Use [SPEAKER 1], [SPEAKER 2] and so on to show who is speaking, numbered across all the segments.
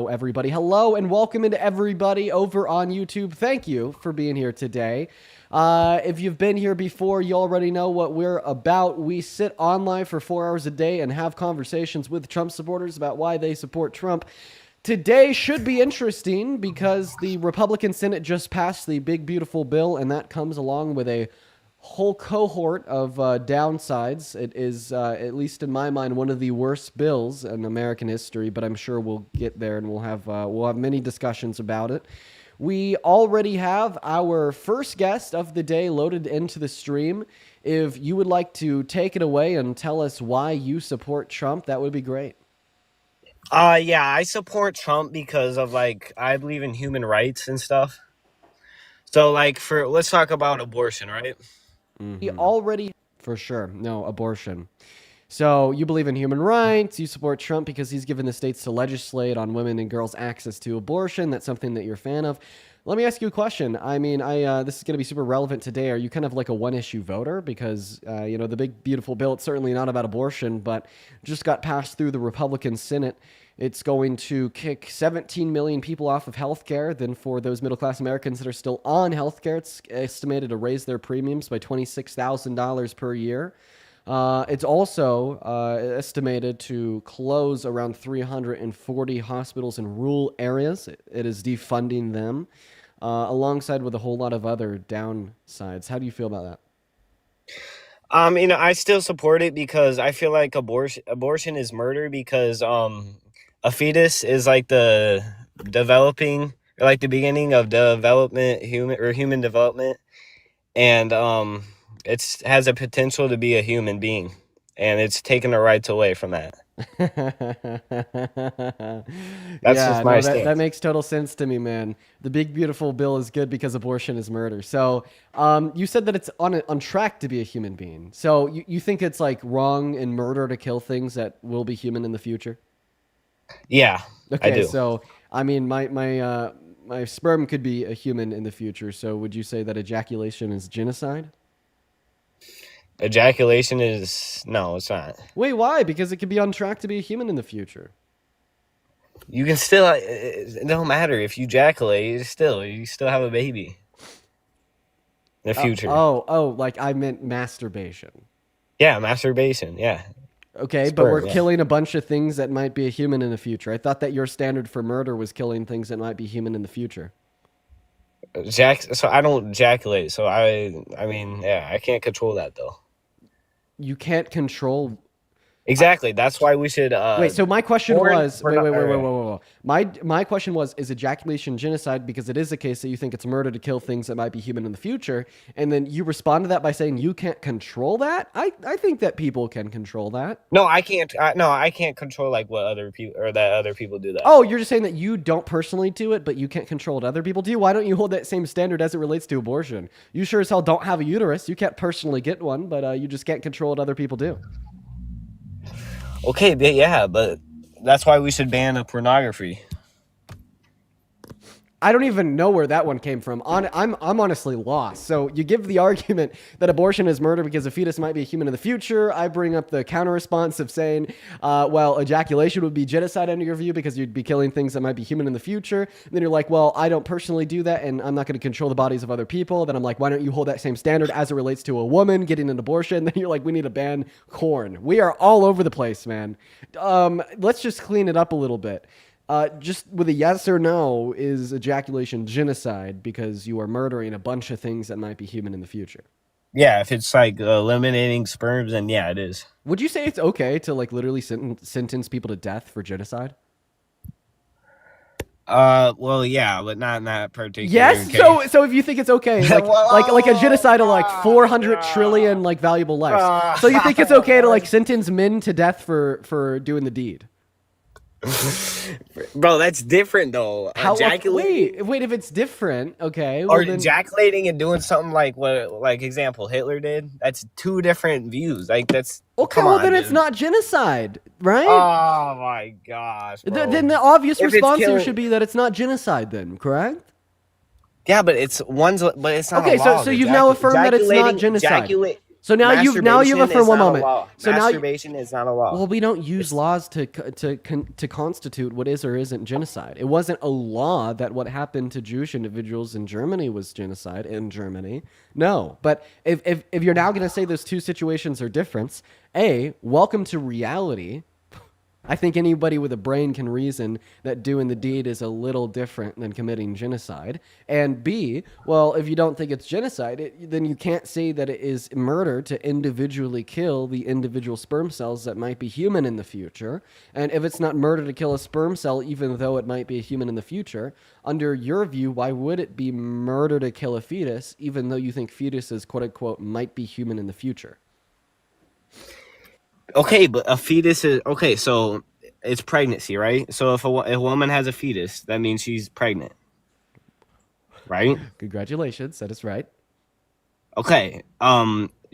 [SPEAKER 1] everybody. Hello, and welcome into everybody over on YouTube. Thank you for being here today. If you've been here before, you already know what we're about. We sit online for 4 hours a day and have conversations with Trump supporters about why they support Trump. Today should be interesting because the Republican Senate just passed the big, beautiful bill, and that comes along with a whole cohort of downsides. It is, at least in my mind, one of the worst bills in American history, but I'm sure we'll get there and we'll have many discussions about it. We already have our first guest of the day loaded into the stream. If you would like to take it away and tell us why you support Trump, that would be great.
[SPEAKER 2] Yeah, I support Trump because of I believe in human rights and stuff. So let's talk about abortion, right?
[SPEAKER 1] We already, for sure, no, abortion. So you believe in human rights, you support Trump because he's given the states to legislate on women and girls' access to abortion. That's something that you're a fan of. Let me ask you a question. I mean, this is going to be super relevant today. Are you kind of like a one-issue voter? Because, the big, beautiful bill, it's certainly not about abortion, but just got passed through the Republican Senate. It's going to kick 17 million people off of healthcare. Then for those middle-class Americans that are still on healthcare, it's estimated to raise their premiums by $26,000 per year. It's also estimated to close around 340 hospitals in rural areas. It is defunding them, alongside with a whole lot of other downsides. How do you feel about that?
[SPEAKER 2] I still support it because I feel like abortion is murder because a fetus is like the developing or like the beginning of development, human development, and it has a potential to be a human being, and it's taking the rights away from that. That's just my stance.
[SPEAKER 1] That makes total sense to me, man. The big beautiful bill is good because abortion is murder. So, you said that it's on track to be a human being. So you think it's like wrong and murder to kill things that will be human in the future?
[SPEAKER 2] Yeah,
[SPEAKER 1] Okay,
[SPEAKER 2] I do.
[SPEAKER 1] so I mean, my sperm could be a human in the future. So would you say that ejaculation is genocide?
[SPEAKER 2] Ejaculation is no, it's not.
[SPEAKER 1] Wait, why? Because it could be on track to be a human in the future.
[SPEAKER 2] You can still. It don't matter if you ejaculate. You still have a baby in the future.
[SPEAKER 1] Like I meant masturbation.
[SPEAKER 2] Yeah, masturbation. Yeah.
[SPEAKER 1] Okay, but
[SPEAKER 2] Sperm,
[SPEAKER 1] we're
[SPEAKER 2] yeah.
[SPEAKER 1] killing a bunch of things that might be a human in the future. I thought that your standard for murder was killing things that might be human in the future.
[SPEAKER 2] So I don't ejaculate. So I mean, yeah, I can't control that though.
[SPEAKER 1] You can't control.
[SPEAKER 2] Exactly. That's why we should.
[SPEAKER 1] Wait, so my question was,
[SPEAKER 2] we're not-
[SPEAKER 1] wait. My question was, is ejaculation genocide because it is a case that you think it's murder to kill things that might be human in the future? And then you respond to that by saying you can't control that? I think that people can control that.
[SPEAKER 2] No, I can't. I can't control like what other people or that other people do that.
[SPEAKER 1] Oh, you're just saying that you don't personally do it, but you can't control what other people do? Why don't you hold that same standard as it relates to abortion? You sure as hell don't have a uterus. You can't personally get one, but you just can't control what other people do.
[SPEAKER 2] Okay, yeah, but that's why we should ban pornography.
[SPEAKER 1] I don't even know where that one came from. I'm honestly lost. So you give the argument that abortion is murder because a fetus might be a human in the future. I bring up the counter response of saying, well, ejaculation would be genocide under your view because you'd be killing things that might be human in the future. And then you're like, well, I don't personally do that, and I'm not going to control the bodies of other people. Then I'm like, why don't you hold that same standard as it relates to a woman getting an abortion? Then you're like, we need to ban corn. We are all over the place, man. Let's just clean it up a little bit. Just with a yes or no, is ejaculation genocide because you are murdering a bunch of things that might be human in the future?
[SPEAKER 2] Yeah, if it's like eliminating sperms, then yeah, it is.
[SPEAKER 1] Would you say it's okay to like literally sentence people to death for genocide?
[SPEAKER 2] Well, yeah, but not in that particular
[SPEAKER 1] Yes.
[SPEAKER 2] case.
[SPEAKER 1] So if you think it's okay, like a genocide of like 400 trillion like valuable lives, so you think it's okay to like sentence men to death for doing the deed?
[SPEAKER 2] Bro, that's different though.
[SPEAKER 1] Wait, if it's different, okay.
[SPEAKER 2] Or ejaculating and doing something like example Hitler did. That's two different views. Like that's
[SPEAKER 1] okay. Well, then it's not genocide, right?
[SPEAKER 2] Oh my gosh. Bro.
[SPEAKER 1] Then the obvious response here should be that it's not genocide. Then, correct?
[SPEAKER 2] Yeah, but it's not.
[SPEAKER 1] Okay, so you've now affirmed that it's not genocide. So now you've
[SPEAKER 2] Masturbation
[SPEAKER 1] affirmed
[SPEAKER 2] is
[SPEAKER 1] one
[SPEAKER 2] not a
[SPEAKER 1] moment.
[SPEAKER 2] law.
[SPEAKER 1] So now
[SPEAKER 2] Masturbation is not a law.
[SPEAKER 1] well, we don't use
[SPEAKER 2] It's-
[SPEAKER 1] laws to constitute what is or isn't genocide. It wasn't a law that what happened to Jewish individuals in Germany was genocide in Germany. No, but if you're now going to say those two situations are different, welcome to reality. I think anybody with a brain can reason that doing the deed is a little different than committing genocide. And B, well, if you don't think it's genocide, then you can't say that it is murder to individually kill the individual sperm cells that might be human in the future. And if it's not murder to kill a sperm cell, even though it might be a human in the future, under your view, why would it be murder to kill a fetus, even though you think fetuses, quote unquote, might be human in the future?
[SPEAKER 2] Okay, but a fetus is okay. So it's pregnancy, right? So if a woman has a fetus, that means she's pregnant, right?
[SPEAKER 1] Congratulations, that is right.
[SPEAKER 2] Okay.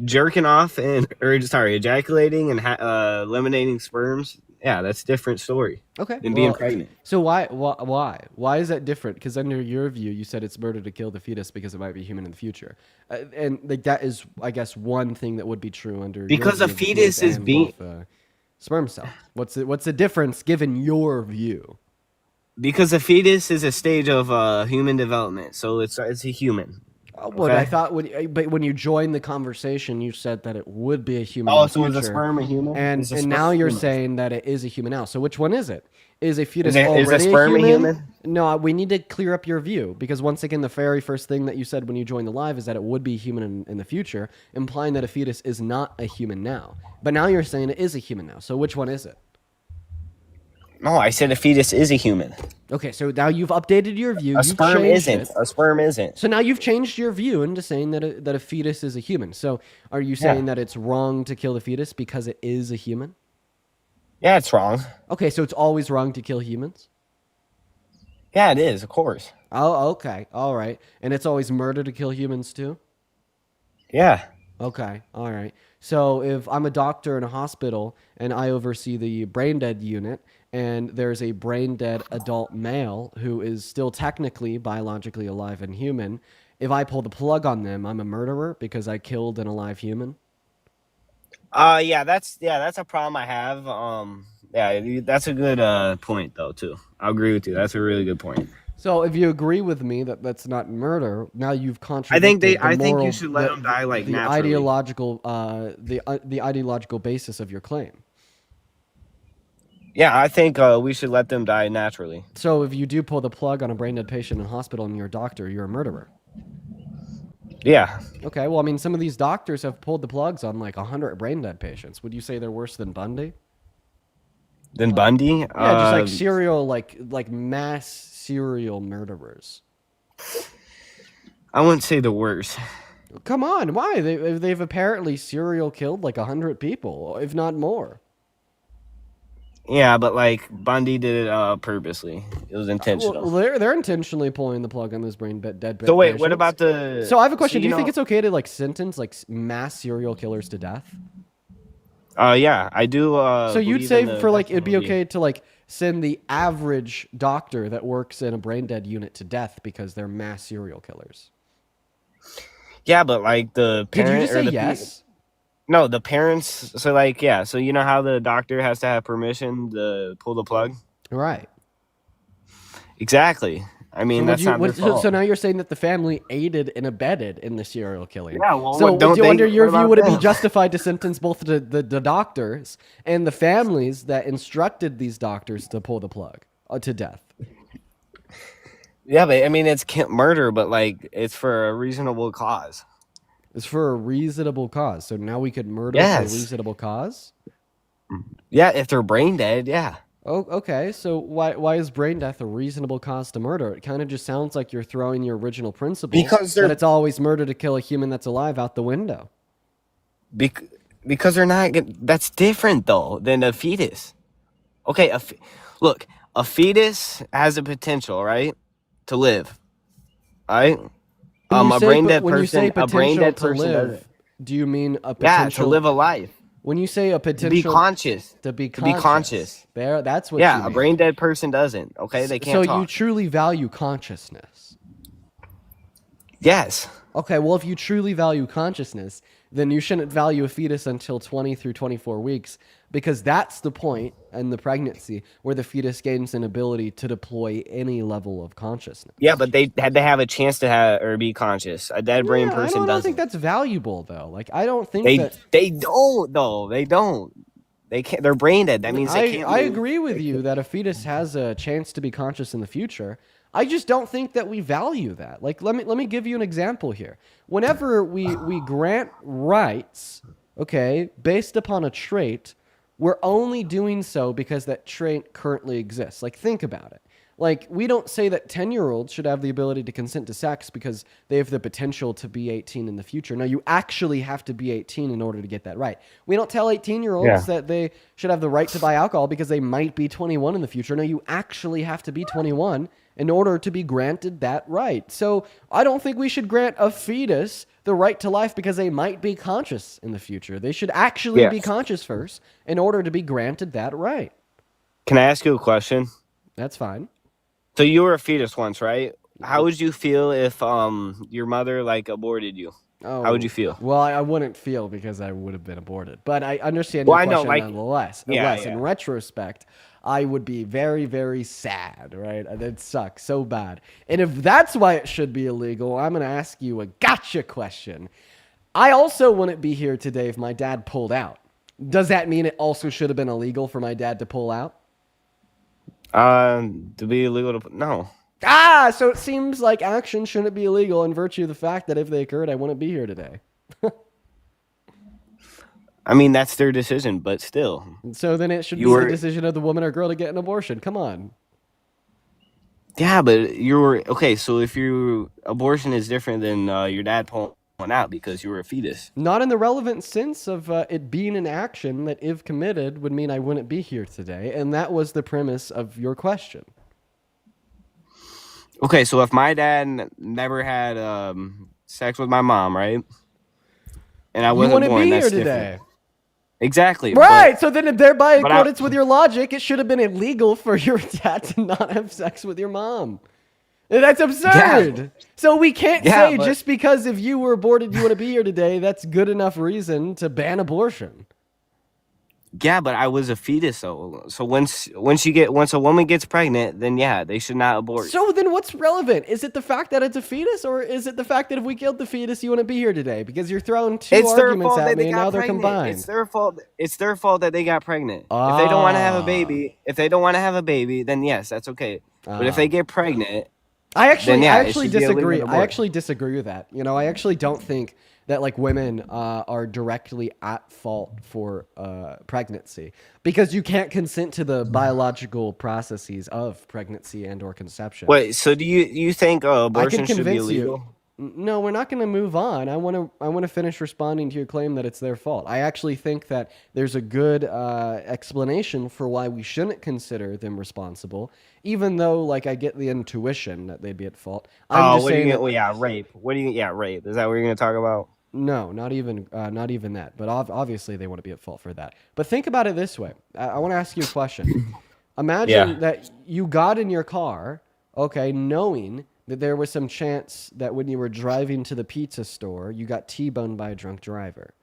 [SPEAKER 2] Jerking off ejaculating and eliminating sperms. Yeah, that's a different story
[SPEAKER 1] Okay.
[SPEAKER 2] than being pregnant.
[SPEAKER 1] So why is that different? Because under your view, you said it's murder to kill the fetus because it might be human in the future, and like that is, I guess, one thing that would be true under
[SPEAKER 2] Because
[SPEAKER 1] your
[SPEAKER 2] a
[SPEAKER 1] view of
[SPEAKER 2] fetus is
[SPEAKER 1] and
[SPEAKER 2] being-
[SPEAKER 1] both, sperm cell. What's the difference given your view?
[SPEAKER 2] Because a fetus is a stage of human development, so it's a human.
[SPEAKER 1] But
[SPEAKER 2] Okay.
[SPEAKER 1] I thought when you joined the conversation, you said that it would be a human. in
[SPEAKER 2] Oh,
[SPEAKER 1] the
[SPEAKER 2] so is
[SPEAKER 1] future.
[SPEAKER 2] a sperm a human?
[SPEAKER 1] And
[SPEAKER 2] Is a
[SPEAKER 1] and
[SPEAKER 2] sperm
[SPEAKER 1] now you're
[SPEAKER 2] human?
[SPEAKER 1] saying that it is a human now. So which one is it? Is a fetus
[SPEAKER 2] Is a
[SPEAKER 1] already
[SPEAKER 2] sperm
[SPEAKER 1] a
[SPEAKER 2] a
[SPEAKER 1] human?
[SPEAKER 2] human?
[SPEAKER 1] No, we need to clear up your view because once again, the very first thing that you said when you joined the live is that it would be human in the future, implying that a fetus is not a human now. But now you're saying it is a human now. So which one is it?
[SPEAKER 2] No, I said a fetus is a human.
[SPEAKER 1] Okay, so now you've updated your view.
[SPEAKER 2] A
[SPEAKER 1] You've
[SPEAKER 2] sperm
[SPEAKER 1] changed
[SPEAKER 2] isn't.
[SPEAKER 1] it.
[SPEAKER 2] A sperm isn't.
[SPEAKER 1] So now you've changed your view into saying that a fetus is a human. So are you saying that it's wrong to kill the fetus because it is a human?
[SPEAKER 2] Yeah, it's wrong.
[SPEAKER 1] Okay, so it's always wrong to kill humans?
[SPEAKER 2] Yeah, it is, of course.
[SPEAKER 1] Oh, okay. All right. And it's always murder to kill humans too?
[SPEAKER 2] Yeah.
[SPEAKER 1] Okay. All right. So if I'm a doctor in a hospital and I oversee the brain dead unit and there's a brain dead adult male who is still technically biologically alive and human, if I pull the plug on them, I'm a murderer because I killed an alive human?
[SPEAKER 2] That's a problem I have. That's a good point though too. I agree with you. That's a really good point.
[SPEAKER 1] So if you agree with me that that's not murder, now you've contradicted
[SPEAKER 2] I think you should let them die like
[SPEAKER 1] the
[SPEAKER 2] naturally.
[SPEAKER 1] the ideological basis of your claim.
[SPEAKER 2] Yeah, I think we should let them die naturally.
[SPEAKER 1] So if you do pull the plug on a brain dead patient in a hospital and you're a doctor, you're a murderer.
[SPEAKER 2] Yeah.
[SPEAKER 1] Okay, well, I mean, some of these doctors have pulled the plugs on like 100 brain dead patients. Would you say they're worse than Bundy?
[SPEAKER 2] Then Bundy?
[SPEAKER 1] Yeah, just like serial, like mass serial murderers.
[SPEAKER 2] I wouldn't say the worst.
[SPEAKER 1] Come on, why? They've apparently serial killed like 100 people, if not more.
[SPEAKER 2] Yeah, but like Bundy did it purposely. It was intentional.
[SPEAKER 1] Well, they're intentionally pulling the plug on those brain dead.
[SPEAKER 2] So wait,
[SPEAKER 1] patients.
[SPEAKER 2] what about the?
[SPEAKER 1] So I have a question.
[SPEAKER 2] So,
[SPEAKER 1] Do you think it's okay to like sentence like mass serial killers to death?
[SPEAKER 2] Yeah, I do.
[SPEAKER 1] So you'd
[SPEAKER 2] believe
[SPEAKER 1] say
[SPEAKER 2] in the
[SPEAKER 1] for like
[SPEAKER 2] death
[SPEAKER 1] it'd be
[SPEAKER 2] penalty.
[SPEAKER 1] okay to like send the average doctor that works in a brain dead unit to death because they're mass serial killers.
[SPEAKER 2] Yeah, but like the
[SPEAKER 1] Did
[SPEAKER 2] parent
[SPEAKER 1] you just
[SPEAKER 2] or
[SPEAKER 1] say
[SPEAKER 2] the
[SPEAKER 1] yes?
[SPEAKER 2] No, the parents. So like, yeah. So you know how the doctor has to have permission to pull the plug.
[SPEAKER 1] Right.
[SPEAKER 2] Exactly. I mean, that's not their fault.
[SPEAKER 1] So now you're saying that the family aided and abetted in the serial killing.
[SPEAKER 2] Yeah, well,
[SPEAKER 1] so
[SPEAKER 2] what- don't they-
[SPEAKER 1] under your
[SPEAKER 2] what
[SPEAKER 1] view,
[SPEAKER 2] about
[SPEAKER 1] would it be
[SPEAKER 2] them?
[SPEAKER 1] justified to sentence both the doctors and the families that instructed these doctors to pull the plug to death?
[SPEAKER 2] Yeah, but I mean, it's murder, but like it's for a reasonable cause.
[SPEAKER 1] It's for a reasonable cause. So now we could murder
[SPEAKER 2] Yes.
[SPEAKER 1] for a reasonable cause?
[SPEAKER 2] Yeah, if they're brain dead, yeah.
[SPEAKER 1] Oh, okay. So why is brain death a reasonable cause to murder? It kind of just sounds like you're throwing your original principle
[SPEAKER 2] Because
[SPEAKER 1] that
[SPEAKER 2] they're-
[SPEAKER 1] it's always murder to kill a human that's alive out the window.
[SPEAKER 2] Because they're not. That's different though than a fetus. Okay, look, a fetus has a potential, right, to live. Right.
[SPEAKER 1] When you
[SPEAKER 2] A
[SPEAKER 1] say-
[SPEAKER 2] brain
[SPEAKER 1] but
[SPEAKER 2] dead
[SPEAKER 1] when you say
[SPEAKER 2] person. A brain
[SPEAKER 1] potential
[SPEAKER 2] dead
[SPEAKER 1] to
[SPEAKER 2] person
[SPEAKER 1] live,
[SPEAKER 2] doesn't.
[SPEAKER 1] do you mean a
[SPEAKER 2] Yeah,
[SPEAKER 1] potential
[SPEAKER 2] to live a life.
[SPEAKER 1] When you say a
[SPEAKER 2] To
[SPEAKER 1] potential
[SPEAKER 2] be conscious.
[SPEAKER 1] to be
[SPEAKER 2] to be conscious.
[SPEAKER 1] There, that's what.
[SPEAKER 2] Yeah,
[SPEAKER 1] you
[SPEAKER 2] a
[SPEAKER 1] mean.
[SPEAKER 2] brain dead person doesn't. Okay, they can't
[SPEAKER 1] So
[SPEAKER 2] talk.
[SPEAKER 1] you truly value consciousness.
[SPEAKER 2] Yes.
[SPEAKER 1] Okay, well, if you truly value consciousness, then you shouldn't value a fetus until 20 through 24 weeks, because that's the point in the pregnancy where the fetus gains an ability to deploy any level of consciousness.
[SPEAKER 2] Yeah, but they had to have a chance to have or be conscious. A dead brain
[SPEAKER 1] Yeah,
[SPEAKER 2] person
[SPEAKER 1] I don't think
[SPEAKER 2] doesn't.
[SPEAKER 1] that's valuable though. Like I don't think
[SPEAKER 2] They
[SPEAKER 1] that
[SPEAKER 2] they don't though. They don't. They can't. They're brain dead. That means they can't
[SPEAKER 1] I
[SPEAKER 2] move.
[SPEAKER 1] agree with you that a fetus has a chance to be conscious in the future. I just don't think that we value that. Like let me give you an example here. Whenever we grant rights, okay, based upon a trait, we're only doing so because that trait currently exists. Like think about it. Like we don't say that 10-year-olds should have the ability to consent to sex because they have the potential to be 18 in the future. No, you actually have to be 18 in order to get that right. We don't tell 18-year-olds that they should have the right to buy alcohol because they might be 21 in the future. No, you actually have to be 21 in order to be granted that right. So I don't think we should grant a fetus the right to life because they might be conscious in the future. They should actually be
[SPEAKER 2] Yes.
[SPEAKER 1] conscious first in order to be granted that right.
[SPEAKER 2] Can I ask you a question?
[SPEAKER 1] That's fine.
[SPEAKER 2] So you were a fetus once, right? How would you feel if your mother like aborted you? How would you feel?
[SPEAKER 1] Well, I wouldn't feel because I would have been aborted. But I understand
[SPEAKER 2] Well,
[SPEAKER 1] your
[SPEAKER 2] I know,
[SPEAKER 1] question
[SPEAKER 2] like,
[SPEAKER 1] nonetheless.
[SPEAKER 2] yeah,
[SPEAKER 1] Unless, in
[SPEAKER 2] yeah.
[SPEAKER 1] retrospect, I would be very, very sad, right? That sucks so bad. And if that's why it should be illegal, I'm going to ask you a gotcha question. I also wouldn't be here today if my dad pulled out. Does that mean it also should have been illegal for my dad to pull out?
[SPEAKER 2] To be illegal to no.
[SPEAKER 1] So it seems like action shouldn't be illegal in virtue of the fact that if they occurred, I wouldn't be here today.
[SPEAKER 2] I mean, that's their decision, but still,
[SPEAKER 1] So then it should
[SPEAKER 2] you
[SPEAKER 1] be the
[SPEAKER 2] were.
[SPEAKER 1] decision of the woman or girl to get an abortion. Come on.
[SPEAKER 2] Yeah, but you were okay. So if you abortion is different than your dad pulling out because you were a fetus.
[SPEAKER 1] Not in the relevant sense of it being an action that, if committed, would mean I wouldn't be here today. And that was the premise of your question.
[SPEAKER 2] Okay, so if my dad never had sex with my mom, right, and I
[SPEAKER 1] You
[SPEAKER 2] wasn't
[SPEAKER 1] wouldn't
[SPEAKER 2] born,
[SPEAKER 1] be
[SPEAKER 2] that's
[SPEAKER 1] here
[SPEAKER 2] different.
[SPEAKER 1] today.
[SPEAKER 2] Exactly.
[SPEAKER 1] Right. So then, thereby,
[SPEAKER 2] But
[SPEAKER 1] accordance with your logic, it should have been illegal for your dad to not have sex with your mom. And that's absurd. So we can't
[SPEAKER 2] Yeah,
[SPEAKER 1] say
[SPEAKER 2] but-
[SPEAKER 1] just because if you were aborted, you want to be here today, that's good enough reason to ban abortion.
[SPEAKER 2] Yeah, but I was a fetus, so once a woman gets pregnant, then yeah, they should not abort.
[SPEAKER 1] So then what's relevant? Is it the fact that it's a fetus, or is it the fact that if we killed the fetus, you wouldn't be here today? Because you're throwing two
[SPEAKER 2] It's their
[SPEAKER 1] arguments
[SPEAKER 2] fault
[SPEAKER 1] at
[SPEAKER 2] that
[SPEAKER 1] me,
[SPEAKER 2] they
[SPEAKER 1] and now
[SPEAKER 2] got
[SPEAKER 1] they're
[SPEAKER 2] pregnant.
[SPEAKER 1] combined.
[SPEAKER 2] It's their fault. It's their fault that they got pregnant. If they don't want to have a baby, then yes, that's okay. But if they get pregnant,
[SPEAKER 1] I actually,
[SPEAKER 2] then yeah,
[SPEAKER 1] I
[SPEAKER 2] it
[SPEAKER 1] actually
[SPEAKER 2] should be illegal
[SPEAKER 1] disagree.
[SPEAKER 2] to
[SPEAKER 1] I
[SPEAKER 2] abort.
[SPEAKER 1] actually disagree with that. You know, I actually don't think that like women are directly at fault for pregnancy because you can't consent to the biological processes of pregnancy and or conception.
[SPEAKER 2] wait. So do you think
[SPEAKER 1] I can
[SPEAKER 2] abortion should be
[SPEAKER 1] convince
[SPEAKER 2] illegal?
[SPEAKER 1] you. No, we're not going to move on. I want to finish responding to your claim that it's their fault. I actually think that there's a good explanation for why we shouldn't consider them responsible, even though like I get the intuition that they'd be at fault. I'm just
[SPEAKER 2] what do you
[SPEAKER 1] saying
[SPEAKER 2] get?
[SPEAKER 1] that,
[SPEAKER 2] Well, yeah, rape. What do you? Yeah, rape. Is that what you're gonna talk about?
[SPEAKER 1] no, not even that. But obviously they want to be at fault for that. But think about it this way. I want to ask you a question. Imagine
[SPEAKER 2] Yeah.
[SPEAKER 1] that you got in your car, okay, knowing that there was some chance that when you were driving to the pizza store, you got T-boned by a drunk driver.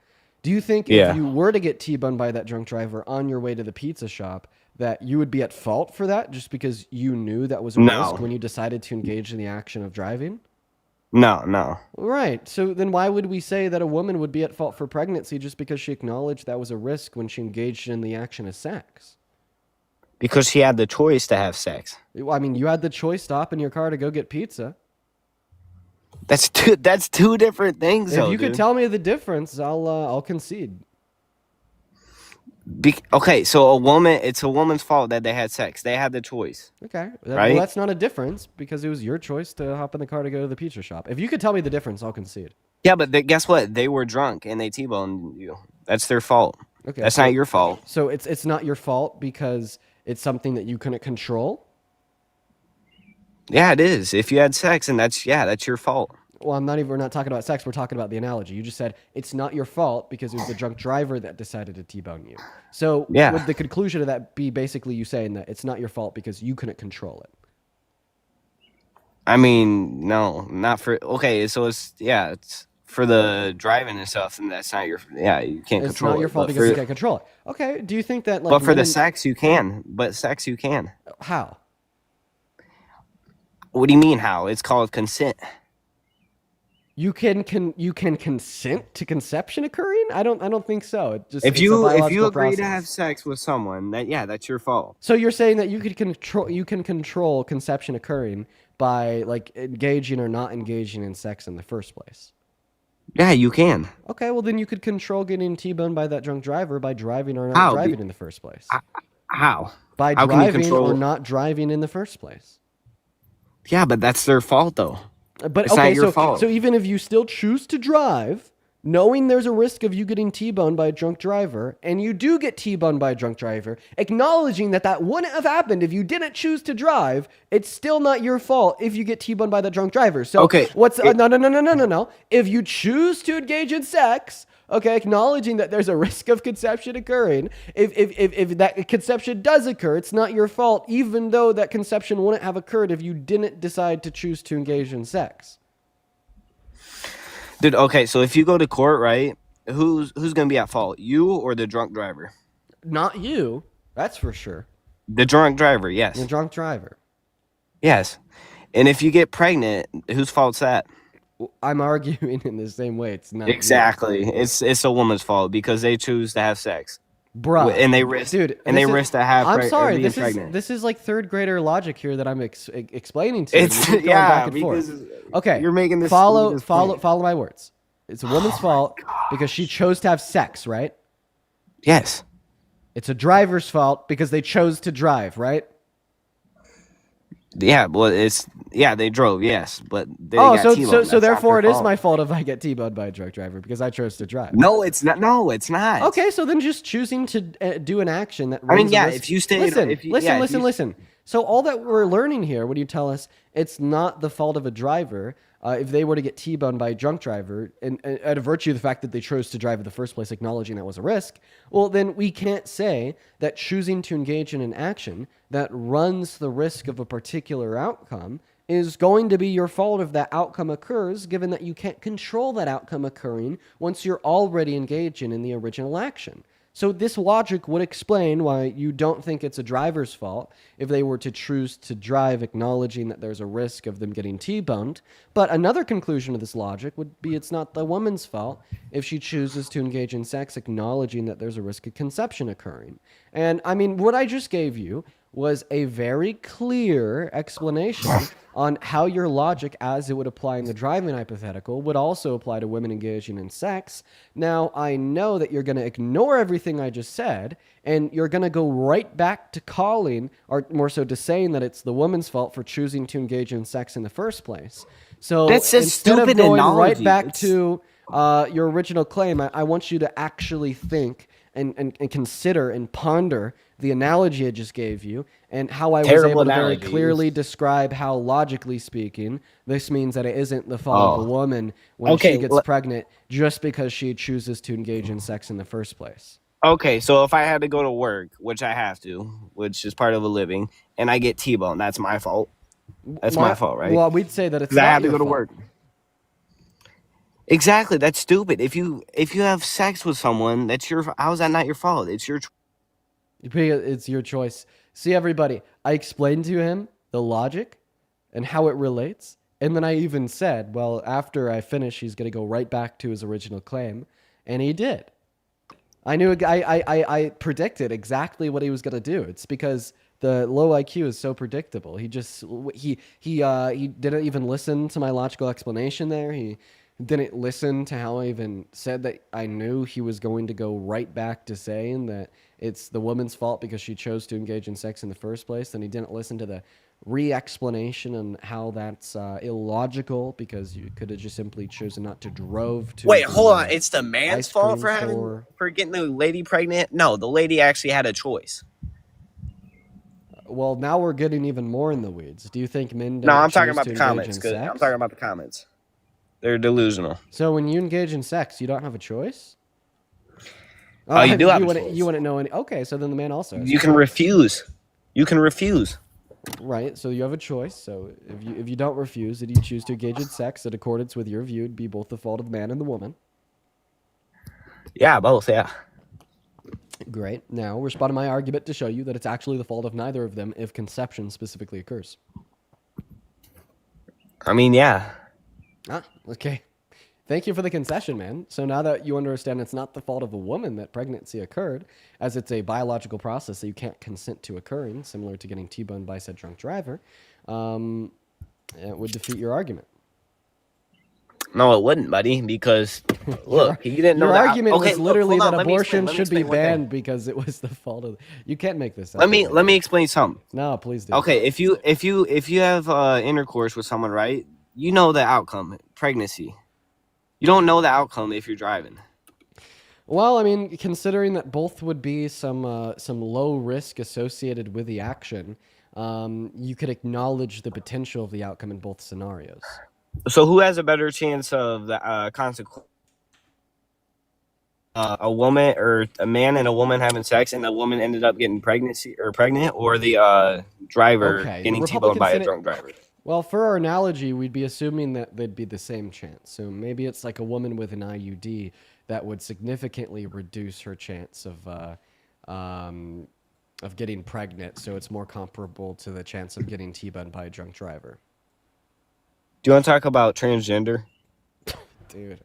[SPEAKER 1] Do you think
[SPEAKER 2] Yeah.
[SPEAKER 1] if you were to get T-boned by that drunk driver on your way to the pizza shop, that you would be at fault for that just because you knew that was a
[SPEAKER 2] No.
[SPEAKER 1] risk when you decided to engage in the action of driving?
[SPEAKER 2] No.
[SPEAKER 1] Right. So then why would we say that a woman would be at fault for pregnancy just because she acknowledged that was a risk when she engaged in the action of sex?
[SPEAKER 2] Because she had the choice to have sex.
[SPEAKER 1] I mean, you had the choice to hop in your car to go get pizza.
[SPEAKER 2] That's two different things.
[SPEAKER 1] If
[SPEAKER 2] though,
[SPEAKER 1] you could
[SPEAKER 2] dude.
[SPEAKER 1] tell me the difference, I'll concede.
[SPEAKER 2] Okay, so it's a woman's fault that they had sex. They had the choice.
[SPEAKER 1] Okay.
[SPEAKER 2] Right?
[SPEAKER 1] Well, that's not a difference because it was your choice to hop in the car to go to the pizza shop. If you could tell me the difference, I'll concede.
[SPEAKER 2] Yeah, but guess what? They were drunk and they T-boned you. That's their fault.
[SPEAKER 1] Okay.
[SPEAKER 2] That's
[SPEAKER 1] so,
[SPEAKER 2] not your fault.
[SPEAKER 1] So it's not your fault because it's something that you couldn't control?
[SPEAKER 2] Yeah, it is. If you had sex, and that's your fault.
[SPEAKER 1] Well, we're not talking about sex. We're talking about the analogy. You just said it's not your fault because it was the drunk driver that decided to T-bone you. So
[SPEAKER 2] Yeah.
[SPEAKER 1] would the conclusion of that be basically you saying that it's not your fault because you couldn't control it?
[SPEAKER 2] I mean, no, not for. Okay, so it's for the driving and stuff, and that's not your. Yeah, you can't
[SPEAKER 1] It's
[SPEAKER 2] control
[SPEAKER 1] not your
[SPEAKER 2] it.
[SPEAKER 1] fault
[SPEAKER 2] But
[SPEAKER 1] because you
[SPEAKER 2] for
[SPEAKER 1] can't control it. Okay. Do you think that like
[SPEAKER 2] but for the
[SPEAKER 1] men
[SPEAKER 2] sex you can. But sex you can.
[SPEAKER 1] how?
[SPEAKER 2] What do you mean? How? It's called consent.
[SPEAKER 1] You can consent to conception occurring? I don't think so. It's
[SPEAKER 2] If
[SPEAKER 1] a
[SPEAKER 2] you
[SPEAKER 1] biological
[SPEAKER 2] agree to have
[SPEAKER 1] process.
[SPEAKER 2] sex with someone, that's your fault.
[SPEAKER 1] So you're saying that you can control conception occurring by like engaging or not engaging in sex in the first place.
[SPEAKER 2] Yeah, you can.
[SPEAKER 1] Okay, well then you could control getting T-boned by that drunk driver by driving or not
[SPEAKER 2] How?
[SPEAKER 1] driving in the first place.
[SPEAKER 2] How?
[SPEAKER 1] By
[SPEAKER 2] How can you
[SPEAKER 1] driving or
[SPEAKER 2] control?
[SPEAKER 1] not driving in the first place.
[SPEAKER 2] Yeah, but that's their fault though.
[SPEAKER 1] But
[SPEAKER 2] It's
[SPEAKER 1] okay,
[SPEAKER 2] not your
[SPEAKER 1] so
[SPEAKER 2] fault.
[SPEAKER 1] so even if you still choose to drive, knowing there's a risk of you getting T-boned by a drunk driver, and you do get T-boned by a drunk driver, acknowledging that that wouldn't have happened if you didn't choose to drive, it's still not your fault if you get T-boned by the drunk driver. So
[SPEAKER 2] Okay,
[SPEAKER 1] what's no. If you choose to engage in sex, okay, acknowledging that there's a risk of conception occurring, if that conception does occur, it's not your fault, even though that conception wouldn't have occurred if you didn't decide to choose to engage in sex.
[SPEAKER 2] Dude, okay, so if you go to court, right? Who's gonna be at fault? You or the drunk driver?
[SPEAKER 1] Not you, that's for sure.
[SPEAKER 2] The drunk driver,
[SPEAKER 1] The
[SPEAKER 2] yes.
[SPEAKER 1] drunk driver.
[SPEAKER 2] Yes. And if you get pregnant, whose fault's that?
[SPEAKER 1] I'm arguing in the same way. It's not you.
[SPEAKER 2] Exactly. It's a woman's fault because they choose to have sex.
[SPEAKER 1] Bruh.
[SPEAKER 2] And they risk
[SPEAKER 1] Dude,
[SPEAKER 2] and they
[SPEAKER 1] this is-
[SPEAKER 2] risk to have
[SPEAKER 1] I'm sorry.
[SPEAKER 2] being
[SPEAKER 1] This
[SPEAKER 2] pregnant.
[SPEAKER 1] is like third grader logic here that I'm explaining to you.
[SPEAKER 2] It's
[SPEAKER 1] We keep going
[SPEAKER 2] yeah,
[SPEAKER 1] back and
[SPEAKER 2] because
[SPEAKER 1] forth. Okay,
[SPEAKER 2] you're making this
[SPEAKER 1] follow
[SPEAKER 2] stupidest
[SPEAKER 1] follow
[SPEAKER 2] point.
[SPEAKER 1] follow my words. It's a woman's fault because she chose to have sex, right?
[SPEAKER 2] Yes.
[SPEAKER 1] It's a driver's fault because they chose to drive, right?
[SPEAKER 2] Yeah, well they drove, yes, but they
[SPEAKER 1] Oh,
[SPEAKER 2] got
[SPEAKER 1] so
[SPEAKER 2] T-boned.
[SPEAKER 1] so
[SPEAKER 2] That's
[SPEAKER 1] so
[SPEAKER 2] not
[SPEAKER 1] therefore it
[SPEAKER 2] their
[SPEAKER 1] is
[SPEAKER 2] fault.
[SPEAKER 1] my fault if I get T-boned by a drunk driver because I chose to drive.
[SPEAKER 2] No, it's not. No, it's not.
[SPEAKER 1] Okay, so then just choosing to do an action that
[SPEAKER 2] I mean,
[SPEAKER 1] runs a
[SPEAKER 2] yeah,
[SPEAKER 1] risk-
[SPEAKER 2] if you stay
[SPEAKER 1] listen,
[SPEAKER 2] if you,
[SPEAKER 1] listen,
[SPEAKER 2] yeah, if
[SPEAKER 1] listen,
[SPEAKER 2] you-
[SPEAKER 1] listen. So all that we're learning here, when you tell us it's not the fault of a driver if they were to get T-boned by a drunk driver, and at a virtue of the fact that they chose to drive in the first place, acknowledging that was a risk, well, then we can't say that choosing to engage in an action that runs the risk of a particular outcome is going to be your fault if that outcome occurs, given that you can't control that outcome occurring once you're already engaging in the original action. So this logic would explain why you don't think it's a driver's fault if they were to choose to drive, acknowledging that there's a risk of them getting T-boned. But another conclusion of this logic would be it's not the woman's fault if she chooses to engage in sex, acknowledging that there's a risk of conception occurring. And I mean, what I just gave you was a very clear explanation on how your logic, as it would apply in the driving hypothetical, would also apply to women engaging in sex. Now, I know that you're going to ignore everything I just said, and you're going to go right back to calling, or more so to saying that it's the woman's fault for choosing to engage in sex in the first place. So
[SPEAKER 2] That's just
[SPEAKER 1] instead of
[SPEAKER 2] stupid
[SPEAKER 1] going right
[SPEAKER 2] analogy.
[SPEAKER 1] back
[SPEAKER 2] It's-
[SPEAKER 1] to your original claim, I want you to actually think and consider and ponder the analogy I just gave you and how I was
[SPEAKER 2] Terrible
[SPEAKER 1] able to very
[SPEAKER 2] analogy.
[SPEAKER 1] clearly describe how, logically speaking, this means that it isn't the fault of a
[SPEAKER 2] Oh.
[SPEAKER 1] woman when
[SPEAKER 2] Okay,
[SPEAKER 1] she gets
[SPEAKER 2] le-
[SPEAKER 1] pregnant just because she chooses to engage in sex in the first place.
[SPEAKER 2] Okay, so if I had to go to work, which I have to, which is part of a living, and I get T-boned, that's my fault. That's my fault, right?
[SPEAKER 1] Well, we'd say that it's
[SPEAKER 2] 'Cause I
[SPEAKER 1] not
[SPEAKER 2] have to
[SPEAKER 1] your
[SPEAKER 2] go to
[SPEAKER 1] fault.
[SPEAKER 2] work. Exactly, that's stupid. If you have sex with someone, that's your. How is that not your fault? It's your.
[SPEAKER 1] It's your choice. See, everybody, I explained to him the logic and how it relates. And then I even said, well, after I finish, he's going to go right back to his original claim. And he did. I knew, I predicted exactly what he was going to do. It's because the low IQ is so predictable. He didn't even listen to my logical explanation there. He didn't listen to how I even said that I knew he was going to go right back to saying that it's the woman's fault because she chose to engage in sex in the first place. And he didn't listen to the re-explanation on how that's illogical because you could have just simply chosen not to drove to.
[SPEAKER 2] Wait,
[SPEAKER 1] the,
[SPEAKER 2] hold on. It's the man's
[SPEAKER 1] ice
[SPEAKER 2] fault
[SPEAKER 1] cream
[SPEAKER 2] for
[SPEAKER 1] store.
[SPEAKER 2] getting the lady pregnant? No, the lady actually had a choice.
[SPEAKER 1] Well, now we're getting even more in the weeds. Do you think men don't
[SPEAKER 2] No, I'm talking
[SPEAKER 1] choose
[SPEAKER 2] about
[SPEAKER 1] to
[SPEAKER 2] the
[SPEAKER 1] engage
[SPEAKER 2] comments.
[SPEAKER 1] in
[SPEAKER 2] 'Cause
[SPEAKER 1] sex?
[SPEAKER 2] I'm talking about the comments. They're delusional.
[SPEAKER 1] So when you engage in sex, you don't have a choice?
[SPEAKER 2] Oh, you do have a
[SPEAKER 1] wouldn't-
[SPEAKER 2] choice.
[SPEAKER 1] You wouldn't know any. Okay, so then the man also has
[SPEAKER 2] You can refuse. You can refuse.
[SPEAKER 1] Right. So you have a choice. So if you don't refuse and you choose to engage in sex in accordance with your view, it'd be both the fault of the man and the woman.
[SPEAKER 2] Yeah, both. Yeah.
[SPEAKER 1] Great. Now respond to my argument to show you that it's actually the fault of neither of them if conception specifically occurs.
[SPEAKER 2] I mean, yeah.
[SPEAKER 1] Ah, okay. Thank you for the concession, man. So now that you understand it's not the fault of the woman that pregnancy occurred, as it's a biological process that you can't consent to occurring, similar to getting T-boned by said drunk driver, it would defeat your argument.
[SPEAKER 2] No, it wouldn't, buddy, because look, you didn't know
[SPEAKER 1] Your
[SPEAKER 2] that.
[SPEAKER 1] argument
[SPEAKER 2] Okay,
[SPEAKER 1] was
[SPEAKER 2] look,
[SPEAKER 1] literally
[SPEAKER 2] hold on,
[SPEAKER 1] that
[SPEAKER 2] let me
[SPEAKER 1] abortion
[SPEAKER 2] explain- let me
[SPEAKER 1] should be
[SPEAKER 2] explain one thing.
[SPEAKER 1] banned because it was the fault of. You can't make this up.
[SPEAKER 2] Let me explain something.
[SPEAKER 1] No, please do.
[SPEAKER 2] Okay, if you have intercourse with someone, right? You know the outcome, pregnancy. You don't know the outcome if you're driving.
[SPEAKER 1] Well, I mean, considering that both would be some low risk associated with the action, you could acknowledge the potential of the outcome in both scenarios.
[SPEAKER 2] So who has a better chance of the consequence? A woman or a man and a woman having sex, and the woman ended up getting pregnant, or the driver
[SPEAKER 1] Okay,
[SPEAKER 2] getting
[SPEAKER 1] the
[SPEAKER 2] T-boned by a
[SPEAKER 1] Republican
[SPEAKER 2] drunk driver.
[SPEAKER 1] Well, for our analogy, we'd be assuming that they'd be the same chance. So maybe it's like a woman with an IUD that would significantly reduce her chance of getting pregnant. So it's more comparable to the chance of getting T-boned by a drunk driver.
[SPEAKER 2] Do you want to talk about transgender?
[SPEAKER 1] Dude.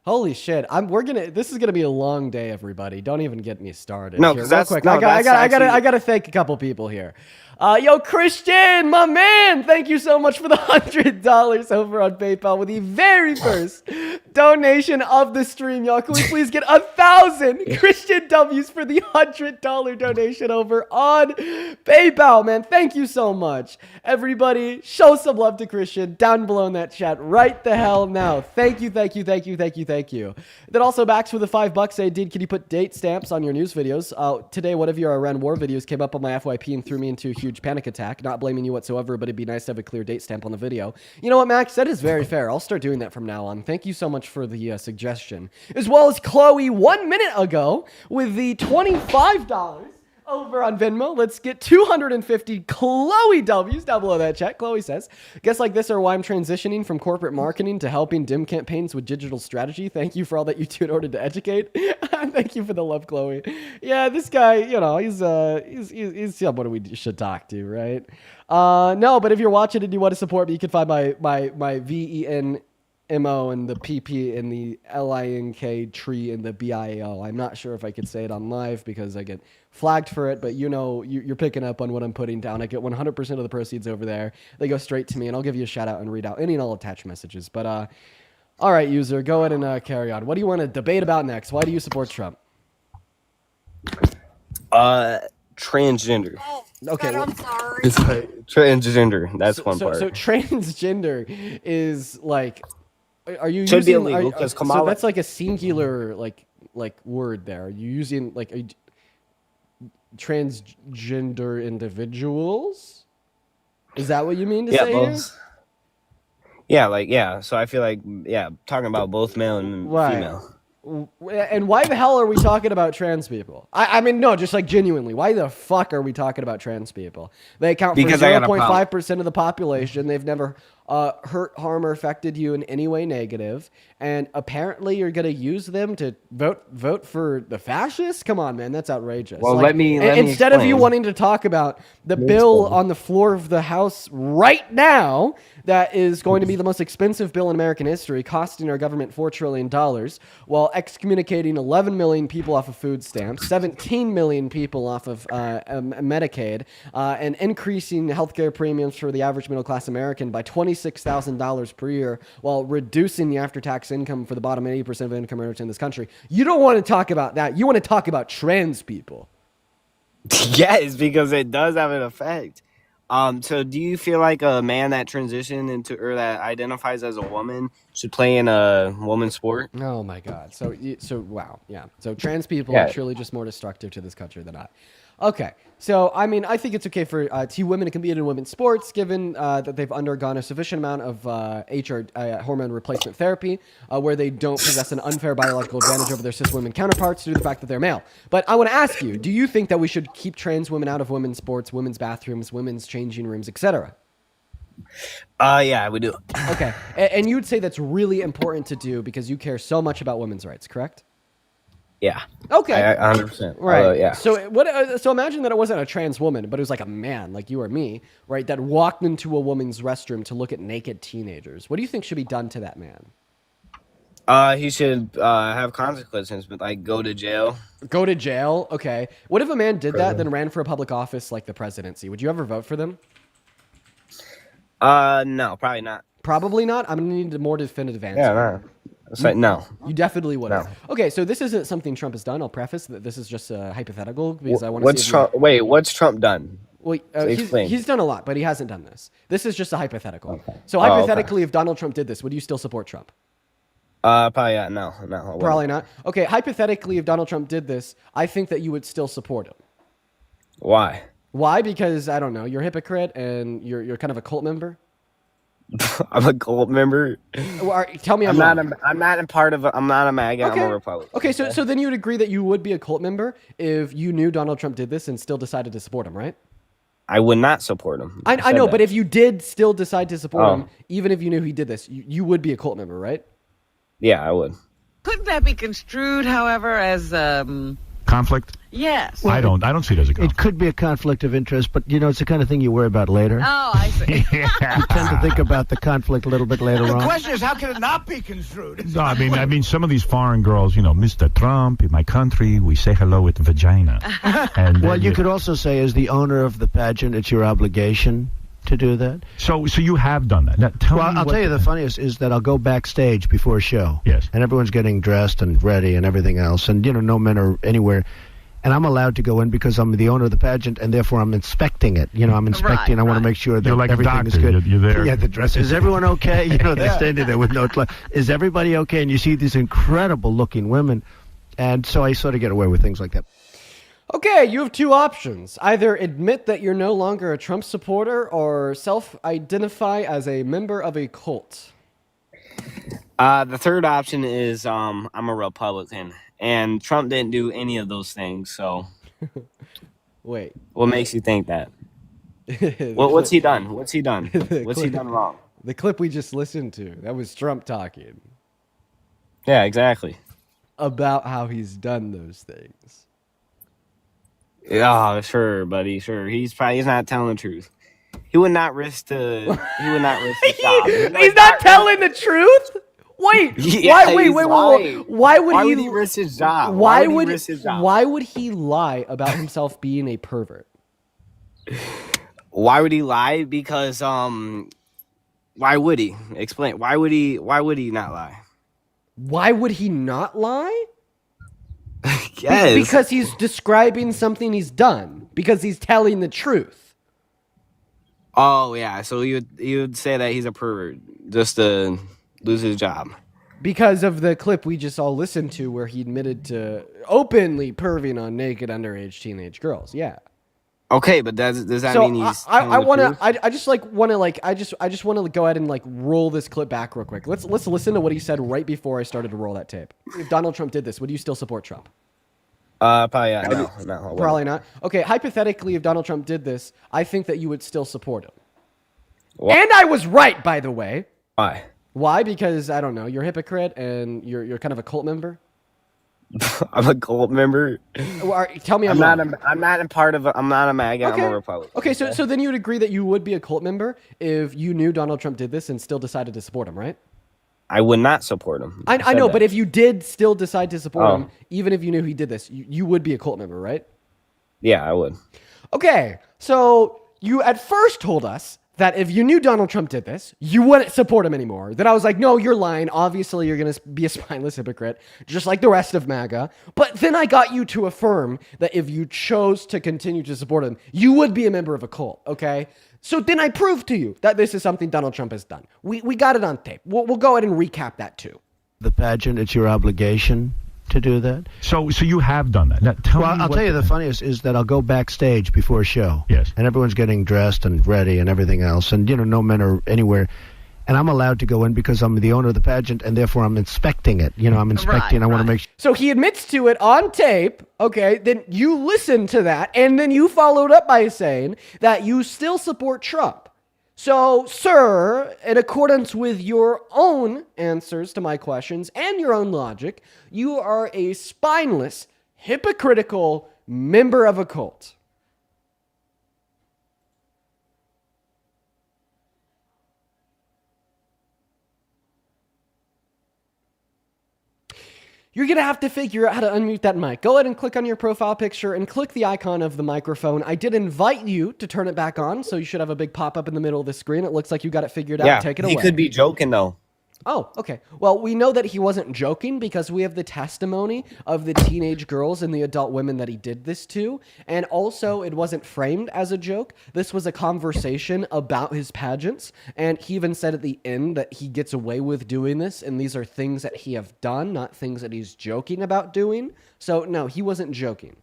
[SPEAKER 1] Holy shit! This is gonna be a long day, everybody. Don't even get me started.
[SPEAKER 2] No,
[SPEAKER 1] Here,
[SPEAKER 2] because
[SPEAKER 1] real
[SPEAKER 2] that's
[SPEAKER 1] quick.
[SPEAKER 2] no,
[SPEAKER 1] I gotta thank a couple people here. Yo, Christian, my man, thank you so much for the $100 over on PayPal with the very first donation of the stream, y'all. Can we please get 1,000 Christian W's for the $100 donation over on PayPal, man? Thank you so much, everybody. Show some love to Christian down below in that chat right the hell now. Thank you, thank you, thank you, thank you, thank you. Then also Max with the $5. Say, dude, can you put date stamps on your news videos? Today, one of your Iran war videos came up on my FYP and threw me into a huge panic attack. Not blaming you whatsoever, but it'd be nice to have a clear date stamp on the video. You know what, Max? That is very fair. I'll start doing that from now on. Thank you so much for the suggestion. As well as Chloe 1 minute ago with the $25 over on Venmo. Let's get 250 Chloe W's down below that chat. Chloe says, guess like this are why I'm transitioning from corporate marketing to helping dim campaigns with digital strategy. Thank you for all that you do in order to educate. Thank you for the love, Chloe. Yeah, this guy, you know, he's someone we should talk to, right? No, but if you're watching and you want to support me, you can find my VENMO and the PP and the LINK tree and the BIO. I'm not sure if I could say it on live because I get flagged for it, but you know, you're picking up on what I'm putting down. I get 100% of the proceeds over there. They go straight to me, and I'll give you a shout out and read out any and all attached messages. But all right, user, go ahead and carry on. What do you want to debate about next? Why do you support Trump?
[SPEAKER 2] Transgender.
[SPEAKER 3] Oh,
[SPEAKER 1] Okay,
[SPEAKER 3] God,
[SPEAKER 1] well-
[SPEAKER 3] I'm sorry.
[SPEAKER 2] Transgender. That's one part.
[SPEAKER 1] So transgender is like, are you
[SPEAKER 2] Should be
[SPEAKER 1] using?
[SPEAKER 2] illegal, 'cause Kamala-
[SPEAKER 1] So that's like a singular like word there. Are you using like transgender individuals? Is that what you mean to
[SPEAKER 2] Yeah,
[SPEAKER 1] say here?
[SPEAKER 2] both. Yeah. So I feel like talking about both male and
[SPEAKER 1] Right.
[SPEAKER 2] female.
[SPEAKER 1] And why the hell are we talking about trans people? I mean, no, just like genuinely, why the fuck are we talking about trans people? They account for
[SPEAKER 2] Because I got a problem.
[SPEAKER 1] 0.5% of the population. They've never hurt, harm, or affected you in any way negative. And apparently you're going to use them to vote for the fascists? Come on, man. That's outrageous.
[SPEAKER 2] Well,
[SPEAKER 1] Like,
[SPEAKER 2] let me
[SPEAKER 1] instead of you
[SPEAKER 2] explain.
[SPEAKER 1] wanting to talk about the bill on the floor of the House right now that is going to be the most expensive bill in American history, costing our government $4 trillion, while excommunicating 11 million people off of food stamps, 17 million people off of Medicaid, and increasing healthcare premiums for the average middle-class American by $26,000 per year, while reducing the after-tax income for the bottom 80% of income earners in this country. You don't want to talk about that. You want to talk about trans people.
[SPEAKER 2] Yes, because it does have an effect. So do you feel like a man that transitioned into or that identifies as a woman should play in a woman's sport?
[SPEAKER 1] Oh my God. So wow. Yeah. So trans people
[SPEAKER 2] Yeah.
[SPEAKER 1] are truly just more destructive to this country than I. Okay. So, I mean, I think it's okay for two women to compete in women's sports, given that they've undergone a sufficient amount of hormone replacement therapy, where they don't possess an unfair biological advantage over their cis women counterparts due to the fact that they're male. But I want to ask you, do you think that we should keep trans women out of women's sports, women's bathrooms, women's changing rooms, etc.?
[SPEAKER 2] Yeah, we do.
[SPEAKER 1] Okay. And you would say that's really important to do because you care so much about women's rights, correct?
[SPEAKER 2] Yeah.
[SPEAKER 1] Okay.
[SPEAKER 2] 100%.
[SPEAKER 1] Right.
[SPEAKER 2] Yeah.
[SPEAKER 1] So what? So imagine that it wasn't a trans woman, but it was like a man, like you or me, right? That walked into a woman's restroom to look at naked teenagers. What do you think should be done to that man?
[SPEAKER 2] He should have consequences, but like go to jail.
[SPEAKER 1] Go to jail? Okay. What if a man did that, then ran for a public office like the presidency? Would you ever vote for them?
[SPEAKER 2] No, probably not.
[SPEAKER 1] Probably not. I'm gonna need a more definitive answer.
[SPEAKER 2] Yeah, no. It's like no.
[SPEAKER 1] You definitely would.
[SPEAKER 2] No.
[SPEAKER 1] Okay, so this isn't something Trump has done. I'll preface that this is just hypothetical because I want to.
[SPEAKER 2] What's Trump? Wait, what's Trump done?
[SPEAKER 1] Well,
[SPEAKER 2] Explain.
[SPEAKER 1] he's done a lot, but he hasn't done this. This is just a hypothetical.
[SPEAKER 2] Okay.
[SPEAKER 1] So hypothetically, if Donald Trump did this, would you still support Trump?
[SPEAKER 2] Probably no, I wouldn't.
[SPEAKER 1] Probably not. Okay, hypothetically, if Donald Trump did this, I think that you would still support him.
[SPEAKER 2] Why?
[SPEAKER 1] Why? Because I don't know, you're a hypocrite and you're kind of a cult member.
[SPEAKER 2] I'm a cult member.
[SPEAKER 1] Tell me I'm wrong.
[SPEAKER 2] I'm not a part of. I'm not a MAGA.
[SPEAKER 1] Okay.
[SPEAKER 2] I'm a Republican.
[SPEAKER 1] Okay, so then you would agree that you would be a cult member if you knew Donald Trump did this and still decided to support him, right?
[SPEAKER 2] I would not support him.
[SPEAKER 1] I know,
[SPEAKER 2] that.
[SPEAKER 1] but if you did still decide to support him, even if you knew he did this, you would be a cult member, right?
[SPEAKER 2] Yeah, I would.
[SPEAKER 3] Couldn't that be construed, however, as
[SPEAKER 4] conflict?
[SPEAKER 3] yes?
[SPEAKER 4] I don't see it as a conflict.
[SPEAKER 5] It could be a conflict of interest, but it's the kind of thing you worry about later.
[SPEAKER 3] Oh, I see.
[SPEAKER 5] You tend to think about the conflict a little bit later on.
[SPEAKER 6] The question is, how can it not be construed?
[SPEAKER 4] No, I mean, some of these foreign girls, Mr. Trump, in my country, we say hello with vagina. And
[SPEAKER 5] Well, you could also say, as the owner of the pageant, it's your obligation to do that.
[SPEAKER 4] So you have done that. Now,
[SPEAKER 5] I'll tell you the funniest is that I'll go backstage before a show.
[SPEAKER 4] Yes.
[SPEAKER 5] And everyone's getting dressed and ready and everything else. And, no men are anywhere. And I'm allowed to go in because I'm the owner of the pageant, and therefore I'm inspecting it. I'm inspecting.
[SPEAKER 3] Right,
[SPEAKER 5] I want
[SPEAKER 3] right.
[SPEAKER 5] to make sure that
[SPEAKER 4] You're like a
[SPEAKER 5] everything is
[SPEAKER 4] doctor.
[SPEAKER 5] good.
[SPEAKER 4] You're there.
[SPEAKER 5] Yeah, the dress. Is everyone okay? They're standing there with no clothes. Is everybody okay? And you see these incredible-looking women. And so I sort of get away with things like that.
[SPEAKER 1] Okay, you have two options. Either admit that you're no longer a Trump supporter or self-identify as a member of a cult.
[SPEAKER 2] The third option is I'm a Republican, and Trump didn't do any of those things. So,
[SPEAKER 1] Wait.
[SPEAKER 2] what makes you think that? What's he done? What's he done? What's he done wrong?
[SPEAKER 1] The clip we just listened to, that was Trump talking
[SPEAKER 2] Yeah, exactly.
[SPEAKER 1] about how he's done those things.
[SPEAKER 2] Yeah, sure, buddy. Sure, he's not telling the truth. He would not risk his job.
[SPEAKER 1] He's not telling the truth? Wait,
[SPEAKER 2] Yeah,
[SPEAKER 1] wait,
[SPEAKER 2] he's lying.
[SPEAKER 1] why would
[SPEAKER 2] Why
[SPEAKER 1] he
[SPEAKER 2] would he risk his job?
[SPEAKER 1] Why
[SPEAKER 2] would he risk his job?
[SPEAKER 1] why would he lie about himself being a pervert?
[SPEAKER 2] Why would he lie? Because why would he? Explain. Why would he not lie?
[SPEAKER 1] Why would he not lie?
[SPEAKER 2] Yes.
[SPEAKER 1] Because he's describing something he's done. Because he's telling the truth.
[SPEAKER 2] Oh yeah. So you would say that he's a pervert just to lose his job.
[SPEAKER 1] Because of the clip we just all listened to where he admitted to openly perving on naked underage teenage girls. Yeah.
[SPEAKER 2] Okay, but does that
[SPEAKER 1] So
[SPEAKER 2] mean he's?
[SPEAKER 1] I want to.
[SPEAKER 2] to.
[SPEAKER 1] I just want to go ahead and roll this clip back real quick. Let's listen to what he said right before I started to roll that tape. If Donald Trump did this, would you still support Trump?
[SPEAKER 2] Probably no. I wouldn't.
[SPEAKER 1] Probably not. Okay, hypothetically, if Donald Trump did this, I think that you would still support him.
[SPEAKER 2] Why?
[SPEAKER 1] And I was right, by the way.
[SPEAKER 2] Why?
[SPEAKER 1] Why? Because I don't know, you're a hypocrite and you're kind of a cult member.
[SPEAKER 2] I'm a cult member.
[SPEAKER 1] Tell me
[SPEAKER 2] I'm
[SPEAKER 1] wrong.
[SPEAKER 2] not. I'm not a part of. I'm not a MAGA. I'm a Republican.
[SPEAKER 1] Okay, so then you would agree that you would be a cult member if you knew Donald Trump did this and still decided to support him, right?
[SPEAKER 2] I would not support him.
[SPEAKER 1] I know, but if you did still decide to support
[SPEAKER 2] Oh.
[SPEAKER 1] him, even if you knew he did this, you would be a cult member, right?
[SPEAKER 2] Yeah, I would.
[SPEAKER 1] Okay, so you at first told us that if you knew Donald Trump did this, you wouldn't support him anymore. Then I was like, no, you're lying. Obviously, you're going to be a spineless hypocrite, just like the rest of MAGA. But then I got you to affirm that if you chose to continue to support him, you would be a member of a cult, okay? So then I proved to you that this is something Donald Trump has done. We got it on tape. We'll go ahead and recap that too.
[SPEAKER 5] The pageant, it's your obligation to do that.
[SPEAKER 4] So you have done that. Now, tell
[SPEAKER 5] Well,
[SPEAKER 4] me
[SPEAKER 5] I'll
[SPEAKER 4] what
[SPEAKER 5] tell you the funniest is that I'll go backstage before a show.
[SPEAKER 4] Yes.
[SPEAKER 5] And everyone's getting dressed and ready and everything else. And, no men are anywhere. And I'm allowed to go in because I'm the owner of the pageant, and therefore I'm inspecting it. I'm inspecting. I want to make sure.
[SPEAKER 1] So he admits to it on tape. Okay, then you listen to that, and then you followed up by saying that you still support Trump. So, sir, in accordance with your own answers to my questions and your own logic, you are a spineless, hypocritical member of a cult. You're going to have to figure out how to unmute that mic. Go ahead and click on your profile picture and click the icon of the microphone. I did invite you to turn it back on, so you should have a big pop-up in the middle of the screen. It looks like you got it figured out. Take it away.
[SPEAKER 2] He could be joking, though.
[SPEAKER 1] Oh, okay. Well, we know that he wasn't joking because we have the testimony of the teenage girls and the adult women that he did this to. And also, it wasn't framed as a joke. This was a conversation about his pageants. And he even said at the end that he gets away with doing this. And these are things that he have done, not things that he's joking about doing. So, no, he wasn't joking.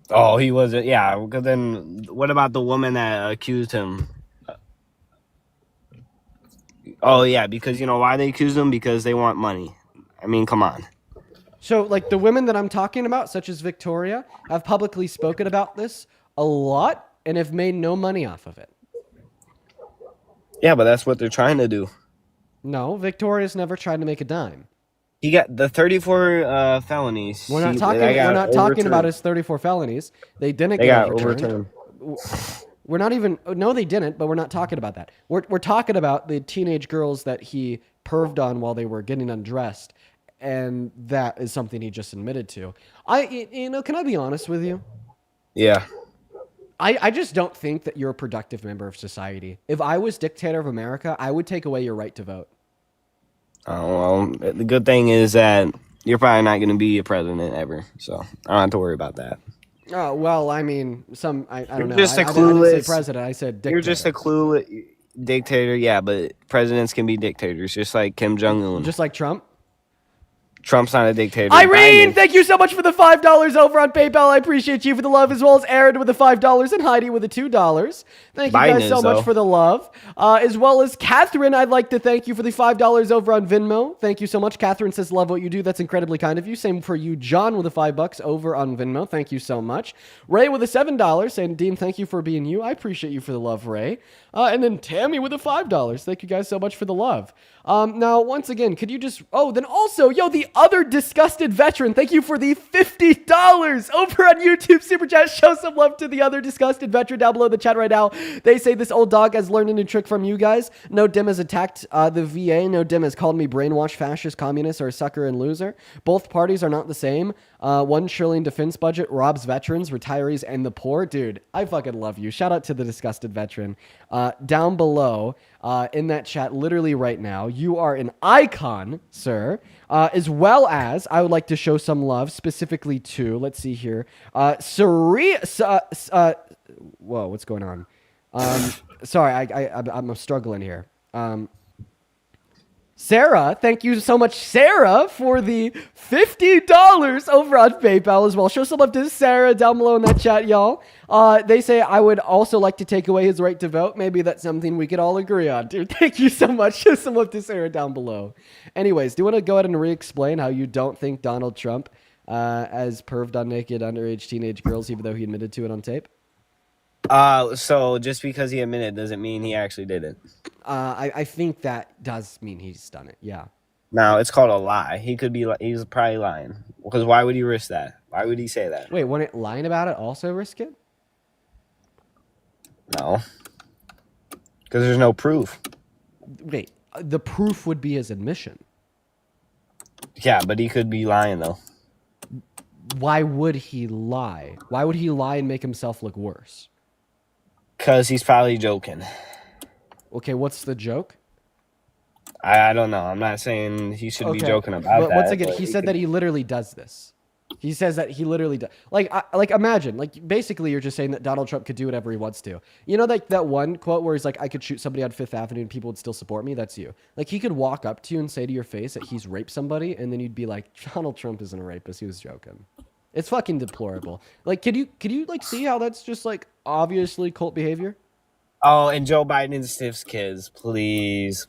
[SPEAKER 2] Oh, he wasn't. Yeah, because then what about the woman that accused him? Oh, yeah, because, why they accuse him? Because they want money. I mean, come on.
[SPEAKER 1] So, like, the women that I'm talking about, such as Victoria, have publicly spoken about this a lot and have made no money off of it.
[SPEAKER 2] Yeah, but that's what they're trying to do.
[SPEAKER 1] No, Victoria's never tried to make a dime.
[SPEAKER 2] He got the 34 felonies.
[SPEAKER 1] We're not talking about his 34 felonies. They didn't get overturned. We're not even. No, they didn't. But we're not talking about that. We're talking about the teenage girls that he perved on while they were getting undressed, and that is something he just admitted to. Can I be honest with you?
[SPEAKER 2] Yeah.
[SPEAKER 1] I just don't think that you're a productive member of society. If I was dictator of America, I would take away your right to vote.
[SPEAKER 2] Oh, well, the good thing is that you're probably not going to be a president ever, so I don't have to worry about that.
[SPEAKER 1] Oh, well, I mean, I don't know.
[SPEAKER 2] Just
[SPEAKER 1] I didn't say president. I said dictator.
[SPEAKER 2] You're just a clueless dictator, yeah, but presidents can be dictators, just like Kim Jong-un.
[SPEAKER 1] Just like Trump?
[SPEAKER 2] Trump's not a dictator.
[SPEAKER 1] Irene, thank you so much for the $5 over on PayPal. I appreciate you for the love, as well as Aaron with the $5 and Heidi with the $2. Thank you guys so much for the love. As well as Catherine, I'd like to thank you for the $5 over on Venmo. Thank you so much. Catherine says, love what you do. That's incredibly kind of you. Same for you, John, with the $5 over on Venmo. Thank you so much. Ray with the $7 saying, Dean, thank you for being you. I appreciate you for the love, Ray. And then Tammy with the $5. Thank you guys so much for the love. Now, once again, could you just... Oh, then also, the other disgusted veteran, thank you for the $50 over on YouTube Super Chat. Show some love to the other disgusted veteran down below in the chat right now. They say this old dog has learned a new trick from you guys. No Dim has attacked the VA. No Dim has called me brainwashed, fascist, communist, or a sucker and loser. Both parties are not the same. $1 trillion defense budget robs veterans, retirees, and the poor. Dude, I fucking love you. Shout out to the disgusted veteran. Down below in that chat, literally right now, you are an icon, sir. As well as, I would like to show some love specifically to, let's see here, whoa, what's going on? Sorry, I'm struggling here. Sarah, thank you so much, Sarah, for the $50 over on PayPal as well. Show some love to Sarah down below in that chat, y'all. They say, I would also like to take away his right to vote. Maybe that's something we could all agree on, dude. Thank you so much. Show some love to Sarah down below. Anyways, do you want to go ahead and re-explain how you don't think Donald Trump as perved on naked underage teenage girls, even though he admitted to it on tape?
[SPEAKER 2] So just because he admitted doesn't mean he actually did it.
[SPEAKER 1] I think that does mean he's done it. Yeah.
[SPEAKER 2] No, it's called a lie. He's probably lying. Because why would he risk that? Why would he say that?
[SPEAKER 1] Wait, wouldn't lying about it also risk it?
[SPEAKER 2] No. Because there's no proof.
[SPEAKER 1] Wait, the proof would be his admission.
[SPEAKER 2] Yeah, but he could be lying though.
[SPEAKER 1] Why would he lie? Why would he lie and make himself look worse?
[SPEAKER 2] Because he's probably joking.
[SPEAKER 1] Okay, what's the joke?
[SPEAKER 2] I don't know. I'm not saying he should be joking about that.
[SPEAKER 1] Once again, he said that he literally does this. He says that he literally does. Like imagine, like basically you're just saying that Donald Trump could do whatever he wants to. You know, like that one quote where he's like, I could shoot somebody on Fifth Avenue and people would still support me. That's you. Like he could walk up to you and say to your face that he's raped somebody, and then you'd be like, Donald Trump isn't a rapist. He was joking. It's fucking deplorable. Like, could you like see how that's just like obviously cult behavior?
[SPEAKER 2] Oh, and Joe Biden stiffs kids. Please,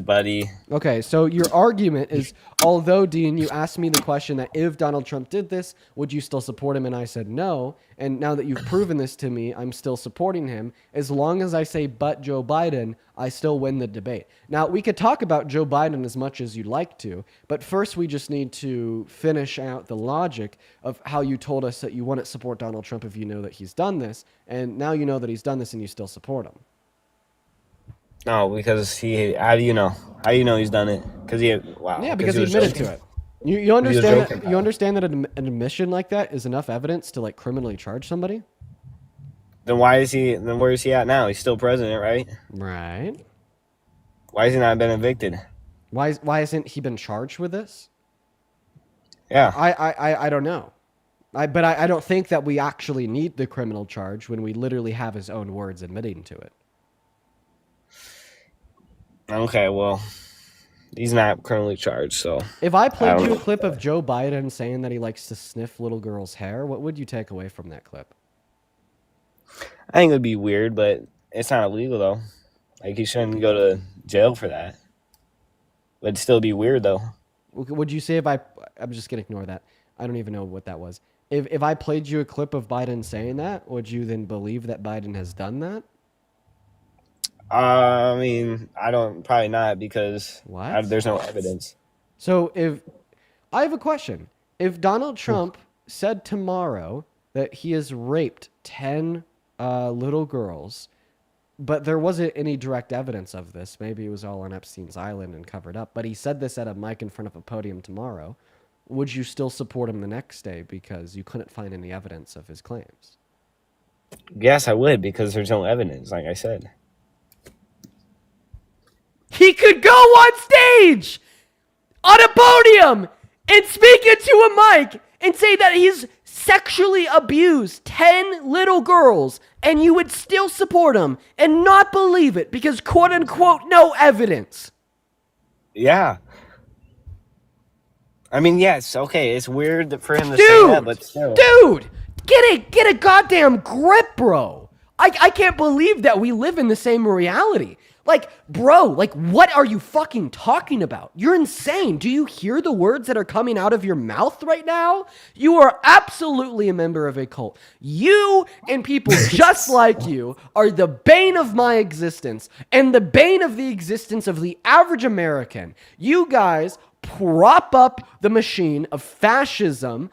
[SPEAKER 2] buddy.
[SPEAKER 1] Okay, so your argument is, although, Dean, you asked me the question that if Donald Trump did this, would you still support him? And I said no. And now that you've proven this to me, I'm still supporting him. As long as I say but Joe Biden, I still win the debate. Now, we could talk about Joe Biden as much as you'd like to, but first we just need to finish out the logic of how you told us that you wouldn't support Donald Trump if you know that he's done this. And now you know that he's done this and you still support him.
[SPEAKER 2] No, because how do you know? How do you know he's done it? Because wow.
[SPEAKER 1] Yeah, because he
[SPEAKER 2] was
[SPEAKER 1] admitted
[SPEAKER 2] joking.
[SPEAKER 1] to it. You understand
[SPEAKER 2] joking.
[SPEAKER 1] that? You understand that an admission like that is enough evidence to like criminally charge somebody?
[SPEAKER 2] Then why is he? Then where is he at now? He's still president, right?
[SPEAKER 1] Right.
[SPEAKER 2] Why has he not been evicted?
[SPEAKER 1] Why hasn't he been charged with this?
[SPEAKER 2] Yeah.
[SPEAKER 1] I don't know. But I don't think that we actually need the criminal charge when we literally have his own words admitting to it.
[SPEAKER 2] Okay, well, he's not criminally charged, so.
[SPEAKER 1] If I played
[SPEAKER 2] don't
[SPEAKER 1] you a
[SPEAKER 2] know.
[SPEAKER 1] clip of Joe Biden saying that he likes to sniff little girls' hair, what would you take away from that clip?
[SPEAKER 2] I think it would be weird, but it's not illegal though. Like he shouldn't go to jail for that. But it'd still be weird though.
[SPEAKER 1] Would you say I'm just gonna ignore that. I don't even know what that was. If I played you a clip of Biden saying that, would you then believe that Biden has done that?
[SPEAKER 2] I mean, probably not because
[SPEAKER 1] What?
[SPEAKER 2] there's no evidence.
[SPEAKER 1] So if I have a question, if Donald Trump said tomorrow that he has raped 10 little girls, but there wasn't any direct evidence of this, maybe it was all on Epstein's Island and covered up, but he said this at a mic in front of a podium tomorrow, would you still support him the next day because you couldn't find any evidence of his claims?
[SPEAKER 2] Yes, I would because there's no evidence, like I said.
[SPEAKER 1] He could go on stage on a podium and speak into a mic and say that he's sexually abused 10 little girls, and you would still support him and not believe it because quote unquote no evidence.
[SPEAKER 2] Yeah. I mean, yes, okay, it's weird for him to say that, but still.
[SPEAKER 1] Dude, get a goddamn grip, bro. I can't believe that we live in the same reality. Like, bro, like, what are you fucking talking about? You're insane. Do you hear the words that are coming out of your mouth right now? You are absolutely a member of a cult. You and people just like you are the bane of my existence and the bane of the existence of the average American. You guys prop up the machine of fascism,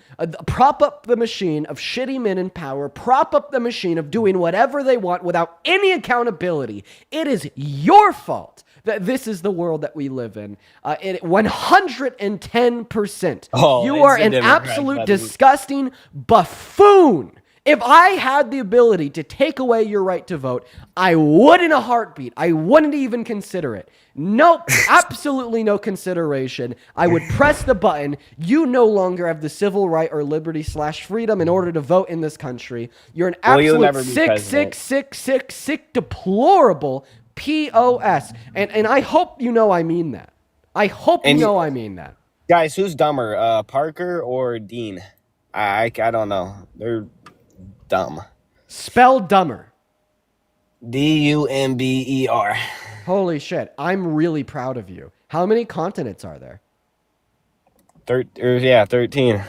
[SPEAKER 1] prop up the machine of shitty men in power, prop up the machine of doing whatever they want without any accountability. It is your fault that this is the world that we live in. 110%.
[SPEAKER 2] Oh,
[SPEAKER 1] You
[SPEAKER 2] it's
[SPEAKER 1] are
[SPEAKER 2] the
[SPEAKER 1] an
[SPEAKER 2] Democrats,
[SPEAKER 1] absolute
[SPEAKER 2] buddy.
[SPEAKER 1] disgusting buffoon. If I had the ability to take away your right to vote, I would in a heartbeat. I wouldn't even consider it. Nope, absolutely no consideration. I would press the button. You no longer have the civil right or liberty/freedom in order to vote in this country. You're an
[SPEAKER 2] Well, you'll
[SPEAKER 1] absolute
[SPEAKER 2] never be president.
[SPEAKER 1] sick, deplorable POS. And I hope you know I mean that. I hope you
[SPEAKER 2] And
[SPEAKER 1] know I mean that.
[SPEAKER 2] Guys, who's dumber, Parker or Dean? I don't know. They're dumb.
[SPEAKER 1] Spell dumber.
[SPEAKER 2] Dumber.
[SPEAKER 1] Holy shit, I'm really proud of you. How many continents are there?
[SPEAKER 2] 13.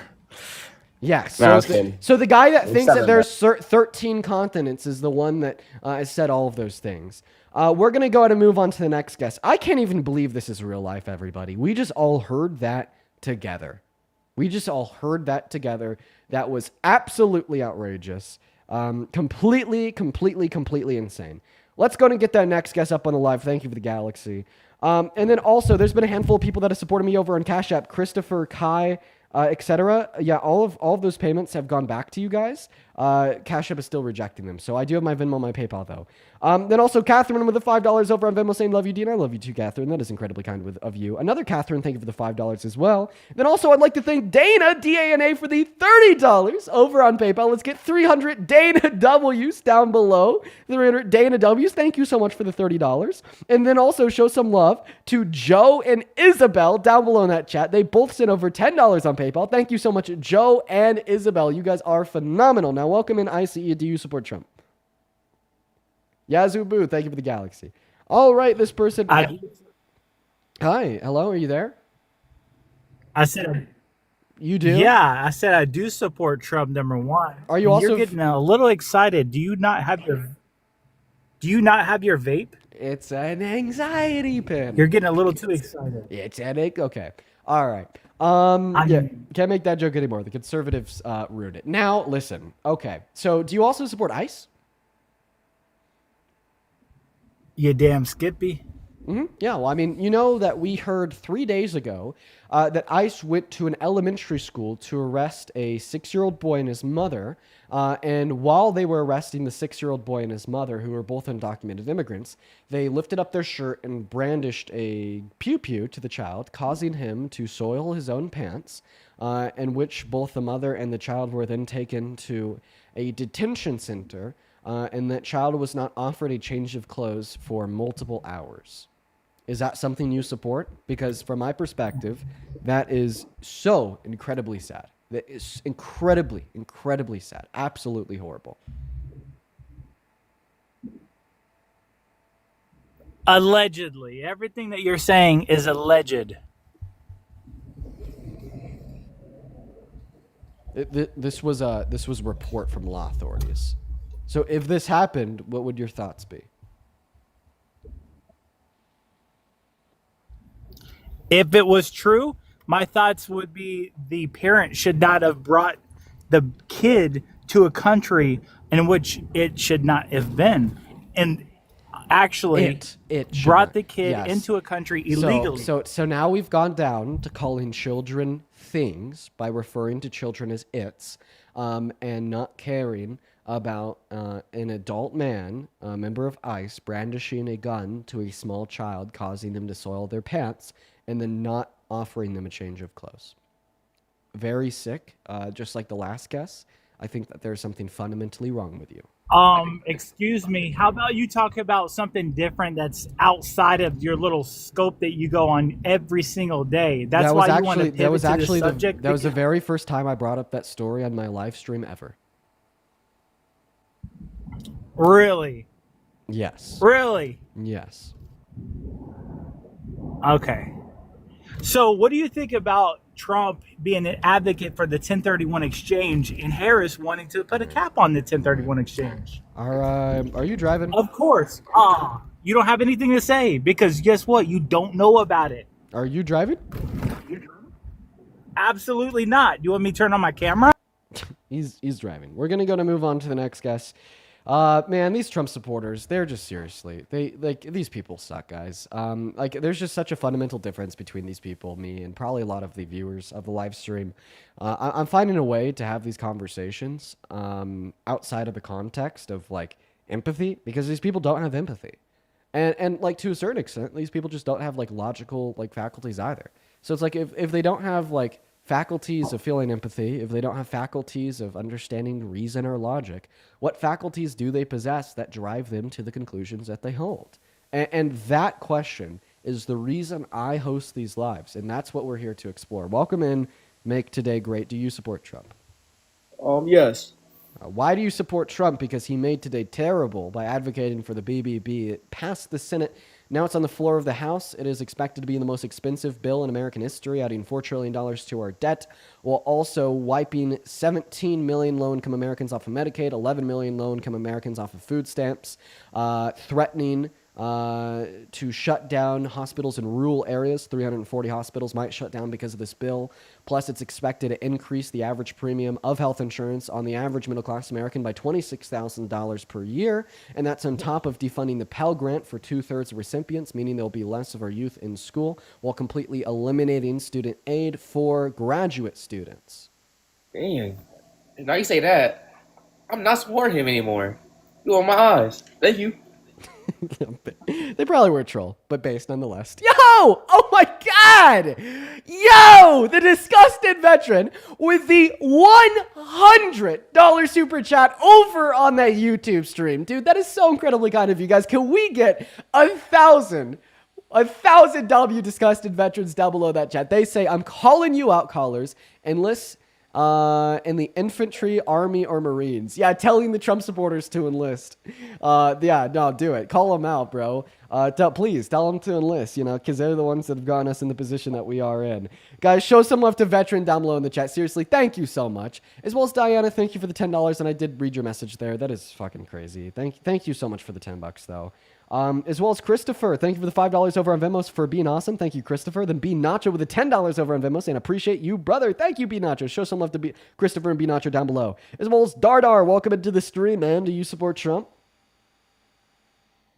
[SPEAKER 1] Yes.
[SPEAKER 2] No, I was kidding.
[SPEAKER 1] So the guy that thinks that
[SPEAKER 2] seven,
[SPEAKER 1] there's 13 continents is the one that has said all of those things. We're going to go ahead and move on to the next guest. I can't even believe this is real life, everybody. We just all heard that together. That was absolutely outrageous. Completely insane. Let's go and get that next guest up on the live. Thank you for the galaxy. And then also, there's been a handful of people that have supported me over on Cash App. Christopher, Kai, etc. Yeah, all of those payments have gone back to you guys. Cash App is still rejecting them. So I do have my Venmo, my PayPal, though. Then also Catherine with the $5 over on Venmo saying, love you, Dean. I love you too, Catherine. That is incredibly kind of you. Another Catherine, thank you for the $5 as well. Then also I'd like to thank Dana, D-A-N-A, for the $30 over on PayPal. Let's get 300 Dana W's down below. 300 Dana W's. Thank you so much for the $30. And then also show some love to Joe and Isabel down below in that chat. They both sent over $10 on PayPal. Thank you so much, Joe and Isabel. You guys are phenomenal. Now, welcome in ICE. Do you support Trump? Yazoo Boo, thank you for the galaxy. All right, this person. Hi, hello, are you there?
[SPEAKER 6] I said,
[SPEAKER 1] You do?
[SPEAKER 6] yeah, I said I do support Trump, number one.
[SPEAKER 1] Are you
[SPEAKER 6] And
[SPEAKER 1] also
[SPEAKER 6] You're getting a little excited. Do you not have your vape?
[SPEAKER 1] It's an anxiety pin.
[SPEAKER 6] You're getting a little too excited.
[SPEAKER 1] It's an okay. All right. Yeah, can't make that joke anymore. The conservatives ruined it. Now, listen. Okay, so do you also support ICE?
[SPEAKER 6] You damn Skippy.
[SPEAKER 1] Yeah, well, I mean, you know that we heard 3 days ago that ICE went to an elementary school to arrest a 6-year-old boy and his mother. And while they were arresting the 6-year-old boy and his mother, who were both undocumented immigrants, they lifted up their shirt and brandished a pew-pew to the child, causing him to soil his own pants, in which both the mother and the child were then taken to a detention center, and that child was not offered a change of clothes for multiple hours. Is that something you support? Because from my perspective, that is so incredibly sad. That is incredibly, incredibly sad. Absolutely horrible.
[SPEAKER 6] Allegedly. Everything that you're saying is alleged.
[SPEAKER 1] This was a report from law authorities. So if this happened, what would your thoughts be?
[SPEAKER 6] If it was true, my thoughts would be the parent should not have brought the kid to a country in which it should not have been, and actually
[SPEAKER 1] It
[SPEAKER 6] brought
[SPEAKER 1] should.
[SPEAKER 6] the kid
[SPEAKER 1] Yes.
[SPEAKER 6] into a country illegally.
[SPEAKER 1] So now we've gone down to calling children things by referring to children as its, and not caring about an adult man, a member of ICE, brandishing a gun to a small child, causing them to soil their pants, and then not offering them a change of clothes. Very sick, just like the last guest. I think that there's something fundamentally wrong with you.
[SPEAKER 6] Excuse me. How about you talk about something different that's outside of your little scope that you go on every single day? That's why you want to pivot to the subject.
[SPEAKER 1] That was the very first time I brought up that story on my live stream ever.
[SPEAKER 6] Really?
[SPEAKER 1] Yes.
[SPEAKER 6] Really?
[SPEAKER 1] Yes.
[SPEAKER 6] Okay. So what do you think about Trump being an advocate for the 1031 exchange and Harris wanting to put a cap on the 1031 exchange?
[SPEAKER 1] Are you driving?
[SPEAKER 6] Of course. You don't have anything to say because guess what? You don't know about it.
[SPEAKER 1] Are you driving?
[SPEAKER 6] Absolutely not. You want me to turn on my camera?
[SPEAKER 1] He's driving. We're gonna move on to the next guest. Man, these Trump supporters, they're just seriously, these people suck, guys. There's just such a fundamental difference between these people, me, and probably a lot of the viewers of the live stream. I'm finding a way to have these conversations outside of the context of like empathy, because these people don't have empathy, and like to a certain extent, these people just don't have like logical like faculties either. So it's like if they don't have like faculties of feeling empathy, if they don't have faculties of understanding reason or logic, what faculties do they possess that drive them to the conclusions that they hold? And that question is the reason I host these lives, and that's what we're here to explore. Welcome in, make today great. Do you support Trump?
[SPEAKER 7] Yes.
[SPEAKER 1] Why do you support Trump? Because he made today terrible by advocating for the BBB. It passed the Senate. Now it's on the floor of the House. It is expected to be the most expensive bill in American history, adding $4 trillion to our debt, while also wiping 17 million low-income Americans off of Medicaid, 11 million low-income Americans off of food stamps, threatening to shut down hospitals in rural areas. 340 hospitals might shut down because of this bill. Plus, it's expected to increase the average premium of health insurance on the average middle-class American by $26,000 per year. And that's on top of defunding the Pell Grant for 2/3 of recipients, meaning there'll be less of our youth in school, while completely eliminating student aid for graduate students.
[SPEAKER 7] Dang. Now you say that. I'm not supporting him anymore. You on my eyes. Thank you.
[SPEAKER 1] They probably were a troll, but based nonetheless. Yo! Oh my god! Yo! The disgusted veteran with the $100 super chat over on that YouTube stream. Dude, that is so incredibly kind of you guys. Can we get 1,000 W disgusted veterans down below that chat? They say, I'm calling you out, callers. Enlist in the infantry, army, or marines. Yeah, telling the Trump supporters to enlist. Yeah, no, do it. Call them out, bro. Please tell them to enlist, because they're the ones that have gotten us in the position that we are in. Guys, show some love to veteran down below in the chat. Seriously, thank you so much. As well as Diana, thank you for the $10, and I did read your message there. That is fucking crazy. Thank you so much for the $10 though. As well as Christopher, thank you for the $5 over on Venmo for being awesome. Thank you, Christopher. Then B Nacho with the $10 over on Venmo, saying appreciate you, brother. Thank you, B Nacho. Show some love to Christopher and B Nacho down below. As well as Dardar, welcome into the stream, man. Do you support Trump?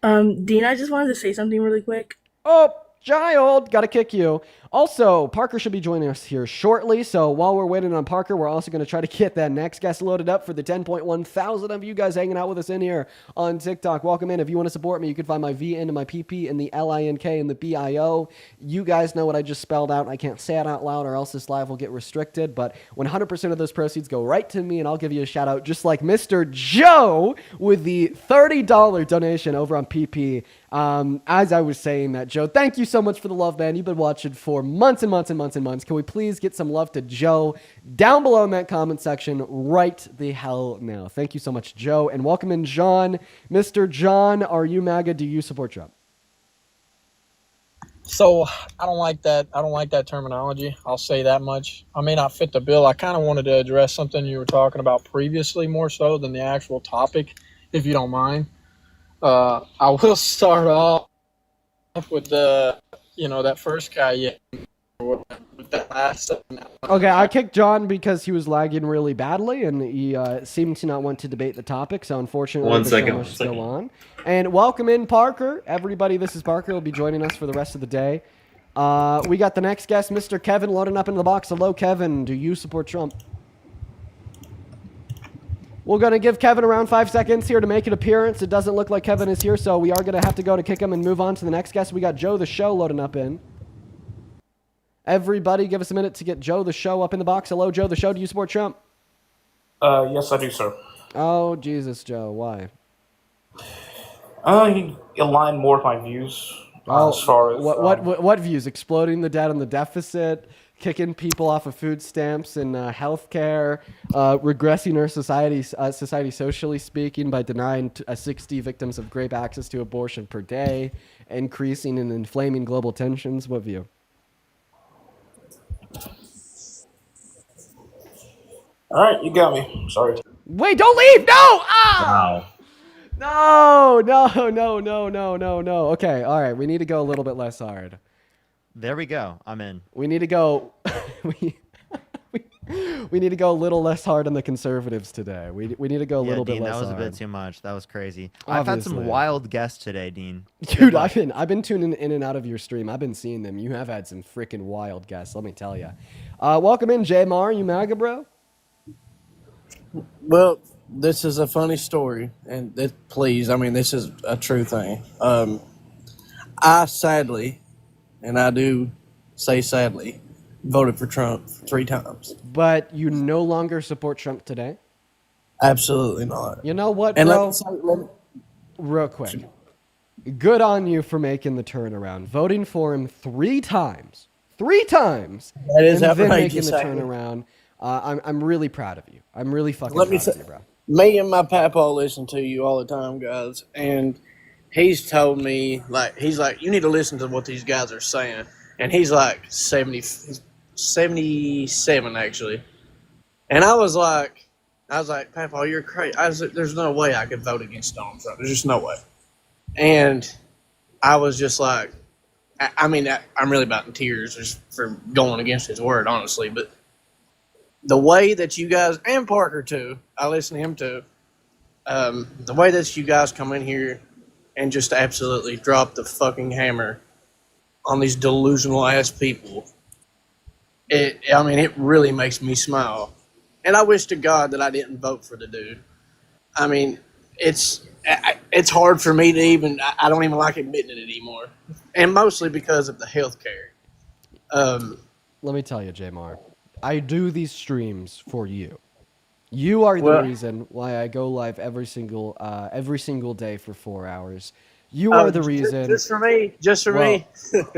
[SPEAKER 8] Dean, I just wanted to say something really quick.
[SPEAKER 1] Oh, child, gotta kick you. Also, Parker should be joining us here shortly. So while we're waiting on Parker, we're also going to try to get that next guest loaded up for the 10.1 thousand of you guys hanging out with us in here on TikTok. Welcome in. If you want to support me, you can find my V into my PP and the LINK and the BIO. You guys know what I just spelled out. I can't say it out loud or else this live will get restricted. But 100% of those proceeds go right to me, and I'll give you a shout out just like Mr. Joe with the $30 donation over on PP. As I was saying that, Joe, thank you so much for the love, man. You've been watching for months and months and months and months. Can we please get some love to Joe down below in that comment section right the hell now? Thank you so much, Joe. And welcome in, John. Mr. John, are you MAGA? Do you support Trump?
[SPEAKER 9] So I don't like that. I don't like that terminology. I'll say that much. I may not fit the bill. I kind of wanted to address something you were talking about previously more so than the actual topic, if you don't mind. I will start off with the, that first guy. With that last.
[SPEAKER 1] Okay, I kicked John because he was lagging really badly, and he seemed to not want to debate the topic. So unfortunately, the show must go on. And welcome in, Parker. Everybody, this is Parker. He'll be joining us for the rest of the day. We got the next guest, Mr. Kevin, loading up into the box. Hello, Kevin. Do you support Trump? We're going to give Kevin around 5 seconds here to make an appearance. It doesn't look like Kevin is here, so we are going to have to go to kick him and move on to the next guest. We got Joe the Show loading up in. Everybody, give us a minute to get Joe the Show up in the box. Hello, Joe the Show. Do you support Trump?
[SPEAKER 7] Yes, I do, sir.
[SPEAKER 1] Oh, Jesus, Joe. Why?
[SPEAKER 7] He aligned more with my views as far as...
[SPEAKER 1] What views? Exploding the debt and the deficit, kicking people off of food stamps and healthcare, regressing our society socially speaking by denying 60 victims of rape access to abortion per day, increasing and inflaming global tensions. What view?
[SPEAKER 7] All right, you got me. Sorry.
[SPEAKER 1] Wait, don't leave! No! Ah! Wow. No. Okay, all right. We need to go a little bit less hard.
[SPEAKER 10] There we go. I'm in.
[SPEAKER 1] We need to go... we need to go a little less hard on the conservatives today. We need to go a little bit
[SPEAKER 10] Dean,
[SPEAKER 1] less hard.
[SPEAKER 10] that was a bit too much. That was crazy.
[SPEAKER 1] Obviously.
[SPEAKER 10] I've had some wild guests today, Dean.
[SPEAKER 1] Dude, I've been tuning in and out of your stream. I've been seeing them. You have had some freaking wild guests, let me tell you. Welcome in, J Mar. You MAGA, bro?
[SPEAKER 11] Well, this is a funny story, and this is a true thing. I sadly, and I do say sadly, voted for Trump 3 times.
[SPEAKER 1] But you no longer support Trump today?
[SPEAKER 11] Absolutely not.
[SPEAKER 1] You know what,
[SPEAKER 11] and
[SPEAKER 1] bro? Real quick. Good on you for making the turnaround. Voting for him 3 times. 3 times!
[SPEAKER 11] That is
[SPEAKER 1] and then
[SPEAKER 11] outrageous.
[SPEAKER 1] Making the turnaround. I'm really proud of you. I'm really fucking proud of you, bro.
[SPEAKER 11] Me and my papa listen to you all the time, guys, and he's told me, he's like, you need to listen to what these guys are saying. And he's like 77, actually. And I was like, Papa, you're crazy. I was like, there's no way I could vote against Donald Trump. There's just no way. And I was just like, I'm really about in tears just for going against his word, honestly. But the way that you guys, and Parker too, I listen to him too, the way that you guys come in here and just absolutely drop the fucking hammer on these delusional ass people, it really makes me smile. And I wish to God that I didn't vote for the dude. I mean, it's hard for me to even. I don't even like admitting it anymore, and mostly because of the health care.
[SPEAKER 1] Let me tell you, Jamar, I do these streams for you. You are the
[SPEAKER 11] Well-
[SPEAKER 1] reason why I go live every single day for 4 hours. You are the reason.
[SPEAKER 11] Just for me. Just for me.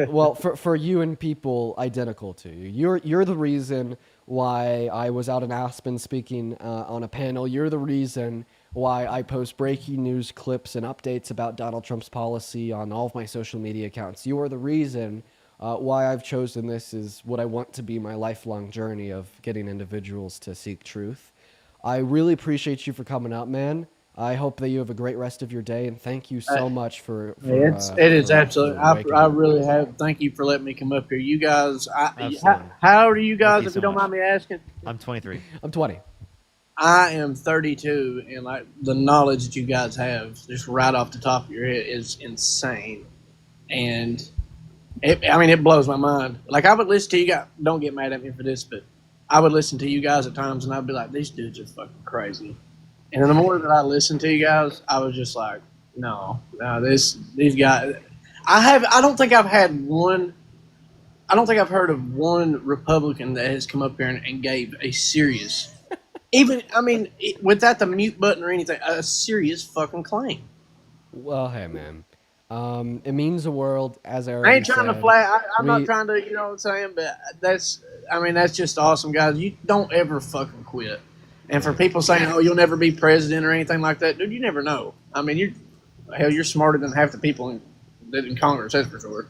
[SPEAKER 1] Well, for you and people identical to you. You're the reason why I was out in Aspen speaking on a panel. You're the reason why I post breaking news clips and updates about Donald Trump's policy on all of my social media accounts. You are the reason why I've chosen this is what I want to be my lifelong journey of getting individuals to seek truth. I really appreciate you for coming out, man. I hope that you have a great rest of your day, and thank you so much for
[SPEAKER 11] It is absolutely.
[SPEAKER 1] waking
[SPEAKER 11] I
[SPEAKER 1] up.
[SPEAKER 11] really have. Thank you for letting me come up here. You guys.
[SPEAKER 10] Absolutely.
[SPEAKER 11] How old are you guys?
[SPEAKER 10] you
[SPEAKER 11] If
[SPEAKER 10] so
[SPEAKER 11] you don't
[SPEAKER 10] much.
[SPEAKER 11] mind me asking.
[SPEAKER 10] I'm 23.
[SPEAKER 1] I'm 20.
[SPEAKER 11] I am 32, and like the knowledge that you guys have, just right off the top of your head, is insane. And it blows my mind. Like I would listen to you guys. Don't get mad at me for this, but I would listen to you guys at times, and I'd be like, "These dudes are fucking crazy." And the more that I listened to you guys, I was just like, "No, these guys." I don't think I've had one. I don't think I've heard of one Republican that has come up here and gave a serious, without the mute button or anything, a serious fucking claim.
[SPEAKER 1] Well, hey, man. It means the world, as I
[SPEAKER 11] I
[SPEAKER 1] already
[SPEAKER 11] ain't trying to
[SPEAKER 1] said.
[SPEAKER 11] flat. I'm not
[SPEAKER 1] We-
[SPEAKER 11] trying to, you know what I'm saying? But that's just awesome, guys. You don't ever fucking quit. And for people saying, "Oh, you'll never be president" or anything like that, dude, you never know. I mean, you're smarter than half the people in Congress. That's for sure.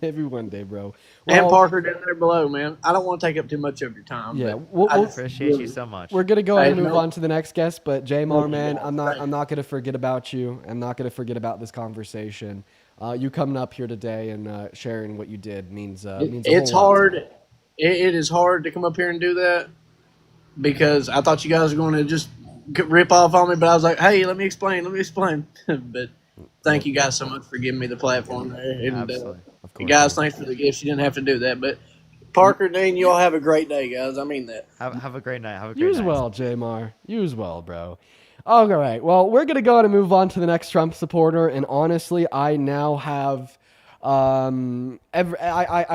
[SPEAKER 1] Maybe one day, bro.
[SPEAKER 11] And
[SPEAKER 1] Well,
[SPEAKER 11] Parker down there below, man. I don't want to take up too much of your time.
[SPEAKER 1] Yeah,
[SPEAKER 11] but
[SPEAKER 1] we'll-
[SPEAKER 11] I
[SPEAKER 1] we'll-
[SPEAKER 11] just
[SPEAKER 10] Appreciate
[SPEAKER 11] really-
[SPEAKER 10] you so much.
[SPEAKER 1] we're gonna go ahead and
[SPEAKER 11] Hey,
[SPEAKER 1] move
[SPEAKER 11] no-
[SPEAKER 1] on to the next guest, but Jamar,
[SPEAKER 11] No,
[SPEAKER 1] man,
[SPEAKER 11] yeah,
[SPEAKER 1] I'm not gonna forget about you. I'm not gonna forget about this conversation. You coming up here today and sharing what you did means a
[SPEAKER 11] It's
[SPEAKER 1] whole lot.
[SPEAKER 11] hard. It is hard to come up here and do that because I thought you guys were going to just rip off on me, but I was like, "Hey, let me explain." But thank you guys so much for giving me the platform there. And,
[SPEAKER 10] Absolutely.
[SPEAKER 1] Of
[SPEAKER 11] you
[SPEAKER 1] course,
[SPEAKER 11] guys,
[SPEAKER 1] man.
[SPEAKER 11] thanks for the gifts. You didn't have to do that, but Parker, Dean, you all have a great day, guys. I mean that.
[SPEAKER 10] Have a great night. Have a great
[SPEAKER 1] You as
[SPEAKER 10] night.
[SPEAKER 1] well, Jamar. You as well, bro. All right. Well, we're gonna go on and move on to the next Trump supporter, and honestly, I now have I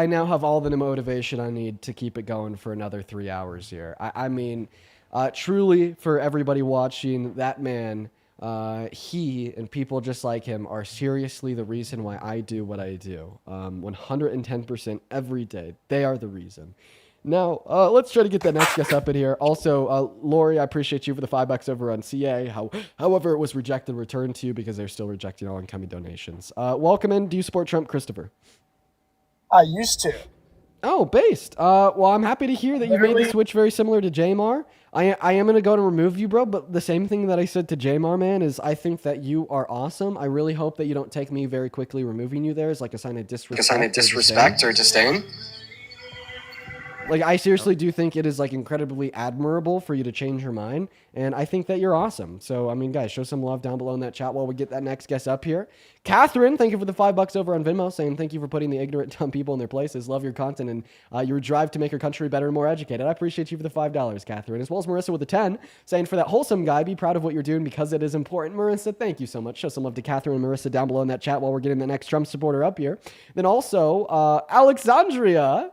[SPEAKER 1] now have all the motivation I need to keep it going for another 3 hours here. I mean, truly, for everybody watching, that man, he and people just like him are seriously the reason why I do what I do. 110% every day. They are the reason. Now, let's try to get that next guest up in here. Also, Lori, I appreciate you for the $5 over on CA. However, it was rejected, returned to you because they're still rejecting all incoming donations. Welcome in. Do you support Trump, Christopher?
[SPEAKER 9] I used to.
[SPEAKER 1] Oh, based. Well, I'm happy to hear that you made the switch very similar to Jamar. I am going to go and remove you, bro, but the same thing that I said to Jamar, man, is I think that you are awesome. I really hope that you don't take me very quickly removing you there as like a sign of disrespect.
[SPEAKER 2] or disdain.
[SPEAKER 1] Like, I seriously do think it is, like, incredibly admirable for you to change your mind, and I think that you're awesome. So, I mean, guys, show some love down below in that chat while we get that next guest up here. Catherine, thank you for the $5 over on Venmo, saying thank you for putting the ignorant, dumb people in their places. Love your content and your drive to make your country better and more educated. I appreciate you for the $5, Catherine. As well as Marissa with a 10, saying for that wholesome guy, be proud of what you're doing because it is important. Marissa, thank you so much. Show some love to Catherine and Marissa down below in that chat while we're getting the next Trump supporter up here. Then also, Alexandria,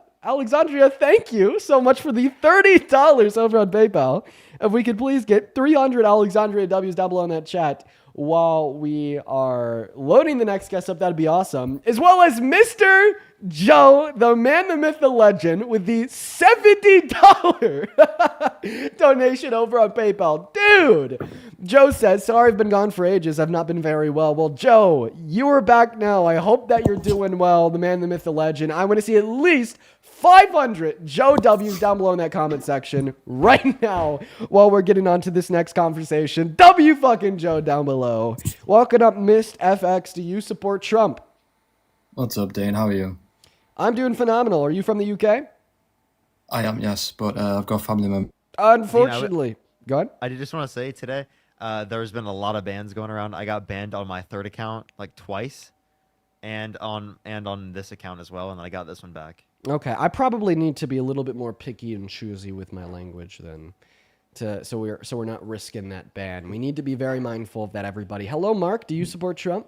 [SPEAKER 1] thank you so much for the $30 over on PayPal. If we could please get 300 Alexandria W's down below in that chat while we are loading the next guest up, that'd be awesome. As well as Mr. Joe, the man, the myth, the legend, with the $70 donation over on PayPal. Dude! Joe says, sorry, I've been gone for ages. I've not been very well. Well, Joe, you are back now. I hope that you're doing well. The man, the myth, the legend. I want to see at least 500 Joe W's down below in that comment section right now while we're getting on to this next conversation. W fucking Joe down below. Welcome up, Mist FX. Do you support Trump?
[SPEAKER 12] What's up, Dane? How are you?
[SPEAKER 1] I'm doing phenomenal. Are you from the UK?
[SPEAKER 12] I am, yes, but I've got family members.
[SPEAKER 1] Unfortunately. Go ahead.
[SPEAKER 10] I just want to say today, there's been a lot of bans going around. I got banned on my third account like twice, and on this account as well, and I got this one back.
[SPEAKER 1] Okay, I probably need to be a little bit more picky and choosy with my language than so we're not risking that ban. We need to be very mindful of that, everybody. Hello, Mark. Do you support Trump?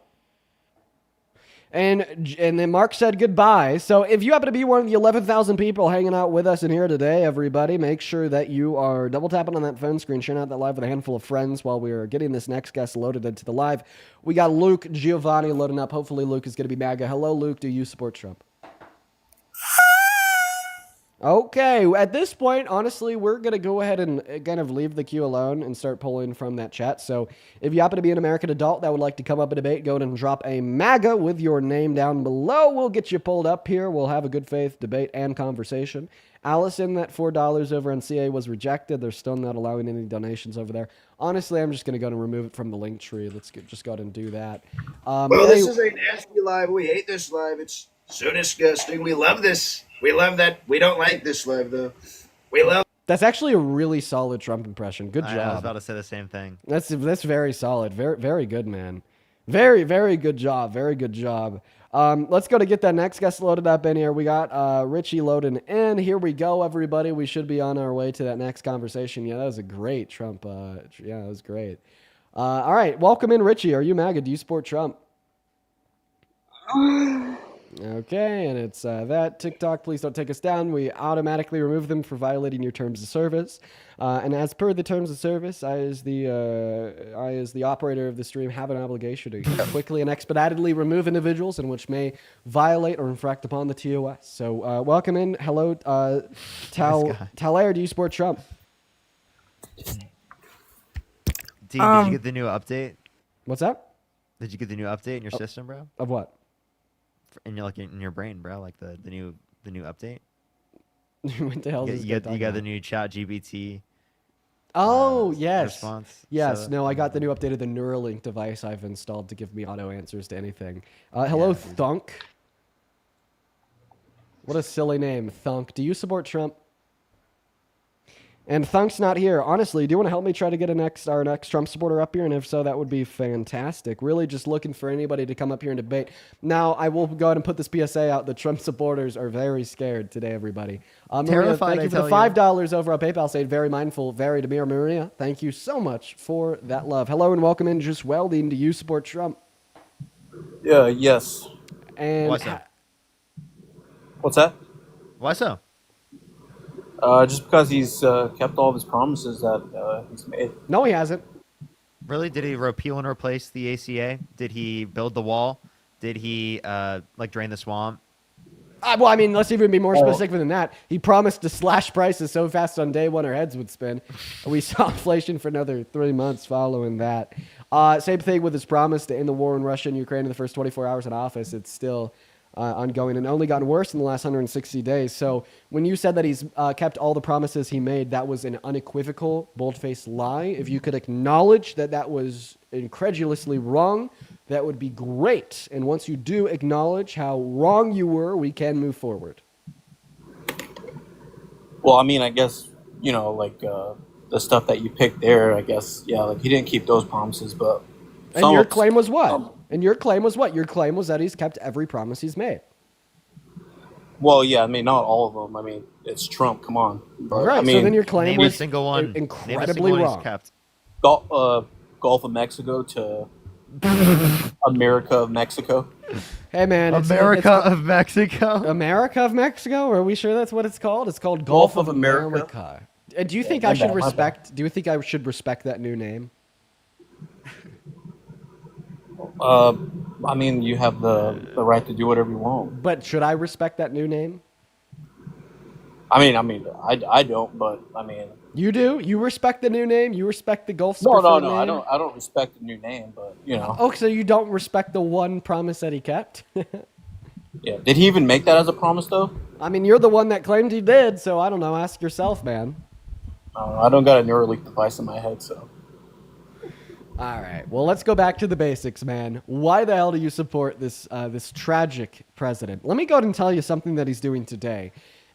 [SPEAKER 1] And then Mark said goodbye. So if you happen to be one of the 11,000 people hanging out with us in here today, everybody, make sure that you are double tapping on that phone screen, sharing out that live with a handful of friends while we are getting this next guest loaded into the live. We got Luke Giovanni loading up. Hopefully Luke is going to be MAGA. Hello, Luke. Do you support Trump? Okay, at this point, honestly, we're going to go ahead and kind of leave the queue alone and start pulling from that chat. So if you happen to be an American adult that would like to come up and debate, go ahead and drop a MAGA with your name down below. We'll get you pulled up here. We'll have a good faith debate and conversation. Allison, that $4 over on CA was rejected. They're still not allowing any donations over there. Honestly, I'm just going to go and remove it from the link tree. Let's just go ahead and do that.
[SPEAKER 13] Well, this is a nasty live. We hate this live. It's so disgusting. We love this. We love that. We don't like this live, though. We love.
[SPEAKER 1] That's actually a really solid Trump impression. Good job.
[SPEAKER 10] I was about to say the same thing.
[SPEAKER 1] That's very solid. Very good, man. Very good job. Very good job. Let's go to get that next guest loaded up in here. We got Richie loading in. Here we go, everybody. We should be on our way to that next conversation. Yeah, that was a great Trump. Yeah, that was great. All right, welcome in, Richie. Are you MAGA? Do you support Trump? Okay, and it's that. TikTok, please don't take us down. We automatically remove them for violating your terms of service. And as per the terms of service, I as the operator of the stream, have an obligation to quickly and expeditedly remove individuals in which may violate or infract upon the TOS. So welcome in. Hello, Talair, do you support Trump?
[SPEAKER 10] Dean, did you get the new update?
[SPEAKER 1] What's that?
[SPEAKER 10] Did you get the new update in your system, bro?
[SPEAKER 1] Of what?
[SPEAKER 10] In your brain, bro, like the new update.
[SPEAKER 1] What the hell is
[SPEAKER 10] you got the new Chat GPT.
[SPEAKER 1] Oh yes,
[SPEAKER 10] response.
[SPEAKER 1] Yes,
[SPEAKER 10] So,
[SPEAKER 1] no, I got the new updated the Neuralink device I've installed to give me auto answers to anything. Hello, Thunk. What a silly name, Thunk. Do you support Trump? And Thunk's not here. Honestly, do you want to help me try to get our next Trump supporter up here? And if so, that would be fantastic. Really just looking for anybody to come up here and debate. Now, I will go ahead and put this PSA out. The Trump supporters are very scared today, everybody. Maria,
[SPEAKER 10] Terrified,
[SPEAKER 1] thank you for the $5 over on PayPal. Saying very mindful, very Demir. Maria, thank you so much for that love. Hello and welcome in. Just Welding. Do you support Trump?
[SPEAKER 14] Yeah, yes.
[SPEAKER 1] And
[SPEAKER 10] Why so?
[SPEAKER 14] What's that?
[SPEAKER 10] Why so?
[SPEAKER 14] Just because he's kept all of his promises that he's made.
[SPEAKER 1] No, he hasn't.
[SPEAKER 10] Really? Did he repeal and replace the ACA? Did he build the wall? Did he drain the swamp?
[SPEAKER 1] Well, I mean, let's even be more specific than that. He promised to slash prices so fast on day one our heads would spin. We saw inflation for another 3 months following that. Same thing with his promise to end the war in Russia and Ukraine in the first 24 hours in office. It's still ongoing and only gotten worse in the last 160 days. So when you said that he's kept all the promises he made, that was an unequivocal, bold-faced lie. If you could acknowledge that that was incredulously wrong, that would be great. And once you do acknowledge how wrong you were, we can move forward.
[SPEAKER 14] Well, I mean, I guess, the stuff that you picked there, I guess, yeah, he didn't keep those promises, but...
[SPEAKER 1] And your claim was what? Your claim was that he's kept every promise he's made.
[SPEAKER 14] Well, yeah, I mean, not all of them. I mean, it's Trump, come on. But,
[SPEAKER 1] right,
[SPEAKER 14] I mean,
[SPEAKER 1] so then your claim
[SPEAKER 10] name
[SPEAKER 1] was
[SPEAKER 10] a single one.
[SPEAKER 1] incredibly wrong.
[SPEAKER 10] Kept.
[SPEAKER 14] Gulf of Mexico to America of Mexico.
[SPEAKER 1] Hey, man.
[SPEAKER 10] America of Mexico?
[SPEAKER 1] America of Mexico? Are we sure that's what it's called? It's called Gulf of America. Do you think I should respect that new name?
[SPEAKER 14] I mean, you have the right to do whatever you want.
[SPEAKER 1] But should I respect that new name?
[SPEAKER 14] I don't, but I mean.
[SPEAKER 1] You do? You respect the new name? You respect the Gulf's
[SPEAKER 14] No,
[SPEAKER 1] preferred
[SPEAKER 14] no,
[SPEAKER 1] name?
[SPEAKER 14] I don't respect the new name, but
[SPEAKER 1] Oh, so you don't respect the one promise that he kept?
[SPEAKER 14] Yeah. Did he even make that as a promise though?
[SPEAKER 1] I mean, you're the one that claimed he did, so I don't know. Ask yourself, man.
[SPEAKER 14] I don't got a Neuralink device in my head, so.
[SPEAKER 1] All right. Well, let's go back to the basics, man. Why the hell do you support this tragic president? Let me go ahead and tell you something that he's doing today.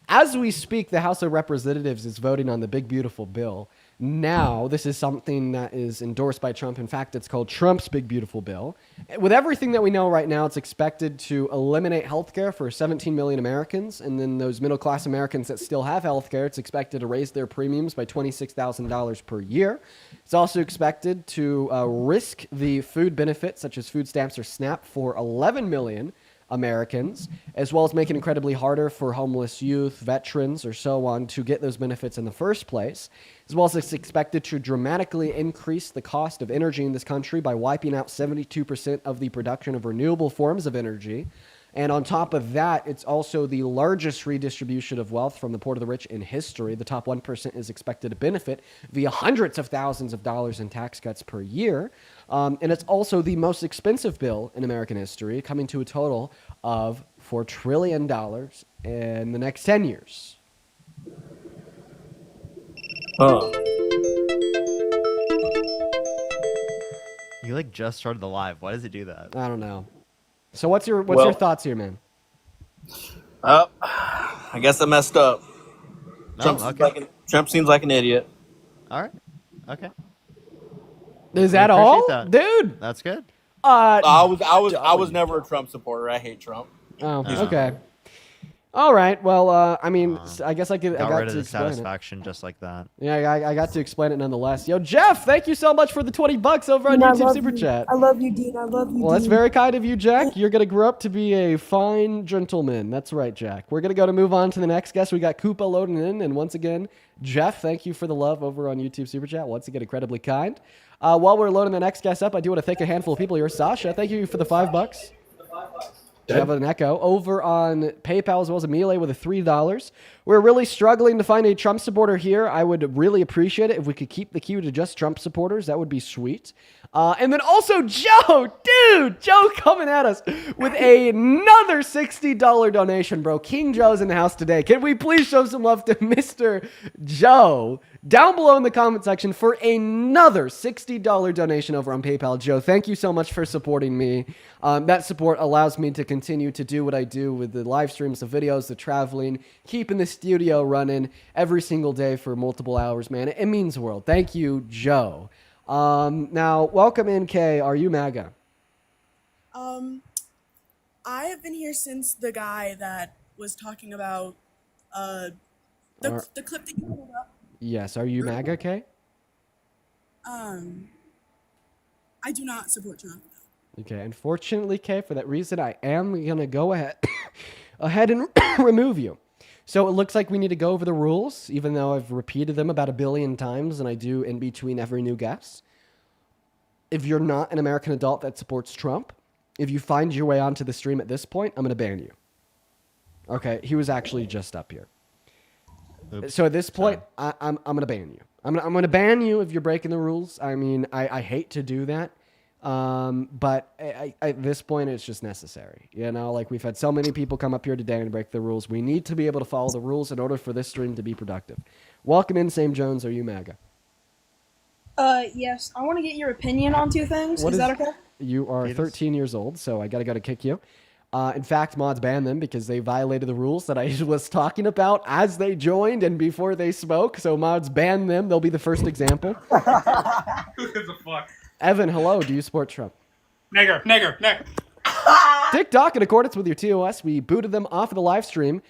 [SPEAKER 1] As we speak, the House of Representatives is voting on the big, beautiful bill Now, this is something that is endorsed by Trump. In fact, it's called Trump's Big Beautiful Bill. With everything that we know right now, it's expected to eliminate healthcare for 17 million Americans. And then those middle-class Americans that still have healthcare, it's expected to raise their premiums by $26,000 per year. It's also expected to risk the food benefits, such as food stamps or SNAP, for 11 million Americans, as well as make it incredibly harder for homeless youth, veterans, or so on to get those benefits in the first place. As well as it's expected to dramatically increase the cost of energy in this country by wiping out 72% of the production of renewable forms of energy. And on top of that, it's also the largest redistribution of wealth from the poor to the rich in history. The top 1% is expected to benefit via hundreds of thousands of dollars in tax cuts per year. And it's also the most expensive bill in American history, coming to a total of $4 trillion in the next 10 years.
[SPEAKER 10] You like just started the live. Why does it do that?
[SPEAKER 1] I don't know. So what's your thoughts here, man?
[SPEAKER 14] I guess I messed up. Trump seems like an idiot.
[SPEAKER 10] All right. Okay.
[SPEAKER 1] Is that all,
[SPEAKER 10] that.
[SPEAKER 1] Dude?
[SPEAKER 10] That's good.
[SPEAKER 14] I was never a Trump supporter. I hate Trump.
[SPEAKER 1] Oh, okay. All right. Well, I mean, I guess I got
[SPEAKER 10] rid of
[SPEAKER 1] to
[SPEAKER 10] the
[SPEAKER 1] explain
[SPEAKER 10] satisfaction just like that.
[SPEAKER 1] Yeah, I got to explain it nonetheless. Yo, Jeff, thank you so much for the $20 over on YouTube Super Chat.
[SPEAKER 8] I love you, Dean. I love you,
[SPEAKER 1] Well, that's
[SPEAKER 8] Dean.
[SPEAKER 1] very kind of you, Jack. You're going to grow up to be a fine gentleman. That's right, Jack. We're going to move on to the next guest. We got Koopa loading in. And once again, Jeff, thank you for the love over on YouTube Super Chat. Once again, incredibly kind. While we're loading the next guest up, I do want to thank a handful of people here. Sasha, thank you for the $5. You have an echo over on PayPal as well as Emile with a $3. We're really struggling to find a Trump supporter here. I would really appreciate it if we could keep the queue to just Trump supporters. That would be sweet. And then also Joe, Joe coming at us with another $60 donation, bro. King Joe's in the house today. Can we please show some love to Mr. Joe down below in the comment section for another $60 donation over on PayPal? Joe, thank you so much for supporting me. That support allows me to continue to do what I do with the live streams, the videos, the traveling, keeping the studio running every single day for multiple hours, man. It means the world. Thank you, Joe. Now, welcome in, Kay. Are you MAGA?
[SPEAKER 8] I have been here since the guy that was talking about the clip that you pulled up.
[SPEAKER 1] Yes. Are you MAGA, Kay?
[SPEAKER 8] I do not support Trump.
[SPEAKER 1] Okay. Unfortunately, Kay, for that reason, I am going to go ahead and remove you. So it looks like we need to go over the rules, even though I've repeated them about 1 billion times, and I do in between every new guest. If you're not an American adult that supports Trump, if you find your way onto the stream at this point, I'm going to ban you. Okay, he was actually just up here. Oops. So at this point, I'm going to ban you. I'm going to ban you if you're breaking the rules. I mean, I hate to do that. But at this point, it's just necessary. You know, like we've had so many people come up here today and break the rules. We need to be able to follow the rules in order for this stream to be productive. Welcome in, Sam Jones. Are you MAGA?
[SPEAKER 8] Yes. I want to get your opinion on two things. Is that okay?
[SPEAKER 1] You are 13 years old, so I gotta kick you. In fact, mods banned them because they violated the rules that I was talking about as they joined and before they spoke. So mods banned them. They'll be the first example.
[SPEAKER 15] Who gives a fuck?
[SPEAKER 1] Evan, hello. Do you support Trump?
[SPEAKER 15] Nigger.
[SPEAKER 1] TikTok, in accordance with your TOS, we booted them off of the live stream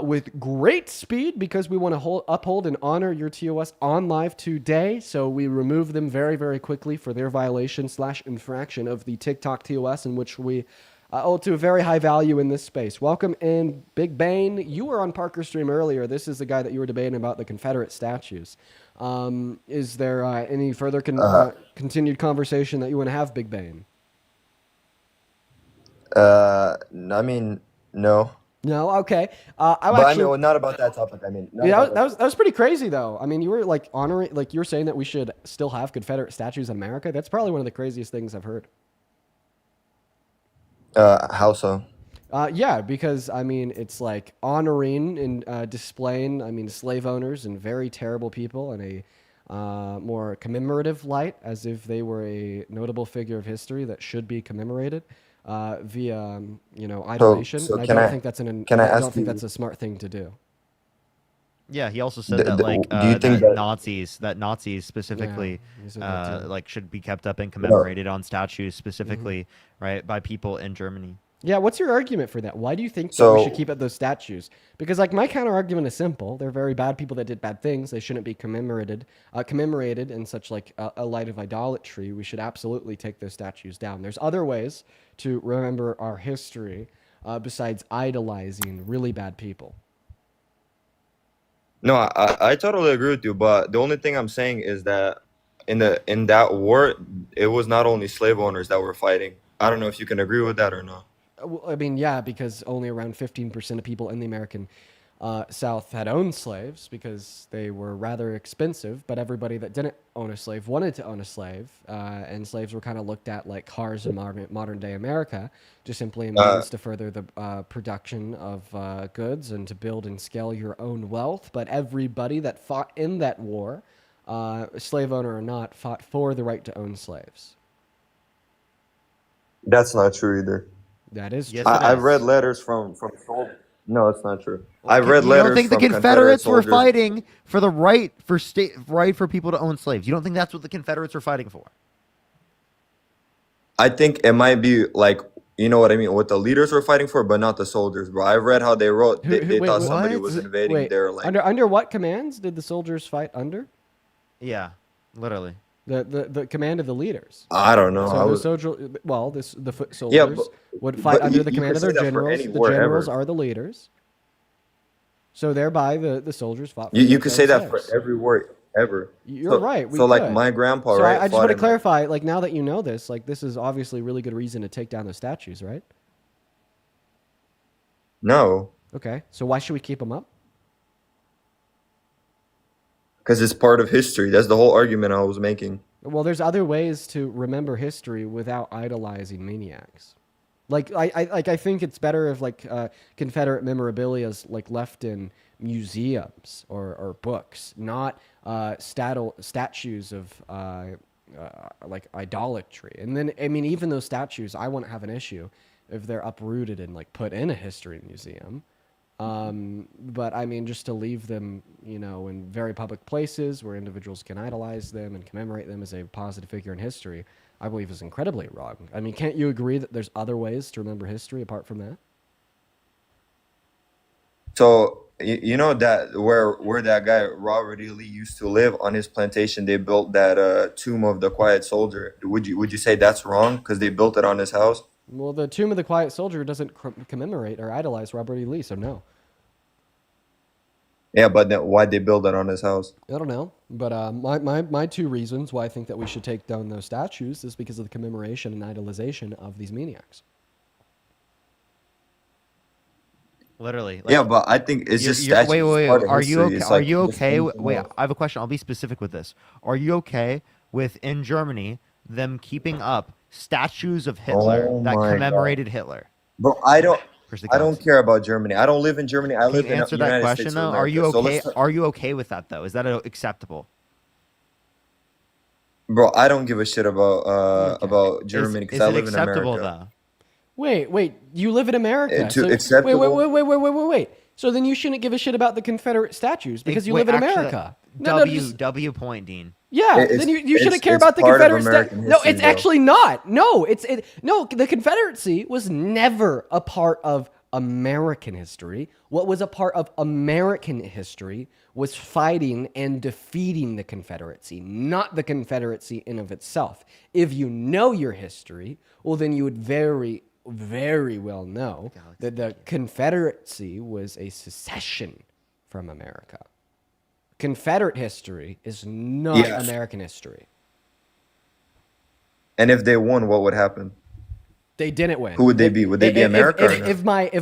[SPEAKER 1] with great speed because we want to uphold and honor your TOS on live today. So we removed them very, very quickly for their violation / infraction of the TikTok TOS, in which we hold to a very high value in this space. Welcome in, Big Bane. You were on Parker's stream earlier. This is the guy that you were debating about the Confederate statues. Is there any further continued conversation that you want to have, Big Bane?
[SPEAKER 16] I mean, no.
[SPEAKER 1] No, okay.
[SPEAKER 16] I mean, not about that topic. I mean,
[SPEAKER 1] yeah, that was pretty crazy, though. I mean, you were like honoring, like you were saying that we should still have Confederate statues in America. That's probably one of the craziest things I've heard.
[SPEAKER 16] How so?
[SPEAKER 1] Yeah, because I mean, it's like honoring and displaying, I mean, slave owners and very terrible people in a more commemorative light, as if they were a notable figure of history that should be commemorated via, you know, idolization.
[SPEAKER 16] So
[SPEAKER 1] and I don't think that's I don't think that's a smart thing to do.
[SPEAKER 10] Yeah, he also said
[SPEAKER 16] The-
[SPEAKER 10] that
[SPEAKER 16] the-
[SPEAKER 10] like
[SPEAKER 16] do you think that?
[SPEAKER 10] Nazis specifically
[SPEAKER 1] he said that too.
[SPEAKER 10] like should be kept up and commemorated on statues specifically, right, by people in Germany.
[SPEAKER 1] Yeah, what's your argument for that? Why do you think that
[SPEAKER 16] So
[SPEAKER 1] we should keep up those statues? Because like my counter argument is simple. They're very bad people that did bad things. They shouldn't be commemorated in such like a light of idolatry. We should absolutely take those statues down. There's other ways to remember our history besides idolizing really bad people.
[SPEAKER 16] No, I totally agree with you, but the only thing I'm saying is that in that war, it was not only slave owners that were fighting. I don't know if you can agree with that or not.
[SPEAKER 1] Well, I mean, yeah, because only around 15% of people in the American South had owned slaves because they were rather expensive, but everybody that didn't own a slave wanted to own a slave, and slaves were kind of looked at like cars in modern day America, just simply a means to further the production of goods and to build and scale your own wealth. But everybody that fought in that war, slave owner or not, fought for the right to own slaves.
[SPEAKER 16] That's not true either.
[SPEAKER 1] That is true.
[SPEAKER 10] Yes, it
[SPEAKER 16] I've
[SPEAKER 10] is.
[SPEAKER 16] read letters from soldiers. No, it's not true. I've read
[SPEAKER 10] You
[SPEAKER 16] letters
[SPEAKER 10] don't think the
[SPEAKER 16] from
[SPEAKER 10] Confederates were
[SPEAKER 16] soldiers.
[SPEAKER 10] fighting for the right for people to own slaves? You don't think that's what the Confederates were fighting for?
[SPEAKER 16] I think it might be like, you know what I mean, what the leaders were fighting for, but not the soldiers, bro. I've read how they wrote. They
[SPEAKER 1] Wait,
[SPEAKER 16] thought somebody
[SPEAKER 10] what?
[SPEAKER 16] was invading
[SPEAKER 1] Wait,
[SPEAKER 16] their like.
[SPEAKER 1] under what commands did the soldiers fight under?
[SPEAKER 10] Yeah, literally.
[SPEAKER 1] The command of the leaders.
[SPEAKER 16] I don't know.
[SPEAKER 1] So
[SPEAKER 16] I
[SPEAKER 1] the
[SPEAKER 16] was,
[SPEAKER 1] the foot soldiers
[SPEAKER 16] Yeah, but-
[SPEAKER 1] would fight
[SPEAKER 16] but
[SPEAKER 1] under
[SPEAKER 16] you-
[SPEAKER 1] the
[SPEAKER 16] you
[SPEAKER 1] command
[SPEAKER 16] could
[SPEAKER 1] of their
[SPEAKER 16] say that for
[SPEAKER 1] generals.
[SPEAKER 16] any
[SPEAKER 1] The
[SPEAKER 16] war
[SPEAKER 1] generals
[SPEAKER 16] ever.
[SPEAKER 1] are the leaders. So thereby, the soldiers fought. For
[SPEAKER 16] you
[SPEAKER 1] their
[SPEAKER 16] could say that for
[SPEAKER 1] slaves.
[SPEAKER 16] every war ever.
[SPEAKER 1] You're
[SPEAKER 16] so,
[SPEAKER 1] right. We
[SPEAKER 16] so like
[SPEAKER 1] could.
[SPEAKER 16] my grandpa,
[SPEAKER 1] So
[SPEAKER 16] right?
[SPEAKER 1] I just
[SPEAKER 16] fought
[SPEAKER 1] want to
[SPEAKER 16] in, like-
[SPEAKER 1] clarify. Like now that you know this, like this is obviously really good reason to take down the statues, right?
[SPEAKER 16] No,
[SPEAKER 1] Okay. So why should we keep them up?
[SPEAKER 16] because it's part of history. That's the whole argument I was making.
[SPEAKER 1] Well, there's other ways to remember history without idolizing maniacs. Like I think it's better if like Confederate memorabilia is like left in museums or books, not statues of like idolatry. And then I mean, even those statues, I wouldn't have an issue if they're uprooted and like put in a history museum. But I mean, just to leave them, you know, in very public places where individuals can idolize them and commemorate them as a positive figure in history, I believe is incredibly wrong. I mean, can't you agree that there's other ways to remember history apart from that?
[SPEAKER 16] So you know that where that guy Robert E. Lee used to live on his plantation, they built that tomb of the Quiet Soldier. Would you say that's wrong because they built it on his house?
[SPEAKER 1] Well, the Tomb of the Quiet Soldier doesn't commemorate or idolize Robert E. Lee, so no.
[SPEAKER 16] Yeah, but then why'd they build it on his house?
[SPEAKER 1] I don't know, but my two reasons why I think that we should take down those statues is because of the commemoration and idolization of these maniacs.
[SPEAKER 10] Literally.
[SPEAKER 16] Yeah, but I think it's just statues.
[SPEAKER 10] Wait,
[SPEAKER 16] It's part of
[SPEAKER 10] Are you
[SPEAKER 16] history.
[SPEAKER 10] okay?
[SPEAKER 16] It's
[SPEAKER 10] Are
[SPEAKER 16] like
[SPEAKER 10] you
[SPEAKER 16] just
[SPEAKER 10] okay?
[SPEAKER 16] anything
[SPEAKER 10] Wait,
[SPEAKER 16] else.
[SPEAKER 10] I have a question. I'll be specific with this. Are you okay with in Germany them keeping up statues of Hitler
[SPEAKER 16] Oh
[SPEAKER 10] that
[SPEAKER 16] my
[SPEAKER 10] commemorated Hitler?
[SPEAKER 16] Bro, I don't care about Germany. I don't live in Germany. I
[SPEAKER 10] Can
[SPEAKER 16] live
[SPEAKER 10] you
[SPEAKER 16] in the
[SPEAKER 10] answer that
[SPEAKER 16] United
[SPEAKER 10] question
[SPEAKER 16] States of
[SPEAKER 10] though? Are you
[SPEAKER 16] America. So
[SPEAKER 10] okay?
[SPEAKER 16] let's talk-
[SPEAKER 10] Are you okay with that though? Is that acceptable?
[SPEAKER 16] Bro, I don't give a shit about Germany because
[SPEAKER 10] Is
[SPEAKER 16] I
[SPEAKER 10] it
[SPEAKER 16] live in
[SPEAKER 10] acceptable
[SPEAKER 16] America.
[SPEAKER 1] Wait, you live in America.
[SPEAKER 16] To
[SPEAKER 1] so,
[SPEAKER 16] acceptable-
[SPEAKER 1] wait. So then you shouldn't give a shit about the Confederate statues because you
[SPEAKER 10] Wait,
[SPEAKER 1] live in
[SPEAKER 10] actually,
[SPEAKER 1] America. No,
[SPEAKER 10] W point, Dean.
[SPEAKER 1] Yeah,
[SPEAKER 16] It's-
[SPEAKER 1] then you shouldn't
[SPEAKER 16] it's-
[SPEAKER 1] care
[SPEAKER 16] it's
[SPEAKER 1] about the
[SPEAKER 16] part of
[SPEAKER 1] Confederate
[SPEAKER 16] American
[SPEAKER 1] No,
[SPEAKER 16] history,
[SPEAKER 1] it's
[SPEAKER 16] though.
[SPEAKER 1] actually not. No, no. The Confederacy was never a part of American history. What was a part of American history was fighting and defeating the Confederacy, not the Confederacy in of itself. If you know your history, well, then you would very, very well know that the Confederacy was a secession from America. Confederate history is not
[SPEAKER 16] Yes.
[SPEAKER 1] American history.
[SPEAKER 16] And if they won, what would happen?
[SPEAKER 1] They didn't win.
[SPEAKER 16] Who would they be? Would they be America or no?
[SPEAKER 1] If my
[SPEAKER 16] But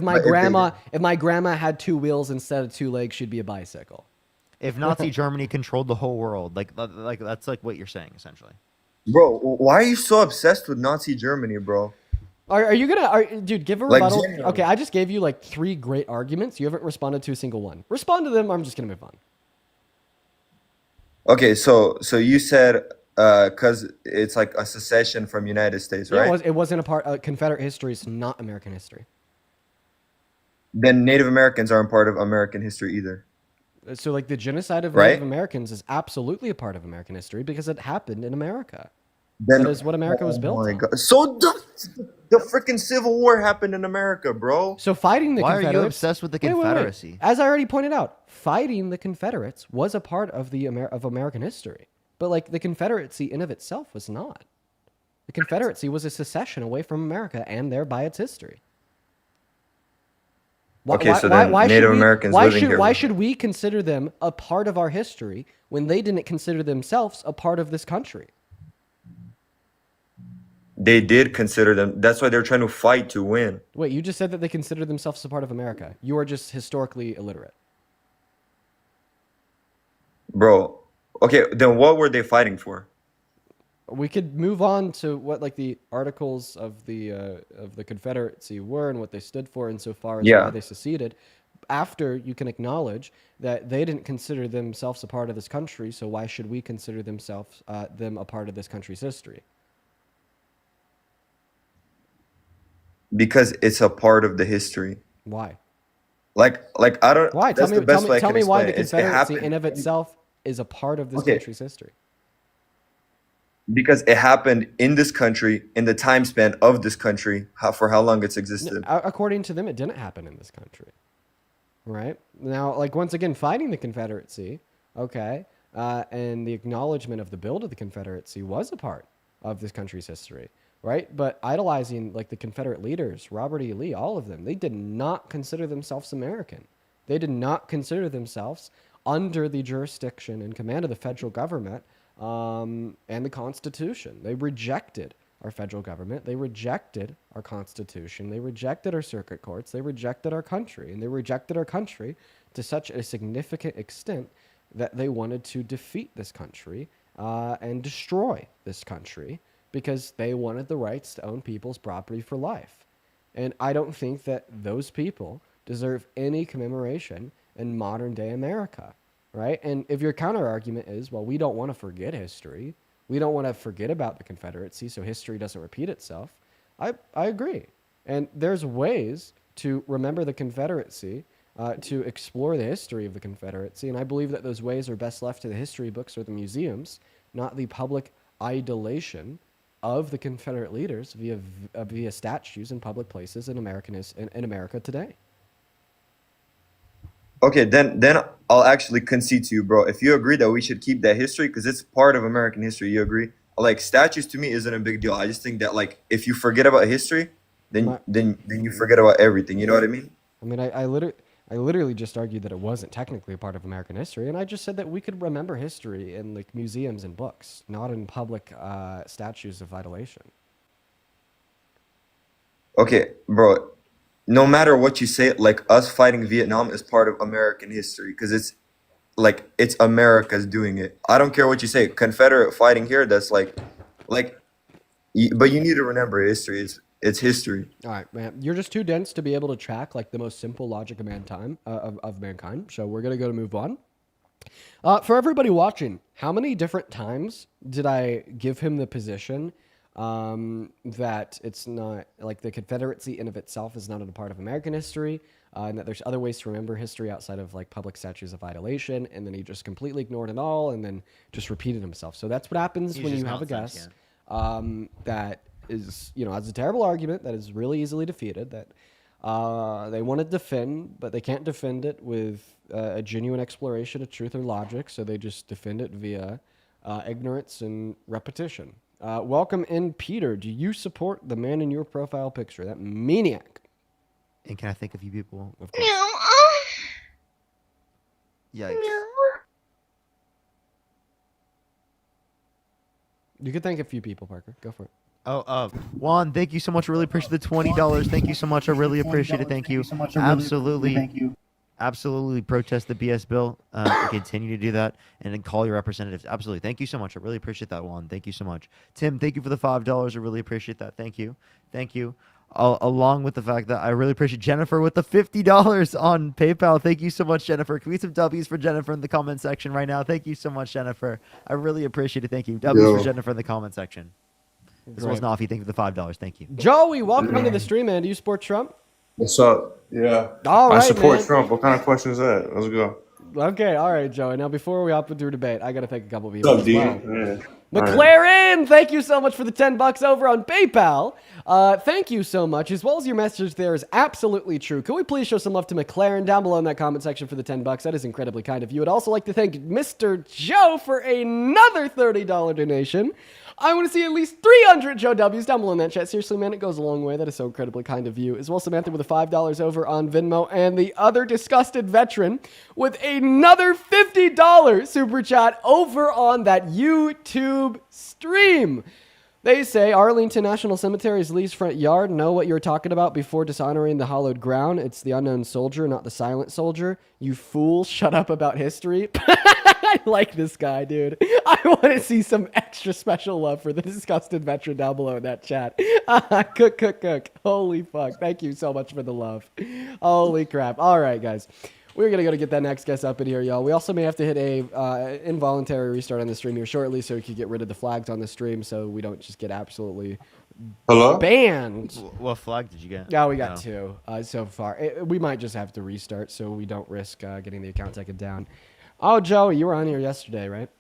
[SPEAKER 1] if my grandma had two wheels instead of two legs, she'd be a bicycle.
[SPEAKER 10] If Nazi Germany controlled the whole world, like that's like what you're saying essentially.
[SPEAKER 16] Bro, why are you so obsessed with Nazi Germany, bro?
[SPEAKER 1] Are you gonna, dude? Give a
[SPEAKER 16] Like,
[SPEAKER 1] rebuttal.
[SPEAKER 16] genuinely.
[SPEAKER 1] Okay, I just gave you like 3 great arguments. You haven't responded to a single one. Respond to them. Or I'm just gonna move on.
[SPEAKER 16] Okay, so you said because it's like a secession from United States,
[SPEAKER 1] Yeah,
[SPEAKER 16] right?
[SPEAKER 1] it wasn't a part. Confederate history is not American history.
[SPEAKER 16] Then Native Americans aren't part of American history either.
[SPEAKER 1] So, like, the genocide of
[SPEAKER 16] Right?
[SPEAKER 1] Native Americans is absolutely a part of American history because it happened in America.
[SPEAKER 16] Then
[SPEAKER 1] That is what America was built
[SPEAKER 16] oh my
[SPEAKER 1] on.
[SPEAKER 16] God. So the freaking Civil War happened in America, bro.
[SPEAKER 1] So fighting the
[SPEAKER 10] Why are you
[SPEAKER 1] Confederates.
[SPEAKER 10] obsessed with the
[SPEAKER 1] Wait, wait, wait.
[SPEAKER 10] Confederacy?
[SPEAKER 1] As I already pointed out, fighting the Confederates was a part of of American history, but like the Confederacy in of itself was not. The Confederacy was a secession away from America and thereby its history.
[SPEAKER 16] Okay, so then Native Americans living here.
[SPEAKER 1] Why should we consider them a part of our history when they didn't consider themselves a part of this country?
[SPEAKER 16] They did consider them. That's why they're trying to fight to win.
[SPEAKER 1] Wait, you just said that they consider themselves a part of America. You are just historically illiterate.
[SPEAKER 16] Bro. Okay, then what were they fighting for?
[SPEAKER 1] We could move on to what like the articles of the Confederacy were and what they stood for insofar as
[SPEAKER 16] Yeah.
[SPEAKER 1] why they seceded. After you can acknowledge that they didn't consider themselves a part of this country, so why should we consider them a part of this country's history?
[SPEAKER 16] Because it's a part of the history.
[SPEAKER 1] Why?
[SPEAKER 16] Like I don't.
[SPEAKER 1] Why?
[SPEAKER 16] That's the best way I
[SPEAKER 1] Tell
[SPEAKER 16] can
[SPEAKER 1] me why
[SPEAKER 16] explain
[SPEAKER 1] the
[SPEAKER 16] it. It
[SPEAKER 1] Confederacy
[SPEAKER 16] happened
[SPEAKER 1] in of itself is a part of this
[SPEAKER 16] Okay.
[SPEAKER 1] country's history.
[SPEAKER 16] because it happened in this country in the time span of this country. For how long it's existed?
[SPEAKER 1] According to them, it didn't happen in this country. Right? Now, like, once again, fighting the Confederacy, okay, and the acknowledgement of the build of the Confederacy was a part of this country's history, right? But idolizing, like, the Confederate leaders, Robert E. Lee, all of them, they did not consider themselves American. They did not consider themselves under the jurisdiction and command of the federal government and the Constitution. They rejected our federal government. They rejected our Constitution. They rejected our circuit courts. They rejected our country. And they rejected our country to such a significant extent that they wanted to defeat this country and destroy this country because they wanted the rights to own people's property for life. And I don't think that those people deserve any commemoration in modern day America, right? And if your counter argument is, well, we don't want to forget history, we don't want to forget about the Confederacy so history doesn't repeat itself, I agree. And there's ways to remember the Confederacy, to explore the history of the Confederacy, and I believe that those ways are best left to the history books or the museums, not the public idolation of the Confederate leaders via statues in public places in America today.
[SPEAKER 16] Okay, then I'll actually concede to you, bro. If you agree that we should keep that history because it's part of American history, you agree? Like, statues to me isn't a big deal. I just think that, like, if you forget about history, then you forget about everything. You know what I mean?
[SPEAKER 1] I mean, I literally just argued that it wasn't technically a part of American history, and I just said that we could remember history in, like, museums and books, not in public statues of idolation.
[SPEAKER 16] Okay, bro. No matter what you say, like, us fighting Vietnam is part of American history because it's America's doing it. I don't care what you say. Confederate fighting here, that's like, but you need to remember history. It's history.
[SPEAKER 1] All right, man. You're just too dense to be able to track, like, the most simple logic of mankind. So we're gonna go to move on. For everybody watching, how many different times did I give him the position that it's not, like, the Confederacy in of itself is not a part of American history, and that there's other ways to remember history outside of, like, public statues of idolation, and then he just completely ignored it all and then just repeated himself. So that's what happens
[SPEAKER 10] He's
[SPEAKER 1] when
[SPEAKER 10] just
[SPEAKER 1] you have
[SPEAKER 10] not
[SPEAKER 1] a guest
[SPEAKER 10] sentient.
[SPEAKER 1] that is, has a terrible argument that is really easily defeated, that they want to defend, but they can't defend it with a genuine exploration of truth or logic, so they just defend it via ignorance and repetition. Welcome in, Peter. Do you support the man in your profile picture, that maniac?
[SPEAKER 10] And can I think of a few people? Of course. Yikes.
[SPEAKER 1] You could thank a few people, Parker. Go for it.
[SPEAKER 10] Oh, Juan, thank you so much. I really appreciate the $20. Thank you so much. I really appreciate it. Thank you. Absolutely. Thank you. Absolutely protest the BS bill. Continue to do that and then call your representatives. Absolutely. Thank you so much. I really appreciate that, Juan. Thank you so much. Tim, thank you for the $5. I really appreciate that. Thank you. Thank you. Along with the fact that I really appreciate Jennifer with the $50 on PayPal. Thank you so much, Jennifer. Can we get some W's for Jennifer in the comment section right now? Thank you so much, Jennifer. I really appreciate it. Thank you. W's for Jennifer in the comment section. As well as Nafi. Thank you for the $5. Thank you.
[SPEAKER 1] Joey, welcome into the stream, man. Do you support Trump?
[SPEAKER 17] What's up? Yeah.
[SPEAKER 1] All right,
[SPEAKER 17] I support
[SPEAKER 1] man.
[SPEAKER 17] Trump. What kind of question is that? Let's go.
[SPEAKER 1] Okay, all right, Joey. Now, before we hop into a debate, I got to thank a couple of you
[SPEAKER 17] What's up,
[SPEAKER 1] as
[SPEAKER 17] Dean?
[SPEAKER 1] well.
[SPEAKER 17] Yeah.
[SPEAKER 1] McLaren, thank you so much for the $10 over on PayPal. Thank you so much, as well as your message there is absolutely true. Could we please show some love to McLaren down below in that comment section for the $10? That is incredibly kind of you. I'd also like to thank Mr. Joe for another $30 donation. I want to see at least 300 Joe W's down below in that chat. Seriously, man, it goes a long way. That is so incredibly kind of you. As well, Samantha with a $5 over on Venmo, and the other disgusted veteran with another $50 super chat over on that YouTube stream. They say Arlington National Cemetery is Lee's front yard. Know what you were talking about before dishonoring the hallowed ground. It's the unknown soldier, not the silent soldier. You fool, shut up about history. I like this guy, dude. I want to see some extra special love for the disgusted veteran down below in that chat. Cook. Holy fuck. Thank you so much for the love. Holy crap. All right, guys. We're going to go to get that next guest up in here, y'all. We also may have to hit a involuntary restart on the stream here shortly so we can get rid of the flags on the stream so we don't just get absolutely banned.
[SPEAKER 10] What flag did you get?
[SPEAKER 1] Yeah, we got two so far. We might just have to restart so we don't risk getting the account taken down. Oh, Joey, you were on here yesterday, right?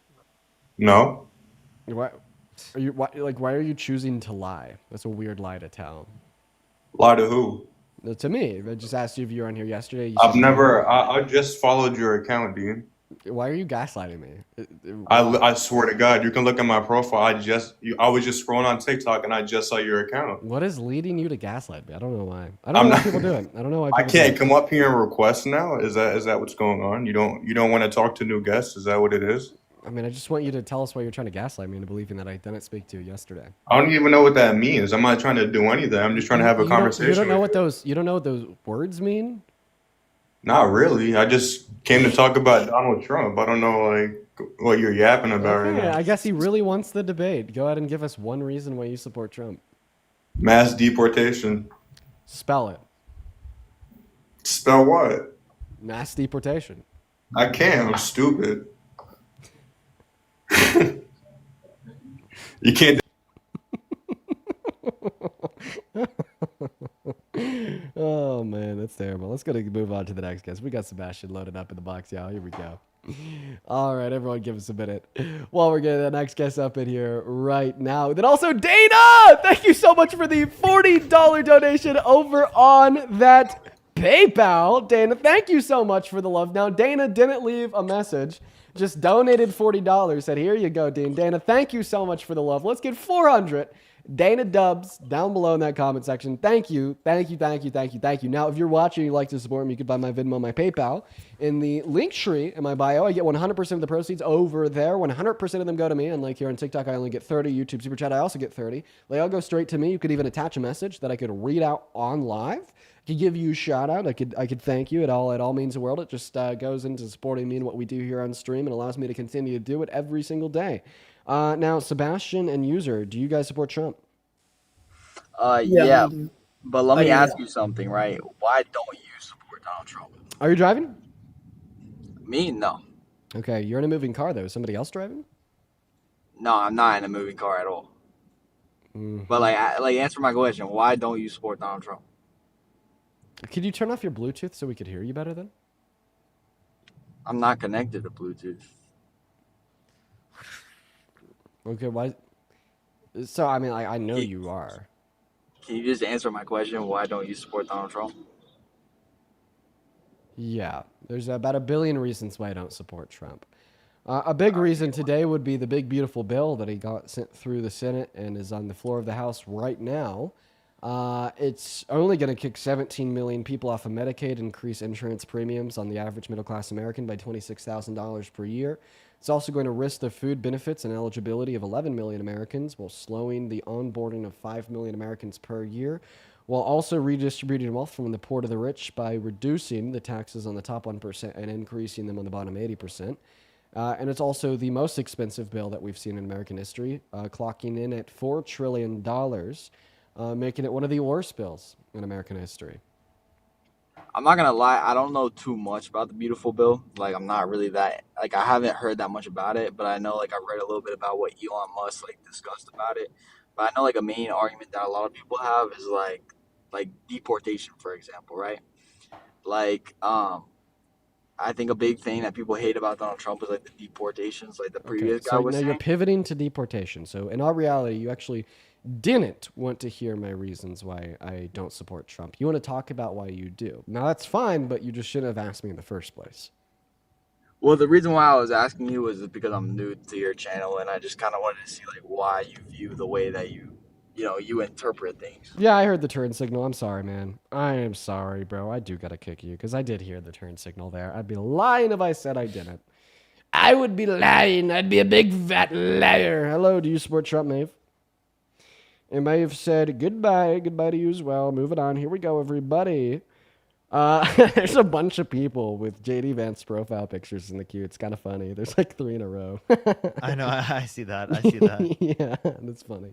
[SPEAKER 17] No.
[SPEAKER 1] Why are you choosing to lie? That's a weird lie to tell.
[SPEAKER 17] Lie to who?
[SPEAKER 1] To me. I just asked you if you were on here yesterday. You
[SPEAKER 17] I've
[SPEAKER 1] said-
[SPEAKER 17] never. I just followed your account, Dean.
[SPEAKER 1] Why are you gaslighting me?
[SPEAKER 17] I swear to God, you can look at my profile. I was just scrolling on TikTok and I just saw your account.
[SPEAKER 1] What is leading you to gaslight me? I don't know why. I don't know why people do it. I don't know why.
[SPEAKER 17] I
[SPEAKER 1] People
[SPEAKER 17] can't
[SPEAKER 1] do it.
[SPEAKER 17] come up here and request now. Is that what's going on? You don't want to talk to new guests? Is that what it is?
[SPEAKER 1] I mean, I just want you to tell us why you're trying to gaslight me into believing that I didn't speak to you yesterday.
[SPEAKER 17] I don't even know what that means. I'm not trying to do anything. I'm just trying to have a conversation.
[SPEAKER 1] You don't know what those words mean?
[SPEAKER 17] Not really. I just came to talk about Donald Trump. I don't know what you're yapping about right
[SPEAKER 1] Okay,
[SPEAKER 17] now.
[SPEAKER 1] I guess he really wants the debate. Go ahead and give us one reason why you support Trump.
[SPEAKER 17] Mass deportation.
[SPEAKER 1] Spell it.
[SPEAKER 17] Spell what?
[SPEAKER 1] Mass deportation.
[SPEAKER 17] I can't. I'm stupid. You can't.
[SPEAKER 1] Oh man, that's terrible. Let's go to move on to the next guest. We got Sebastian loaded up in the box, y'all. Here we go. All right, everyone, give us a minute while we're getting the next guest up in here right now. Then also Dana, thank you so much for the $40 donation over on that PayPal. Dana, thank you so much for the love. Now, Dana didn't leave a message. Just donated $40. Said, here you go, Dean. Dana, thank you so much for the love. Let's get 400 Dana Dubs down below in that comment section. Thank you. Now, if you're watching and you'd like to support me, you could buy my Venmo, my PayPal. In the link tree in my bio, I get 100% of the proceeds over there. 100% of them go to me. Unlike here on TikTok, I only get 30. YouTube Super Chat, I also get 30. They all go straight to me. You could even attach a message that I could read out on live. I could give you a shout out. I could thank you. It all means the world. It just goes into supporting me and what we do here on stream and allows me to continue to do it every single day. Now, Sebastian and User, do you guys support Trump?
[SPEAKER 18] Yeah. But let me ask you something, right? Why don't you support Donald Trump?
[SPEAKER 1] Are you driving?
[SPEAKER 18] Me? No.
[SPEAKER 1] Okay, you're in a moving car, though. Is somebody else driving?
[SPEAKER 18] No, I'm not in a moving car at all.
[SPEAKER 1] Mm.
[SPEAKER 18] But answer my question. Why don't you support Donald Trump?
[SPEAKER 1] Could you turn off your Bluetooth so we could hear you better then?
[SPEAKER 18] I'm not connected to Bluetooth.
[SPEAKER 1] Okay, why? So, I mean, I know you are.
[SPEAKER 18] Can you just answer my question? Why don't you support Donald Trump?
[SPEAKER 1] Yeah, there's about a billion reasons why I don't support Trump. A big reason today would be the big, beautiful bill that he got sent through the Senate and is on the floor of the House right now. It's only going to kick 17 million people off of Medicaid, increase insurance premiums on the average middle-class American by $26,000 per year. It's also going to risk the food benefits and eligibility of 11 million Americans while slowing the onboarding of 5 million Americans per year, while also redistributing wealth from the poor to the rich by reducing the taxes on the top 1% and increasing them on the bottom 80%. And it's also the most expensive bill that we've seen in American history, clocking in at $4 trillion, making it one of the worst bills in American history.
[SPEAKER 18] I'm not gonna lie, I don't know too much about the beautiful bill. I'm not really that I haven't heard that much about it, but I know I read a little bit about what Elon Musk discussed about it. But I know a main argument that a lot of people have is like deportation, for example, right? I I think a big thing that people hate about Donald Trump is like the deportations, like the
[SPEAKER 1] Okay,
[SPEAKER 18] previous guy
[SPEAKER 1] so
[SPEAKER 18] was
[SPEAKER 1] now you're
[SPEAKER 18] saying.
[SPEAKER 1] pivoting to deportation. So in all reality, you actually didn't want to hear my reasons why I don't support Trump. You want to talk about why you do. Now that's fine, but you just shouldn't have asked me in the first place.
[SPEAKER 18] Well, the reason why I was asking you was because I'm new to your channel, and I just kind of wanted to see like why you view the way that you interpret things.
[SPEAKER 1] Yeah, I heard the turn signal. I'm sorry, man. I am sorry, bro. I do gotta kick you because I did hear the turn signal there. I'd be lying if I said I didn't. I would be lying. I'd be a big fat liar. Hello, do you support Trump, Maeve? And Maeve said goodbye. Goodbye to you as well. Moving on. Here we go, everybody. There's a bunch of people with JD Vance profile pictures in the queue. It's kind of funny. There's like 3 in a row.
[SPEAKER 10] I know. I see that. I see that.
[SPEAKER 1] Yeah, that's funny.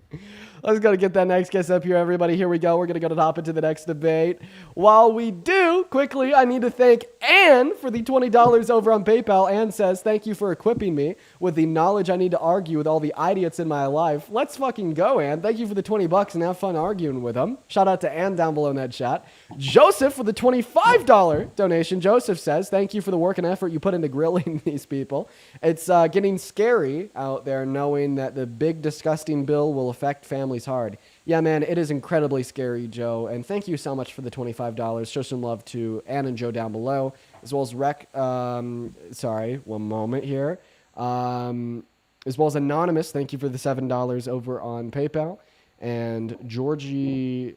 [SPEAKER 1] Let's go to get that next guest up here, everybody. Here we go. We're going to go to hop into the next debate. While we do, quickly, I need to thank Ann for the $20 over on PayPal. Ann says, thank you for equipping me with the knowledge I need to argue with all the idiots in my life. Let's fucking go, Ann. Thank you for the $20 and have fun arguing with them. Shout out to Ann down below in that chat. Joseph for the $25 donation. Joseph says, thank you for the work and effort you put into grilling these people. It's getting scary out there knowing that the big disgusting bill will affect families hard. Yeah, man, it is incredibly scary, Joe. And thank you so much for the $25. Show some love to Ann and Joe down below, as well as sorry, one moment here. As well as Anonymous, thank you for the $7 over on PayPal. And Georgia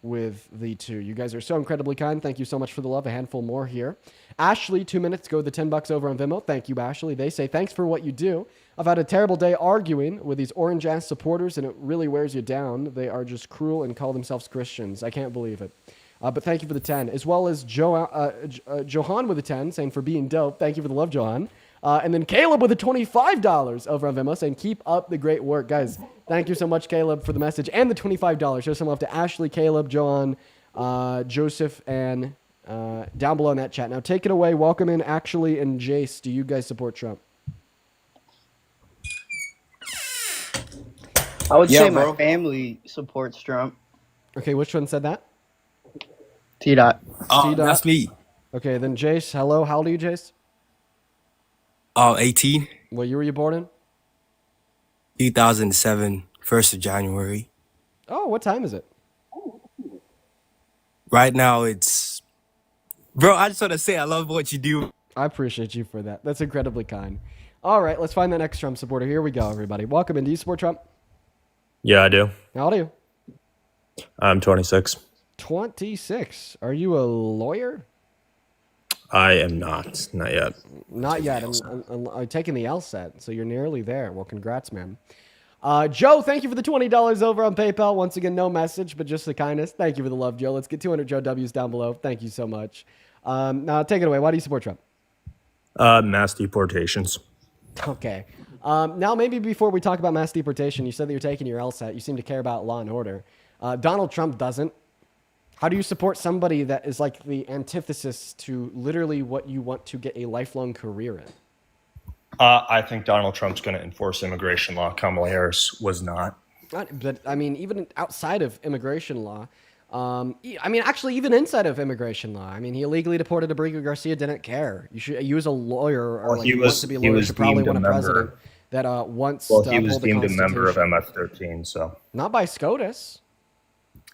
[SPEAKER 1] with the 2. You guys are so incredibly kind. Thank you so much for the love. A handful more here. Ashley, 2 minutes, go the $10 over on Venmo. Thank you, Ashley. They say, thanks for what you do. I've had a terrible day arguing with these orange-ass supporters, and it really wears you down. They are just cruel and call themselves Christians. I can't believe it. But thank you for the 10. As well as Johan with a 10, saying for being dope. Thank you for the love, Johan. And then Caleb with a $25 over on Venmo, saying keep up the great work. Guys, thank you so much, Caleb, for the message and the $25. Show some love to Ashley, Caleb, Johan, Joseph, and down below in that chat. Now take it away. Welcome in Actually and Jace. Do you guys support Trump?
[SPEAKER 19] I would say my family supports Trump.
[SPEAKER 1] Okay, which one said that?
[SPEAKER 19] T-Dot.
[SPEAKER 1] T-Dot.
[SPEAKER 20] That's me.
[SPEAKER 1] Okay, then Jace, hello. How old are you, Jace?
[SPEAKER 20] 18.
[SPEAKER 1] What year were you born in?
[SPEAKER 20] 2007, 1st of January.
[SPEAKER 1] Oh, what time is it?
[SPEAKER 20] Right now it's... Bro, I just want to say I love what you do.
[SPEAKER 1] I appreciate you for that. That's incredibly kind. All right, let's find the next Trump supporter. Here we go, everybody. Welcome in. Do you support Trump?
[SPEAKER 21] Yeah, I do.
[SPEAKER 1] How old are you?
[SPEAKER 21] I'm 26.
[SPEAKER 1] 26. Are you a lawyer?
[SPEAKER 21] I am not. Not yet.
[SPEAKER 1] Not yet. I'm taking the LSAT, so you're nearly there. Well, congrats, man. Joe, thank you for the $20 over on PayPal. Once again, no message, but just the kindness. Thank you for the love, Joe. Let's get 200 Joe W's down below. Thank you so much. Now, take it away. Why do you support Trump?
[SPEAKER 21] Mass deportations.
[SPEAKER 1] Okay. Now, maybe before we talk about mass deportation, you said that you're taking your LSAT. You seem to care about law and order. Donald Trump doesn't. How do you support somebody that is like the antithesis to literally what you want to get a lifelong career in?
[SPEAKER 21] I think Donald Trump's going to enforce immigration law. Kamala Harris was not.
[SPEAKER 1] But I mean, even outside of immigration law, I mean, actually, even inside of immigration law, I mean, he illegally deported Abrigo Garcia. Didn't care. You as a lawyer or like want to be a lawyer should probably want a president that wants to uphold the Constitution.
[SPEAKER 21] Well, he was deemed a member of MF-13, so
[SPEAKER 1] not by SCOTUS.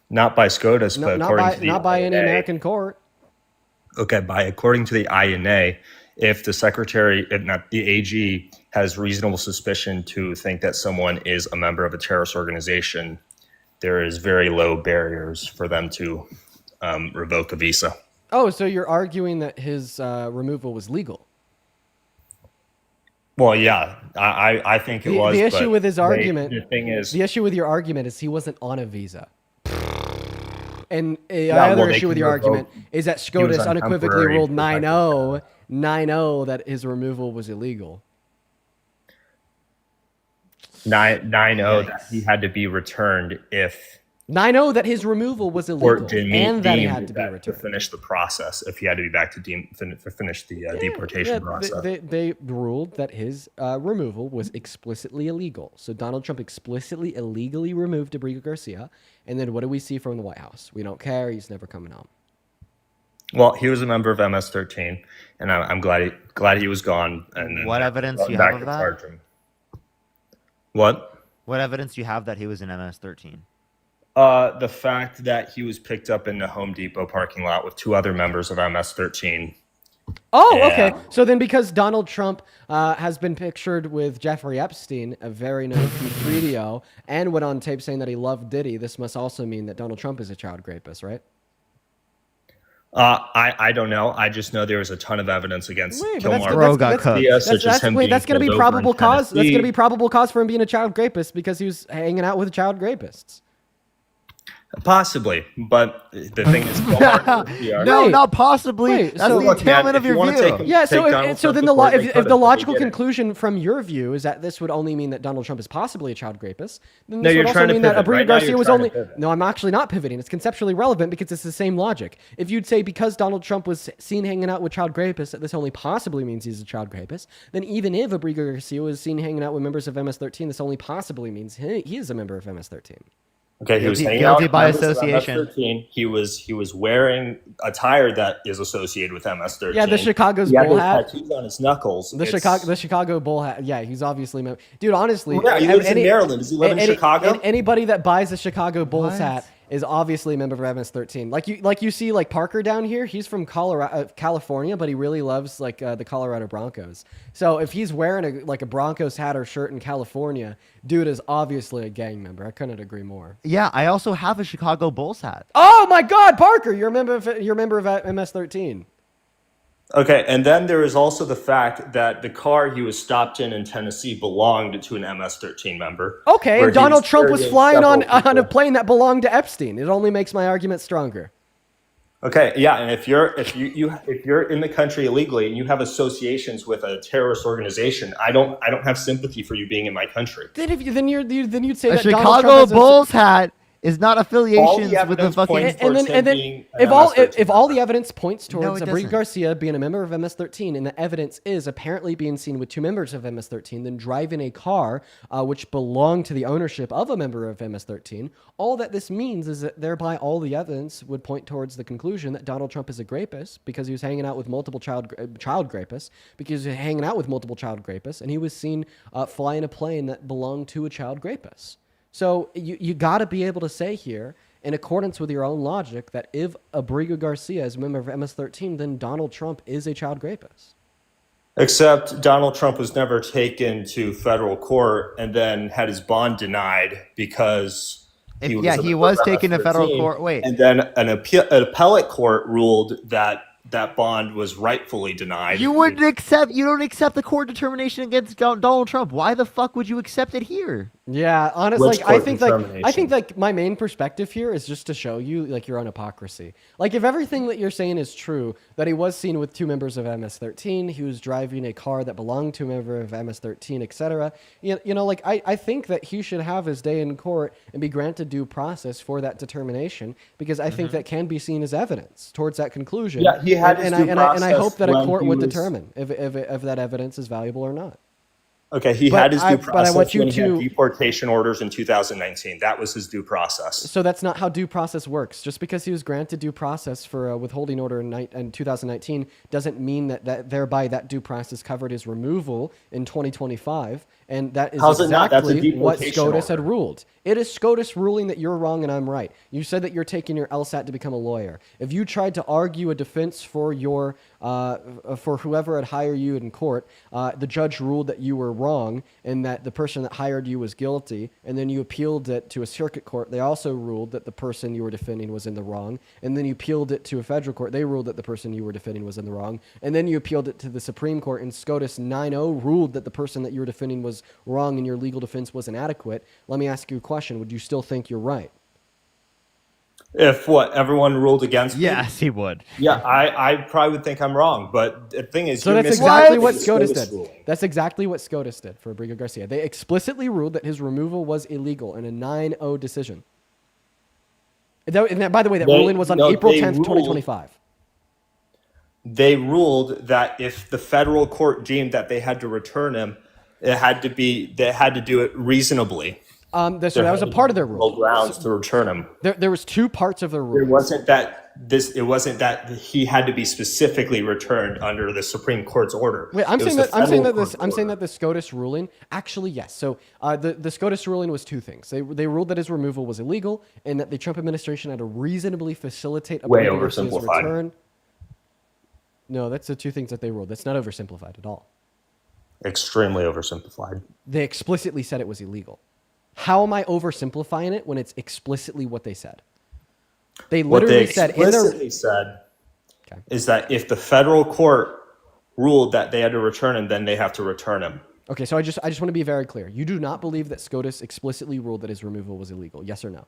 [SPEAKER 21] Not by SCOTUS, but according to the
[SPEAKER 1] not by any
[SPEAKER 21] INA.
[SPEAKER 1] American court.
[SPEAKER 21] Okay, according to the INA, if the AG has reasonable suspicion to think that someone is a member of a terrorist organization, there is very low barriers for them to revoke a visa.
[SPEAKER 1] Oh, so you're arguing that his removal was legal?
[SPEAKER 21] Well, yeah, I think it was.
[SPEAKER 1] The issue with his argument,
[SPEAKER 21] the thing is,
[SPEAKER 1] the issue with your argument is he wasn't on a visa. And the
[SPEAKER 21] Yeah,
[SPEAKER 1] other
[SPEAKER 21] well, they
[SPEAKER 1] issue with
[SPEAKER 21] can
[SPEAKER 1] your
[SPEAKER 21] revoke-
[SPEAKER 1] argument is that SCOTUS
[SPEAKER 21] on
[SPEAKER 1] unequivocally
[SPEAKER 21] temporary
[SPEAKER 1] ruled
[SPEAKER 21] protected
[SPEAKER 1] 9-0 that his removal was illegal.
[SPEAKER 21] 9-0 that he had to be returned if
[SPEAKER 1] 9-0 that his removal was illegal and that he had to be
[SPEAKER 21] to
[SPEAKER 1] returned.
[SPEAKER 21] finish the process if he had to be back to finish the deportation process.
[SPEAKER 1] They ruled that his removal was explicitly illegal. So Donald Trump explicitly illegally removed Abrigo Garcia. And then what do we see from the White House? We don't care. He's never coming home.
[SPEAKER 21] Well, he was a member of MS-13, and I'm glad he was gone. And then
[SPEAKER 10] What evidence do you
[SPEAKER 21] back
[SPEAKER 10] have of
[SPEAKER 21] to
[SPEAKER 10] that?
[SPEAKER 21] charge him. What?
[SPEAKER 10] What evidence do you have that he was in MS-13?
[SPEAKER 21] The fact that he was picked up in the Home Depot parking lot with 2 other members of MS-13.
[SPEAKER 1] Oh,
[SPEAKER 21] Yeah.
[SPEAKER 1] okay. So then, because Donald Trump has been pictured with Jeffrey Epstein, a very known video, and went on tape saying that he loved Diddy, this must also mean that Donald Trump is a child rapist, right?
[SPEAKER 21] I don't know. I just know there was a ton of evidence against
[SPEAKER 1] Wait, but
[SPEAKER 21] Kilmar
[SPEAKER 1] that's going to be probable cause. That's going to be probable cause for him being a child rapist because he was hanging out with child rapists.
[SPEAKER 21] Possibly, but the thing is,
[SPEAKER 10] No, not possibly.
[SPEAKER 1] Wait,
[SPEAKER 10] That's
[SPEAKER 1] so-
[SPEAKER 10] the entailment of your view.
[SPEAKER 1] Yeah, so then if the logical
[SPEAKER 21] conclusion.
[SPEAKER 1] conclusion from your view is that this would only mean that Donald Trump is possibly a child rapist, then
[SPEAKER 21] No,
[SPEAKER 1] this
[SPEAKER 21] you're
[SPEAKER 1] would also
[SPEAKER 21] trying to
[SPEAKER 1] mean that
[SPEAKER 21] pivot.
[SPEAKER 1] Abreu
[SPEAKER 21] Right now
[SPEAKER 1] Garcia
[SPEAKER 21] you're
[SPEAKER 1] was
[SPEAKER 21] trying to
[SPEAKER 1] only.
[SPEAKER 21] pivot.
[SPEAKER 1] No, I'm actually not pivoting. It's conceptually relevant because it's the same logic. If you'd say because Donald Trump was seen hanging out with child rapists, that this only possibly means he's a child rapist, then even if Abreu Garcia was seen hanging out with members of MS-13, this only possibly means he is a member of MS-13.
[SPEAKER 21] Okay, he was hanging
[SPEAKER 10] Guilty
[SPEAKER 21] out
[SPEAKER 10] by
[SPEAKER 21] with members of
[SPEAKER 10] association.
[SPEAKER 21] MS-13. He was wearing attire that is associated with MS-13.
[SPEAKER 1] Yeah, the Chicago's
[SPEAKER 21] He had
[SPEAKER 1] bull
[SPEAKER 21] those
[SPEAKER 1] hat.
[SPEAKER 21] tattoos on his knuckles.
[SPEAKER 1] The Chicago Bull hat. Yeah, he's obviously dude. Honestly,
[SPEAKER 21] Yeah, he lives in Maryland. Does he live in Chicago?
[SPEAKER 1] Anybody that buys a Chicago Bulls hat is obviously a member of MS-13. Like you see, like Parker down here. He's from California, but he really loves the Colorado Broncos. So if he's wearing a Broncos hat or shirt in California, dude is obviously a gang member. I couldn't agree more.
[SPEAKER 10] Yeah, I also have a Chicago Bulls hat.
[SPEAKER 1] Oh my God, Parker, you're a member of MS-13.
[SPEAKER 21] Okay, and then there is also the fact that the car he was stopped in Tennessee belonged to an MS-13 member.
[SPEAKER 1] Okay,
[SPEAKER 21] where
[SPEAKER 1] and
[SPEAKER 21] he
[SPEAKER 1] Donald Trump was
[SPEAKER 21] carrying
[SPEAKER 1] flying on
[SPEAKER 21] several
[SPEAKER 1] a plane that belonged to Epstein. It only makes my argument stronger.
[SPEAKER 21] Okay, yeah, and if you're in the country illegally and you have associations with a terrorist organization, I don't have sympathy for you being in my country.
[SPEAKER 1] Then you'd say
[SPEAKER 10] A
[SPEAKER 1] that Donald
[SPEAKER 10] Chicago
[SPEAKER 1] Trump has
[SPEAKER 10] Bulls hat is not affiliations with the fucking.
[SPEAKER 1] and then if all the evidence points towards
[SPEAKER 10] it
[SPEAKER 1] Abreu
[SPEAKER 10] doesn't.
[SPEAKER 1] Garcia being a member of MS-13, and the evidence is apparently being seen with 2 members of MS-13, then driving a car which belonged to the ownership of a member of MS-13, all that this means is that thereby all the evidence would point towards the conclusion that Donald Trump is a rapist because he was hanging out with multiple child rapists, because he was hanging out with multiple child rapists, and he was seen flying a plane that belonged to a child rapist. So you got to be able to say here, in accordance with your own logic, that if Abreu Garcia is a member of MS-13, then Donald Trump is a child rapist.
[SPEAKER 21] Except Donald Trump was never taken to federal court and then had his bond denied because he
[SPEAKER 10] was taken to federal
[SPEAKER 21] MS-13,
[SPEAKER 10] court. Wait.
[SPEAKER 21] And then an appellate court ruled that that bond was rightfully denied.
[SPEAKER 10] You don't accept the court determination against Donald Trump. Why the fuck would you accept it here?
[SPEAKER 1] Yeah, honestly,
[SPEAKER 21] Which
[SPEAKER 1] I
[SPEAKER 21] court
[SPEAKER 1] think
[SPEAKER 21] determination?
[SPEAKER 1] my main perspective here is just to show you your own hypocrisy. Like if everything that you're saying is true, that he was seen with 2 members of MS-13, he was driving a car that belonged to a member of MS-13, etc. I think that he should have his day in court and be granted due process for that determination because I think that can be seen as evidence towards that conclusion.
[SPEAKER 21] Yeah, he had his due
[SPEAKER 1] and I
[SPEAKER 21] process
[SPEAKER 1] hope that a
[SPEAKER 21] when
[SPEAKER 1] court
[SPEAKER 21] he
[SPEAKER 1] would
[SPEAKER 21] was-
[SPEAKER 1] determine if that evidence is valuable or not.
[SPEAKER 21] Okay, he
[SPEAKER 1] But
[SPEAKER 21] had his
[SPEAKER 1] I-
[SPEAKER 21] due
[SPEAKER 1] but I
[SPEAKER 21] process
[SPEAKER 1] want you
[SPEAKER 21] when he had
[SPEAKER 1] to-
[SPEAKER 21] deportation orders in 2019. That was his due process.
[SPEAKER 1] So that's not how due process works. Just because he was granted due process for a withholding order in 2019 doesn't mean that thereby that due process covered his removal in 2025. And that is
[SPEAKER 21] How's it not? That's a
[SPEAKER 1] exactly what
[SPEAKER 21] deportation
[SPEAKER 1] SCOTUS
[SPEAKER 21] order.
[SPEAKER 1] had ruled. It is SCOTUS ruling that you're wrong and I'm right. You said that you're taking your LSAT to become a lawyer. If you tried to argue a defense for for whoever had hired you in court, the judge ruled that you were wrong and that the person that hired you was guilty, and then you appealed it to a circuit court. They also ruled that the person you were defending was in the wrong, and then you appealed it to a federal court. They ruled that the person you were defending was in the wrong, and then you appealed it to the Supreme Court, and SCOTUS 9-0 ruled that the person that you were defending was wrong and your legal defense was inadequate. Let me ask you a question. Would you still think you're right?
[SPEAKER 21] If everyone ruled against me?
[SPEAKER 10] Yes, he would.
[SPEAKER 21] Yeah, I probably would think I'm wrong. But the thing is,
[SPEAKER 1] So
[SPEAKER 21] you're
[SPEAKER 1] that's
[SPEAKER 21] missing
[SPEAKER 1] exactly
[SPEAKER 21] the
[SPEAKER 1] what SCOTUS did.
[SPEAKER 21] ruling.
[SPEAKER 1] That's exactly what SCOTUS did for Abreu Garcia. They explicitly ruled that his removal was illegal in a 9-0 decision. And that, by the way, that ruling was on April 10th, 2025.
[SPEAKER 21] They ruled that if the federal court deemed that they had to return him, they had to do it reasonably.
[SPEAKER 1] So
[SPEAKER 21] There
[SPEAKER 1] that was
[SPEAKER 21] had
[SPEAKER 1] a
[SPEAKER 21] to be
[SPEAKER 1] part of their
[SPEAKER 21] reasonable
[SPEAKER 1] rule.
[SPEAKER 21] grounds to return him.
[SPEAKER 1] There was two parts of their rule.
[SPEAKER 21] It wasn't that he had to be specifically returned under the Supreme Court's order.
[SPEAKER 1] Wait, I'm
[SPEAKER 21] It was
[SPEAKER 1] saying
[SPEAKER 21] the
[SPEAKER 1] that I'm saying that
[SPEAKER 21] federal
[SPEAKER 1] this
[SPEAKER 21] court's
[SPEAKER 1] I'm saying
[SPEAKER 21] order.
[SPEAKER 1] that the SCOTUS ruling actually yes. So the SCOTUS ruling was two things. They ruled that his removal was illegal and that the Trump administration had to reasonably facilitate
[SPEAKER 21] Way
[SPEAKER 1] Abrego Garcia's
[SPEAKER 21] oversimplified.
[SPEAKER 1] return. No, that's the two things that they ruled. That's not oversimplified at all.
[SPEAKER 21] Extremely oversimplified.
[SPEAKER 1] They explicitly said it was illegal. How am I oversimplifying it when it's explicitly what they said? They
[SPEAKER 21] What they
[SPEAKER 1] literally said in their
[SPEAKER 21] explicitly said is that if the federal court ruled that they had to return him, then they have to return him.
[SPEAKER 1] Okay, so I just want to be very clear. You do not believe that SCOTUS explicitly ruled that his removal was illegal. Yes or no?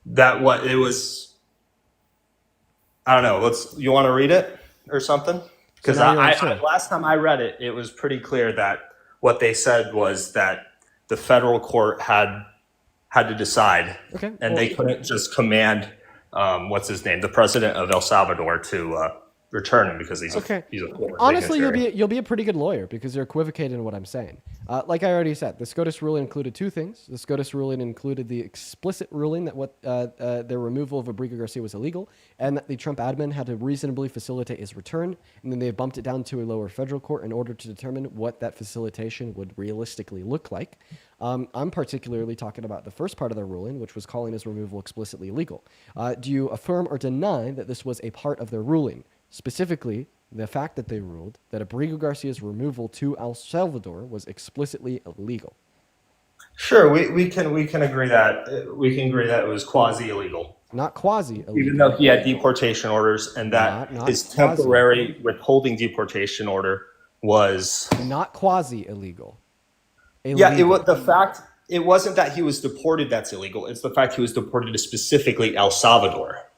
[SPEAKER 21] That what it was. I don't know. You want to read it or something? Because
[SPEAKER 1] now you're
[SPEAKER 21] I
[SPEAKER 1] unsure.
[SPEAKER 21] last time I read it, it was pretty clear that what they said was that the federal court had to decide,
[SPEAKER 1] Okay,
[SPEAKER 21] and
[SPEAKER 1] well-
[SPEAKER 21] they couldn't just command what's his name, the president of El Salvador, to return him because he's a foreign
[SPEAKER 1] Honestly,
[SPEAKER 21] dignitary.
[SPEAKER 1] you'll be a pretty good lawyer because you're equivocating in what I'm saying. Like I already said, the SCOTUS ruling included two things. The SCOTUS ruling included the explicit ruling that their removal of Abrego Garcia was illegal, and that the Trump admin had to reasonably facilitate his return. And then they bumped it down to a lower federal court in order to determine what that facilitation would realistically look like. I'm particularly talking about the first part of the ruling, which was calling his removal explicitly illegal. Do you affirm or deny that this was a part of their ruling? Specifically, the fact that they ruled that Abrego Garcia's removal to El Salvador was explicitly illegal.
[SPEAKER 21] Sure, we can agree that it was quasi illegal.
[SPEAKER 1] Not quasi illegal.
[SPEAKER 21] Even though he had deportation orders, and that
[SPEAKER 1] Not
[SPEAKER 21] his
[SPEAKER 1] quasi.
[SPEAKER 21] temporary withholding deportation order was
[SPEAKER 1] Not quasi illegal.
[SPEAKER 21] yeah. It was the fact. It wasn't that he was deported that's illegal. It's the fact he was deported to specifically El Salvador.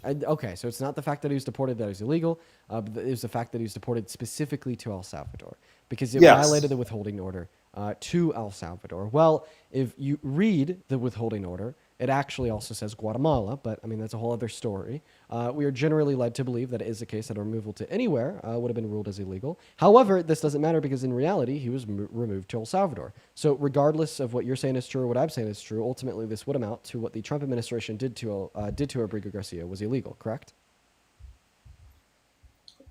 [SPEAKER 1] Okay, so it's not the fact that he was deported that was illegal, but it was the fact that he was deported specifically to El Salvador because it
[SPEAKER 21] Yes.
[SPEAKER 1] violated the withholding order to El Salvador. Well, if you read the withholding order, it actually also says Guatemala, but I mean, that's a whole other story. We are generally led to believe that it is the case that a removal to anywhere would have been ruled as illegal. However, this doesn't matter because in reality, he was removed to El Salvador. So regardless of what you're saying is true or what I'm saying is true, ultimately this would amount to what the Trump administration did to Abrego Garcia was illegal, correct?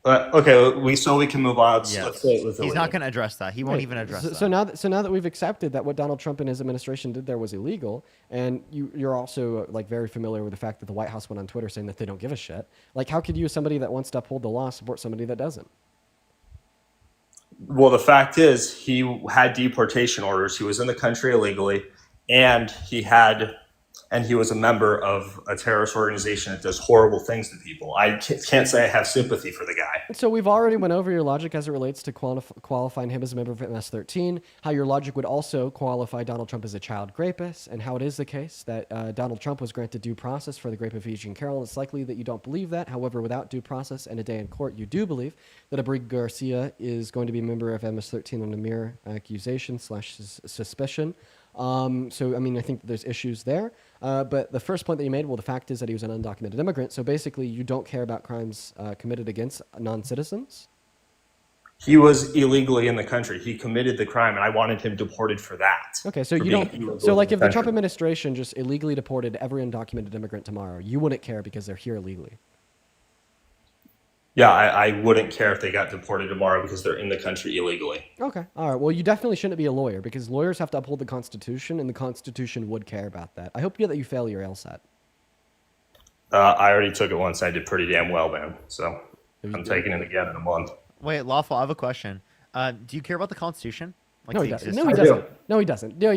[SPEAKER 21] Okay, we can move on. Let's
[SPEAKER 10] Yes.
[SPEAKER 21] say it was
[SPEAKER 10] He's
[SPEAKER 21] illegal.
[SPEAKER 10] not going to address that. He won't
[SPEAKER 1] Right.
[SPEAKER 10] even address
[SPEAKER 1] so,
[SPEAKER 10] that.
[SPEAKER 1] So now that we've accepted that what Donald Trump and his administration did there was illegal, and you're also like very familiar with the fact that the White House went on Twitter saying that they don't give a shit. Like, how could you, as somebody that wants to uphold the law, support somebody that doesn't?
[SPEAKER 21] Well, the fact is, he had deportation orders. He was in the country illegally, and he was a member of a terrorist organization that does horrible things to people. I can't say I have sympathy for the guy.
[SPEAKER 1] So we've already went over your logic as it relates to qualifying him as a member of MS-13, how your logic would also qualify Donald Trump as a child rapist, and how it is the case that Donald Trump was granted due process for the rape of Eugene Carroll. It's likely that you don't believe that. However, without due process and a day in court, you do believe that Abrego Garcia is going to be a member of MS-13 on a mere accusation / suspicion. So, I mean, I think that there's issues there. But the first point that you made, well, the fact is that he was an undocumented immigrant. So basically, you don't care about crimes committed against non-citizens?
[SPEAKER 21] He was illegally in the country. He committed the crime, and I wanted him deported for that.
[SPEAKER 1] Okay, so
[SPEAKER 21] for
[SPEAKER 1] you
[SPEAKER 21] being
[SPEAKER 1] don't.
[SPEAKER 21] illegal
[SPEAKER 1] So,
[SPEAKER 21] in
[SPEAKER 1] like, if the
[SPEAKER 21] country.
[SPEAKER 1] Trump administration just illegally deported every undocumented immigrant tomorrow, you wouldn't care because they're here illegally.
[SPEAKER 21] Yeah, I wouldn't care if they got deported tomorrow because they're in the country illegally.
[SPEAKER 1] Okay, all right. Well, you definitely shouldn't be a lawyer because lawyers have to uphold the Constitution, and the Constitution would care about that. I hope that you fail your LSAT.
[SPEAKER 21] I already took it once. I did pretty damn well, man. So I'm taking it again in a month.
[SPEAKER 10] Wait, Lawful, I have a question. Do you care about the Constitution? Like
[SPEAKER 1] No, he
[SPEAKER 10] the
[SPEAKER 1] doesn't.
[SPEAKER 10] existence-
[SPEAKER 1] No, he doesn't. No, he doesn't. No,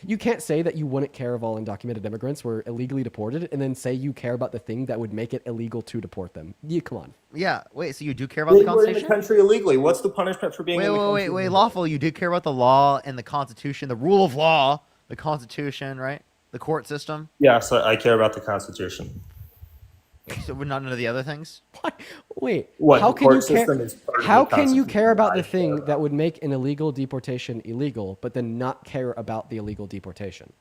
[SPEAKER 1] you can't say that you wouldn't care if all undocumented immigrants were illegally deported, and then say you care about the thing that would make it illegal to deport them. Come on.
[SPEAKER 10] Yeah, wait, so you do care about the
[SPEAKER 21] They were in the
[SPEAKER 10] Constitution?
[SPEAKER 21] country illegally. What's the punishment for being
[SPEAKER 10] Wait,
[SPEAKER 21] in the
[SPEAKER 10] wait,
[SPEAKER 21] country?
[SPEAKER 10] wait, Lawful, you do care about the law and the Constitution, the rule of law, the Constitution, right? The court system?
[SPEAKER 21] Yes, I care about the Constitution.
[SPEAKER 10] So we're not none of the other things?
[SPEAKER 1] Wait,
[SPEAKER 21] What,
[SPEAKER 1] how
[SPEAKER 21] the
[SPEAKER 1] can you
[SPEAKER 21] court
[SPEAKER 1] care?
[SPEAKER 21] system is part of
[SPEAKER 1] How
[SPEAKER 21] the
[SPEAKER 1] can you
[SPEAKER 21] Constitution.
[SPEAKER 1] care about the thing that would make an illegal deportation illegal, but then not care about the illegal deportation?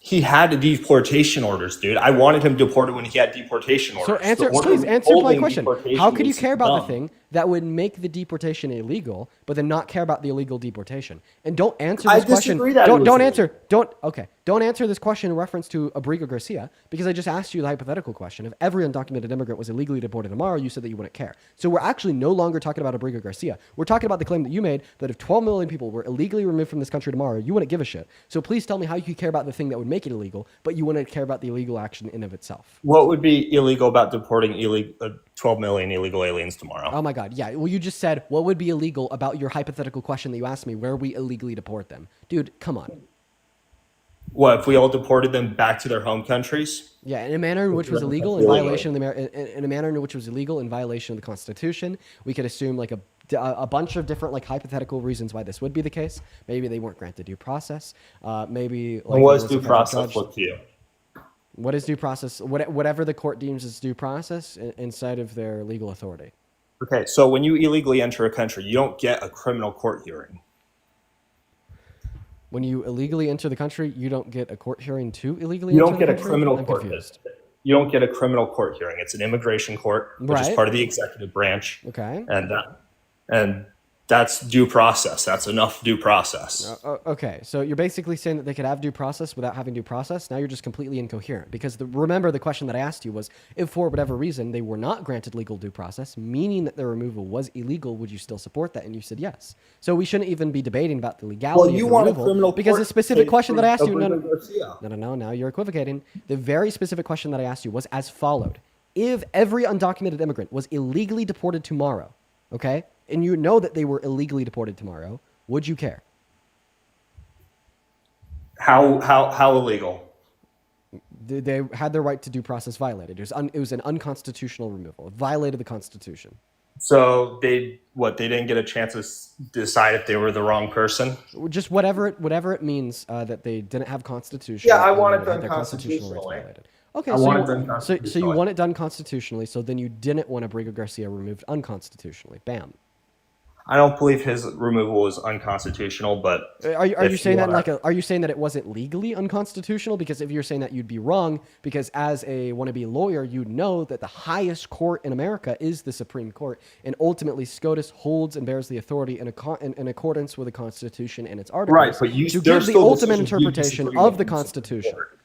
[SPEAKER 21] He had deportation orders, dude. I wanted him deported when he had deportation orders.
[SPEAKER 1] So
[SPEAKER 21] The order
[SPEAKER 1] please answer my
[SPEAKER 21] withholding
[SPEAKER 1] question.
[SPEAKER 21] deportation
[SPEAKER 1] How could you
[SPEAKER 21] was
[SPEAKER 1] care about the
[SPEAKER 21] dumb.
[SPEAKER 1] thing that would make the deportation illegal, but then not care about the illegal deportation? And don't answer
[SPEAKER 21] I
[SPEAKER 1] this question.
[SPEAKER 21] disagree that it was
[SPEAKER 1] Don't
[SPEAKER 21] illegal.
[SPEAKER 1] answer. Don't answer this question in reference to Abrigo Garcia, because I just asked you the hypothetical question. If every undocumented immigrant was illegally deported tomorrow, you said that you wouldn't care. So we're actually no longer talking about Abrigo Garcia. We're talking about the claim that you made that if 12 million people were illegally removed from this country tomorrow, you wouldn't give a shit. So please tell me how you could care about the thing that would make it illegal, but you wouldn't care about the illegal action in of itself.
[SPEAKER 21] What would be illegal about deporting 12 million illegal aliens tomorrow?
[SPEAKER 1] Oh my God. Yeah. Well, you just said what would be illegal about your hypothetical question that you asked me, where we illegally deport them. Dude, come on.
[SPEAKER 21] What if we all deported them back to their home countries?
[SPEAKER 1] Yeah, in a manner in which was illegal in violation of the in a manner in which was illegal in violation of the Constitution. We could assume like a bunch of different like hypothetical reasons why this would be the case. Maybe they weren't granted due process. Maybe like
[SPEAKER 21] And what is
[SPEAKER 1] there was a
[SPEAKER 21] due
[SPEAKER 1] federal
[SPEAKER 21] process
[SPEAKER 1] judge-
[SPEAKER 21] look to you?
[SPEAKER 1] What is due process? Whatever the court deems as due process inside of their legal authority.
[SPEAKER 21] Okay, so when you illegally enter a country, you don't get a criminal court hearing.
[SPEAKER 1] When you illegally enter the country, you don't get a court hearing to illegally
[SPEAKER 21] You
[SPEAKER 1] enter
[SPEAKER 21] don't
[SPEAKER 1] the
[SPEAKER 21] get a
[SPEAKER 1] country?
[SPEAKER 21] criminal
[SPEAKER 1] I'm
[SPEAKER 21] court
[SPEAKER 1] confused.
[SPEAKER 21] hearing. You don't get a criminal court hearing. It's an immigration court, which is
[SPEAKER 1] Right.
[SPEAKER 21] part of the executive branch.
[SPEAKER 1] Okay.
[SPEAKER 21] And that's due process. That's enough due process.
[SPEAKER 1] Okay, so you're basically saying that they could have due process without having due process. Now you're just completely incoherent because remember the question that I asked you was if for whatever reason they were not granted legal due process, meaning that their removal was illegal, would you still support that? And you said yes. So we shouldn't even be debating about the legality
[SPEAKER 21] you
[SPEAKER 1] of the
[SPEAKER 21] want a
[SPEAKER 1] removal
[SPEAKER 21] criminal
[SPEAKER 1] because the
[SPEAKER 21] court
[SPEAKER 1] specific
[SPEAKER 21] case
[SPEAKER 1] question that I asked you.
[SPEAKER 21] Abrigo Garcia.
[SPEAKER 1] No. Now you're equivocating. The very specific question that I asked you was as followed: if every undocumented immigrant was illegally deported tomorrow, okay, and you know that they were illegally deported tomorrow, would you care?
[SPEAKER 21] How illegal?
[SPEAKER 1] They had their right to due process violated. It was an unconstitutional removal. It violated the Constitution.
[SPEAKER 21] So they didn't get a chance to decide if they were the wrong person?
[SPEAKER 1] Just whatever it means that they didn't have constitution.
[SPEAKER 21] Yeah, I
[SPEAKER 1] and
[SPEAKER 21] want it
[SPEAKER 1] had
[SPEAKER 21] done
[SPEAKER 1] their constitutional rights
[SPEAKER 21] constitutionally.
[SPEAKER 1] violated. Okay,
[SPEAKER 21] I
[SPEAKER 1] so
[SPEAKER 21] want
[SPEAKER 1] you,
[SPEAKER 21] it done
[SPEAKER 1] so you
[SPEAKER 21] constitutionally.
[SPEAKER 1] want it done constitutionally. So then you didn't want Abrigo Garcia removed unconstitutionally. Bam.
[SPEAKER 21] I don't believe his removal was unconstitutional, but
[SPEAKER 1] Are you saying that
[SPEAKER 21] wanna-
[SPEAKER 1] are you saying that it wasn't legally unconstitutional? Because if you're saying that, you'd be wrong. Because as a wannabe lawyer, you know that the highest court in America is the Supreme Court, and ultimately SCOTUS holds and bears the authority in accordance with the Constitution and its articles.
[SPEAKER 21] Right, but
[SPEAKER 1] to
[SPEAKER 21] there's
[SPEAKER 1] give the
[SPEAKER 21] still
[SPEAKER 1] ultimate
[SPEAKER 21] decisions you
[SPEAKER 1] interpretation
[SPEAKER 21] disagree
[SPEAKER 1] of
[SPEAKER 21] with
[SPEAKER 1] the
[SPEAKER 21] in the Supreme
[SPEAKER 1] Constitution.
[SPEAKER 21] Court.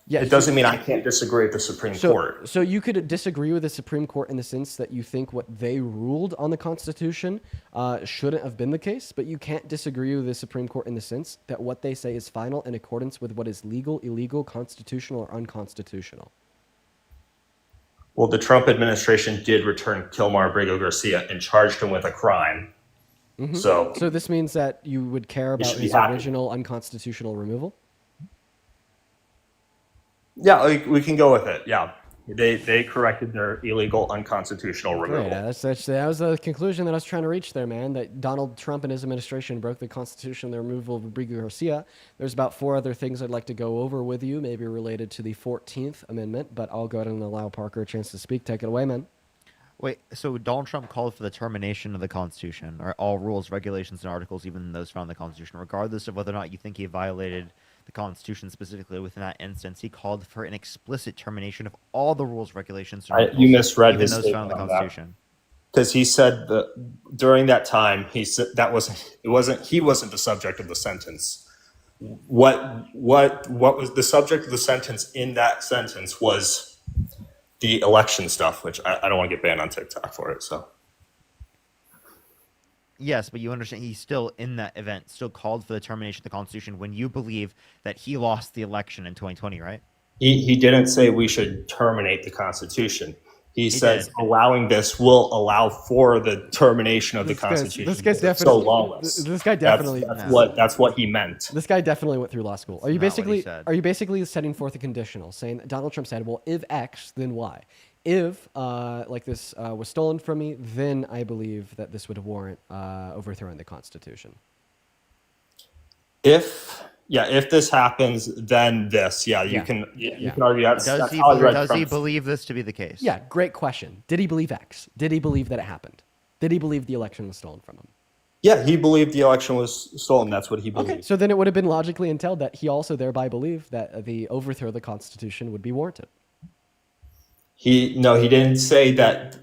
[SPEAKER 1] Yes,
[SPEAKER 21] It doesn't mean I can't disagree with the Supreme Court.
[SPEAKER 1] So you could disagree with the Supreme Court in the sense that you think what they ruled on the Constitution shouldn't have been the case, but you can't disagree with the Supreme Court in the sense that what they say is final in accordance with what is legal, illegal, constitutional, or unconstitutional.
[SPEAKER 21] Well, the Trump administration did return Kilmar Abrigo Garcia and charged him with a crime.
[SPEAKER 1] Mhm.
[SPEAKER 21] So
[SPEAKER 1] So this means that you would care about
[SPEAKER 21] should be
[SPEAKER 1] his
[SPEAKER 21] happy.
[SPEAKER 1] original unconstitutional removal?
[SPEAKER 21] yeah, we can go with it. Yeah, they corrected their illegal unconstitutional removal.
[SPEAKER 1] Great. That was the conclusion that I was trying to reach there, man. That Donald Trump and his administration broke the Constitution, the removal of Abrigo Garcia. There's about 4 other things I'd like to go over with you, maybe related to the 14th Amendment, but I'll go ahead and allow Parker a chance to speak. Take it away, man.
[SPEAKER 10] Wait, so Donald Trump called for the termination of the Constitution, or all rules, regulations, and articles, even those found in the Constitution, regardless of whether or not you think he violated the Constitution specifically within that instance. He called for an explicit termination of all the rules, regulations, and articles,
[SPEAKER 21] You misread
[SPEAKER 10] even
[SPEAKER 21] his
[SPEAKER 10] those found in the
[SPEAKER 21] statement on that.
[SPEAKER 10] Constitution.
[SPEAKER 21] Because he said that during that time, he said he wasn't the subject of the sentence. What was the subject of the sentence in that sentence was the election stuff, which I don't want to get banned on TikTok for it. So
[SPEAKER 10] Yes, but you understand he still, in that event, still called for the termination of the Constitution when you believe that he lost the election in 2020, right?
[SPEAKER 21] he didn't say we should terminate the Constitution. He says
[SPEAKER 10] did.
[SPEAKER 21] allowing this will allow for the termination of the Constitution.
[SPEAKER 1] This guy's
[SPEAKER 21] because it's
[SPEAKER 1] definitely
[SPEAKER 21] so lawless.
[SPEAKER 1] This guy definitely.
[SPEAKER 21] That's what he meant.
[SPEAKER 1] This guy definitely went through law school. Are you
[SPEAKER 10] not what he
[SPEAKER 1] basically
[SPEAKER 10] said.
[SPEAKER 1] are you basically setting forth a conditional, saying that Donald Trump said, "Well, if X, then Y. If like this was stolen from me, then I believe that this would warrant overthrowing the Constitution."
[SPEAKER 21] If this happens, then this. You
[SPEAKER 1] Yeah.
[SPEAKER 21] can
[SPEAKER 1] Yeah.
[SPEAKER 21] argue that's
[SPEAKER 10] Does
[SPEAKER 21] that's
[SPEAKER 10] he,
[SPEAKER 21] how I read
[SPEAKER 10] does he
[SPEAKER 21] Trump's-
[SPEAKER 10] believe this to be the case?
[SPEAKER 1] Yeah, great question. Did he believe X? Did he believe that it happened? Did he believe the election was stolen from him?
[SPEAKER 21] Yeah, he believed the election was stolen. That's what he believed.
[SPEAKER 1] Okay, so then it would have been logically entailed that he also thereby believed that the overthrow of the Constitution would be warranted.
[SPEAKER 21] He didn't say that.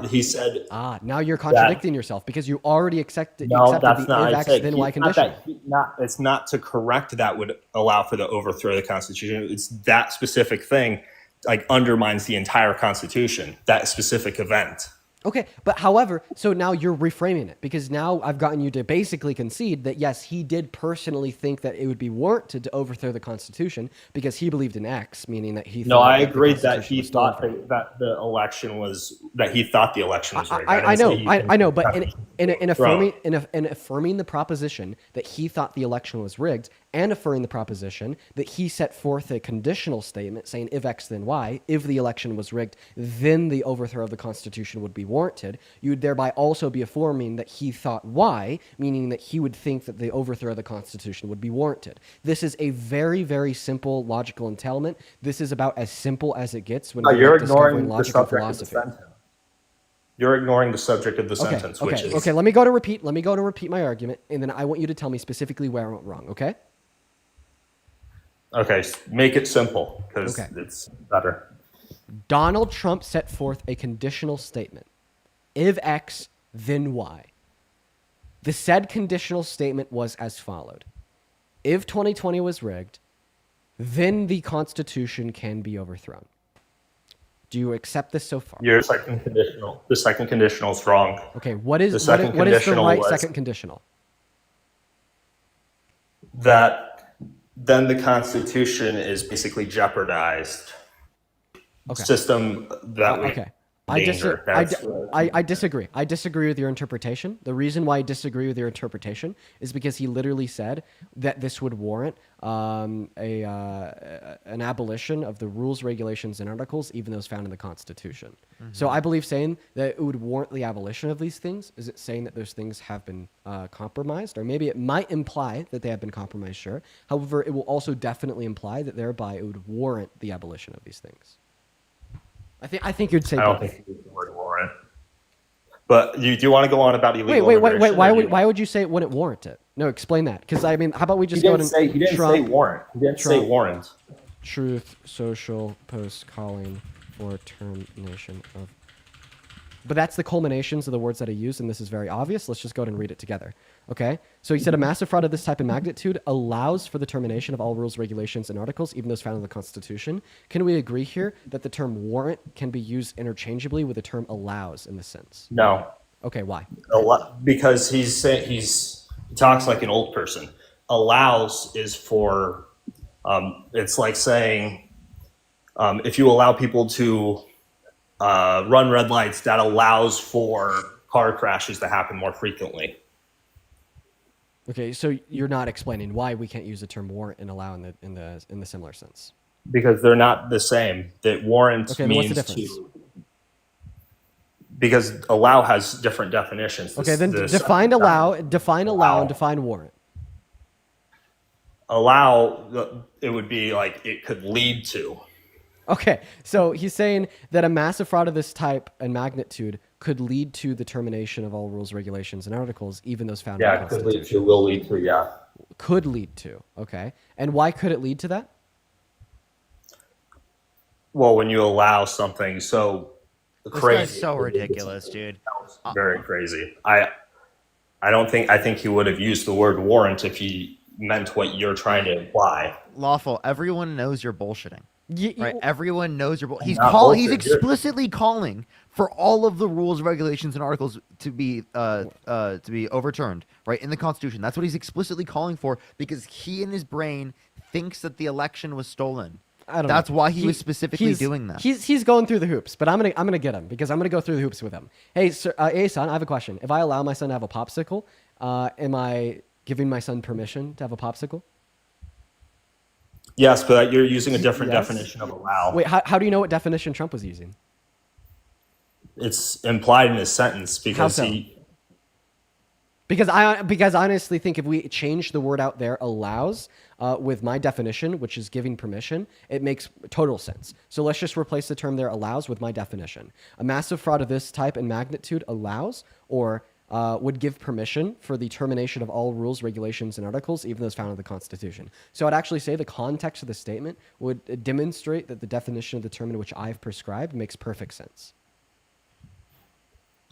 [SPEAKER 21] He said
[SPEAKER 1] now you're contradicting yourself because you already accepted
[SPEAKER 21] no. That's
[SPEAKER 1] the
[SPEAKER 21] not.
[SPEAKER 1] if
[SPEAKER 21] I
[SPEAKER 1] X
[SPEAKER 21] said
[SPEAKER 1] then
[SPEAKER 21] he-
[SPEAKER 1] Y
[SPEAKER 21] not that
[SPEAKER 1] conditional.
[SPEAKER 21] it's not to correct that would allow for the overthrow of the Constitution. It's that specific thing like undermines the entire Constitution. That specific event.
[SPEAKER 1] Okay, but however, so now you're reframing it because now I've gotten you to basically concede that yes, he did personally think that it would be warranted to overthrow the Constitution because he believed in X, meaning that he.
[SPEAKER 21] No,
[SPEAKER 1] thought
[SPEAKER 21] I
[SPEAKER 1] that the
[SPEAKER 21] agreed that
[SPEAKER 1] Constitution
[SPEAKER 21] he
[SPEAKER 1] was stolen
[SPEAKER 21] thought
[SPEAKER 1] from him.
[SPEAKER 21] that the election was that he thought the election was rigged.
[SPEAKER 1] I know, I know, but in
[SPEAKER 21] Bro.
[SPEAKER 1] affirming the proposition that he thought the election was rigged, and affirming the proposition that he set forth a conditional statement saying if X then Y, if the election was rigged, then the overthrow of the Constitution would be warranted. You would thereby also be affirming that he thought Y, meaning that he would think that the overthrow of the Constitution would be warranted. This is a very, very simple logical entailment. This is about as simple as it gets when
[SPEAKER 21] You're
[SPEAKER 1] we're discovering
[SPEAKER 21] ignoring the
[SPEAKER 1] logical
[SPEAKER 21] subject of the
[SPEAKER 1] philosophy.
[SPEAKER 21] sentence. You're ignoring the subject of the sentence, which is
[SPEAKER 1] Okay, let me go to repeat my argument, and then I want you to tell me specifically where I went wrong, okay?
[SPEAKER 21] okay. Make it simple because
[SPEAKER 1] Okay.
[SPEAKER 21] it's better.
[SPEAKER 1] Donald Trump set forth a conditional statement. If X, then Y. The said conditional statement was as followed. If 2020 was rigged, then the Constitution can be overthrown. Do you accept this so far?
[SPEAKER 21] Your second conditional. The second conditional is wrong.
[SPEAKER 1] Okay, what is
[SPEAKER 21] the
[SPEAKER 1] what
[SPEAKER 21] second
[SPEAKER 1] is, what is the
[SPEAKER 21] conditional
[SPEAKER 1] right
[SPEAKER 21] was
[SPEAKER 1] second conditional?
[SPEAKER 21] that then the Constitution is basically jeopardized.
[SPEAKER 1] Okay.
[SPEAKER 21] System that we
[SPEAKER 1] Okay.
[SPEAKER 21] danger.
[SPEAKER 1] I disagree. I disagree with your interpretation. The reason why I disagree with your interpretation is because he literally said that this would warrant an abolition of the rules, regulations, and articles, even those found in the Constitution. So I believe saying that it would warrant the abolition of these things is it saying that those things have been compromised, or maybe it might imply that they have been compromised. Sure. However, it will also definitely imply that thereby it would warrant the abolition of these things. I think you'd say
[SPEAKER 21] I don't
[SPEAKER 1] both.
[SPEAKER 21] think you use the word warrant. But you do want to go on about illegal
[SPEAKER 1] Wait.
[SPEAKER 21] immigration,
[SPEAKER 1] Why would you say it wouldn't warrant it? No, explain that. Because I mean, how about we just
[SPEAKER 21] He
[SPEAKER 1] go
[SPEAKER 21] didn't
[SPEAKER 1] to
[SPEAKER 21] say warrant. He didn't say
[SPEAKER 1] Trump,
[SPEAKER 21] warrant.
[SPEAKER 1] Truth Social post calling for termination of. But that's the culminations of the words that I used, and this is very obvious. Let's just go ahead and read it together. Okay? So he said a massive fraud of this type and magnitude allows for the termination of all rules, regulations, and articles, even those found in the Constitution. Can we agree here that the term warrant can be used interchangeably with the term allows in this sense?
[SPEAKER 21] No.
[SPEAKER 1] Okay, why?
[SPEAKER 21] Because he talks like an old person. Allows is for, it's like saying, if you allow people to run red lights, that allows for car crashes to happen more frequently.
[SPEAKER 1] Okay, so you're not explaining why we can't use the term warrant and allow in the similar sense.
[SPEAKER 21] Because they're not the same. That warrant
[SPEAKER 1] Okay, then what's
[SPEAKER 21] means
[SPEAKER 1] the difference?
[SPEAKER 21] Because allow has different definitions.
[SPEAKER 1] Okay, then define allow, and define warrant.
[SPEAKER 21] Allow, it would be like it could lead to.
[SPEAKER 1] Okay, so he's saying that a massive fraud of this type and magnitude could lead to the termination of all rules, regulations, and articles, even those found in the
[SPEAKER 21] Yeah, could
[SPEAKER 1] Constitution.
[SPEAKER 21] lead to, will lead to, yeah.
[SPEAKER 1] Could lead to, okay. And why could it lead to that?
[SPEAKER 21] Well, when you allow something so crazy.
[SPEAKER 10] This guy's so ridiculous, dude.
[SPEAKER 21] Very crazy. I think he would have used the word warrant if he meant what you're trying to imply.
[SPEAKER 10] Lawful. Everyone knows you're bullshitting. Right? Everyone knows you're bullshitting. He's
[SPEAKER 21] Not
[SPEAKER 10] calling. He's
[SPEAKER 21] bullshit, you're-
[SPEAKER 10] explicitly calling for all of the rules, regulations, and articles to be overturned. Right in the Constitution. That's what he's explicitly calling for because he in his brain thinks that the election was stolen.
[SPEAKER 1] I don't
[SPEAKER 10] That's
[SPEAKER 1] know.
[SPEAKER 10] why he was specifically doing that.
[SPEAKER 1] He's going through the hoops, but I'm gonna get him because I'm gonna go through the hoops with him. Hey, sir, hey son, I have a question. If I allow my son to have a popsicle, am I giving my son permission to have a popsicle?
[SPEAKER 21] Yes, but you're using a different
[SPEAKER 1] Yes.
[SPEAKER 21] definition of allow.
[SPEAKER 1] Wait, how do you know what definition Trump was using?
[SPEAKER 21] It's implied in his sentence because
[SPEAKER 1] so?
[SPEAKER 21] he.
[SPEAKER 1] Because I honestly think if we change the word out there, allows, with my definition, which is giving permission, it makes total sense. So let's just replace the term there, allows, with my definition. A massive fraud of this type and magnitude allows, or would give permission for the termination of all rules, regulations, and articles, even those found in the Constitution. So I'd actually say the context of the statement would demonstrate that the definition of the term in which I've prescribed makes perfect sense.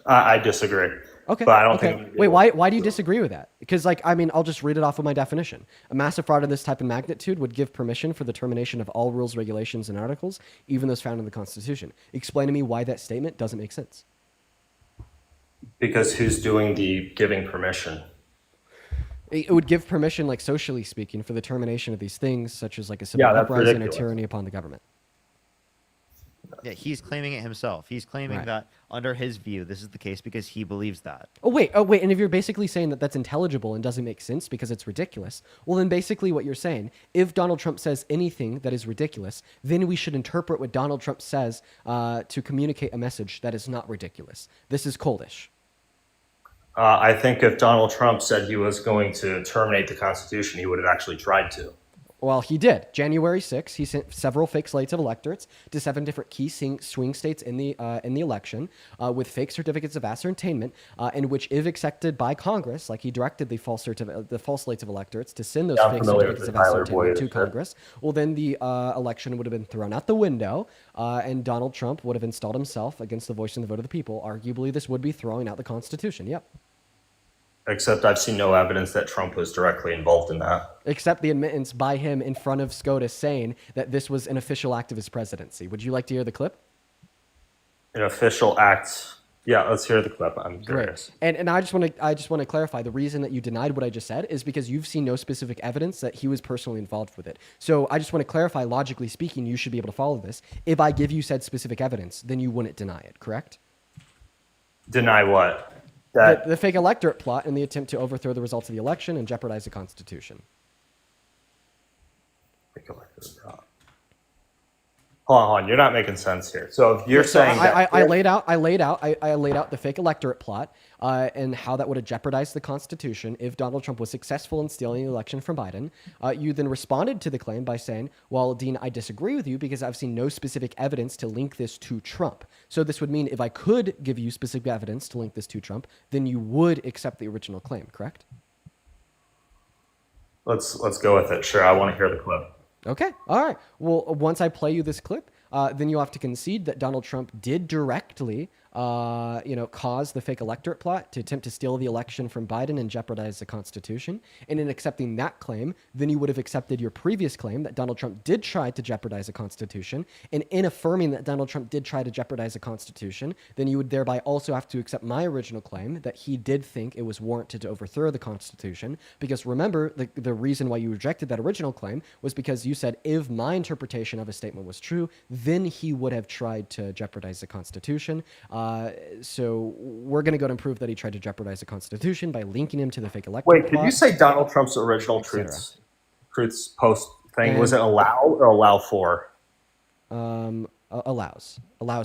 [SPEAKER 21] I disagree.
[SPEAKER 1] Okay.
[SPEAKER 21] But I don't
[SPEAKER 1] okay.
[SPEAKER 21] think.
[SPEAKER 1] Wait, why do you disagree with that? Because, like, I mean, I'll just read it off of my definition. A massive fraud of this type and magnitude would give permission for the termination of all rules, regulations, and articles, even those found in the Constitution. Explain to me why that statement doesn't make sense.
[SPEAKER 21] Because who's doing the giving permission?
[SPEAKER 1] It would give permission, like socially speaking, for the termination of these things, such as like a civil uprising or tyranny upon the government.
[SPEAKER 10] Yeah, he's claiming it himself. He's claiming
[SPEAKER 1] Right.
[SPEAKER 10] that under his view, this is the case because he believes that.
[SPEAKER 1] Oh wait, and if you're basically saying that that's intelligible and doesn't make sense because it's ridiculous, well then basically what you're saying, if Donald Trump says anything that is ridiculous, then we should interpret what Donald Trump says to communicate a message that is not ridiculous. This is coldish.
[SPEAKER 21] I think if Donald Trump said he was going to terminate the Constitution, he would have actually tried to.
[SPEAKER 1] Well, he did. January 6th, he sent several fake slates of electorates to 7 different key swing states in the election with fake certificates of ascertainment, in which, if accepted by Congress, like he directed the false slates of electorates to send those
[SPEAKER 21] Yeah, I'm
[SPEAKER 1] fake
[SPEAKER 21] familiar
[SPEAKER 1] certificates
[SPEAKER 21] with
[SPEAKER 1] of
[SPEAKER 21] the Tyler
[SPEAKER 1] ascertainment
[SPEAKER 21] Boyd
[SPEAKER 1] to
[SPEAKER 21] shit.
[SPEAKER 1] Congress, well, then the election would have been thrown out the window, and Donald Trump would have installed himself against the voice and the vote of the people. Arguably, this would be throwing out the Constitution. Yep.
[SPEAKER 21] Except I've seen no evidence that Trump was directly involved in that.
[SPEAKER 1] Except the admittance by him in front of SCOTUS saying that this was an official act of his presidency. Would you like to hear the clip?
[SPEAKER 21] An official act. Yeah, let's hear the clip. I'm curious.
[SPEAKER 1] And I just want to clarify the reason that you denied what I just said is because you've seen no specific evidence that he was personally involved with it. So I just want to clarify, logically speaking, you should be able to follow this. If I give you said specific evidence, then you wouldn't deny it, correct?
[SPEAKER 21] Deny what?
[SPEAKER 1] The fake electorate plot and the attempt to overthrow the results of the election and jeopardize the Constitution.
[SPEAKER 21] Hold on. You're not making sense here. So if you're saying that
[SPEAKER 1] I laid out the fake electorate plot and how that would have jeopardized the Constitution if Donald Trump was successful in stealing the election from Biden. You then responded to the claim by saying, well, Dean, I disagree with you because I've seen no specific evidence to link this to Trump. So this would mean if I could give you specific evidence to link this to Trump, then you would accept the original claim, correct?
[SPEAKER 21] let's go with it. Sure, I want to hear the clip.
[SPEAKER 1] Okay. All right. Well, once I play you this clip, then you'll have to concede that Donald Trump did directly, cause the fake electorate plot to attempt to steal the election from Biden and jeopardize the Constitution. And in accepting that claim, then you would have accepted your previous claim that Donald Trump did try to jeopardize the Constitution. And in affirming that Donald Trump did try to jeopardize the Constitution, then you would thereby also have to accept my original claim that he did think it was warranted to overthrow the Constitution. Because remember, the reason why you rejected that original claim was because you said if my interpretation of a statement was true, then he would have tried to jeopardize the Constitution. So we're going to go and prove that he tried to jeopardize the Constitution by linking him to the fake electorate
[SPEAKER 21] Wait,
[SPEAKER 1] plot.
[SPEAKER 21] did you say Donald Trump's original truths post thing was it allow or allow for?
[SPEAKER 1] Allows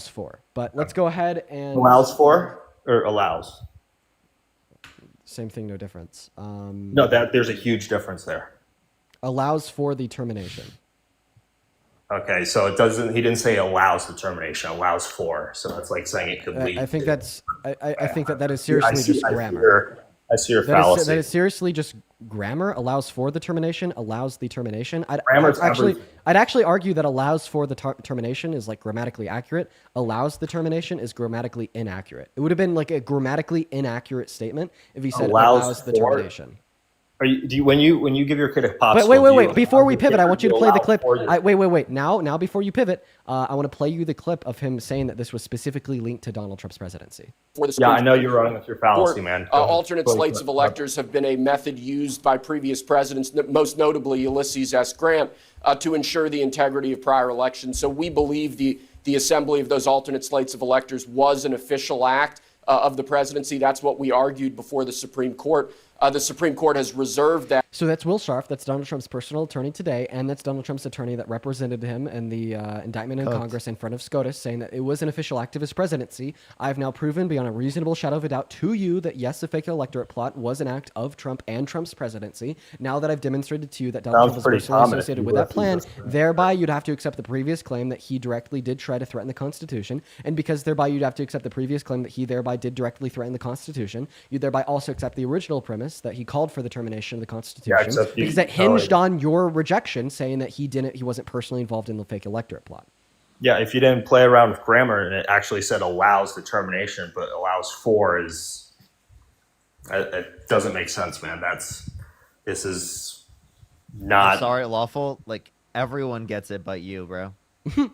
[SPEAKER 1] for. But let's go ahead and
[SPEAKER 21] Allows for or allows?
[SPEAKER 1] Same thing, no difference.
[SPEAKER 21] No, there's a huge difference there.
[SPEAKER 1] Allows for the termination.
[SPEAKER 21] Okay, so it doesn't. He didn't say allows the termination. Allows for. So that's like saying it could lead.
[SPEAKER 1] I think
[SPEAKER 21] to,
[SPEAKER 1] that's. I think that is seriously just grammar.
[SPEAKER 21] I see your fallacy.
[SPEAKER 1] That is seriously just grammar. Allows for the termination. Allows the termination. I'd actually argue that allows for the termination is like grammatically accurate. Allows the termination is grammatically inaccurate. It would have been like a grammatically inaccurate statement if he said allows the termination.
[SPEAKER 21] Are you when you give your kid a popsicle?
[SPEAKER 1] But wait! Before we pivot, I want you to play the clip. Wait! Now, before you pivot, I want to play you the clip of him saying that this was specifically linked to Donald Trump's presidency.
[SPEAKER 21] Yeah, I know you're running with your fallacy, man.
[SPEAKER 3] Alternate slates of electors have been a method used by previous presidents, most notably Ulysses S. Grant, to ensure the integrity of prior elections. So we believe the assembly of those alternate slates of electors was an official act of the presidency. That's what we argued before the Supreme Court. the Supreme Court has reserved that.
[SPEAKER 1] So that's Will Scharf. That's Donald Trump's personal attorney today, and that's Donald Trump's attorney that represented him in the indictment in Congress in front of SCOTUS, saying that it was an official act of his presidency. I've now proven beyond a reasonable shadow of a doubt to you that yes, the fake electorate plot was an act of Trump and Trump's presidency. Now that I've demonstrated to you that Donald Trump was personally associated with that plan, thereby you'd have to accept the previous claim that he directly did try to threaten the Constitution, and because thereby you'd have to accept the previous claim that he thereby did directly threaten the Constitution, you'd thereby also accept the original premise that he called for the termination of the Constitution, because that hinged on your rejection, saying that he wasn't personally involved in the fake electorate plot.
[SPEAKER 21] Yeah, if you didn't play around with grammar and it actually said allows the termination, but allows for is, it doesn't make sense, man. This is not.
[SPEAKER 10] I'm sorry, lawful. Like everyone gets it, but you, bro.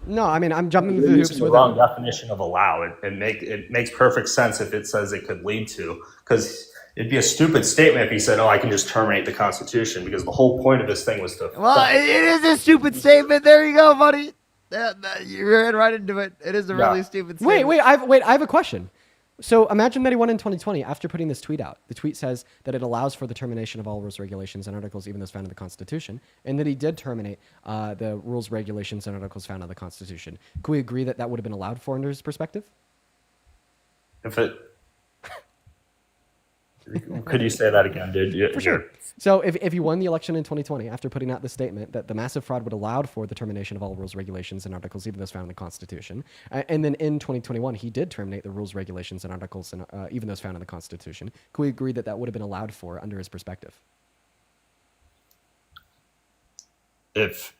[SPEAKER 1] No, I mean I'm jumping through
[SPEAKER 21] It's
[SPEAKER 1] hoops
[SPEAKER 21] the
[SPEAKER 1] with
[SPEAKER 21] wrong
[SPEAKER 1] it.
[SPEAKER 21] definition of allow. It makes perfect sense if it says it could lead to, because it'd be a stupid statement if he said, "Oh, I can just terminate the Constitution," because the whole point of this thing was to.
[SPEAKER 10] Well, it is a stupid statement. There you go, buddy. You ran right into it. It is a really stupid statement.
[SPEAKER 1] Wait, I have a question. So imagine that he won in 2020 after putting this tweet out. The tweet says that it allows for the termination of all rules, regulations, and articles, even those found in the Constitution, and that he did terminate the rules, regulations, and articles found in the Constitution. Can we agree that that would have been allowed for under his perspective?
[SPEAKER 21] If it. Could you say that again, dude?
[SPEAKER 1] For sure. So if he won the election in 2020 after putting out the statement that the massive fraud would allow for the termination of all rules, regulations, and articles, even those found in the Constitution, and then in 2021 he did terminate the rules, regulations, and articles, and even those found in the Constitution, can we agree that that would have been allowed for under his perspective?
[SPEAKER 21] If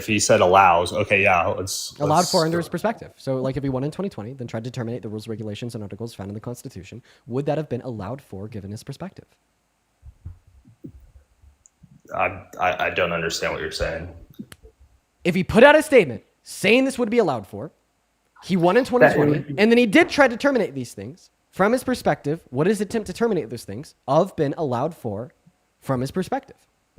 [SPEAKER 21] he said allows, okay, yeah, let's
[SPEAKER 1] Allowed for under his perspective. So like if he won in 2020, then tried to terminate the rules, regulations, and articles found in the Constitution, would that have been allowed for given his perspective?
[SPEAKER 21] I don't understand what you're saying.
[SPEAKER 1] If he put out a statement saying this would be allowed for, he won in 2020, and then he did try to terminate these things, from his perspective, would his attempt to terminate those things have been allowed for from his perspective?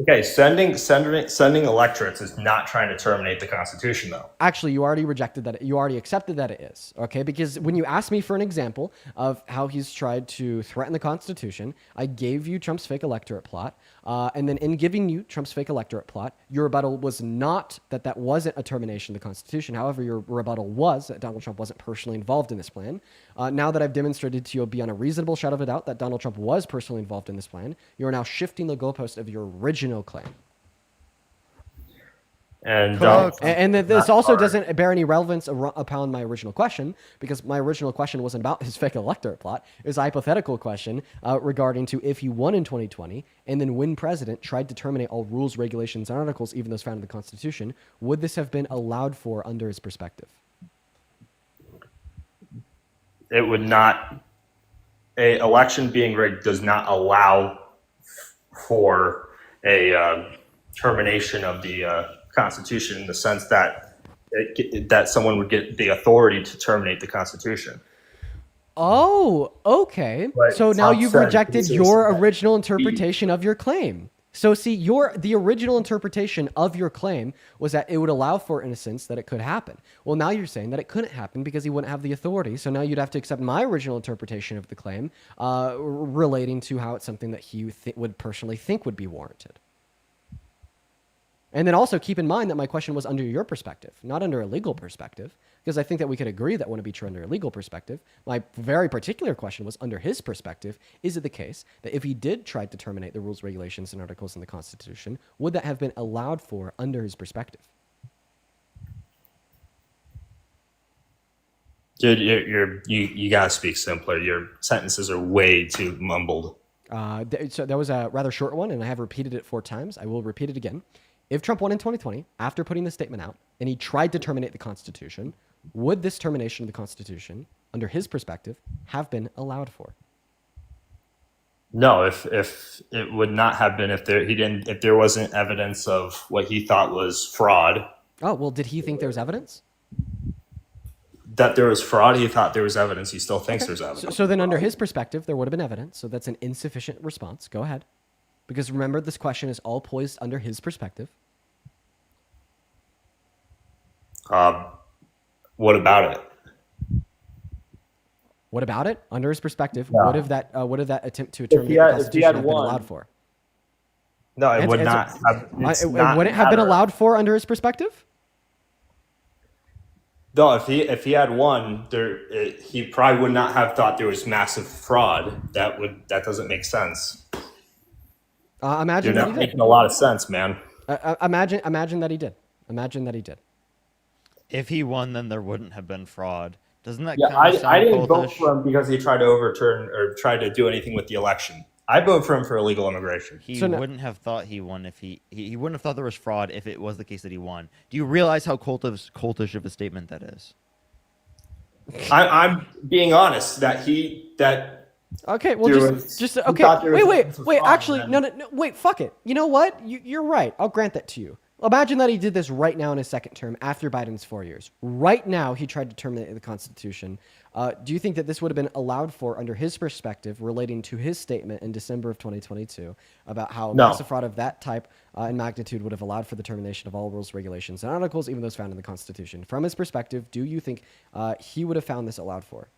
[SPEAKER 21] Okay, sending electorates is not trying to terminate the Constitution, though.
[SPEAKER 1] Actually, you already rejected that. You already accepted that it is, okay? Because when you asked me for an example of how he's tried to threaten the Constitution, I gave you Trump's fake electorate plot. And then in giving you Trump's fake electorate plot, your rebuttal was not that that wasn't a termination of the Constitution. However, your rebuttal was that Donald Trump wasn't personally involved in this plan. Now that I've demonstrated to you beyond a reasonable shadow of a doubt that Donald Trump was personally involved in this plan, you are now shifting the goalpost of your original claim.
[SPEAKER 21] And
[SPEAKER 1] this also doesn't bear any relevance upon my original question, because my original question wasn't about his fake electorate plot. It was a hypothetical question regarding to if he won in 2020 and then when president tried to terminate all rules, regulations, and articles, even those found in the Constitution, would this have been allowed for under his perspective?
[SPEAKER 21] It would not. A election being rigged does not allow for a termination of the Constitution in the sense that that someone would get the authority to terminate the Constitution.
[SPEAKER 1] Oh, okay.
[SPEAKER 21] Right.
[SPEAKER 1] So now
[SPEAKER 21] Trump
[SPEAKER 1] you've
[SPEAKER 21] said
[SPEAKER 1] rejected
[SPEAKER 21] he
[SPEAKER 1] your
[SPEAKER 21] said
[SPEAKER 1] original interpretation of your claim. So see, the original interpretation of your claim was that it would allow for, in a sense, that it could happen. Well, now you're saying that it couldn't happen because he wouldn't have the authority. So now you'd have to accept my original interpretation of the claim relating to how it's something that he would personally think would be warranted. And then also keep in mind that my question was under your perspective, not under a legal perspective, because I think that we could agree that wouldn't be true under a legal perspective. My very particular question was under his perspective. Is it the case that if he did try to terminate the rules, regulations, and articles in the Constitution, would that have been allowed for under his perspective?
[SPEAKER 21] Dude, you gotta speak simpler. Your sentences are way too mumbled.
[SPEAKER 1] So that was a rather short one, and I have repeated it 4 times. I will repeat it again. If Trump won in 2020, after putting the statement out, and he tried to terminate the Constitution, would this termination of the Constitution, under his perspective, have been allowed for?
[SPEAKER 21] No, if it would not have been if there wasn't evidence of what he thought was fraud.
[SPEAKER 1] Oh, well, did he think there was evidence?
[SPEAKER 21] That there was fraud, he thought there was evidence. He still thinks there's evidence.
[SPEAKER 1] So then under his perspective, there would have been evidence. So that's an insufficient response. Go ahead. Because remember, this question is all poised under his perspective.
[SPEAKER 21] What about it?
[SPEAKER 1] What about it? Under his perspective,
[SPEAKER 21] No.
[SPEAKER 1] what if that attempt to terminate
[SPEAKER 21] he
[SPEAKER 1] the
[SPEAKER 21] had
[SPEAKER 1] Constitution had been
[SPEAKER 21] won-
[SPEAKER 1] allowed for?
[SPEAKER 21] No, it would
[SPEAKER 1] Answer-
[SPEAKER 21] not. It's
[SPEAKER 1] it
[SPEAKER 21] not
[SPEAKER 1] wouldn't have been
[SPEAKER 21] matter.
[SPEAKER 1] allowed for under his perspective.
[SPEAKER 21] No, if he had won, he probably would not have thought there was massive fraud. That doesn't make sense.
[SPEAKER 1] Imagine
[SPEAKER 21] You're
[SPEAKER 1] that
[SPEAKER 21] not
[SPEAKER 1] he did.
[SPEAKER 21] making a lot of sense, man.
[SPEAKER 1] Imagine that he did. Imagine that he did.
[SPEAKER 10] If he won, then there wouldn't have been fraud. Doesn't that
[SPEAKER 21] Yeah,
[SPEAKER 10] kind of sound
[SPEAKER 21] I didn't vote
[SPEAKER 10] cultish?
[SPEAKER 21] for him because he tried to overturn or tried to do anything with the election. I vote for him for illegal immigration.
[SPEAKER 10] He wouldn't have thought he won if he wouldn't have thought there was fraud if it was the case that he won. Do you realize how cultish of a statement that is?
[SPEAKER 21] I'm being honest that
[SPEAKER 1] Okay, well,
[SPEAKER 21] there
[SPEAKER 1] just
[SPEAKER 21] was-
[SPEAKER 1] okay.
[SPEAKER 21] he thought there was
[SPEAKER 1] Wait.
[SPEAKER 21] evidence of fraud,
[SPEAKER 1] Actually,
[SPEAKER 21] and
[SPEAKER 1] no. Wait, fuck it. You know what? You're right. I'll grant that to you. Imagine that he did this right now in his second term after Biden's 4 years. Right now, he tried to terminate the Constitution. Do you think that this would have been allowed for under his perspective, relating to his statement in December of 2022 about how
[SPEAKER 21] No.
[SPEAKER 1] massive fraud of that type and magnitude would have allowed for the termination of all rules, regulations, and articles, even those found in the Constitution? From his perspective, do you think he would have found this allowed for?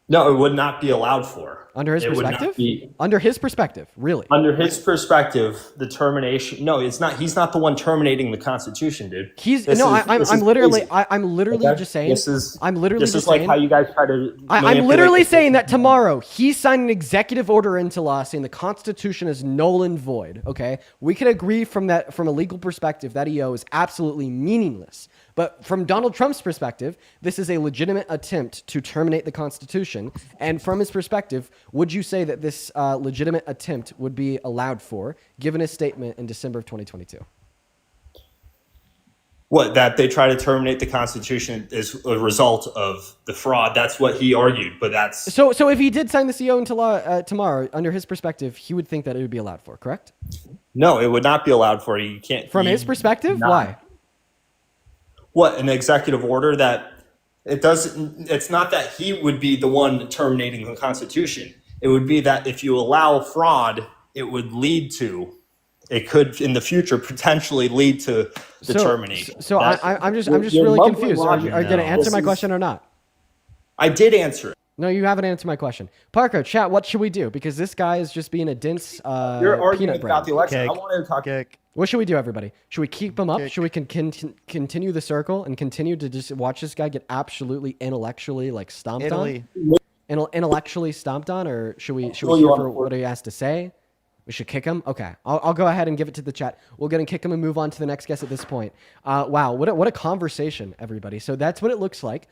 [SPEAKER 21] No, it would not be allowed for.
[SPEAKER 1] Under his
[SPEAKER 21] It would not
[SPEAKER 1] perspective?
[SPEAKER 21] be-
[SPEAKER 1] Under his perspective, really?
[SPEAKER 21] Under his perspective, the termination. No, it's not. He's not the one terminating the Constitution, dude.
[SPEAKER 1] I'm literally just saying.
[SPEAKER 21] This is.
[SPEAKER 1] I'm literally
[SPEAKER 21] This
[SPEAKER 1] just
[SPEAKER 21] is like
[SPEAKER 1] saying.
[SPEAKER 21] how you guys try to.
[SPEAKER 1] I'm
[SPEAKER 21] manipulate
[SPEAKER 1] literally
[SPEAKER 21] the-
[SPEAKER 1] saying that tomorrow he signed an executive order into law saying the Constitution is null and void. Okay, we can agree from a legal perspective that EO is absolutely meaningless. But from Donald Trump's perspective, this is a legitimate attempt to terminate the Constitution. And from his perspective, would you say that this legitimate attempt would be allowed for, given his statement in December of 2022?
[SPEAKER 21] What, that they try to terminate the Constitution is a result of the fraud. That's what he argued, but that's
[SPEAKER 1] So if he did sign this EO into law tomorrow, under his perspective, he would think that it would be allowed for, correct?
[SPEAKER 21] no, it would not be allowed for you. You can't.
[SPEAKER 1] From
[SPEAKER 21] you-
[SPEAKER 1] his perspective,
[SPEAKER 21] not-
[SPEAKER 1] why?
[SPEAKER 21] What, an executive order that it doesn't. It's not that he would be the one terminating the Constitution. It would be that if you allow fraud, it would lead to. It could in the future potentially lead to the termination.
[SPEAKER 1] So
[SPEAKER 21] That-
[SPEAKER 1] I'm just
[SPEAKER 21] you're
[SPEAKER 1] really
[SPEAKER 21] mumbling
[SPEAKER 1] confused. Are you
[SPEAKER 21] logic
[SPEAKER 1] going to
[SPEAKER 21] now.
[SPEAKER 1] answer
[SPEAKER 21] This
[SPEAKER 1] my
[SPEAKER 21] is-
[SPEAKER 1] question or not?
[SPEAKER 21] I did answer it.
[SPEAKER 1] No, you haven't answered my question. Parker, chat, what should we do? Because this guy is just being a dense
[SPEAKER 21] You're arguing
[SPEAKER 1] peanut
[SPEAKER 21] about
[SPEAKER 1] brain.
[SPEAKER 21] the election. I wanted to talk.
[SPEAKER 1] What should we do, everybody? Should we keep him up? Should we continue the circle and continue to just watch this guy get absolutely intellectually stomped
[SPEAKER 10] Italy.
[SPEAKER 1] on? Intellectually stomped on, or should we
[SPEAKER 21] Well,
[SPEAKER 1] hear
[SPEAKER 21] you
[SPEAKER 1] for
[SPEAKER 21] want-
[SPEAKER 1] what he has to say? We should kick him. Okay, I'll go ahead and give it to the chat. We'll go and kick him and move on to the next guest at this point. Wow, what a conversation, everybody. So that's what it looks like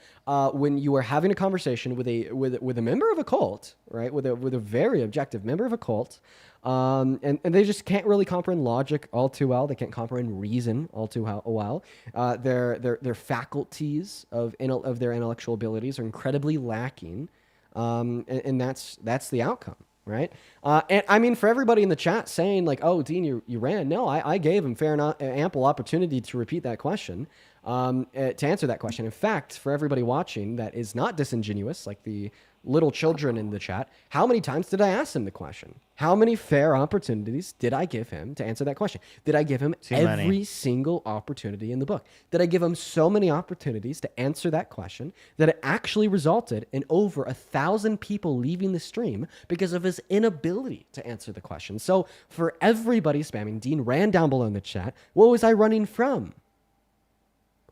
[SPEAKER 1] when you are having a conversation with a member of a cult, right? With a very objective member of a cult. And they just can't really comprehend logic all too well. They can't comprehend reason all too well. Their faculties of their intellectual abilities are incredibly lacking, and that's the outcome, right? And I mean, for everybody in the chat saying "Oh, Dean, you ran." No, I gave him fair and ample opportunity to repeat that question, to answer that question. In fact, for everybody watching that is not disingenuous, like the little children in the chat, how many times did I ask him the question? How many fair opportunities did I give him to answer that question? Did I give him
[SPEAKER 10] Too many.
[SPEAKER 1] every single opportunity in the book? Did I give him so many opportunities to answer that question that it actually resulted in over 1,000 people leaving the stream because of his inability to answer the question? So for everybody spamming, Dean ran down below in the chat. What was I running from?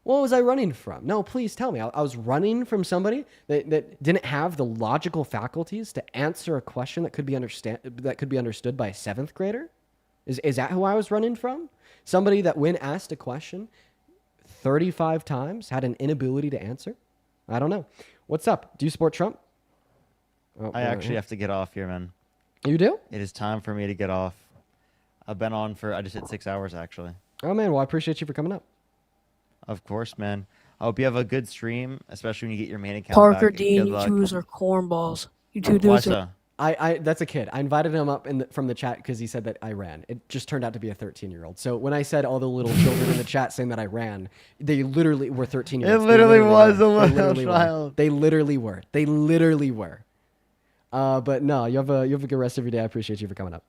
[SPEAKER 1] What was I running from? No, please tell me. I was running from somebody that didn't have the logical faculties to answer a question that could be understood by a 7th grader? Is that who I was running from? Somebody that when asked a question 35 times had an inability to answer? I don't know. What's up? Do you support Trump? Oh,
[SPEAKER 10] I actually have to get off here, man.
[SPEAKER 1] You do?
[SPEAKER 10] It is time for me to get off. I've been on I just hit 6 hours, actually.
[SPEAKER 1] Oh, man. Well, I appreciate you for coming up.
[SPEAKER 10] Of course, man. I hope you have a good stream, especially when you get your main account
[SPEAKER 4] Parker,
[SPEAKER 10] back.
[SPEAKER 4] Dean,
[SPEAKER 10] Good
[SPEAKER 4] you
[SPEAKER 10] luck.
[SPEAKER 4] twos are cornballs. You two
[SPEAKER 10] Why
[SPEAKER 4] dudes
[SPEAKER 10] so?
[SPEAKER 4] are...
[SPEAKER 1] That's a kid. I invited him up from the chat because he said that I ran. It just turned out to be a 13-year-old. So when I said all the little children in the chat saying that I ran, they literally were 13-year-olds.
[SPEAKER 10] It literally was a
[SPEAKER 1] They
[SPEAKER 10] little
[SPEAKER 1] literally were.
[SPEAKER 10] child.
[SPEAKER 1] They literally were. But no, you have a good rest of your day. I appreciate you for coming up.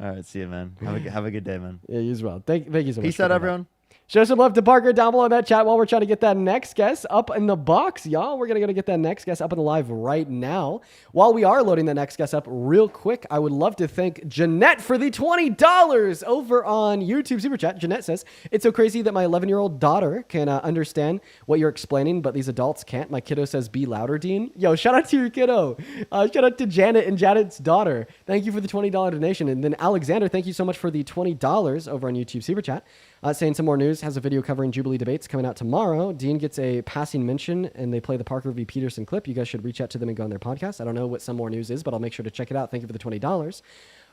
[SPEAKER 10] All right, see you, man. Have a good day, man.
[SPEAKER 1] Yeah, you as well. Thank you so much.
[SPEAKER 10] Peace
[SPEAKER 1] for
[SPEAKER 10] out,
[SPEAKER 1] coming up.
[SPEAKER 10] everyone.
[SPEAKER 1] Show some love to Parker down below in that chat while we're trying to get that next guest up in the box, y'all. We're going to get that next guest up in the live right now. While we are loading the next guest up real quick, I would love to thank Jeanette for the $20 over on YouTube Super Chat. Jeanette says, it's so crazy that my 11-year-old daughter can understand what you're explaining, but these adults can't. My kiddo says, be louder, Dean. Yo, shout out to your kiddo. Shout out to Janet and Janet's daughter. Thank you for the $20 donation. And then Alexander, thank you so much for the $20 over on YouTube Super Chat. Saying some more news, has a video covering Jubilee debates coming out tomorrow. Dean gets a passing mention and they play the Parker v. Peterson clip. You guys should reach out to them and go on their podcast. I don't know what some more news is, but I'll make sure to check it out. Thank you for the $20.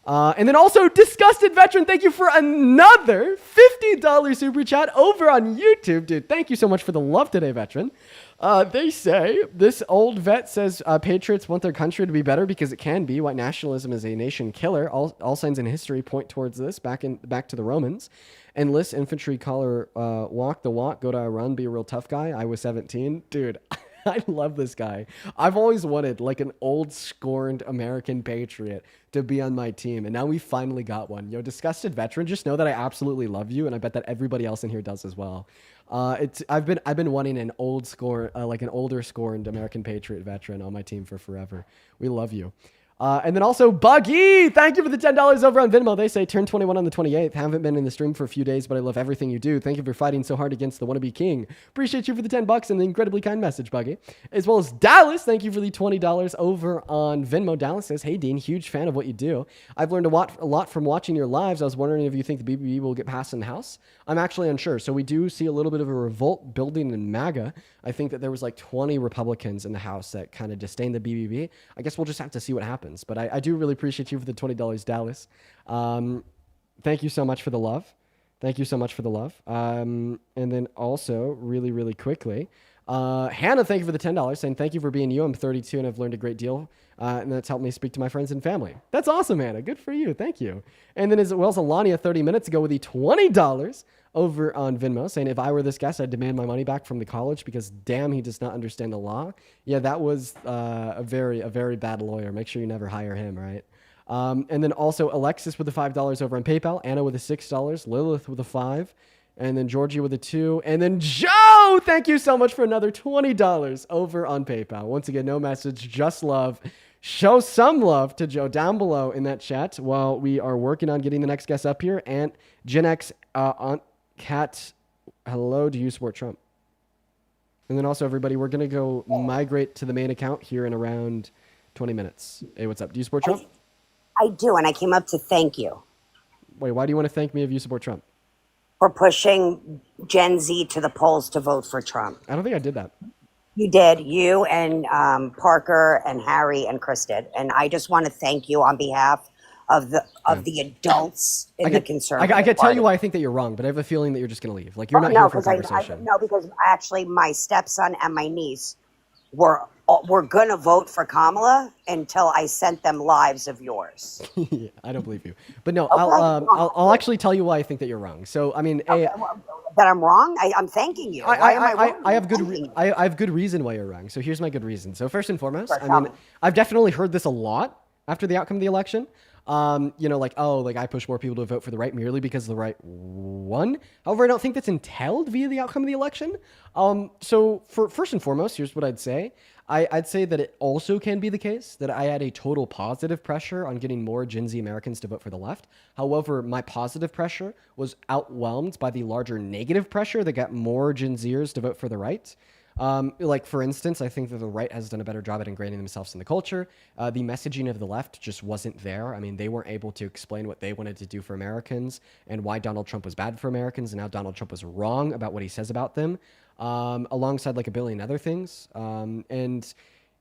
[SPEAKER 1] And then also Disgusted Veteran, thank you for another $50 super chat over on YouTube. Dude, thank you so much for the love today, Veteran. They say, this old vet says patriots want their country to be better because it can be. White nationalism is a nation killer. All signs in history point towards this, back to the Romans. Enlist infantry, collar, walk the walk, go to a run, be a real tough guy. I was 17. Dude, I love this guy. I've always wanted like an old scorned American patriot to be on my team, and now we finally got one. Yo, Disgusted Veteran, just know that I absolutely love you, and I bet that everybody else in here does as well. I've been wanting an like an older scorned American patriot veteran on my team for forever. We love you. And then also Buggy, thank you for the $10 over on Venmo. They say turn 21 on the 28th. Haven't been in the stream for a few days, but I love everything you do. Thank you for fighting so hard against the wannabe king. Appreciate you for the $10 and the incredibly kind message, Buggy. As well as Dallas, thank you for the $20 over on Venmo. Dallas says, hey Dean, huge fan of what you do. I've learned a lot from watching your lives. I was wondering if you think the BBB will get passed in the House. I'm actually unsure. So we do see a little bit of a revolt building in MAGA. I think that there was like 20 Republicans in the House that kind of disdain the BBB. I guess we'll just have to see what happens. But I do really appreciate you for the $20, Dallas. Thank you so much for the love. Thank you so much for the love. And then also, really, really quickly, Hannah, thank you for the $10, saying thank you for being you. I'm 32 and I've learned a great deal. And that's helped me speak to my friends and family. That's awesome, Hannah. Good for you. Thank you. And then as well as Alania 30 minutes ago with the $20 over on Venmo, saying if I were this guest, I'd demand my money back from the college because damn, he does not understand the law. Yeah, that was a very bad lawyer. Make sure you never hire him, right? And then also Alexis with the $5 over on PayPal, Anna with the $6, Lilith with a 5, and then Georgie with a 2, and then Joe, thank you so much for another $20 over on PayPal. Once again, no message, just love. Show some love to Joe down below in that chat while we are working on getting the next guest up here. And Gen X, Aunt Cat, hello, do you support Trump? And then also, everybody, we're going to go migrate to the main account here in around 20 minutes. Hey, what's up? Do you support Trump?
[SPEAKER 5] I do, and I came up to thank you.
[SPEAKER 1] Wait, why do you want to thank me if you support Trump?
[SPEAKER 5] For pushing Gen Z to the polls to vote for Trump.
[SPEAKER 1] I don't think I did that.
[SPEAKER 5] You did. You and Parker and Harry and Chris did. And I just want to thank you on behalf of the adults in the conservative
[SPEAKER 1] I could tell
[SPEAKER 5] party.
[SPEAKER 1] you why I think that you're wrong, but I have a feeling that you're just going to leave. Like, you're not here for a conversation.
[SPEAKER 5] No, because actually my stepson and my niece were going to vote for Kamala until I sent them lives of yours.
[SPEAKER 1] Yeah, I don't believe you. But no,
[SPEAKER 5] Okay.
[SPEAKER 1] I'll actually tell you why I think that you're wrong. So, I mean,
[SPEAKER 5] that I'm wrong? I'm thanking you. Why am I wrong?
[SPEAKER 1] I have good reason why you're wrong. So here's my good reason. So first and foremost,
[SPEAKER 5] Sure,
[SPEAKER 1] I
[SPEAKER 5] tell
[SPEAKER 1] mean,
[SPEAKER 5] me.
[SPEAKER 1] I've definitely heard this a lot after the outcome of the election. Like, oh, like I push more people to vote for the right merely because the right won. However, I don't think that's entailed via the outcome of the election. So for first and foremost, here's what I'd say. I'd say that it also can be the case that I had a total positive pressure on getting more Gen Z Americans to vote for the left. However, my positive pressure was outwhelmed by the larger negative pressure that got more Gen Zers to vote for the right. Like, for instance, I think that the right has done a better job at ingraining themselves in the culture. The messaging of the left just wasn't there. I mean, they weren't able to explain what they wanted to do for Americans and why Donald Trump was bad for Americans and how Donald Trump was wrong about what he says about them, alongside like a billion other things. And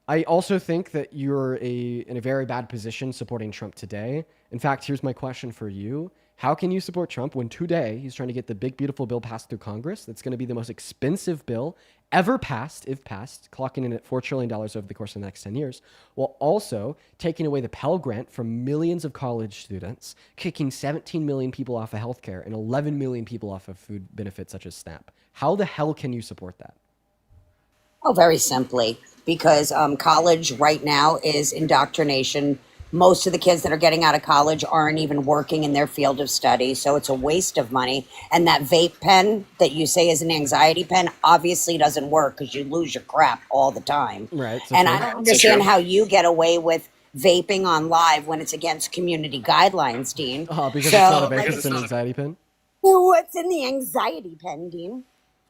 [SPEAKER 1] I also think that you're in a very bad position supporting Trump today. In fact, here's my question for you. How can you support Trump when today he's trying to get the big, beautiful bill passed through Congress that's going to be the most expensive bill ever passed, if passed, clocking in at $4 trillion over the course of the next 10 years, while also taking away the Pell Grant from millions of college students, kicking 17 million people off of healthcare and 11 million people off of food benefits such as SNAP? How the hell can you support that?
[SPEAKER 5] Oh, very simply, because college right now is indoctrination Most of the kids that are getting out of college aren't even working in their field of study, so it's a waste of money. And that vape pen that you say is an anxiety pen obviously doesn't work because you lose your crap all the time.
[SPEAKER 1] Right. So
[SPEAKER 5] And
[SPEAKER 1] true.
[SPEAKER 5] I don't understand how you get away with vaping on live when it's against community guidelines, Dean.
[SPEAKER 1] Oh, because
[SPEAKER 5] So,
[SPEAKER 1] it's not a vape,
[SPEAKER 5] like,
[SPEAKER 1] it's an anxiety pin.
[SPEAKER 5] what's in the anxiety pen, Dean?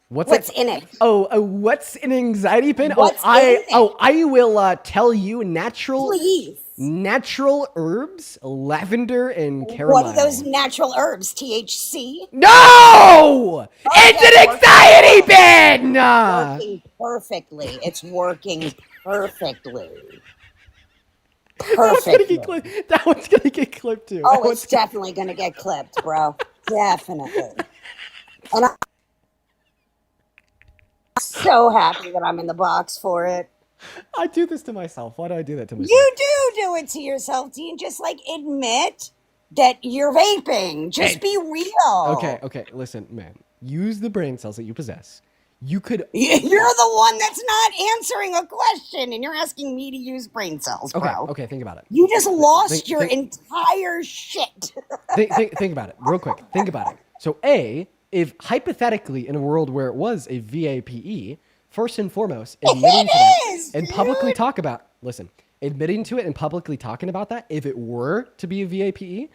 [SPEAKER 1] What's
[SPEAKER 5] in it?
[SPEAKER 1] What's an anxiety pin?
[SPEAKER 5] What's in it?
[SPEAKER 1] I will tell you
[SPEAKER 5] Please.
[SPEAKER 1] natural herbs, lavender and caramel.
[SPEAKER 5] What are those natural herbs? THC?
[SPEAKER 1] No! It's an anxiety pin!
[SPEAKER 5] Working perfectly. It's working perfectly. Perfectly.
[SPEAKER 1] That one's gonna get clipped too.
[SPEAKER 5] Oh, it's definitely gonna get clipped, bro. Definitely. And I'm so happy that I'm in the box for it.
[SPEAKER 1] I do this to myself. Why do I do that to myself?
[SPEAKER 5] You do it to yourself, Dean. Just like admit that you're vaping. Just be real.
[SPEAKER 1] Okay, listen, man. Use the brain cells that you possess. You could.
[SPEAKER 5] You're the one that's not answering a question, and you're asking me to use brain cells, bro.
[SPEAKER 1] Okay, think about it.
[SPEAKER 5] You just lost
[SPEAKER 1] Think-
[SPEAKER 5] your
[SPEAKER 1] think-
[SPEAKER 5] entire shit.
[SPEAKER 1] think about it real quick. Think about it. So, if hypothetically in a world where it was a VAPE, first and foremost, admitting to that and publicly admitting to it and publicly talking about that, if it were to be a VAPE,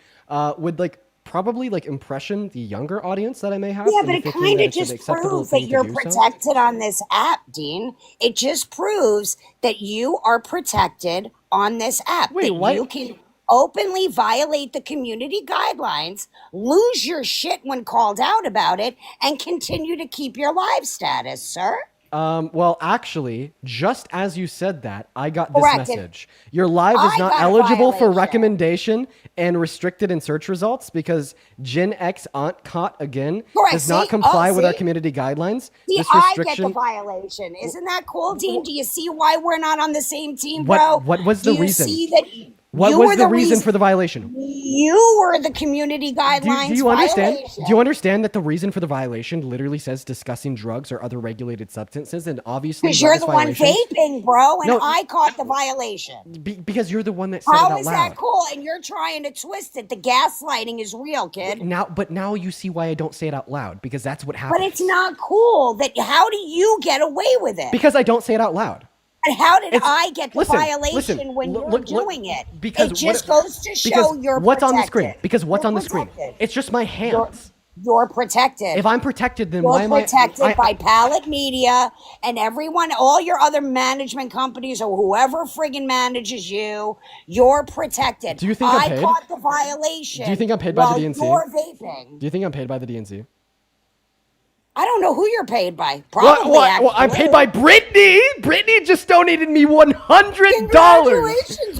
[SPEAKER 1] would probably impression the younger audience that I may have.
[SPEAKER 5] Yeah,
[SPEAKER 1] into
[SPEAKER 5] but it
[SPEAKER 1] thinking
[SPEAKER 5] kind
[SPEAKER 1] that
[SPEAKER 5] of
[SPEAKER 1] it's an
[SPEAKER 5] just
[SPEAKER 1] acceptable
[SPEAKER 5] proves that
[SPEAKER 1] thing to
[SPEAKER 5] you're
[SPEAKER 1] do so.
[SPEAKER 5] protected on this app, Dean. It just proves that you are protected on this app.
[SPEAKER 1] Wait,
[SPEAKER 5] that
[SPEAKER 1] what?
[SPEAKER 5] You can openly violate the community guidelines, lose your shit when called out about it, and continue to keep your live status, sir.
[SPEAKER 1] Well, actually, just as you said that, I got this
[SPEAKER 5] Correct.
[SPEAKER 1] message. Your live is
[SPEAKER 5] I
[SPEAKER 1] not
[SPEAKER 5] got a
[SPEAKER 1] eligible for
[SPEAKER 5] violation.
[SPEAKER 1] recommendation and restricted in search results because Gen X Aunt Caught Again
[SPEAKER 5] Correct.
[SPEAKER 1] does not
[SPEAKER 5] See?
[SPEAKER 1] comply with our
[SPEAKER 5] See?
[SPEAKER 1] community guidelines.
[SPEAKER 5] See,
[SPEAKER 1] This
[SPEAKER 5] I get the
[SPEAKER 1] restriction.
[SPEAKER 5] violation. Isn't that cool, Dean? Do you see why we're not on the same team,
[SPEAKER 1] What-
[SPEAKER 5] bro?
[SPEAKER 1] what was the
[SPEAKER 5] Do you
[SPEAKER 1] reason?
[SPEAKER 5] See that
[SPEAKER 1] What
[SPEAKER 5] you
[SPEAKER 1] was
[SPEAKER 5] were
[SPEAKER 1] the reason for the violation?
[SPEAKER 5] You were the community guidelines
[SPEAKER 1] Do you understand?
[SPEAKER 5] violation.
[SPEAKER 1] Do you understand that the reason for the violation literally says discussing drugs or other regulated substances, and obviously
[SPEAKER 5] Because you're
[SPEAKER 1] those
[SPEAKER 5] the one
[SPEAKER 1] violations-
[SPEAKER 5] vaping, bro, and
[SPEAKER 1] No.
[SPEAKER 5] I caught the violation.
[SPEAKER 1] because you're the one that said it
[SPEAKER 5] How
[SPEAKER 1] out
[SPEAKER 5] is
[SPEAKER 1] loud.
[SPEAKER 5] that cool? And you're trying to twist it. The gaslighting is real, kid.
[SPEAKER 1] Now you see why I don't say it out loud because that's what happens.
[SPEAKER 5] But it's not cool. That how do you get away with it?
[SPEAKER 1] Because I don't say it out loud.
[SPEAKER 5] And how did
[SPEAKER 1] It's-
[SPEAKER 5] I get the
[SPEAKER 1] listen,
[SPEAKER 5] violation
[SPEAKER 1] listen,
[SPEAKER 5] when
[SPEAKER 1] look-
[SPEAKER 5] you're
[SPEAKER 1] look-
[SPEAKER 5] doing it?
[SPEAKER 1] Because
[SPEAKER 5] it just
[SPEAKER 1] what-
[SPEAKER 5] goes to
[SPEAKER 1] because
[SPEAKER 5] show you're
[SPEAKER 1] what's on the
[SPEAKER 5] protected.
[SPEAKER 1] screen. Because what's
[SPEAKER 5] You're
[SPEAKER 1] on the screen?
[SPEAKER 5] protected.
[SPEAKER 1] It's just my hands.
[SPEAKER 5] You're protected.
[SPEAKER 1] If I'm protected, then
[SPEAKER 5] You're
[SPEAKER 1] why am I?
[SPEAKER 5] protected by Pallet Media and everyone, all your other management companies or whoever friggin' manages you. You're protected.
[SPEAKER 1] Do you think I'm
[SPEAKER 5] I
[SPEAKER 1] paid?
[SPEAKER 5] caught the violation.
[SPEAKER 1] Do you think I'm paid by
[SPEAKER 5] while
[SPEAKER 1] the DNC?
[SPEAKER 5] You're vaping.
[SPEAKER 1] Do you think I'm paid by the DNC?
[SPEAKER 5] I don't know who you're paid by. Probably.
[SPEAKER 1] Well, I'm paid by Brittany. Brittany just donated me $100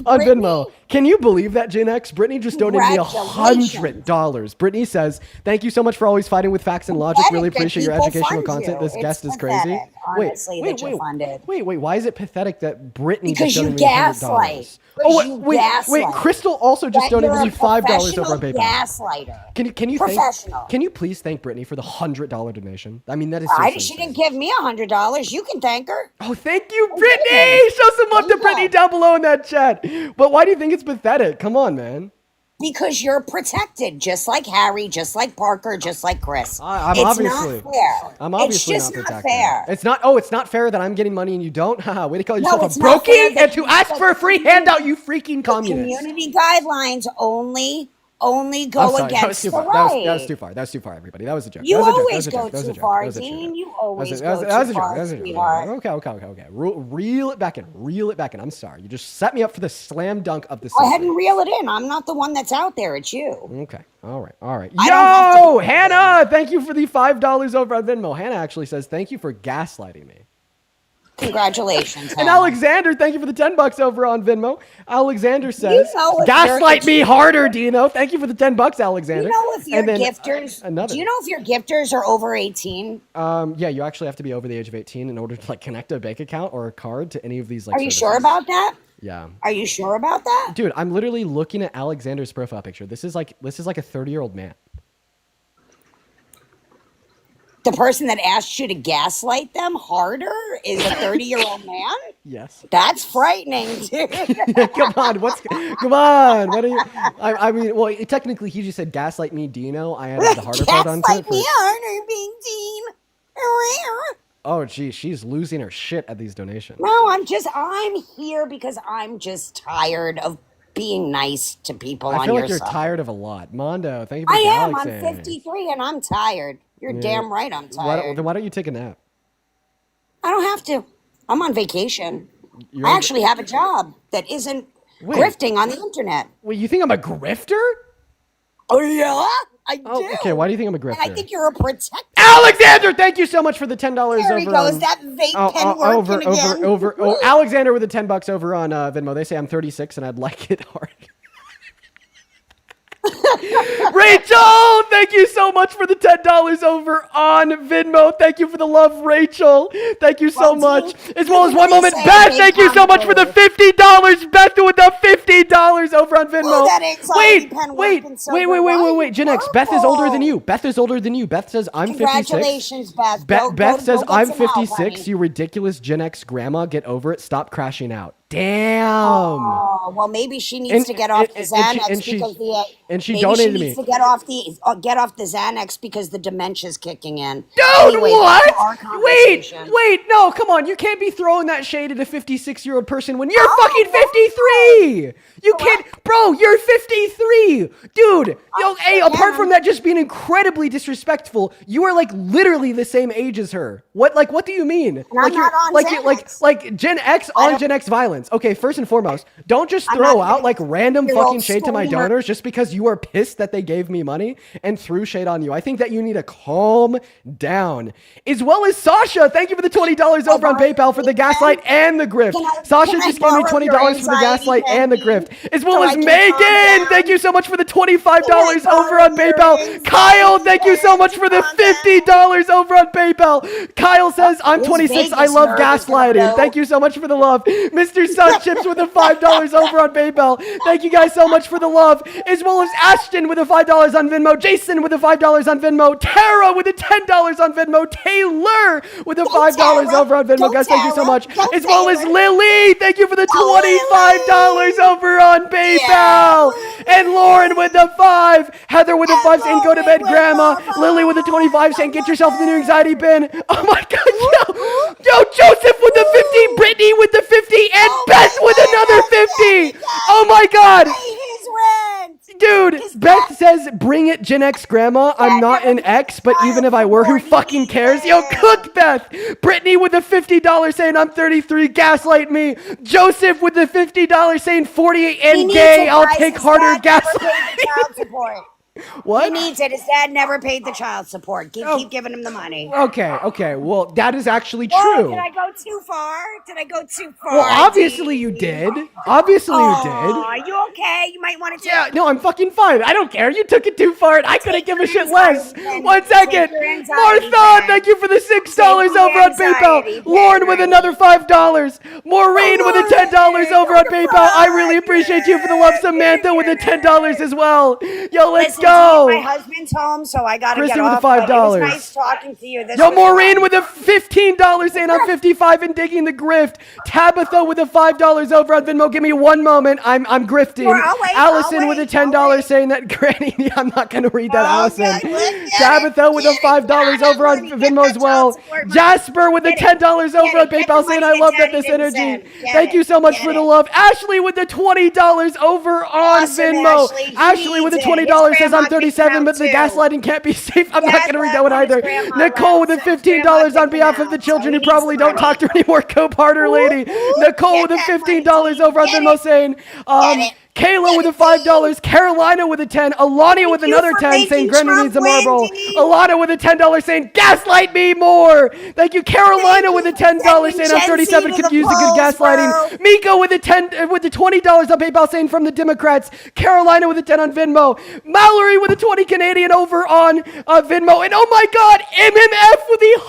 [SPEAKER 1] on Venmo. Can you believe that, Gen X? Brittany just donated me $100. Brittany says, "Thank you so much for always fighting with facts and logic. Really
[SPEAKER 5] Pathetic that
[SPEAKER 1] appreciate your
[SPEAKER 5] people
[SPEAKER 1] educational
[SPEAKER 5] fund
[SPEAKER 1] content.
[SPEAKER 5] you.
[SPEAKER 1] This
[SPEAKER 5] It's
[SPEAKER 1] guest is
[SPEAKER 5] pathetic,
[SPEAKER 1] crazy."
[SPEAKER 5] honestly, that you're funded.
[SPEAKER 1] Wait. Why is it pathetic that Brittany
[SPEAKER 5] Because
[SPEAKER 1] just
[SPEAKER 5] you
[SPEAKER 1] donated me $100?
[SPEAKER 5] gaslight.
[SPEAKER 1] Oh,
[SPEAKER 5] Because you
[SPEAKER 1] wait.
[SPEAKER 5] gaslight.
[SPEAKER 1] Crystal also just
[SPEAKER 5] That
[SPEAKER 1] donated
[SPEAKER 5] you're
[SPEAKER 1] me
[SPEAKER 5] a
[SPEAKER 1] $5 over on
[SPEAKER 5] professional
[SPEAKER 1] PayPal.
[SPEAKER 5] gaslighter.
[SPEAKER 1] Can you
[SPEAKER 5] Professional.
[SPEAKER 1] can you please thank Brittany for the $100 donation? I mean, that is
[SPEAKER 5] She didn't give me $100. You can thank her.
[SPEAKER 1] Oh, thank you, Brittany! Show some love to Brittany down below in that chat. But why do you think it's pathetic? Come on, man.
[SPEAKER 5] Because you're protected, just like Harry, just like Parker, just like Chris.
[SPEAKER 1] I'm
[SPEAKER 5] it's
[SPEAKER 1] obviously
[SPEAKER 5] not fair.
[SPEAKER 1] I'm obviously
[SPEAKER 5] it's just
[SPEAKER 1] not
[SPEAKER 5] not
[SPEAKER 1] protected.
[SPEAKER 5] fair.
[SPEAKER 1] It's not. Oh, it's not fair that I'm getting money and you don't. Haha, way to call yourself
[SPEAKER 5] it's
[SPEAKER 1] a
[SPEAKER 5] not fair
[SPEAKER 1] brokey
[SPEAKER 5] that
[SPEAKER 1] and to
[SPEAKER 5] you-
[SPEAKER 1] ask for a free handout, you freaking
[SPEAKER 5] The
[SPEAKER 1] communist.
[SPEAKER 5] community guidelines only go
[SPEAKER 1] I'm sorry, that was
[SPEAKER 5] against
[SPEAKER 1] too
[SPEAKER 5] the
[SPEAKER 1] far.
[SPEAKER 5] right.
[SPEAKER 1] That was too far. That was too far, everybody. That was a joke.
[SPEAKER 5] You
[SPEAKER 1] that was a joke.
[SPEAKER 5] always
[SPEAKER 1] that
[SPEAKER 5] go
[SPEAKER 1] was a
[SPEAKER 5] too
[SPEAKER 1] joke.
[SPEAKER 5] far,
[SPEAKER 1] That was a joke.
[SPEAKER 5] Dean. You
[SPEAKER 1] That
[SPEAKER 5] always
[SPEAKER 1] was
[SPEAKER 5] go
[SPEAKER 1] a
[SPEAKER 5] too
[SPEAKER 1] joke.
[SPEAKER 5] far,
[SPEAKER 1] That was a joke.
[SPEAKER 5] sweetheart.
[SPEAKER 1] Okay. Reel it back in. Reel it back in. I'm sorry. You just set me up for the slam dunk of the
[SPEAKER 5] Go ahead
[SPEAKER 1] segment.
[SPEAKER 5] and reel it in. I'm not the one that's out there. It's you.
[SPEAKER 1] Okay. All right.
[SPEAKER 5] I don't have
[SPEAKER 1] Yo, Hannah, thank you for the $5 over on Venmo. Hannah actually says, thank you for gaslighting me.
[SPEAKER 5] Congratulations.
[SPEAKER 1] And
[SPEAKER 5] Hannah.
[SPEAKER 1] Alexander, thank you for the $10 over on Venmo. Alexander says,
[SPEAKER 5] know if
[SPEAKER 1] gaslight
[SPEAKER 5] you're-
[SPEAKER 1] me harder, Dino. Thank you for the $10, Alexander.
[SPEAKER 5] You know if your
[SPEAKER 1] And then,
[SPEAKER 5] gifters,
[SPEAKER 1] another.
[SPEAKER 5] do you know if your gifters are over 18?
[SPEAKER 1] Yeah, you actually have to be over the age of 18 in order to connect a bank account or a card to any of these.
[SPEAKER 5] Are you sure about that?
[SPEAKER 1] Yeah.
[SPEAKER 5] Are you sure about that?
[SPEAKER 1] Dude, I'm literally looking at Alexander's profile picture. This is like a 30-year-old man.
[SPEAKER 5] The person that asked you to gaslight them harder is a 30-year-old man?
[SPEAKER 1] Yes.
[SPEAKER 5] That's frightening, dude.
[SPEAKER 1] Come on, come on. What are you? I mean, well, technically, he just said gaslight me, Dino. I added the harder part onto it.
[SPEAKER 5] Gaslight me harder, Big Dean.
[SPEAKER 1] Oh, geez, she's losing her shit at these donations.
[SPEAKER 5] No, I'm here because I'm just tired of being nice to people on
[SPEAKER 1] I feel
[SPEAKER 5] your
[SPEAKER 1] like you're
[SPEAKER 5] side.
[SPEAKER 1] tired of a lot. Mondo, thank you for
[SPEAKER 5] I am. I'm
[SPEAKER 1] galaxing.
[SPEAKER 5] 53 and I'm tired. You're
[SPEAKER 1] Yeah.
[SPEAKER 5] damn right I'm tired.
[SPEAKER 1] Then why don't you take a nap?
[SPEAKER 5] I don't have to. I'm on vacation.
[SPEAKER 1] You're
[SPEAKER 5] I
[SPEAKER 1] on-
[SPEAKER 5] actually have a job that isn't
[SPEAKER 1] Wait.
[SPEAKER 5] grifting on the internet.
[SPEAKER 1] Wait, you think I'm a grifter?
[SPEAKER 5] Oh, yeah? I do.
[SPEAKER 1] Okay, why do you think I'm a
[SPEAKER 5] And I
[SPEAKER 1] grifter?
[SPEAKER 5] think you're a protector.
[SPEAKER 1] Alexander, thank you so much for the $10
[SPEAKER 5] There
[SPEAKER 1] over
[SPEAKER 5] he goes.
[SPEAKER 1] on-
[SPEAKER 5] That vape pen working again.
[SPEAKER 1] Oh, Alexander with the $10 over on Venmo. They say I'm 36 and I'd like it hard. Rachel, thank you so much for the $10 over on Venmo. Thank you for the love, Rachel. Thank you so much. As well as one moment, Beth. Thank you so much for the $50. Beth with the $50 over on Venmo.
[SPEAKER 5] Oh, that anxiety pen working so good.
[SPEAKER 1] Wait. Gen X. Beth is older than you. Beth is older than you. Beth says I'm 56.
[SPEAKER 5] Congratulations, Beth. Go
[SPEAKER 1] Beth says
[SPEAKER 5] get
[SPEAKER 1] I'm
[SPEAKER 5] some help,
[SPEAKER 1] 56.
[SPEAKER 5] honey.
[SPEAKER 1] You ridiculous Gen X grandma. Get over it. Stop crashing out. Damn.
[SPEAKER 5] Oh, well, maybe she needs to get off the Xanax because
[SPEAKER 1] she
[SPEAKER 5] maybe
[SPEAKER 1] donated
[SPEAKER 5] she
[SPEAKER 1] me.
[SPEAKER 5] needs to get off the Xanax because the dementia's kicking in.
[SPEAKER 1] Dude,
[SPEAKER 5] Anyway, back to our
[SPEAKER 1] what?
[SPEAKER 5] conversation.
[SPEAKER 1] Wait, no, come on. You can't be throwing that shade at a 56-year-old person when you're fucking 53. You can't, bro, you're 53. Dude, hey, apart from that just being incredibly disrespectful, you are like literally the same age as her. What do you mean?
[SPEAKER 5] And I'm not on Xanax.
[SPEAKER 1] like Gen X on Gen X violence. Okay, first and foremost, don't just throw out like random
[SPEAKER 5] your
[SPEAKER 1] fucking
[SPEAKER 5] old
[SPEAKER 1] shade to my
[SPEAKER 5] screamer.
[SPEAKER 1] donors just because you are pissed that they gave me money and threw shade on you. I think that you need to calm down. As well as Sasha, thank you for the $20 over on PayPal for the gaslight and the grift. Sasha
[SPEAKER 5] can I
[SPEAKER 1] just gave me
[SPEAKER 5] borrow
[SPEAKER 1] $20
[SPEAKER 5] your
[SPEAKER 1] for the gaslight
[SPEAKER 5] anxiety
[SPEAKER 1] and the
[SPEAKER 5] pen,
[SPEAKER 1] grift. As
[SPEAKER 5] so
[SPEAKER 1] well
[SPEAKER 5] I
[SPEAKER 1] as
[SPEAKER 5] can calm
[SPEAKER 1] Megan,
[SPEAKER 5] down?
[SPEAKER 1] thank you so much for the $25 over on PayPal. Kyle, thank you so much for the $50 over on PayPal. Kyle says, I'm
[SPEAKER 5] This
[SPEAKER 1] 26, I
[SPEAKER 5] Vegas
[SPEAKER 1] love
[SPEAKER 5] nerd is gonna
[SPEAKER 1] gaslighting.
[SPEAKER 5] go.
[SPEAKER 1] Thank you so much for the love. Mr. Sun Chips with the $5 over on PayPal. Thank you guys so much for the love. As well as Ashton with the $5 on Venmo. Jason with the $5 on Venmo. Tara with the $10 on Venmo. Taylor with the $5 over on Venmo. Guys, thank you so much. As well as Lily, thank you for the $25 over on PayPal. And Lauren with the 5. Heather with the 5 saying go to bed, Grandma. Lily with the 25 saying get yourself the new anxiety bin. Oh my God, yo, Joseph with the 50. Brittany with the 50. And Beth with another 50. Oh my God. Dude, Beth says, bring it, Gen X grandma. I'm not an X, but even if I were, who fucking cares? Yo, cook Beth. Brittany with the $50 saying I'm 33, gaslight me. Joseph with the $50 saying 48 and gay. I'll take harder gaslight. What?
[SPEAKER 5] He needs it. His dad never paid the child support. Keep giving him the money.
[SPEAKER 1] Okay. Well, that is actually
[SPEAKER 5] Oh,
[SPEAKER 1] true.
[SPEAKER 5] did I go too far?
[SPEAKER 1] Well, obviously you did. Obviously you did.
[SPEAKER 5] Are you okay? You might want to.
[SPEAKER 1] Yeah, no, I'm fucking fine. I don't care. You took it too far, and I couldn't give a shit less. 1 second. Martha, thank you for the $6 over on PayPal. Lauren with another $5. Maureen with the $10 over on PayPal. I really appreciate you for the love. Samantha with the $10 as well. Yo, let's go.
[SPEAKER 5] My husband's home, so I gotta
[SPEAKER 1] Kristen
[SPEAKER 5] get
[SPEAKER 1] with
[SPEAKER 5] off.
[SPEAKER 1] the $5.
[SPEAKER 5] But it was nice talking to you. This
[SPEAKER 1] Yo,
[SPEAKER 5] was
[SPEAKER 1] Maureen
[SPEAKER 5] fun.
[SPEAKER 1] with a $15 saying I'm 55 and digging the grift. Tabitha with a $5 over on Venmo. Give me one moment. I'm grifting.
[SPEAKER 5] Sure, I'll wait,
[SPEAKER 1] Allison with a $10 saying that Granny. I'm not gonna read that, Allison. Tabitha with a $5 over on Venmo as well. Jasper with the $10 over on PayPal saying I love that this energy. Thank you so much for the love. Ashley with the $20 over on Venmo. Ashley with the $20 says I'm 37, but the gaslighting can't be safe. I'm not gonna read that one either. Nicole with the $15 on behalf of the children who probably don't talk to her anymore. Cope harder, lady. Nicole with the $15 over on Venmo saying, Kayla with a $5, Carolina with a 10, Alania with another 10 saying Granny needs a marble, Alana with a $10 saying gaslight me more. Thank you, Carolina with a $10 saying I'm 37, could use a good gaslighting. Miko with a $20 on PayPal saying from the Democrats. Carolina with a 10 on Venmo. Mallory with a 20 Canadian over on Venmo. And oh my God, MMF with the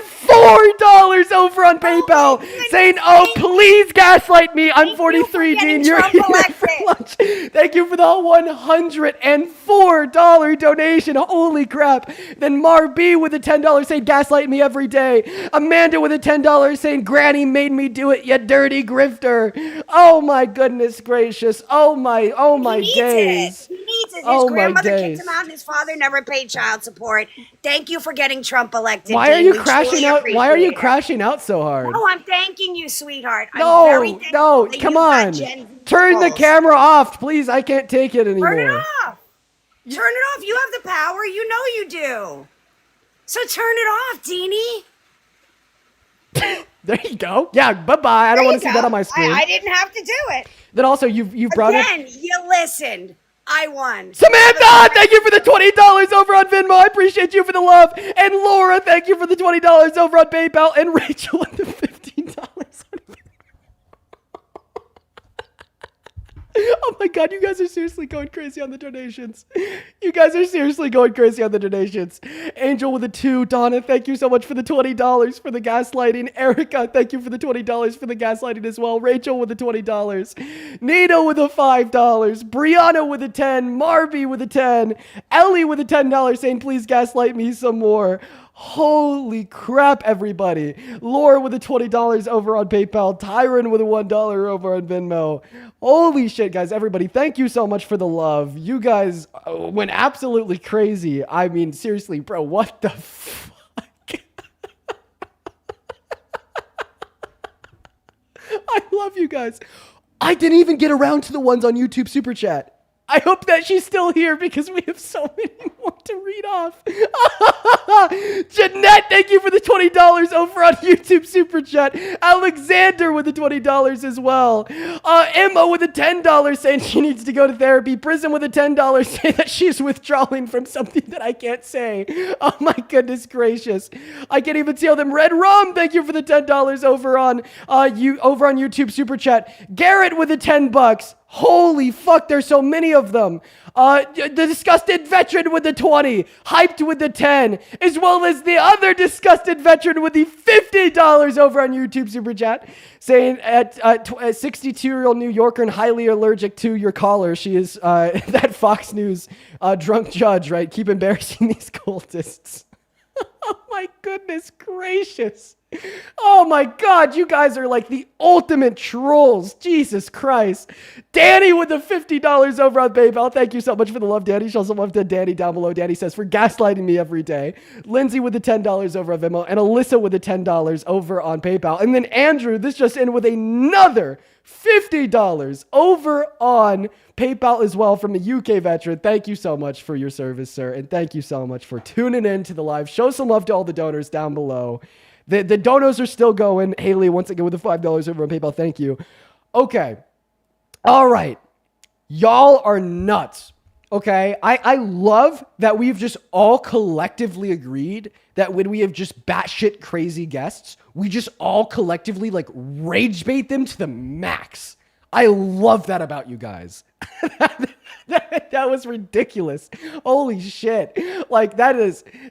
[SPEAKER 1] $104 over on PayPal saying, "Oh, please gaslight me. I'm 43, Dean. You're here for lunch." Thank you for the $104 donation. Holy crap. Then Mar B with a $10 saying, "Gaslight me every day." Amanda with a $10 saying, "Granny made me do it, you dirty grifter." Oh my goodness gracious. Oh my days.
[SPEAKER 5] He needs it. His
[SPEAKER 1] Oh, my
[SPEAKER 5] grandmother
[SPEAKER 1] days.
[SPEAKER 5] kicked him out, and his father never paid child support. Thank you for getting Trump elected.
[SPEAKER 1] Why are
[SPEAKER 5] Dean.
[SPEAKER 1] you
[SPEAKER 5] We
[SPEAKER 1] crashing
[SPEAKER 5] truly
[SPEAKER 1] out? Why are you
[SPEAKER 5] appreciate it.
[SPEAKER 1] crashing out so hard?
[SPEAKER 5] No, I'm thanking you, sweetheart. I'm
[SPEAKER 1] No,
[SPEAKER 5] very thankful
[SPEAKER 1] no,
[SPEAKER 5] that
[SPEAKER 1] come
[SPEAKER 5] you got
[SPEAKER 1] on.
[SPEAKER 5] Gen Z
[SPEAKER 1] Turn the
[SPEAKER 5] pulse.
[SPEAKER 1] camera off, please. I can't take it anymore.
[SPEAKER 5] Turn it off. Turn it off. You have the power. You know you do. So turn it off, Deanie.
[SPEAKER 1] There you go. Yeah, bye-bye. I don't want to see that on my screen.
[SPEAKER 5] I didn't have to do it.
[SPEAKER 1] Then also, you've brought up...
[SPEAKER 5] Again, you listened. I won.
[SPEAKER 1] Samantha, thank you for the $20 over on Venmo. I appreciate you for the love. And Laura, thank you for the $20 over on PayPal. And Rachel with the $15 on Oh my God, you guys are seriously going crazy on the donations. You guys are seriously going crazy on the donations. Angel with a 2. Donna, thank you so much for the $20 for the gaslighting. Erica, thank you for the $20 for the gaslighting as well. Rachel with the $20. Nina with a $5. Brianna with a 10. Marby with a 10. Ellie with a $10 saying, "Please gaslight me some more." Holy crap, everybody. Laura with a $20 over on PayPal. Tyron with a $1 over on Venmo. Holy shit, guys. Everybody, thank you so much for the love. You guys went absolutely crazy. I mean, seriously, bro, what the fuck? I love you guys. I didn't even get around to the ones on YouTube Super Chat. I hope that she's still here because we have so many more to read off. Jeanette, thank you for the $20 over on YouTube Super Chat. Alexander with the $20 as well. Emma with a $10 saying she needs to go to therapy. Prism with a $10 saying that she's withdrawing from something that I can't say. Oh my goodness gracious. I can't even tell them. Red Rum, thank you for the $10 over on YouTube Super Chat. Garrett with the $10. Holy fuck, there's so many of them. The disgusted veteran with the 20, hyped with the 10, as well as the other disgusted veteran with the $50 over on YouTube Super Chat, saying at a 62-year-old New Yorker and highly allergic to your caller. She is that Fox News drunk judge, right? Keep embarrassing these cultists. Oh my goodness gracious. Oh my God, you guys are like the ultimate trolls. Jesus Christ. Danny with the $50 over on PayPal. Thank you so much for the love, Danny. Show some love to Danny down below. Danny says, "For gaslighting me every day." Lindsay with the $10 over on Venmo. And Alyssa with the $10 over on PayPal. And then Andrew, this just in with another $50 over on PayPal as well from a UK veteran. Thank you so much for your service, sir. And thank you so much for tuning in to the live. Show some love to all the donors down below. The donos are still going. Haley, once again, with the $5 over on PayPal. Thank you. Okay. All right. Y'all are nuts. Okay. I love that we've just all collectively agreed that when we have just batshit crazy guests, we just all collectively like rage bait them to the max. I love that about you guys. That was ridiculous. Holy shit. Like that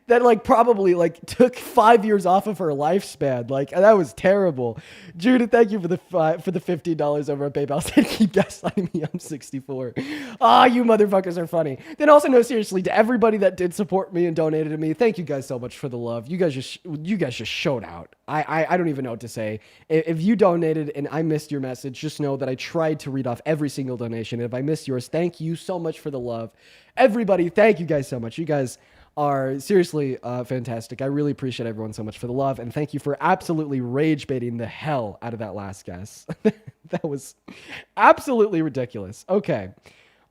[SPEAKER 1] like probably like took 5 years off of her lifespan. Like that was terrible. Judith, thank you for the $50 over on PayPal. Said keep gaslighting me. I'm 64. Ah, you motherfuckers are funny. Then also no, seriously, to everybody that did support me and donated to me, thank you guys so much for the love. You guys just showed out. I don't even know what to say. If you donated and I missed your message, just know that I tried to read off every single donation. If I missed yours, thank you so much for the love. Everybody, thank you guys so much. You guys are seriously fantastic. I really appreciate everyone so much for the love. And thank you for absolutely rage baiting the hell out of that last guest. That was absolutely ridiculous. Okay.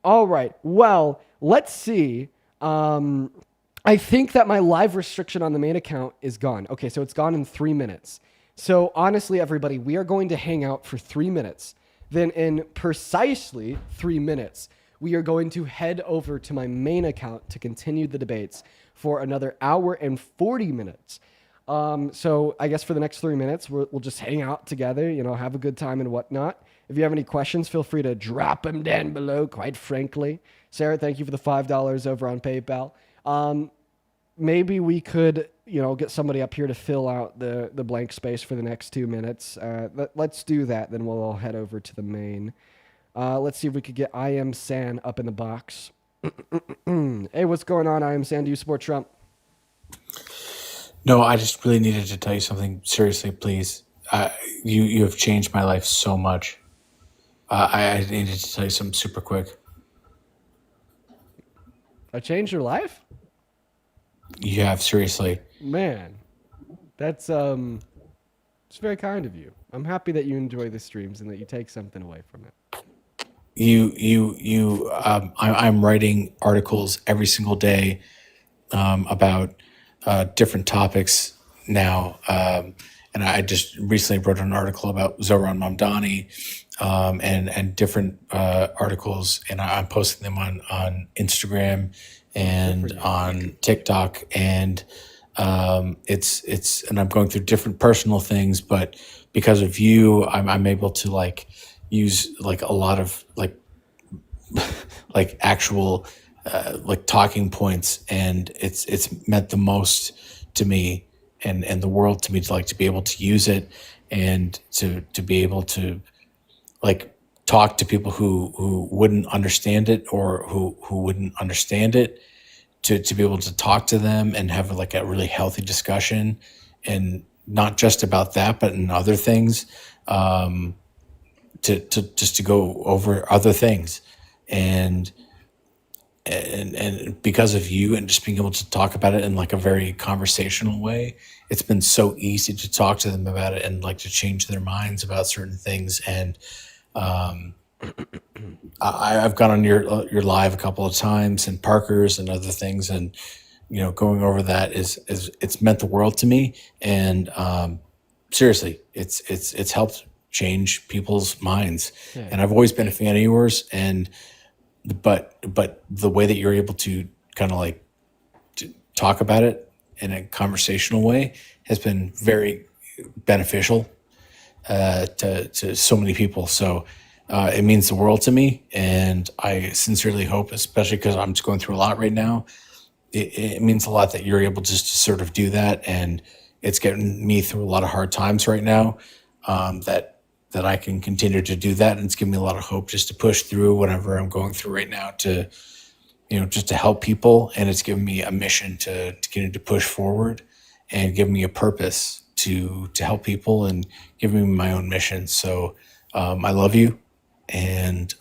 [SPEAKER 1] All right. Well, let's see. I think that my live restriction on the main account is gone. Okay, so it's gone in 3 minutes. So honestly, everybody, we are going to hang out for 3 minutes. Then in precisely 3 minutes, we are going to head over to my main account to continue the debates for another hour and 40 minutes. So I guess for the next 3 minutes, we'll just hang out together, have a good time and whatnot. If you have any questions, feel free to drop them down below, quite frankly. Sarah, thank you for the $5 over on PayPal. Maybe we could get somebody up here to fill out the blank space for the next 2 minutes. Let's do that. Then we'll all head over to the main. Let's see if we could get I Am San up in the box. Hey, what's going on, I Am San? Do you support Trump?
[SPEAKER 6] No, I just really needed to tell you something seriously, please. You have changed my life so much. I needed to tell you something super quick.
[SPEAKER 1] I changed your life?
[SPEAKER 6] You have, seriously.
[SPEAKER 1] Man, that's it's very kind of you. I'm happy that you enjoy the streams and that you take something away from it.
[SPEAKER 6] I'm writing articles every single day about different topics now. And I just recently wrote an article about Zohran Mamdani and different articles, and I'm posting them on Instagram and on TikTok, and it's and I'm going through different personal things, but because of you, I'm able to like use like a lot of like actual like talking points, and it's meant the most to me and the world to me to be able to use it and to be able to like talk to people who wouldn't understand it or who wouldn't understand it, to be able to talk to them and have like a really healthy discussion, and not just about that, but in other things, to just to go over other things. And because of you and just being able to talk about it in like a very conversational way, it's been so easy to talk to them about it and like to change their minds about certain things. And I've gone on your live a couple of times, and Parker's and other things, and going over that is it's meant the world to me. And seriously, it's helped change people's minds.
[SPEAKER 1] Yeah.
[SPEAKER 6] And I've always been a fan of yours, and but the way that you're able to kind of like to talk about it in a conversational way has been very beneficial to so many people. So it means the world to me, and I sincerely hope, especially because I'm just going through a lot right now, it means a lot that you're able just to sort of do that, and it's getting me through a lot of hard times right now, that I can continue to do that. And it's given me a lot of hope just to push through whatever I'm going through right now, to, just to help people. And it's given me a mission to continue to push forward, and give me a purpose to help people, and give me my own mission. So I love you, and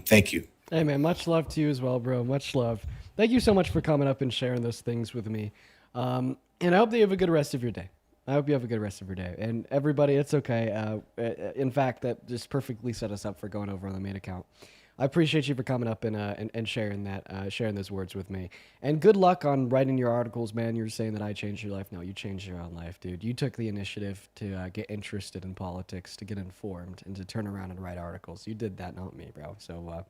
[SPEAKER 6] thank you.
[SPEAKER 1] Hey, man, much love to you as well, bro. Much love. Thank you so much for coming up and sharing those things with me. And I hope that you have a good rest of your day. I hope you have a good rest of your day. And everybody, it's okay. In fact, that just perfectly set us up for going over on the main account. I appreciate you for coming up and sharing that, sharing those words with me. And good luck on writing your articles, man. You're saying that I changed your life. No, you changed your own life, dude. You took the initiative to get interested in politics, to get informed, and to turn around and write articles. You did that, not me, bro. So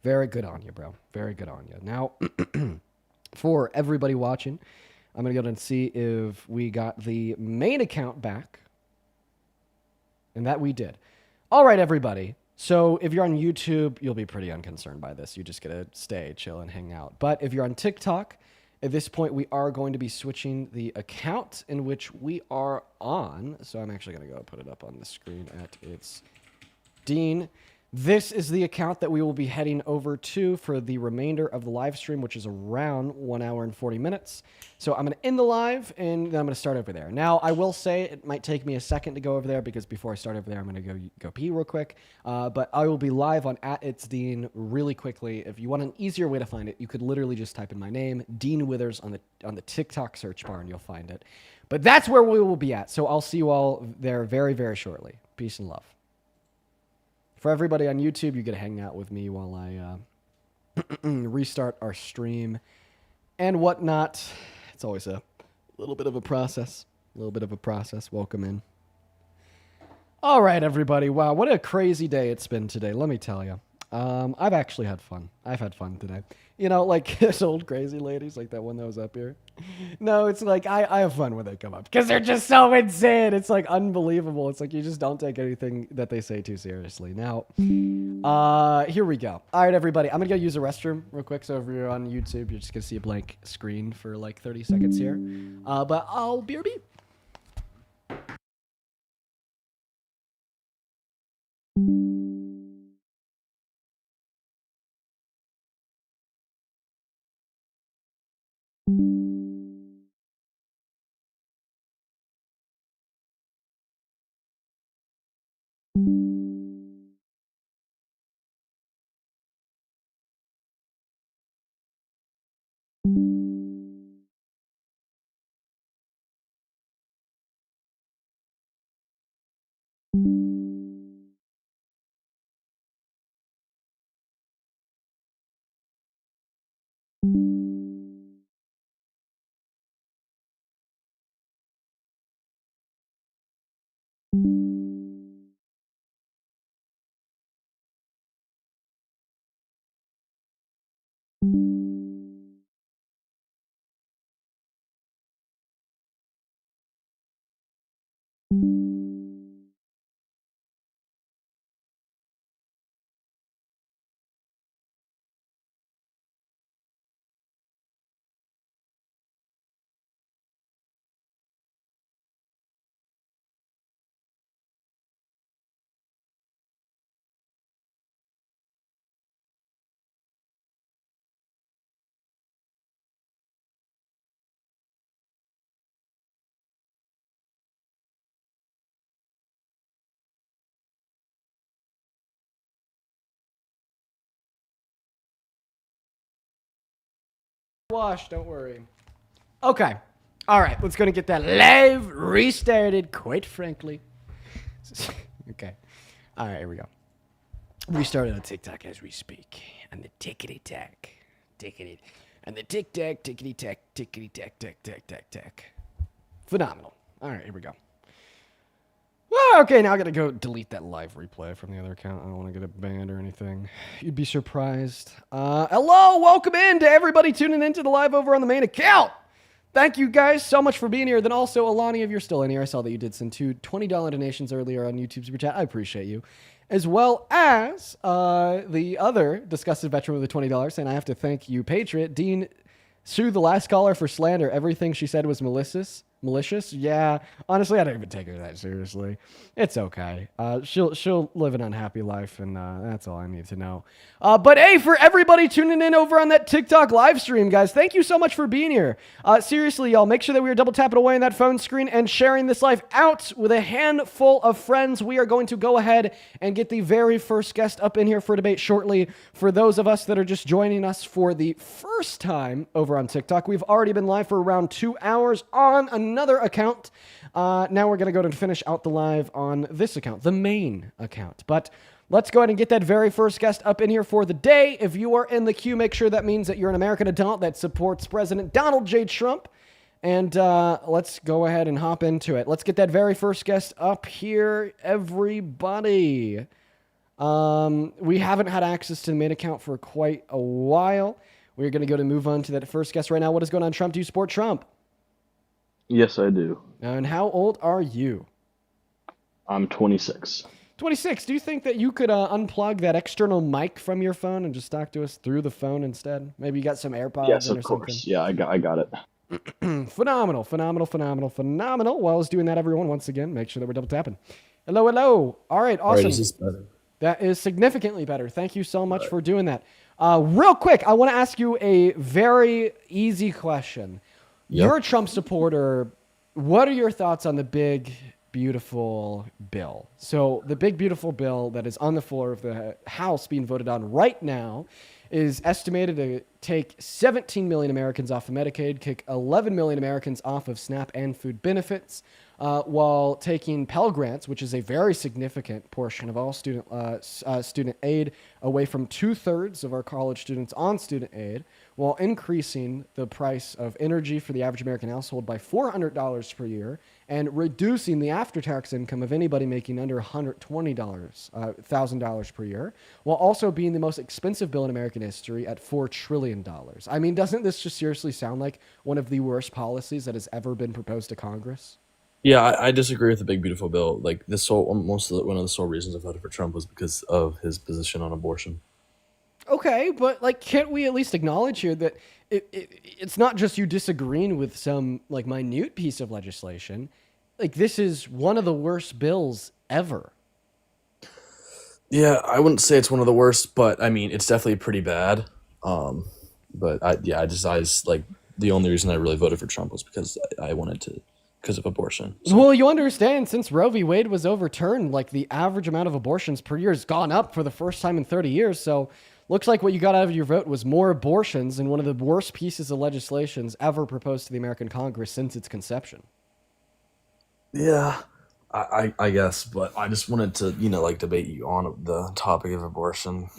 [SPEAKER 1] very good on you, bro. Very good on you. Now, for everybody watching, I'm going to go and see if we got the main account back. And that we did. All right, everybody. So if you're on YouTube, you'll be pretty unconcerned by this. You just got to stay, chill, and hang out. But if you're on TikTok, at this point, we are going to be switching the account in which we are on. So I'm actually going to go put it up on the screen at its Dean. This is the account that we will be heading over to for the remainder of the live stream, which is around 1 hour and 40 minutes. So I'm going to end the live, and then I'm going to start over there. Now, I will say it might take me a second to go over there, because before I start over there, I'm going to go pee real quick. But I will be live on @itsdean really quickly. If you want an easier way to find it, you could literally just type in my name, Dean Withers, on the TikTok search bar, and you'll find it. But that's where we will be at. So I'll see you all there very, very shortly. Peace and love. For everybody on YouTube, you get to hang out with me while I restart our stream and whatnot. It's always a little bit of a process. Welcome in. All right, everybody. Wow, what a crazy day it's been today. Let me tell you. I've actually had fun. I've had fun today. You know, like those old crazy ladies, like that one that was up here. No, it's like I have fun when they come up because they're just so insane. It's like unbelievable. It's like you just don't take anything that they say too seriously. Now, here we go. All right, everybody. I'm gonna go use the restroom real quick. So if you're on YouTube, you're just gonna see a blank screen for like 30 seconds here. But I'll BRB. Wash, don't worry. Okay. All right, let's go and get that live restarted, quite frankly. Okay. All right, here we go. Restarted on TikTok as we speak. And the tickety-tack. Tickety. And the tic-tac, tickety-tack, tickety-tack, tack. Phenomenal. All right, here we go. Well, okay, now I gotta go delete that live replay from the other account. I don't want to get it banned or anything. You'd be surprised. Hello, welcome in to everybody tuning into the live over on the main account. Thank you guys so much for being here. Then also, Alani, if you're still in here, I saw that you did send two $20 donations earlier on YouTube Super Chat. I appreciate you. As well as the other disgusted veteran with the $20 saying, I have to thank you, Patriot. Dean, sue the last caller for slander. Everything she said was malicious. Yeah, honestly, I don't even take her that seriously. It's okay. She'll live an unhappy life, and that's all I need to know. But hey, for everybody tuning in over on that TikTok live stream, guys, thank you so much for being here. Seriously, y'all, make sure that we are double tapping away on that phone screen and sharing this live out with a handful of friends. We are going to go ahead and get the very first guest up in here for debate shortly. For those of us that are just joining us for the first time over on TikTok, we've already been live for around 2 hours on another account. Now we're going to go to finish out the live on this account, the main account. But let's go ahead and get that very first guest up in here for the day. If you are in the queue, make sure that means that you're an American adult that supports President Donald J. Trump. And let's go ahead and hop into it. Let's get that very first guest up here, everybody. We haven't had access to the main account for quite a while. We're going to go to move on to that first guest right now. What is going on, Trump? Do you support Trump?
[SPEAKER 7] Yes, I do.
[SPEAKER 1] And how old are you?
[SPEAKER 7] I'm 26.
[SPEAKER 1] 26. Do you think that you could unplug that external mic from your phone and just talk to us through the phone instead? Maybe you got some AirPods
[SPEAKER 7] Yes,
[SPEAKER 1] in or
[SPEAKER 7] of course.
[SPEAKER 1] something.
[SPEAKER 7] Yeah, I got it.
[SPEAKER 1] Phenomenal. While I was doing that, everyone, once again, make sure that we're double tapping. Hello. All right, awesome.
[SPEAKER 7] Is this better?
[SPEAKER 1] That is significantly better. Thank you so much for doing that. Real quick, I want to ask you a very easy question.
[SPEAKER 7] Yep.
[SPEAKER 1] You're a Trump supporter. What are your thoughts on the big, beautiful bill? So the big, beautiful bill that is on the floor of the House being voted on right now is estimated to take 17 million Americans off of Medicaid, kick 11 million Americans off of SNAP and food benefits, while taking Pell Grants, which is a very significant portion of all student aid, away from 2/3 of our college students on student aid, while increasing the price of energy for the average American household by $400 per year and reducing the after-tax income of anybody making under $120,000 per year, while also being the most expensive bill in American history at $4 trillion. I mean, doesn't this just seriously sound like one of the worst policies that has ever been proposed to Congress?
[SPEAKER 11] Yeah, I disagree with the big beautiful bill. Like one of the sole reasons I voted for Trump was because of his position on abortion.
[SPEAKER 1] Okay, but like, can't we at least acknowledge here that it's not just you disagreeing with some like minute piece of legislation? Like, this is one of the worst bills ever.
[SPEAKER 11] Yeah, I wouldn't say it's one of the worst, but I mean it's definitely pretty bad. But I just like the only reason I really voted for Trump was because I wanted to. Because of abortion. So.
[SPEAKER 1] Well, you understand, since Roe v. Wade was overturned, like the average amount of abortions per year has gone up for the first time in 30 years. So looks like what you got out of your vote was more abortions and one of the worst pieces of legislations ever proposed to the American Congress since its conception.
[SPEAKER 11] Yeah, I guess, but I just wanted to, like debate you on the topic of abortion.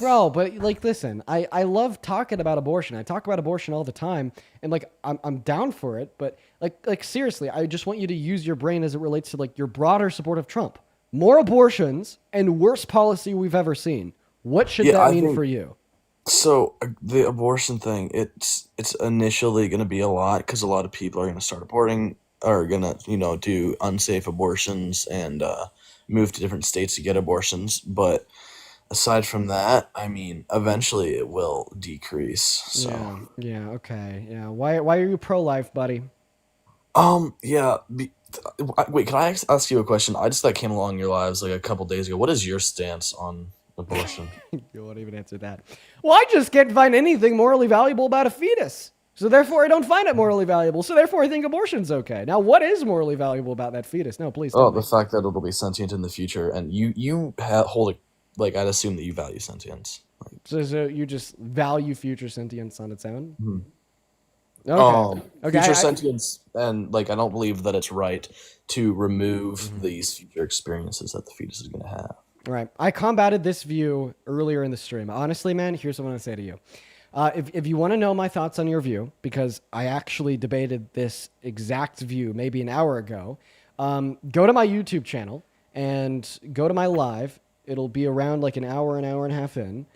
[SPEAKER 1] Bro, but like, listen, I love talking about abortion. I talk about abortion all the time, and like, I'm down for it. But like seriously, I just want you to use your brain as it relates to like your broader support of Trump. More abortions and worst policy we've ever seen. What should that mean for you?
[SPEAKER 11] So the abortion thing, it's initially going to be a lot because a lot of people are going to start aborting, are going to do unsafe abortions and move to different states to get abortions, but. Aside from that, I mean, eventually it will decrease. So.
[SPEAKER 1] Yeah, okay. Yeah. Why are you pro-life, buddy?
[SPEAKER 11] Yeah. Wait, can I ask you a question? I just came along your lives like a couple days ago. What is your stance on abortion?
[SPEAKER 1] You won't even answer that. Well, I just can't find anything morally valuable about a fetus. So therefore, I don't find it morally valuable. So therefore, I think abortion's okay. Now, what is morally valuable about that fetus? No, please.
[SPEAKER 11] Oh, the fact that it'll be sentient in the future, and you hold a. Like, I'd assume that you value sentience.
[SPEAKER 1] So you just value future sentience on its own?
[SPEAKER 11] Mm-hmm.
[SPEAKER 1] Okay.
[SPEAKER 11] Future sentience, and, like, I don't believe that it's right to remove these future experiences that the fetus is going to have.
[SPEAKER 1] Right. I combated this view earlier in the stream. Honestly, man, here's what I want to say to you. If you want to know my thoughts on your view, because I actually debated this exact view maybe an hour ago, go to my YouTube channel and go to my live. It'll be around like an hour and a half in.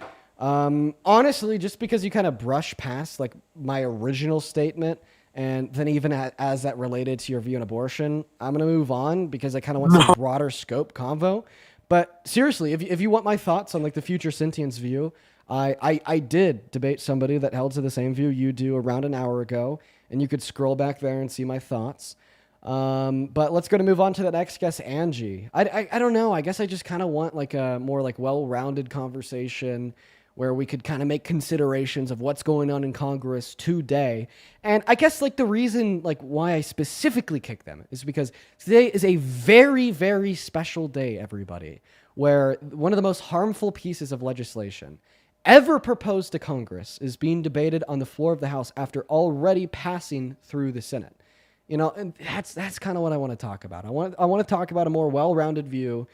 [SPEAKER 1] Honestly, just because you kind of brush past like my original statement and then even as that related to your view on abortion, I'm going to move on because I kind of want some broader scope convo. But seriously, if you want my thoughts on like the future sentience view, I did debate somebody that held to the same view you do around an hour ago, and you could scroll back there and see my thoughts. But let's go to move on to the next guest, Angie. I don't know. I guess I just kind of want like a more like well-rounded conversation where we could kind of make considerations of what's going on in Congress today. And I guess like the reason like why I specifically kicked them is because today is a very, very special day, everybody, where one of the most harmful pieces of legislation ever proposed to Congress is being debated on the floor of the House after already passing through the Senate. And that's kind of what I want to talk about. I want to talk about a more well-rounded view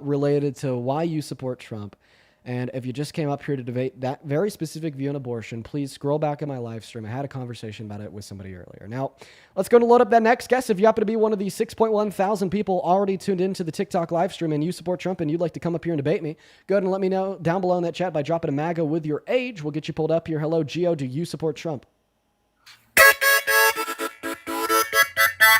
[SPEAKER 1] related to why you support Trump. And if you just came up here to debate that very specific view on abortion, please scroll back in my live stream. I had a conversation about it with somebody earlier. Now, let's go to load up that next guest. If you happen to be one of the 6.1 thousand people already tuned into the TikTok live stream and you support Trump and you'd like to come up here and debate me, go ahead and let me know down below in that chat by dropping a MAGA with your age. We'll get you pulled up here. Hello, Gio. Do you support Trump?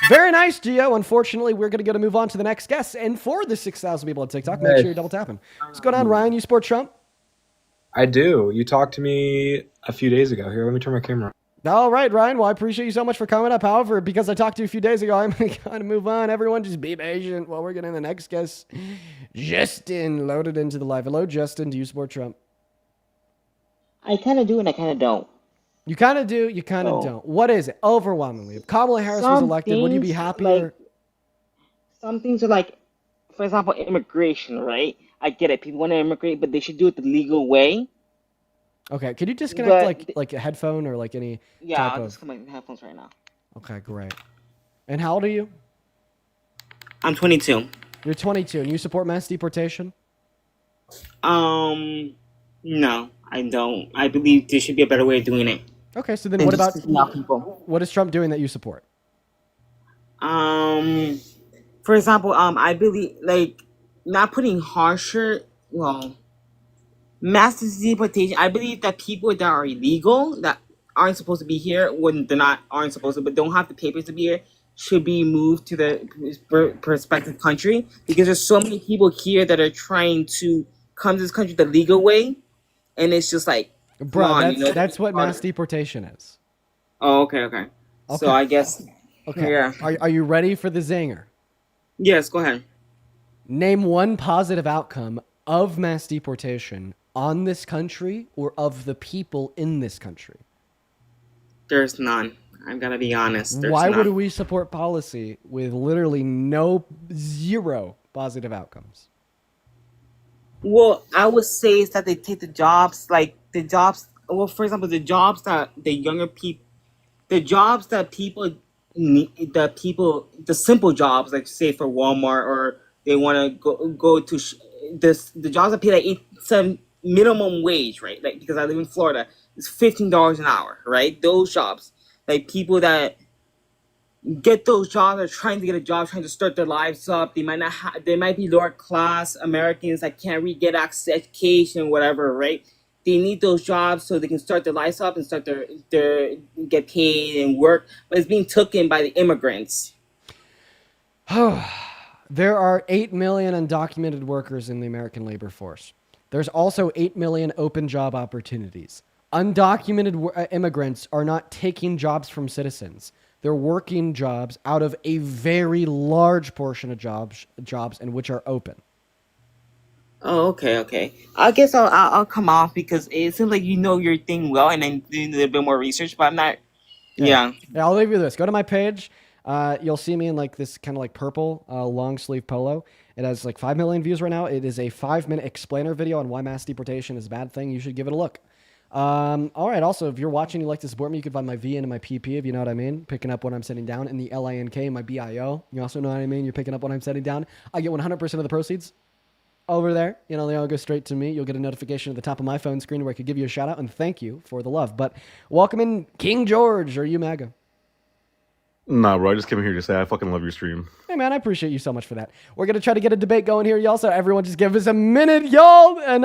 [SPEAKER 1] Very nice, Gio. Unfortunately, we're going to move on to the next guest. And for the 6,000 people on TikTok, make sure you're double tapping. What's going on, Ryan? You support Trump?
[SPEAKER 22] I do. You talked to me a few days ago. Here, let me turn my camera on.
[SPEAKER 1] All right, Ryan. Well, I appreciate you so much for coming up. However, because I talked to you a few days ago, I'm going to kind of move on. Everyone just be patient while we're getting the next guest. Justin, loaded into the live. Hello, Justin. Do you support Trump?
[SPEAKER 23] I kind of do and I kind of don't.
[SPEAKER 1] You kind of do, you kind of don't. What is it? Overwhelmingly. If Kamala Harris was elected, would you be happier?
[SPEAKER 23] Like, some things are like, for example, immigration, right? I get it. People want to immigrate, but they should do it the legal way.
[SPEAKER 1] Okay. Could you disconnect like a headphone or like any
[SPEAKER 23] Yeah,
[SPEAKER 1] type
[SPEAKER 23] I'll
[SPEAKER 1] of...
[SPEAKER 23] disconnect my headphones right now.
[SPEAKER 1] Okay, great. And how old are you?
[SPEAKER 23] I'm 22.
[SPEAKER 1] You're 22 and you support mass deportation?
[SPEAKER 23] No. I don't. I believe there should be a better way of doing it.
[SPEAKER 1] Okay, so then
[SPEAKER 23] than
[SPEAKER 1] what
[SPEAKER 23] just
[SPEAKER 1] about
[SPEAKER 23] kicking out people.
[SPEAKER 1] what is Trump doing that you support?
[SPEAKER 23] For example, I believe like not putting harsher, well, mass deportation. I believe that people that are illegal that aren't supposed to be here when they're not aren't supposed to, but don't have the papers to be here, should be moved to the prospective country because there's so many people here that are trying to come to this country the legal way, and it's just like, come
[SPEAKER 1] Bro,
[SPEAKER 23] on,
[SPEAKER 1] that's what mass deportation is.
[SPEAKER 23] Oh, okay. So I guess.
[SPEAKER 1] Okay.
[SPEAKER 23] Yeah.
[SPEAKER 1] Are you ready for the zinger?
[SPEAKER 23] Yes. Go ahead.
[SPEAKER 1] Name one positive outcome of mass deportation on this country or of the people in this country.
[SPEAKER 23] There's none. I'm gonna be honest. There's
[SPEAKER 1] Why
[SPEAKER 23] none.
[SPEAKER 1] would we support policy with literally zero positive outcomes?
[SPEAKER 23] Well, I would say is that they take the jobs, like the jobs. Well, for example, the jobs that the younger people, the jobs that people need, the simple jobs, like say for Walmart, or they want to go to the jobs that pay like some minimum wage, right? Like because I live in Florida, it's $15 an hour, right? Those jobs, like people that get those jobs are trying to get a job, trying to start their lives up. They might not they might be lower class Americans that can't really get access to education, whatever, right? They need those jobs so they can start their lives up and start their get paid and work, but it's being taken by the immigrants.
[SPEAKER 1] There are 8 million undocumented workers in the American labor force. There's also 8 million open job opportunities. Undocumented immigrants are not taking jobs from citizens. They're working jobs out of a very large portion of jobs in which are open.
[SPEAKER 23] Oh, okay. I guess I'll come off because it seems like you know your thing well, and then do a little bit more research. But I'm not. Yeah.
[SPEAKER 1] I'll leave you this. Go to my page. You'll see me in like this kind of like purple long sleeve polo. It has like 5 million views right now. It is a 5-minute explainer video on why mass deportation is a bad thing. You should give it a look. All right. Also, if you're watching, you like to support me, you can find my V and my PP, if you know what I mean. Picking up when I'm sitting down, and the LINK and my BIO. You also know what I mean. You're picking up when I'm sitting down. I get 100% of the proceeds over there. You know, they all go straight to me. You'll get a notification at the top of my phone screen where I could give you a shout out and thank you for the love. But welcome in King George. Are you MAGA?
[SPEAKER 2] Nah, bro. I just came here to say I fucking love your stream.
[SPEAKER 1] Hey, man, I appreciate you so much for that. We're going to try to get a debate going here, y'all. So everyone just give us a minute, y'all. And,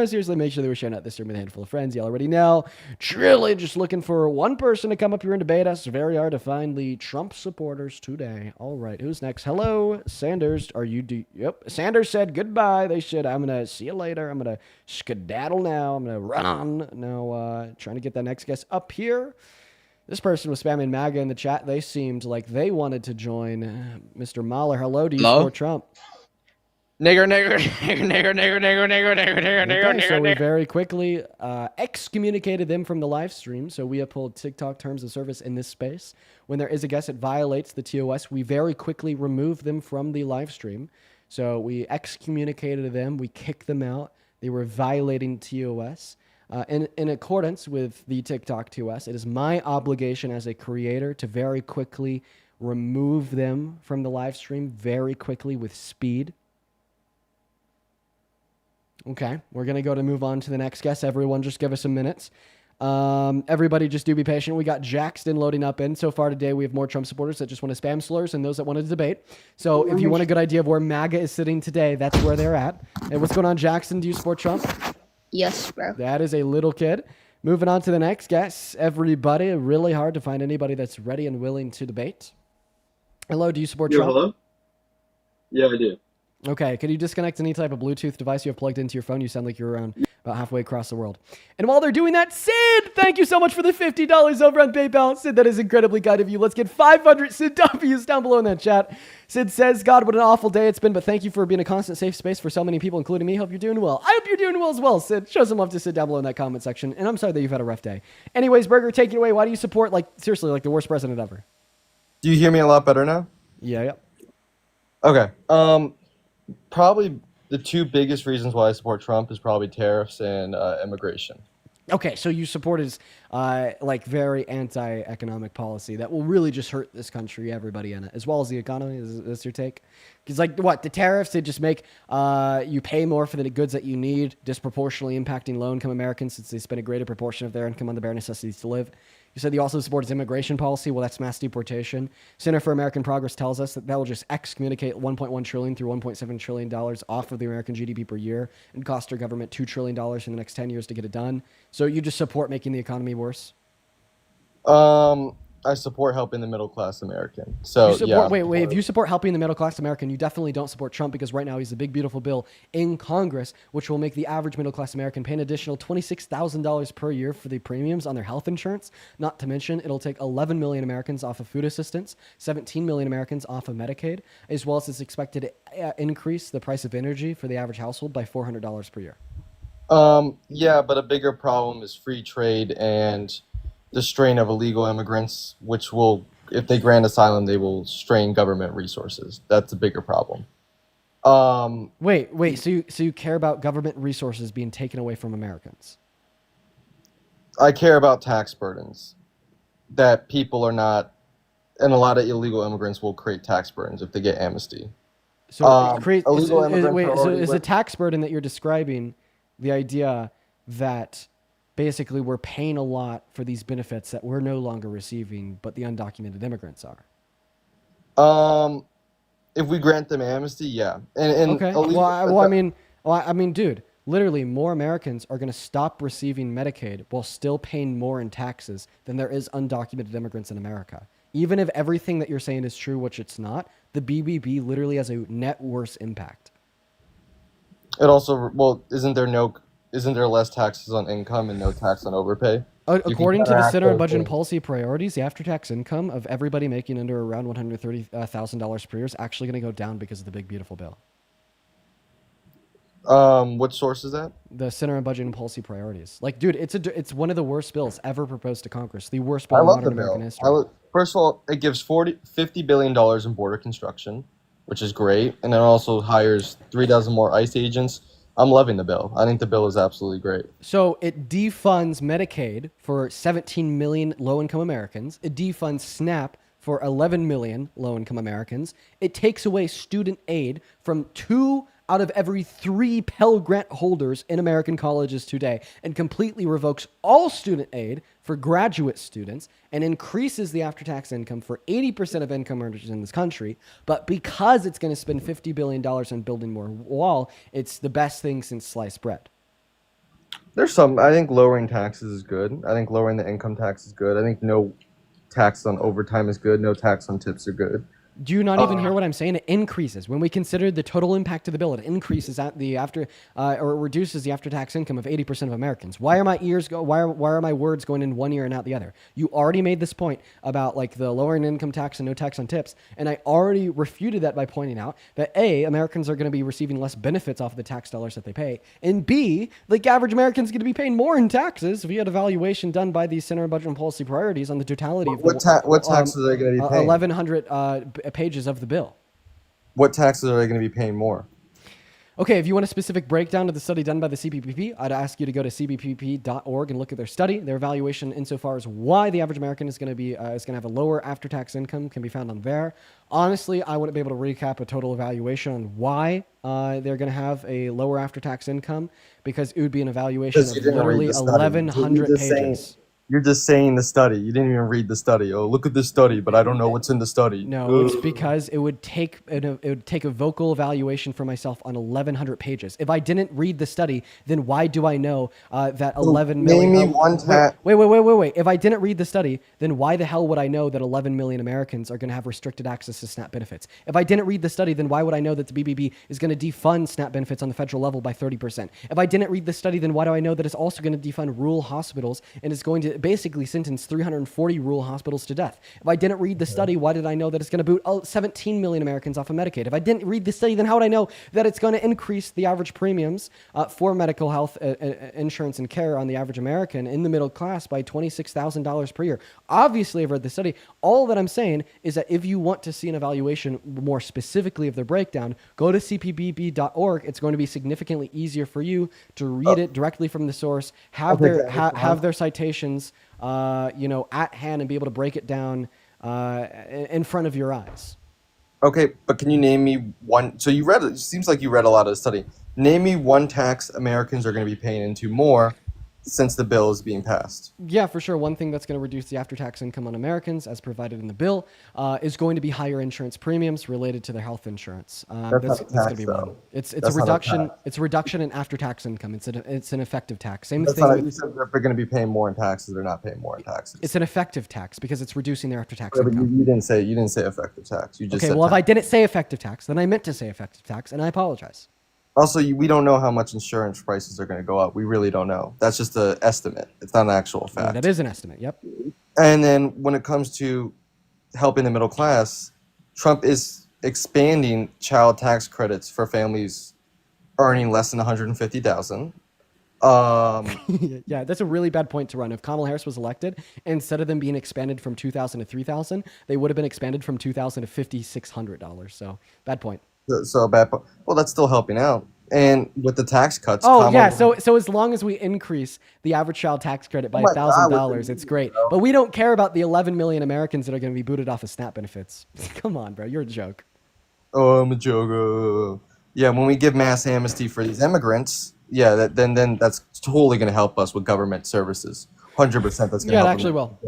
[SPEAKER 1] seriously, make sure that we're sharing out this stream with a handful of friends. Y'all already know. Truly just looking for one person to come up here and debate us. Very hard to find the Trump supporters today. All right, who's next? Hello, Sanders. Are you... Yep. Sanders said goodbye. They should. I'm going to see you later. I'm going to skedaddle now. I'm going to run on. Now, trying to get that next guest up here. This person was spamming MAGA in the chat. They seemed like they wanted to join. Mr. Mahler, hello. Do you support Trump?
[SPEAKER 9] Nigger.
[SPEAKER 1] Okay, so we very quickly excommunicated them from the live stream. So we uphold TikTok terms of service in this space. When there is a guest that violates the TOS, we very quickly remove them from the live stream. So we excommunicated them. We kicked them out. They were violating TOS. In accordance with the TikTok TOS, it is my obligation as a creator to very quickly remove them from the live stream very quickly with speed. Okay, we're going to move on to the next guest. Everyone just give us some minutes. Everybody just do be patient. We got Jackson loading up in. So far today, we have more Trump supporters that just want to spam slurs and those that want to debate. So if you want a good idea of where MAGA is sitting today, that's where they're at. Hey, what's going on, Jackson? Do you support Trump?
[SPEAKER 12] Yes, bro.
[SPEAKER 1] That is a little kid. Moving on to the next guest. Everybody, really hard to find anybody that's ready and willing to debate. Hello, do you support Trump?
[SPEAKER 7] Hello? Yeah, I do.
[SPEAKER 1] Okay, could you disconnect any type of Bluetooth device you have plugged into your phone? You sound like you're around about halfway across the world. And while they're doing that, Sid, thank you so much for the $50 over on PayPal. Sid, that is incredibly kind of you. Let's get 500 Sid W's down below in that chat. Sid says, God, what an awful day it's been, but thank you for being a constant safe space for so many people, including me. Hope you're doing well. I hope you're doing well as well, Sid. Show some love to Sid down below in that comment section. And I'm sorry that you've had a rough day. Anyways, Burger, take it away. Why do you support, seriously, the worst president ever?
[SPEAKER 9] Do you hear me a lot better now?
[SPEAKER 1] Yeah.
[SPEAKER 9] Okay. Probably the two biggest reasons why I support Trump is probably tariffs and immigration.
[SPEAKER 1] Okay, so you support his like very anti-economic policy that will really just hurt this country, everybody in it, as well as the economy. Is this your take? Because like what the tariffs, they just make you pay more for the goods that you need, disproportionately impacting low-income Americans since they spend a greater proportion of their income on the bare necessities to live. You said you also support his immigration policy. Well, that's mass deportation. Center for American Progress tells us that will just excommunicate $1.1 trillion through $1.7 trillion off of the American GDP per year and cost our government $2 trillion in the next 10 years to get it done. So you just support making the economy worse?
[SPEAKER 9] I support helping the middle class American. So
[SPEAKER 1] You support,
[SPEAKER 9] yeah.
[SPEAKER 1] wait. If you support helping the middle class American, you definitely don't support Trump because right now he's a big, beautiful bill in Congress, which will make the average middle class American pay an additional $26,000 per year for the premiums on their health insurance. Not to mention, it'll take 11 million Americans off of food assistance, 17 million Americans off of Medicaid, as well as it's expected to increase the price of energy for the average household by $400 per year.
[SPEAKER 9] Yeah, but a bigger problem is free trade and the strain of illegal immigrants, which will, if they grant asylum, they will strain government resources. That's a bigger problem.
[SPEAKER 1] Wait. So you care about government resources being taken away from Americans?
[SPEAKER 9] I care about tax burdens that people are not, and a lot of illegal immigrants will create tax burdens if they get amnesty.
[SPEAKER 1] So
[SPEAKER 9] illegal immigrants are
[SPEAKER 1] so
[SPEAKER 9] already
[SPEAKER 1] is the tax burden that you're describing the idea that basically we're paying a lot for these benefits that we're no longer receiving, but the undocumented immigrants are?
[SPEAKER 9] If we grant them amnesty, yeah. And
[SPEAKER 1] Okay. Well, I mean, dude, literally more Americans are going to stop receiving Medicaid while still paying more in taxes than there is undocumented immigrants in America. Even if everything that you're saying is true, which it's not, the BBB literally has a net worse impact.
[SPEAKER 9] It also, well, isn't there less taxes on income and no tax on overpay?
[SPEAKER 1] According to the Center on Budget and Policy Priorities, the after-tax income of everybody making under around $130,000 per year is actually going to go down because of the big, beautiful bill.
[SPEAKER 9] What source is that?
[SPEAKER 1] The Center on Budget and Policy Priorities. Like, dude, it's one of the worst bills ever proposed to Congress. The worst bill
[SPEAKER 9] I
[SPEAKER 1] in
[SPEAKER 9] love the
[SPEAKER 1] modern American
[SPEAKER 9] bill.
[SPEAKER 1] history.
[SPEAKER 9] First of all, it gives $50 billion in border construction, which is great, and it also hires 3,000 more ICE agents. I'm loving the bill. I think the bill is absolutely great.
[SPEAKER 1] So it defunds Medicaid for 17 million low-income Americans. It defunds SNAP for 11 million low-income Americans. It takes away student aid from 2 out of every 3 Pell Grant holders in American colleges today and completely revokes all student aid for graduate students and increases the after-tax income for 80% of income earners in this country. But because it's going to spend $50 billion on building more wall, it's the best thing since sliced bread.
[SPEAKER 9] I think lowering taxes is good. I think lowering the income tax is good. I think no tax on overtime is good. No tax on tips are good.
[SPEAKER 1] Do you not even hear what I'm saying? It increases. When we consider the total impact of the bill, it increases or it reduces the after-tax income of 80% of Americans. Why are my words going in one ear and out the other? You already made this point about like the lowering income tax and no tax on tips, and I already refuted that by pointing out that A, Americans are going to be receiving less benefits off of the tax dollars that they pay, and B, the average American is going to be paying more in taxes via the valuation done by the Center on Budget and Policy Priorities on the totality of
[SPEAKER 9] what taxes are they going to be paying?
[SPEAKER 1] 1,100 pages of the bill.
[SPEAKER 9] What taxes are they going to be paying more?
[SPEAKER 1] Okay, if you want a specific breakdown of the study done by the CBPP, I'd ask you to go to cbpp.org and look at their study. Their evaluation insofar as why the average American is going to have a lower after-tax income can be found on there. Honestly, I wouldn't be able to recap a total evaluation on why they're going to have a lower after-tax income because it would be an evaluation of literally 1,100 pages.
[SPEAKER 9] You're just saying the study. You didn't even read the study. Oh, look at this study, but I don't know what's in the study.
[SPEAKER 1] No, it's because it would take a vocal evaluation for myself on 1,100 pages. If I didn't read the study, then why do I know that 11 million?
[SPEAKER 9] Name me one tax.
[SPEAKER 1] Wait. If I didn't read the study, then why the hell would I know that 11 million Americans are going to have restricted access to SNAP benefits? If I didn't read the study, then why would I know that the BBB is going to defund SNAP benefits on the federal level by 30%? If I didn't read the study, then why do I know that it's also going to defund rural hospitals and it's going to basically sentence 340 rural hospitals to death. If I didn't read the study, why did I know that it's going to boot 17 million Americans off of Medicaid? If I didn't read the study, then how would I know that it's going to increase the average premiums for medical health insurance and care on the average American in the middle class by $26,000 per year? Obviously, I've read the study. All that I'm saying is that if you want to see an evaluation more specifically of their breakdown, go to cpbb.org. It's going to be significantly easier for you to read it directly from the source, have their citations, at hand, and be able to break it down in front of your eyes.
[SPEAKER 9] Okay, but can you name me one? So you read it. It seems like you read a lot of the study. Name me one tax Americans are going to be paying into more since the bill is being passed.
[SPEAKER 1] Yeah, for sure. One thing that's going to reduce the after-tax income on Americans, as provided in the bill, is going to be higher insurance premiums related to their health insurance.
[SPEAKER 9] That's
[SPEAKER 1] going to be one. It's a reduction. It's a reduction in after-tax income. It's an effective tax. Same thing.
[SPEAKER 9] You said they're going to be paying more in taxes. They're not paying more in taxes.
[SPEAKER 1] It's an effective tax because it's reducing their after-tax
[SPEAKER 9] Yeah, but
[SPEAKER 1] income.
[SPEAKER 9] you didn't say effective tax. You just
[SPEAKER 1] Okay.
[SPEAKER 9] said
[SPEAKER 1] Well, if
[SPEAKER 9] tax.
[SPEAKER 1] I didn't say effective tax, then I meant to say effective tax, and I apologize.
[SPEAKER 9] Also, we don't know how much insurance prices are going to go up. We really don't know. That's just an estimate. It's not an actual
[SPEAKER 1] Yeah,
[SPEAKER 9] fact.
[SPEAKER 1] that is an estimate. Yep.
[SPEAKER 9] And then when it comes to helping the middle class, Trump is expanding child tax credits for families earning less than $150,000.
[SPEAKER 1] Yeah, that's a really bad point to run. If Kamala Harris was elected, instead of them being expanded from $2,000 to $3,000, they would have been expanded from $2,000 to $5,600. So bad point.
[SPEAKER 9] So bad. Well, that's still helping out. And with the tax cuts.
[SPEAKER 1] Oh
[SPEAKER 9] Kamala-
[SPEAKER 1] yeah, so as long as we increase the average child tax credit by
[SPEAKER 9] Oh my God,
[SPEAKER 1] $1,000, it's great. But we don't care about the 11 million Americans that are going to be booted off of SNAP benefits. Come on, bro, you're a joke.
[SPEAKER 9] Oh, I'm a joke. Yeah, when we give mass amnesty for these immigrants, yeah, then that's totally going to help us with government services. 100%. That's going to
[SPEAKER 1] Yeah,
[SPEAKER 9] help.
[SPEAKER 1] it actually will.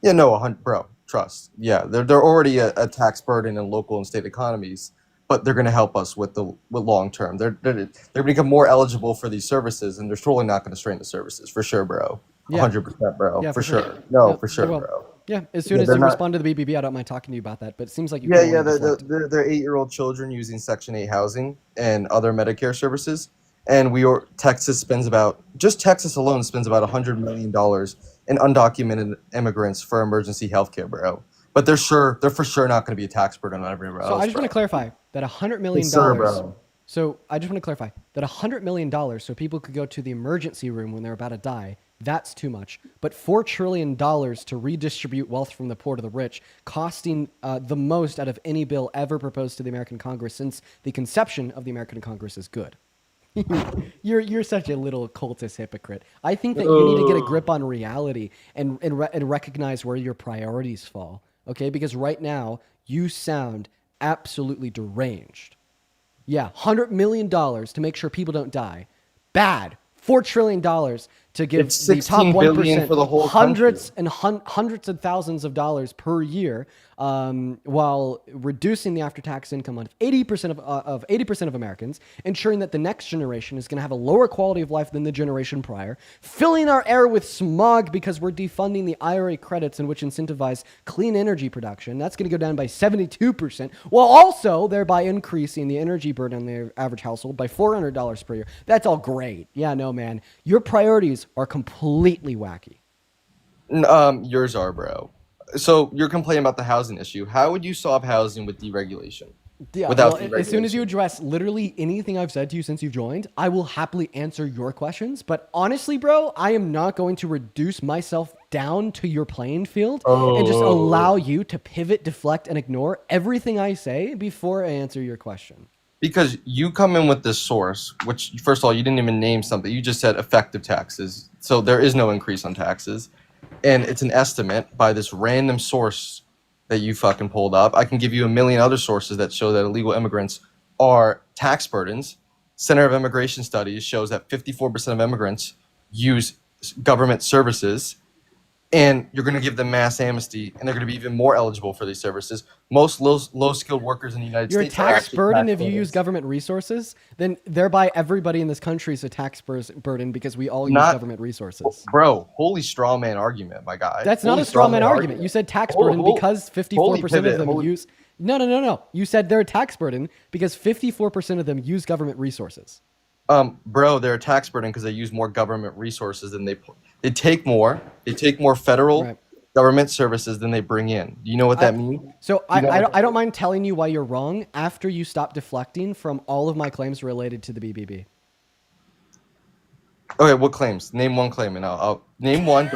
[SPEAKER 9] Yeah, no, bro, trust. Yeah, they're already a tax burden in local and state economies, but they're going to help us with long term. They're going to become more eligible for these services, and they're totally not going to strain the services for sure, bro.
[SPEAKER 1] Yeah.
[SPEAKER 9] 100%, bro.
[SPEAKER 1] Yeah,
[SPEAKER 9] for sure. No, for sure,
[SPEAKER 1] they will.
[SPEAKER 9] bro.
[SPEAKER 1] Yeah, as soon
[SPEAKER 9] Yeah,
[SPEAKER 1] as
[SPEAKER 9] they're
[SPEAKER 1] you
[SPEAKER 9] not-
[SPEAKER 1] respond to the BBB, I don't mind talking to you about that. But it seems like you
[SPEAKER 9] Yeah,
[SPEAKER 1] kinda
[SPEAKER 9] yeah,
[SPEAKER 1] wanna deflect.
[SPEAKER 9] they're 8-year-old children using Section 8 housing and other Medicare services. And Texas alone spends about $100 million in undocumented immigrants for emergency health care, bro. But they're for sure not going to be a tax burden on everyone else.
[SPEAKER 1] So I just
[SPEAKER 9] bro.
[SPEAKER 1] want to clarify that $100 million.
[SPEAKER 9] Yes, sir, bro.
[SPEAKER 1] So I just want to clarify that $100 million, so people could go to the emergency room when they're about to die. That's too much. But $4 trillion to redistribute wealth from the poor to the rich, costing the most out of any bill ever proposed to the American Congress since the conception of the American Congress, is good. You're such a little cultist hypocrite. I think that you need to get a grip on reality and recognize where your priorities fall. Okay, because right now you sound absolutely deranged. Yeah, $100 million to make sure people don't die. Bad. $4 trillion to give
[SPEAKER 9] It's
[SPEAKER 1] the top
[SPEAKER 9] $16 billion
[SPEAKER 1] 1%
[SPEAKER 9] for the whole
[SPEAKER 1] hundreds of thousands of dollars per year, while reducing the after-tax income of 80% of Americans, ensuring that the next generation is going to have a lower quality of life than the generation prior, filling our air with smog because we're defunding the IRA credits in which incentivize clean energy production. That's going to go down by 72%, while also thereby increasing the energy burden on the average household by $400 per year. That's all great. Yeah, no, man. Your priorities are completely wacky.
[SPEAKER 9] Yours are, bro. So you're complaining about the housing issue. How would you solve housing with deregulation?
[SPEAKER 1] Yeah,
[SPEAKER 9] Without
[SPEAKER 1] well, as soon as you address literally anything I've said to you since you've joined, I will happily answer your questions. But honestly, bro, I am not going to reduce myself down to your playing field and just allow you to pivot, deflect, and ignore everything I say before I answer your question.
[SPEAKER 9] Because you come in with this source, which, first of all, you didn't even name something. You just said effective taxes. So there is no increase on taxes. And it's an estimate by this random source that you fucking pulled up. I can give you a million other sources that show that illegal immigrants are tax burdens. Center of Immigration Studies shows that 54% of immigrants use government services. And you're going to give them mass amnesty, and they're going to be even more eligible for these services. Most low-skilled workers in the United
[SPEAKER 1] You're a
[SPEAKER 9] States are
[SPEAKER 1] tax
[SPEAKER 9] actually
[SPEAKER 1] burden
[SPEAKER 9] tax
[SPEAKER 1] if you
[SPEAKER 9] burdens.
[SPEAKER 1] use government resources, then thereby everybody in this country is a tax burden because we all use
[SPEAKER 9] Not-
[SPEAKER 1] government resources.
[SPEAKER 9] Bro, holy straw man argument, my guy.
[SPEAKER 1] That's not
[SPEAKER 9] Holy
[SPEAKER 1] a straw man argument. You said tax burden because 54% of them use... No. You said they're a tax burden because 54% of them use government resources.
[SPEAKER 9] Bro, they're a tax burden because they use more government resources than They take more. They take more federal
[SPEAKER 1] Right.
[SPEAKER 9] government services than they bring in. Do you know what that means?
[SPEAKER 1] So
[SPEAKER 9] You know what-
[SPEAKER 1] I don't mind telling you why you're wrong after you stop deflecting from all of my claims related to the BBB.
[SPEAKER 9] Okay, what claims? Name one claim, and I'll name one.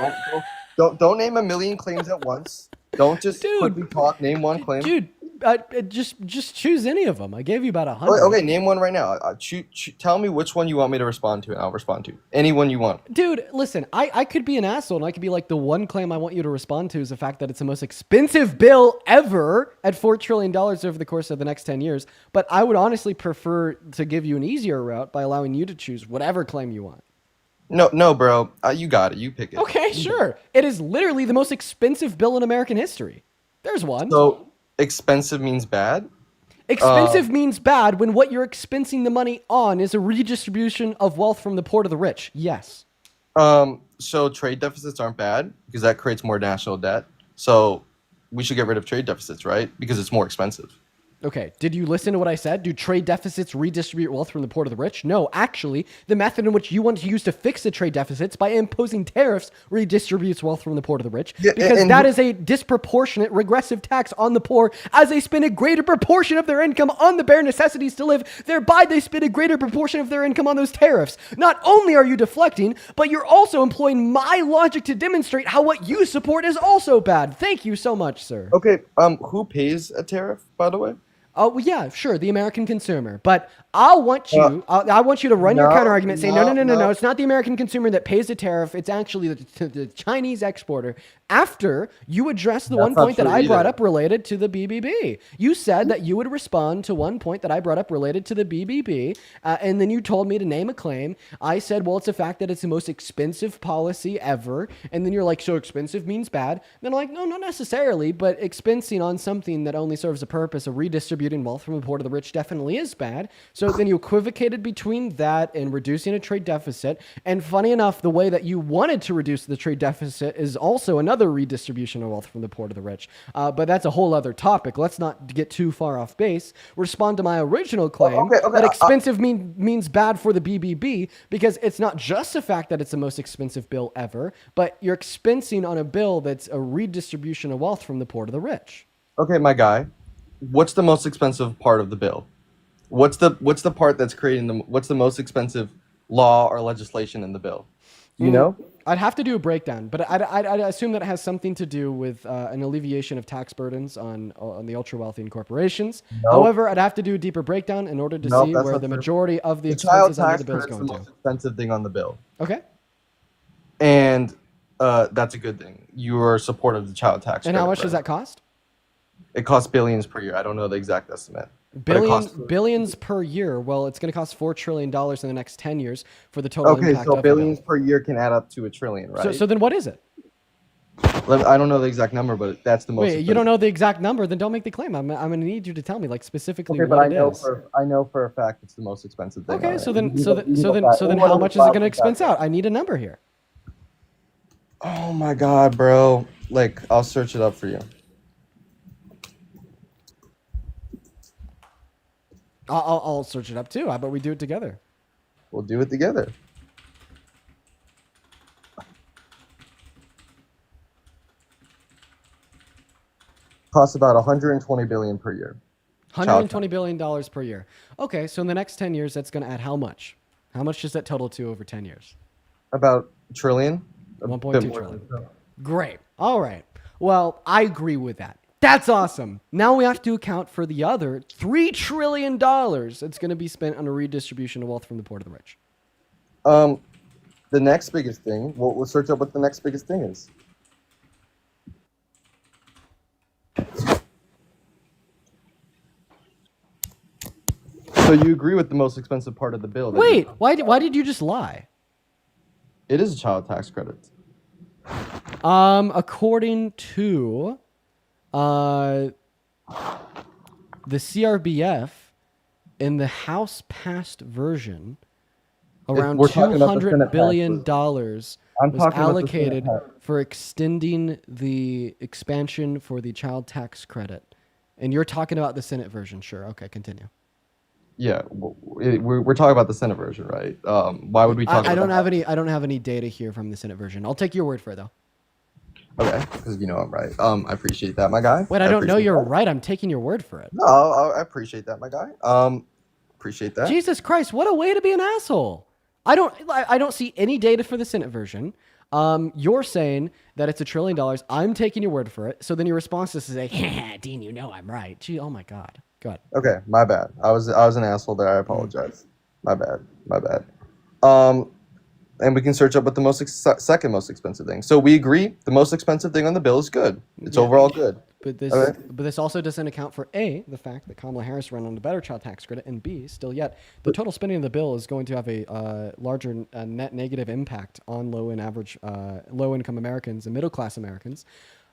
[SPEAKER 9] Don't name a million claims at once. Don't just quickly talk. Name one claim.
[SPEAKER 1] Dude, just choose any of them. I gave you about 100.
[SPEAKER 9] Okay, name one right now. Tell me which one you want me to respond to, and I'll respond to any one you want.
[SPEAKER 1] Dude, listen, I could be an asshole and I could be like, the one claim I want you to respond to is the fact that it's the most expensive bill ever at $4 trillion over the course of the next 10 years. But I would honestly prefer to give you an easier route by allowing you to choose whatever claim you want.
[SPEAKER 9] No, bro. You got it. You pick it.
[SPEAKER 1] Okay, sure. It is literally the most expensive bill in American history. There's one.
[SPEAKER 9] So expensive means bad?
[SPEAKER 1] Expensive means bad when what you're expensing the money on is a redistribution of wealth from the poor to the rich. Yes.
[SPEAKER 9] So trade deficits aren't bad because that creates more national debt. So we should get rid of trade deficits, right? Because it's more expensive.
[SPEAKER 1] Okay, did you listen to what I said? Do trade deficits redistribute wealth from the poor to the rich? No, actually, the method in which you want to use to fix the trade deficits by imposing tariffs redistributes wealth from the poor to the rich, because that is a disproportionate regressive tax on the poor, as they spend a greater proportion of their income on the bare necessities to live, thereby they spend a greater proportion of their income on those tariffs. Not only are you deflecting, but you're also employing my logic to demonstrate how what you support is also bad. Thank you so much, sir.
[SPEAKER 9] Okay, who pays a tariff, by the way?
[SPEAKER 1] Oh, well, yeah, sure, the American consumer. But I want you to run your counter argument, say, no, it's not the American consumer that pays the tariff. It's actually the Chinese exporter. After you address the one point that I brought up related to the BBB, you said that you would respond to one point that I brought up related to the BBB, and then you told me to name a claim. I said, well, it's the fact that it's the most expensive policy ever. And then you're like, so expensive means bad. And then I'm like, no, not necessarily, but expensing on something that only serves a purpose of redistributing wealth from the poor to the rich definitely is bad. So then you equivocated between that and reducing a trade deficit. And funny enough, the way that you wanted to reduce the trade deficit is also another redistribution of wealth from the poor to the rich. But that's a whole other topic. Let's not get too far off base. Respond to my original claim that expensive means bad for the BBB, because it's not just the fact that it's the most expensive bill ever, but you're expensing on a bill that's a redistribution of wealth from the poor to the rich.
[SPEAKER 9] Okay, my guy. What's the most expensive part of the bill? What's the part that's creating what's the most expensive law or legislation in the bill? You know?
[SPEAKER 1] I'd have to do a breakdown, but I'd assume that it has something to do with an alleviation of tax burdens on the ultra wealthy and corporations.
[SPEAKER 9] Nope.
[SPEAKER 1] However, I'd have to do a deeper breakdown in order to see where the majority of the expenses under the bill is
[SPEAKER 9] the
[SPEAKER 1] going
[SPEAKER 9] most
[SPEAKER 1] to.
[SPEAKER 9] expensive thing on the bill.
[SPEAKER 1] Okay.
[SPEAKER 9] And that's a good thing. You are supportive of the child tax
[SPEAKER 1] And
[SPEAKER 9] credit,
[SPEAKER 1] how much
[SPEAKER 9] right?
[SPEAKER 1] does that cost?
[SPEAKER 9] It costs billions per year. I don't know the exact estimate. But it costs-
[SPEAKER 1] Billions per year. Well, it's going to cost $4 trillion in the next 10 years for the total
[SPEAKER 9] Okay,
[SPEAKER 1] impact
[SPEAKER 9] so
[SPEAKER 1] of
[SPEAKER 9] billions per year can add up to $1 trillion,
[SPEAKER 1] the bill.
[SPEAKER 9] right?
[SPEAKER 1] So then what is it?
[SPEAKER 9] I don't know the exact number, but that's the most.
[SPEAKER 1] Wait, you don't know the exact number? Then don't make the claim. I'm going to need you to tell me, like, specifically
[SPEAKER 9] Okay, but
[SPEAKER 1] what
[SPEAKER 9] I
[SPEAKER 1] it
[SPEAKER 9] know
[SPEAKER 1] is.
[SPEAKER 9] I know for a fact it's the most expensive thing.
[SPEAKER 1] Okay,
[SPEAKER 9] on
[SPEAKER 1] so
[SPEAKER 9] it.
[SPEAKER 1] then
[SPEAKER 9] You need that.
[SPEAKER 1] how much is it going to expense out? I need a number here.
[SPEAKER 9] Oh my god, bro! Like, I'll search it up for you.
[SPEAKER 1] I'll search it up too. How about we do it together?
[SPEAKER 9] We'll do it together. Costs about 120 billion per year.
[SPEAKER 1] $120 billion per year. Okay, so in the next 10 years, that's going to add how much? How much does that total to over 10 years?
[SPEAKER 9] About $1 trillion.
[SPEAKER 1] 1.2 trillion. Great. All right. Well, I agree with that. That's awesome. Now we have to account for the other $3 trillion that's going to be spent on a redistribution of wealth from the poor to the rich.
[SPEAKER 9] The next biggest thing. We'll search up what the next biggest thing is. So you agree with the most expensive part of the bill?
[SPEAKER 1] Wait, why did you just lie?
[SPEAKER 9] It is a child tax credit.
[SPEAKER 1] According to the CRBF, in the House passed version, around
[SPEAKER 9] we're talking about the
[SPEAKER 1] $200
[SPEAKER 9] Senate
[SPEAKER 1] billion
[SPEAKER 9] tax,
[SPEAKER 1] was
[SPEAKER 9] I'm talking about the Senate
[SPEAKER 1] allocated
[SPEAKER 9] tax.
[SPEAKER 1] for extending the expansion for the child tax credit. And you're talking about the Senate version. Sure. Okay, continue.
[SPEAKER 9] Yeah, we're talking about the Senate version, right? Why would we talk?
[SPEAKER 1] I
[SPEAKER 9] about
[SPEAKER 1] don't
[SPEAKER 9] that?
[SPEAKER 1] have any. I don't have any data here from the Senate version. I'll take your word for it though.
[SPEAKER 9] Okay, because you know I'm right. I appreciate that, my guy.
[SPEAKER 1] Wait, I don't know
[SPEAKER 9] appreciate
[SPEAKER 1] you're
[SPEAKER 9] that.
[SPEAKER 1] right. I'm taking your word for it.
[SPEAKER 9] No, I appreciate that, my guy. Appreciate that.
[SPEAKER 1] Jesus Christ, what a way to be an asshole. I don't see any data for the Senate version. You're saying that it's $1 trillion. I'm taking your word for it. So then your response is to say, yeah, Dean, you know I'm right. Gee, oh my God. Go ahead.
[SPEAKER 9] Okay, my bad. I was an asshole there. I apologize. My bad. And we can search up what the second most expensive thing. So we agree the most expensive thing on the bill is good. It's overall good.
[SPEAKER 1] But this also doesn't account for A, the fact that Kamala Harris ran on the better child tax credit, and B, still yet, the total spending of the bill is going to have a larger net negative impact on low income Americans and middle class Americans.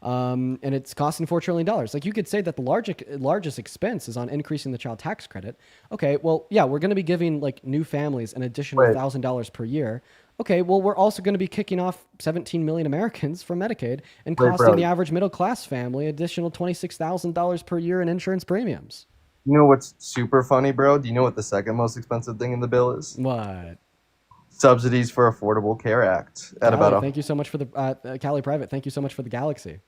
[SPEAKER 1] And it's costing $4 trillion. Like you could say that the largest expense is on increasing the child tax credit. Okay, well, yeah, we're going to be giving like new families an additional $1,000 per year. Okay, well, we're also going to be kicking off 17 million Americans from Medicaid and costing the average middle class family additional $26,000 per year in insurance premiums.
[SPEAKER 9] You know what's super funny, bro? Do you know what the second most expensive thing in the bill is?
[SPEAKER 1] What?
[SPEAKER 9] Subsidies for Affordable Care Act at about
[SPEAKER 1] Thank you so much for the Cali Private. Thank you so much for the Galaxy.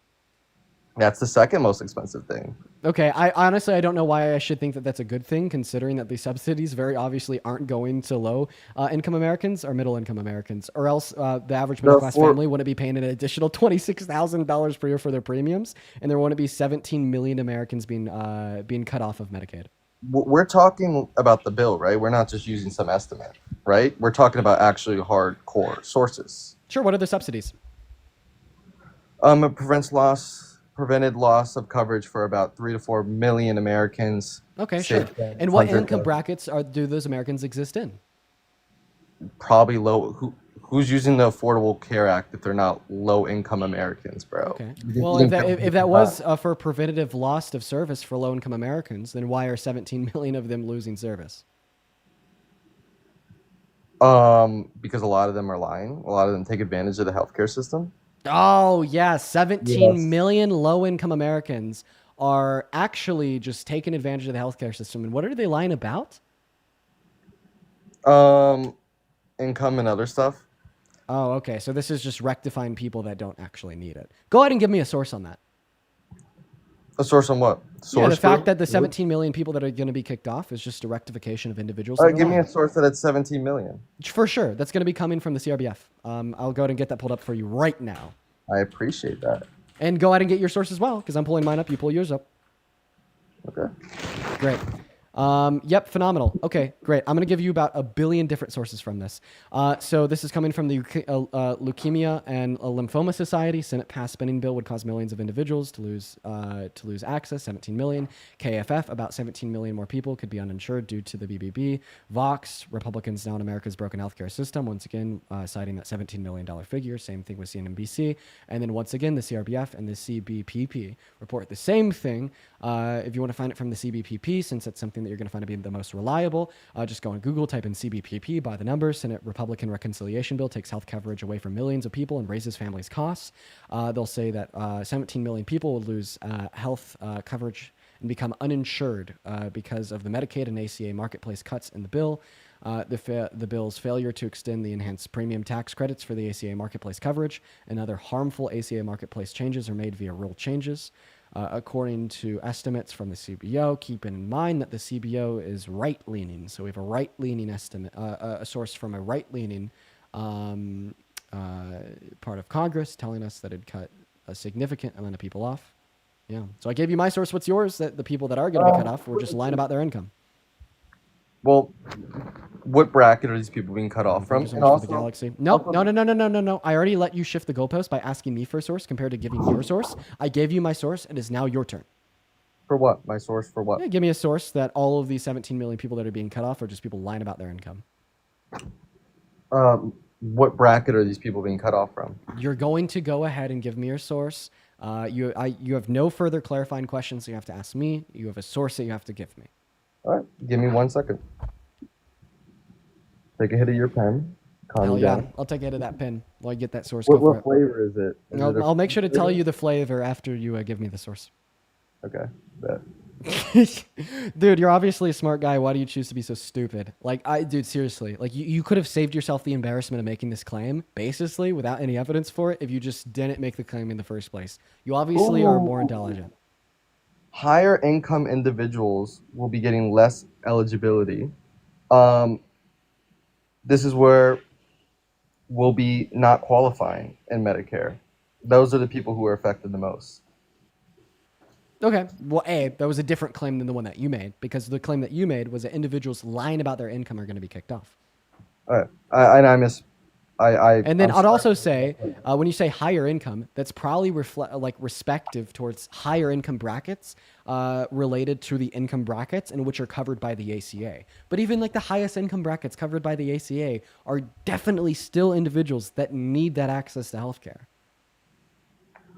[SPEAKER 9] That's the second most expensive thing.
[SPEAKER 1] Okay, I honestly don't know why I should think that that's a good thing, considering that the subsidies very obviously aren't going to low income Americans or middle income Americans, or else the average middle class family wouldn't be paying an additional $26,000 per year for their premiums, and there wouldn't be 17 million Americans being cut off of Medicaid.
[SPEAKER 9] We're talking about the bill, right? We're not just using some estimate, right? We're talking about actually hardcore sources.
[SPEAKER 1] Sure. What are the subsidies?
[SPEAKER 9] It prevented loss of coverage for about 3 to 4 million Americans.
[SPEAKER 1] Okay, sure. And what income brackets do those Americans exist in?
[SPEAKER 9] Probably low. Who's using the Affordable Care Act if they're not low income Americans, bro?
[SPEAKER 1] Okay. Well, if that was for preventative loss of service for low income Americans, then why are 17 million of them losing service?
[SPEAKER 9] Because a lot of them are lying. A lot of them take advantage of the healthcare system.
[SPEAKER 1] Oh, yeah. 17 million low-income Americans are actually just taking advantage of the healthcare system. And what are they lying about?
[SPEAKER 9] Income and other stuff.
[SPEAKER 1] Oh, okay. So this is just rectifying people that don't actually need it. Go ahead and give me a source on that.
[SPEAKER 9] A source on what?
[SPEAKER 1] The fact that the 17 million people that are going to be kicked off is just a rectification of individuals.
[SPEAKER 9] All right, give me a source that it's 17 million.
[SPEAKER 1] For sure. That's going to be coming from the CRBF. I'll go ahead and get that pulled up for you right now.
[SPEAKER 9] I appreciate that.
[SPEAKER 1] And go ahead and get your source as well, because I'm pulling mine up. You pull yours up.
[SPEAKER 9] Okay.
[SPEAKER 1] Great. Yep, phenomenal. Okay, great. I'm going to give you about 1 billion different sources from this. So this is coming from the Leukemia and Lymphoma Society. Senate passed spending bill would cause millions of individuals to lose access. 17 million. KFF, about 17 million more people could be uninsured due to the BBB. Vox, Republicans down America's broken healthcare system. Once again, citing that $17 million figure. Same thing with CNBC. And then once again, the CRBF and the CBPP report the same thing. If you want to find it from the CBPP, since that's something that you're going to find to be the most reliable, just go on Google, type in CBPP by the numbers. Senate Republican Reconciliation Bill takes health coverage away from millions of people and raises families' costs. They'll say that 17 million people will lose health coverage and become uninsured because of the Medicaid and ACA marketplace cuts in the bill. The bill's failure to extend the enhanced premium tax credits for the ACA marketplace coverage and other harmful ACA marketplace changes are made via rule changes. According to estimates from the CBO, keep in mind that the CBO is right-leaning. So we have a right-leaning estimate, a source from a right-leaning part of Congress telling us that it'd cut a significant amount of people off. Yeah. So I gave you my source. What's yours? That the people that are going to be cut off were just lying about their income.
[SPEAKER 9] Well, what bracket are these people being cut off from?
[SPEAKER 1] And also, the Galaxy. No. I already let you shift the goalpost by asking me for a source compared to giving your source. I gave you my source. It is now your turn.
[SPEAKER 9] For what? My source for what?
[SPEAKER 1] Yeah, give me a source that all of these 17 million people that are being cut off are just people lying about their income.
[SPEAKER 9] What bracket are these people being cut off from?
[SPEAKER 1] You're going to go ahead and give me your source. You have no further clarifying questions that you have to ask me. You have a source that you have to give me.
[SPEAKER 9] All right, give me 1 second. Take a hit of your pen.
[SPEAKER 1] Hell yeah, I'll take a hit of that pen while I get that source.
[SPEAKER 9] What flavor is it?
[SPEAKER 1] I'll make sure to tell you the flavor after you give me the source.
[SPEAKER 9] Okay, bet.
[SPEAKER 1] Dude, you're obviously a smart guy. Why do you choose to be so stupid? Like, dude, seriously. Like, you could have saved yourself the embarrassment of making this claim, basically, without any evidence for it, if you just didn't make the claim in the first place. You obviously are more intelligent.
[SPEAKER 9] Higher income individuals will be getting less eligibility. This is where we'll be not qualifying in Medicare. Those are the people who are affected the most.
[SPEAKER 1] Okay. Well, that was a different claim than the one that you made, because the claim that you made was that individuals lying about their income are going to be kicked off.
[SPEAKER 9] All right.
[SPEAKER 1] And then
[SPEAKER 9] I'm
[SPEAKER 1] I'd
[SPEAKER 9] sorry.
[SPEAKER 1] also say, when you say higher income, that's probably respective towards higher income brackets related to the income brackets and which are covered by the ACA. But even like the highest income brackets covered by the ACA are definitely still individuals that need that access to healthcare.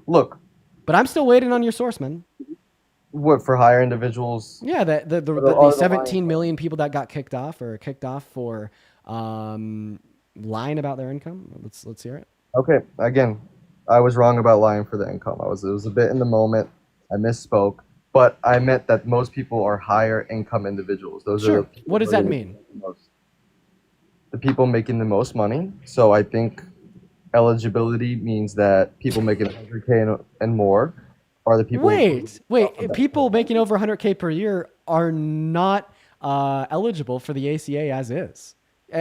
[SPEAKER 9] Look.
[SPEAKER 1] But I'm still waiting on your source, man.
[SPEAKER 9] What, for higher individuals?
[SPEAKER 1] Yeah, the 17 million people that got kicked off for lying about their income. Let's hear it.
[SPEAKER 9] Okay, again, I was wrong about lying for the income. It was a bit in the moment. I misspoke, but I meant that most people are higher income individuals. Those are the
[SPEAKER 1] What does that mean?
[SPEAKER 9] The people making the most money. So I think eligibility means that people making 100K and more are the people.
[SPEAKER 1] Wait, people making over 100K per year are not eligible for the ACA as is.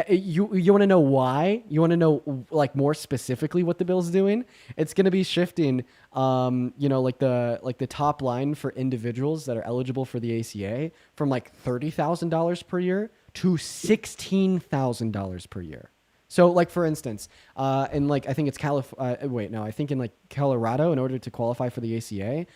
[SPEAKER 1] You want to know why? You want to know like more specifically what the bill's doing? It's going to be shifting, like the top line for individuals that are eligible for the ACA from like $30,000 per year to $16,000 per year. So, like for instance, in like I think it's I think in like Colorado, in order to qualify for the ACA,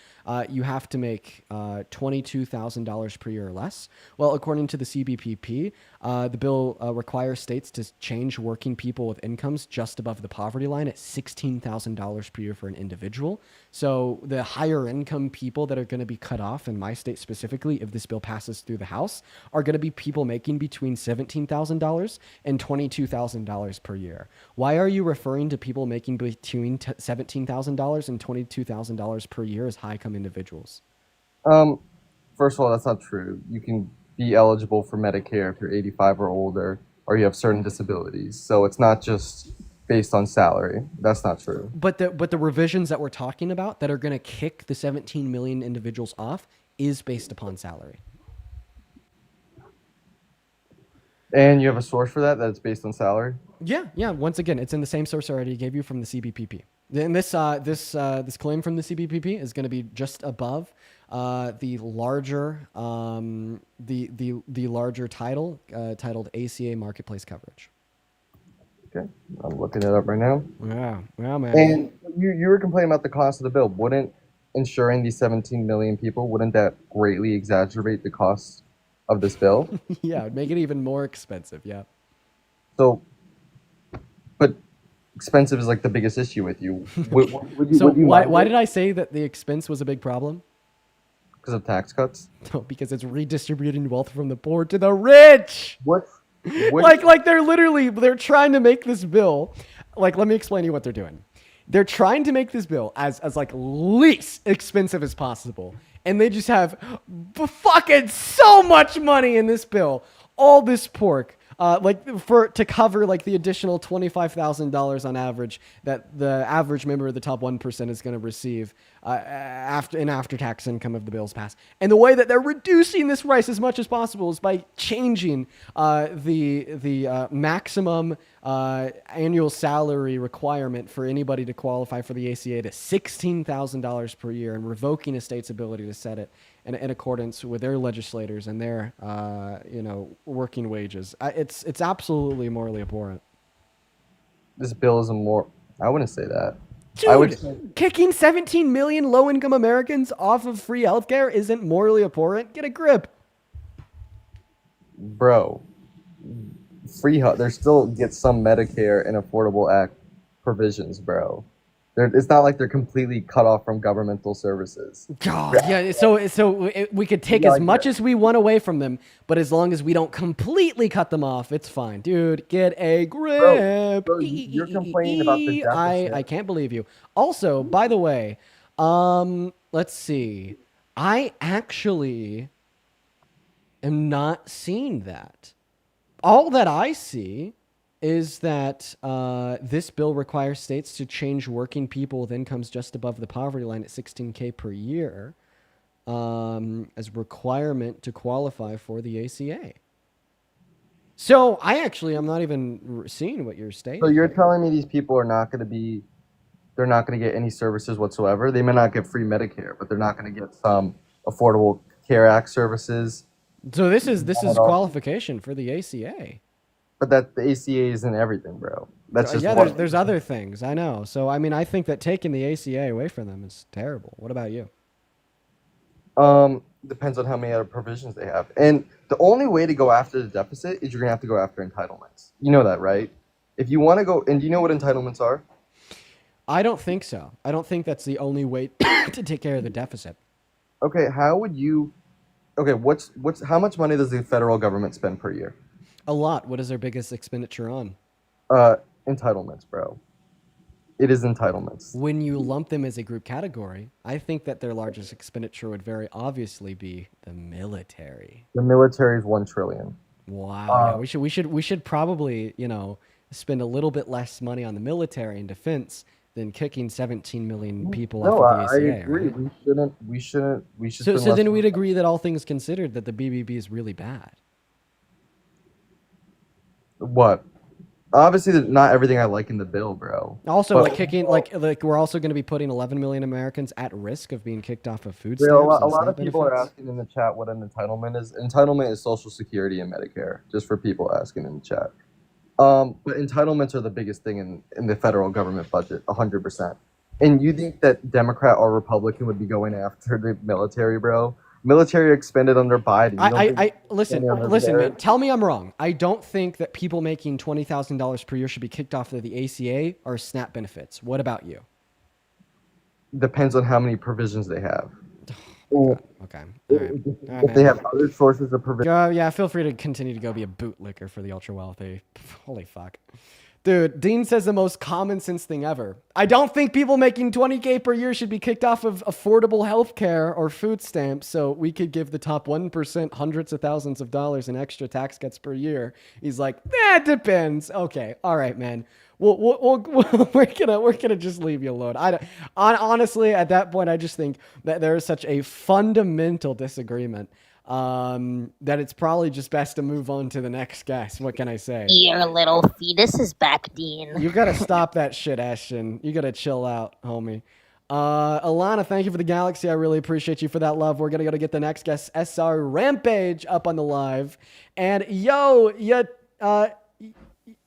[SPEAKER 1] you have to make $22,000 per year or less. Well, according to the CBPP, the bill requires states to change working people with incomes just above the poverty line at $16,000 per year for an individual. So the higher income people that are going to be cut off in my state specifically, if this bill passes through the House, are going to be people making between $17,000 and $22,000 per year. Why are you referring to people making between $17,000 and $22,000 per year as high-income individuals?
[SPEAKER 9] First of all, that's not true. You can be eligible for Medicare if you're 85 or older, or you have certain disabilities. So it's not just based on salary. That's not true.
[SPEAKER 1] But the revisions that we're talking about that are going to kick the 17 million individuals off is based upon salary.
[SPEAKER 9] And you have a source for that it's based on salary?
[SPEAKER 1] Yeah. Once again, it's in the same source I already gave you from the CBPP. And this claim from the CBPP is going to be just above the larger larger title titled ACA Marketplace Coverage.
[SPEAKER 9] Okay, I'm looking it up right now.
[SPEAKER 1] Yeah, man.
[SPEAKER 9] And you were complaining about the cost of the bill. Wouldn't insuring these 17 million people, wouldn't that greatly exacerbate the cost of this bill?
[SPEAKER 1] Yeah, it'd make it even more expensive. Yeah.
[SPEAKER 9] So, but expensive is like the biggest issue with you.
[SPEAKER 1] Why did I say that the expense was a big problem?
[SPEAKER 9] Because of tax cuts?
[SPEAKER 1] No, because it's redistributing wealth from the poor to the rich.
[SPEAKER 9] What?
[SPEAKER 1] Like they're trying to make this bill. Like, let me explain to you what they're doing. They're trying to make this bill as like least expensive as possible. And they just have fucking so much money in this bill. All this pork. To cover like the additional $25,000 on average that the average member of the top 1% is going to receive after-tax income of the bills passed. And the way that they're reducing this price as much as possible is by changing the maximum annual salary requirement for anybody to qualify for the ACA to $16,000 per year and revoking a state's ability to set it in accordance with their legislators and their working wages. It's absolutely morally abhorrent.
[SPEAKER 9] This bill is I wouldn't say that.
[SPEAKER 1] Dude, kicking 17 million low-income Americans off of free healthcare isn't morally abhorrent. Get a grip.
[SPEAKER 9] Bro, they still get some Medicare and Affordable Act provisions, bro. It's not like they're completely cut off from governmental services.
[SPEAKER 1] God, yeah. So we could take as much as we want away from them, but as long as we don't completely cut them off, it's fine, dude. Get a grip.
[SPEAKER 9] Bro, you're complaining about the deficit.
[SPEAKER 1] I can't believe you. Also, by the way, let's see. I actually am not seeing that. All that I see is that this bill requires states to change working people with incomes just above the poverty line at $16K per year as a requirement to qualify for the ACA. So I actually am not even seeing what you're stating.
[SPEAKER 9] So you're telling me these people are not going to be, they're not going to get any services whatsoever? They may not get free Medicare, but they're not going to get some Affordable Care Act services.
[SPEAKER 1] So this is qualification for the ACA.
[SPEAKER 9] But that the ACA isn't everything, bro. That's just
[SPEAKER 1] yeah. There's other things I know. So I mean, I think that taking the ACA away from them is terrible. What about you?
[SPEAKER 9] Depends on how many other provisions they have. And the only way to go after the deficit is you're gonna have to go after entitlements. You know that, right? If you want to go, and do you know what entitlements are?
[SPEAKER 1] I don't think so. I don't think that's the only way to take care of the deficit.
[SPEAKER 9] Okay, how would you? Okay, what's how much money does the federal government spend per year?
[SPEAKER 1] A lot. What is their biggest expenditure on?
[SPEAKER 9] Entitlements, bro. It is entitlements.
[SPEAKER 1] When you lump them as a group category, I think that their largest expenditure would very obviously be the military.
[SPEAKER 9] The military is $1 trillion.
[SPEAKER 1] Wow. Yeah, we should probably, spend a little bit less money on the military and defense than kicking 17 million people off of the ACA.
[SPEAKER 9] I agree.
[SPEAKER 1] Right?
[SPEAKER 9] We should.
[SPEAKER 1] So then we'd agree that all things considered, that the BBB is really bad.
[SPEAKER 9] What? Obviously, not everything I like in the bill, bro.
[SPEAKER 1] Also, we're also going to be putting 11 million Americans at risk of being kicked off of food stamps.
[SPEAKER 9] A lot of people are asking in the chat what an entitlement is. Entitlement is Social Security and Medicare, just for people asking in the chat. But entitlements are the biggest thing in the federal government budget, 100%. And you think that Democrat or Republican would be going after the military, bro? Military expended under Biden.
[SPEAKER 1] Listen, man. Tell me I'm wrong. I don't think that people making $20,000 per year should be kicked off of the ACA or SNAP benefits. What about you?
[SPEAKER 9] Depends on how many provisions they have.
[SPEAKER 1] Okay. All right.
[SPEAKER 9] If they have other sources of provision.
[SPEAKER 1] Yeah, feel free to continue to go be a bootlicker for the ultra wealthy. Holy fuck. Dude, Dean says the most common sense thing ever. I don't think people making $20K per year should be kicked off of affordable health care or food stamps, so we could give the top 1% hundreds of thousands of dollars in extra tax cuts per year. He's like, that depends. Okay, all right, man. We're gonna just leave you alone. Honestly, at that point, I just think that there is such a fundamental disagreement that it's probably just best to move on to the next guest. What can I say?
[SPEAKER 12] Your little fetus is back, Dean.
[SPEAKER 1] You gotta stop that shit, Ashton. You gotta chill out, homie. Alana, thank you for the galaxy. I really appreciate you for that love. We're gonna go to get the next guest, SR Rampage, up on the live. And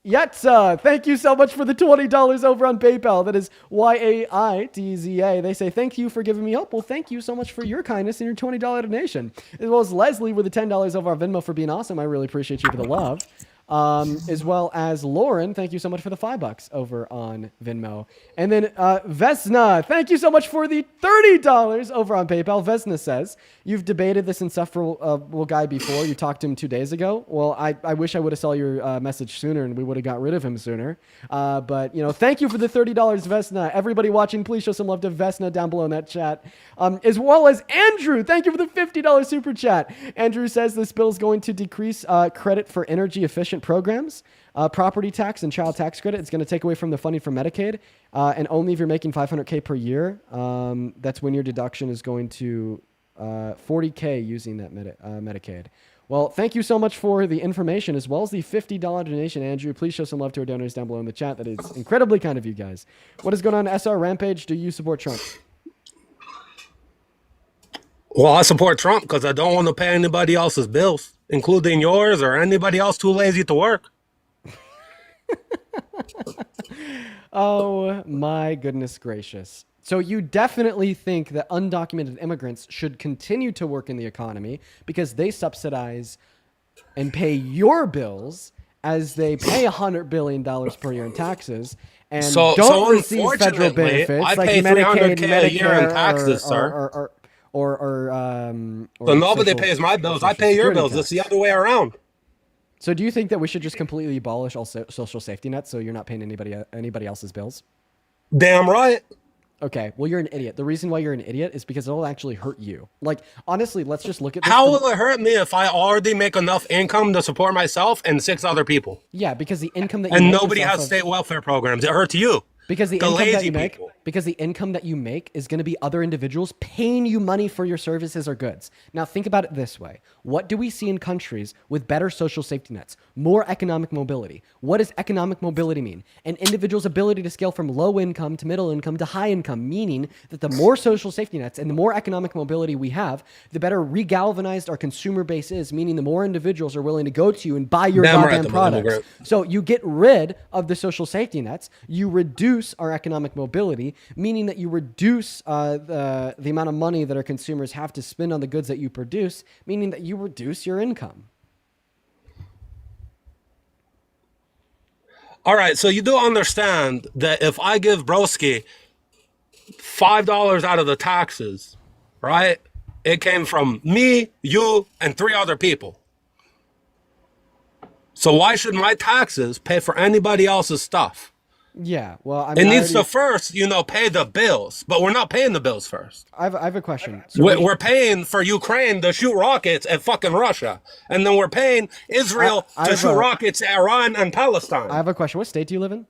[SPEAKER 1] Yetza, thank you so much for the $20 over on PayPal. That is YAITZA. They say, thank you for giving me help. Well, thank you so much for your kindness and your $20 donation. As well as Leslie with the $10 over our Venmo for being awesome. I really appreciate you for the love. As well as Lauren, thank you so much for the $5 over on Venmo. And then Vesna, thank you so much for the $30 over on PayPal. Vesna says, you've debated this insufferable guy before. You talked to him 2 days ago. Well, I wish I would have saw your message sooner and we would have got rid of him sooner. But, thank you for the $30, Vesna. Everybody watching, please show some love to Vesna down below in that chat. As well as Andrew, thank you for the $50 super chat. Andrew says this bill is going to decrease credit for energy efficient programs, property tax and child tax credit. It's going to take away from the funding for Medicaid, and only if you're making $500K per year. That's when your deduction is going to $40K using that Medicaid. Well, thank you so much for the information as well as the $50 donation, Andrew. Please show some love to our donors down below in the chat. That is incredibly kind of you guys. What is going on, SR Rampage? Do you support Trump?
[SPEAKER 13] Well, I support Trump because I don't want to pay anybody else's bills, including yours or anybody else too lazy to work.
[SPEAKER 1] Oh, my goodness gracious. So you definitely think that undocumented immigrants should continue to work in the economy because they subsidize and pay your bills as they pay $100 billion per year in taxes and don't receive federal benefits
[SPEAKER 13] I
[SPEAKER 1] like
[SPEAKER 13] pay
[SPEAKER 1] Medicaid,
[SPEAKER 13] $300K a year in taxes,
[SPEAKER 1] sir.
[SPEAKER 13] So nobody pays my bills. I pay your bills. It's the other way around.
[SPEAKER 1] So do you think that we should just completely abolish all social safety nets so you're not paying anybody else's bills?
[SPEAKER 13] Damn right.
[SPEAKER 1] Okay, well, you're an idiot. The reason why you're an idiot is because it'll actually hurt you. Like, honestly, let's just look at this.
[SPEAKER 13] How will it hurt me if I already make enough income to support myself and 6 other people?
[SPEAKER 1] Yeah, because the income that you
[SPEAKER 13] And
[SPEAKER 1] make
[SPEAKER 13] nobody
[SPEAKER 1] is off
[SPEAKER 13] has
[SPEAKER 1] of-
[SPEAKER 13] state welfare programs. It hurts you.
[SPEAKER 1] Because the
[SPEAKER 13] The
[SPEAKER 1] income that
[SPEAKER 13] lazy
[SPEAKER 1] you make,
[SPEAKER 13] people.
[SPEAKER 1] because the income that you make is going to be other individuals paying you money for your services or goods. Now think about it this way. What do we see in countries with better social safety nets? More economic mobility. What does economic mobility mean? An individual's ability to scale from low income to middle income to high income, meaning that the more social safety nets and the more economic mobility we have, the better regalvanized our consumer base is, meaning the more individuals are willing to go to you and buy your
[SPEAKER 13] Damn right,
[SPEAKER 1] goddamn
[SPEAKER 13] the
[SPEAKER 1] products.
[SPEAKER 13] immigrant.
[SPEAKER 1] So you get rid of the social safety nets, you reduce our economic mobility, meaning that you reduce the amount of money that our consumers have to spend on the goods that you produce, meaning that you reduce your income.
[SPEAKER 13] All right, so you do understand that if I give Broski $5 out of the taxes, right? It came from me, you, and 3 other people. So why should my taxes pay for anybody else's stuff?
[SPEAKER 1] Yeah, well, I
[SPEAKER 13] It
[SPEAKER 1] mean,
[SPEAKER 13] needs to first, pay the bills, but we're not paying the bills first.
[SPEAKER 1] I have a question. So
[SPEAKER 13] We're paying for Ukraine to shoot rockets at fucking Russia, and then we're paying Israel
[SPEAKER 1] I
[SPEAKER 13] to
[SPEAKER 1] have
[SPEAKER 13] shoot
[SPEAKER 1] a-
[SPEAKER 13] rockets at Iran and Palestine.
[SPEAKER 1] I have a question. What state do you live in?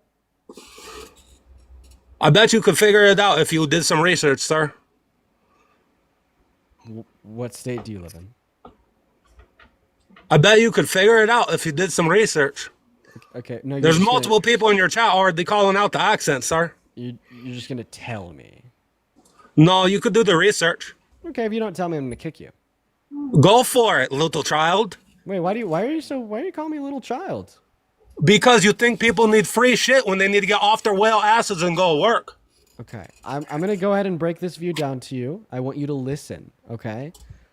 [SPEAKER 13] I bet you could figure it out if you did some research, sir.
[SPEAKER 1] What state do you live in?
[SPEAKER 13] I bet you could figure it out if you did some research.
[SPEAKER 1] Okay, no,
[SPEAKER 13] There's multiple people in your chat already calling out the accent, sir.
[SPEAKER 1] You're just gonna tell me.
[SPEAKER 13] No, you could do the research.
[SPEAKER 1] Okay, if you don't tell me, I'm gonna kick you.
[SPEAKER 13] Go for it, little child.
[SPEAKER 1] Wait, why are you calling me a little child?
[SPEAKER 13] Because you think people need free shit when they need to get off their whale asses and go work.
[SPEAKER 1] Okay, I'm gonna go ahead and break this view down to you. I want you to listen, okay?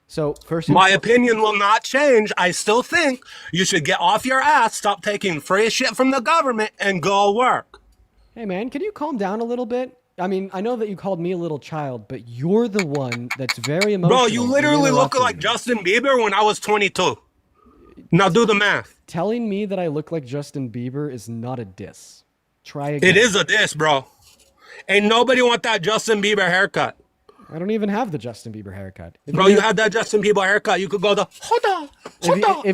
[SPEAKER 1] So first,
[SPEAKER 13] My opinion will not change. I still think you should get off your ass, stop taking free shit from the government, and go work.
[SPEAKER 1] Hey man, can you calm down a little bit? I mean, I know that you called me a little child, but you're the one that's very emotional.
[SPEAKER 13] Bro, you literally look like Justin Bieber when I was 22. Now do the math.
[SPEAKER 1] Telling me that I look like Justin Bieber is not a diss. Try again.
[SPEAKER 13] It is a diss, bro. Ain't nobody want that Justin Bieber haircut.
[SPEAKER 1] I don't even have the Justin Bieber haircut. If
[SPEAKER 13] Bro, you had that Justin Bieber haircut. You could go the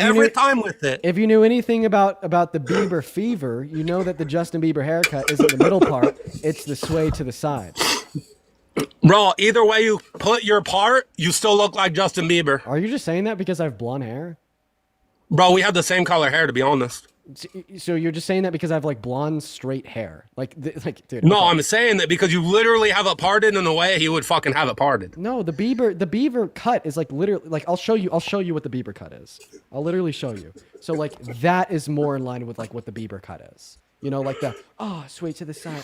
[SPEAKER 13] every time with it.
[SPEAKER 1] If you knew anything about the Bieber fever, you know that the Justin Bieber haircut isn't the middle part; it's the sway to the side.
[SPEAKER 13] Bro, either way you put your part, you still look like Justin Bieber.
[SPEAKER 1] Are you just saying that because I have blonde hair?
[SPEAKER 13] Bro, we have the same color hair, to be honest.
[SPEAKER 1] So you're just saying that because I have like blonde, straight hair? Like, dude.
[SPEAKER 13] No,
[SPEAKER 1] okay.
[SPEAKER 13] I'm saying that because you literally have it parted in the way he would fucking have it parted.
[SPEAKER 1] No, the Bieber cut is like literally like I'll show you what the Bieber cut is. I'll literally show you. So like that is more in line with like what the Bieber cut is. You know, like the sway to the side,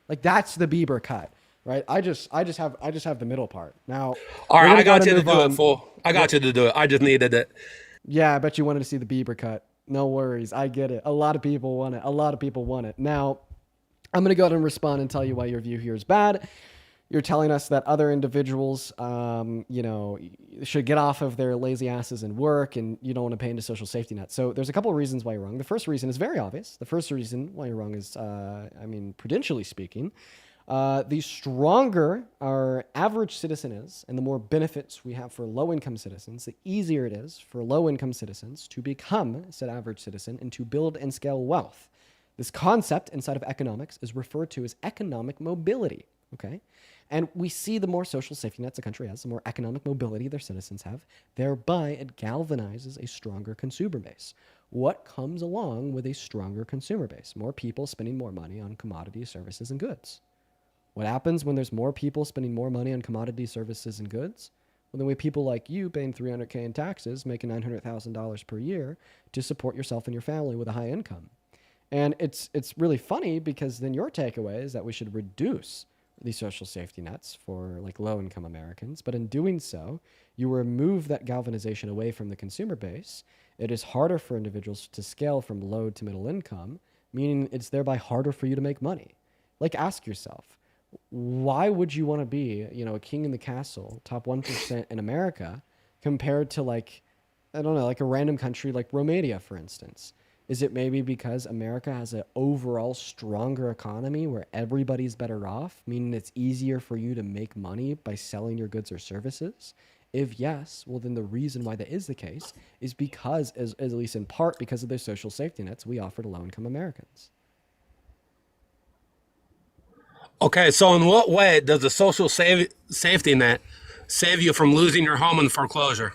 [SPEAKER 1] like that's the Bieber cut, right? I just have the middle part. Now,
[SPEAKER 13] All right, I got
[SPEAKER 1] to
[SPEAKER 13] you to
[SPEAKER 1] move
[SPEAKER 13] do
[SPEAKER 1] on.
[SPEAKER 13] it, fool. I got you to do it. I just needed it.
[SPEAKER 1] Yeah, I bet you wanted to see the Bieber cut. No worries, I get it. A lot of people want it. Now, I'm gonna go ahead and respond and tell you why your view here is bad. You're telling us that other individuals, should get off of their lazy asses and work, and you don't want to pay into social safety net. So there's a couple of reasons why you're wrong. The first reason is very obvious. The first reason why you're wrong is, prudentially speaking, the stronger our average citizen is, and the more benefits we have for low-income citizens, the easier it is for low-income citizens to become said average citizen and to build and scale wealth. This concept inside of economics is referred to as economic mobility, okay? And we see the more social safety nets a country has, the more economic mobility their citizens have, thereby it galvanizes a stronger consumer base. What comes along with a stronger consumer base? More people spending more money on commodities, services, and goods. What happens when there's more people spending more money on commodities, services, and goods? Well, then we have people like you paying $300K in taxes, making $900,000 per year to support yourself and your family with a high income. And it's really funny because then your takeaway is that we should reduce these social safety nets for like low-income Americans. But in doing so, you remove that galvanization away from the consumer base. It is harder for individuals to scale from low to middle income, meaning it's thereby harder for you to make money. Like, ask yourself, why would you want to be, a king in the castle, top 1% in America, compared to like, I don't know, like a random country like Romania, for instance? Is it maybe because America has an overall stronger economy where everybody's better off, meaning it's easier for you to make money by selling your goods or services? If yes, well, then the reason why that is the case is because, at least in part, because of the social safety nets we offer to low-income Americans.
[SPEAKER 13] Okay, so in what way does the social safety net save you from losing your home in foreclosure?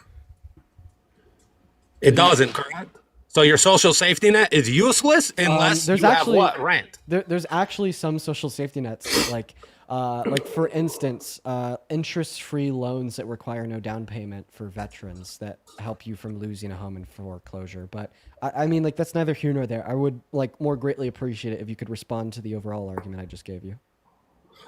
[SPEAKER 13] It doesn't, correct? So your social safety net is useless unless you have what? Rent.
[SPEAKER 1] There's actually some social safety nets, like for instance, interest-free loans that require no down payment for veterans that help you from losing a home in foreclosure. But I mean, like, that's neither here nor there. I would more greatly appreciate it if you could respond to the overall argument I just gave you.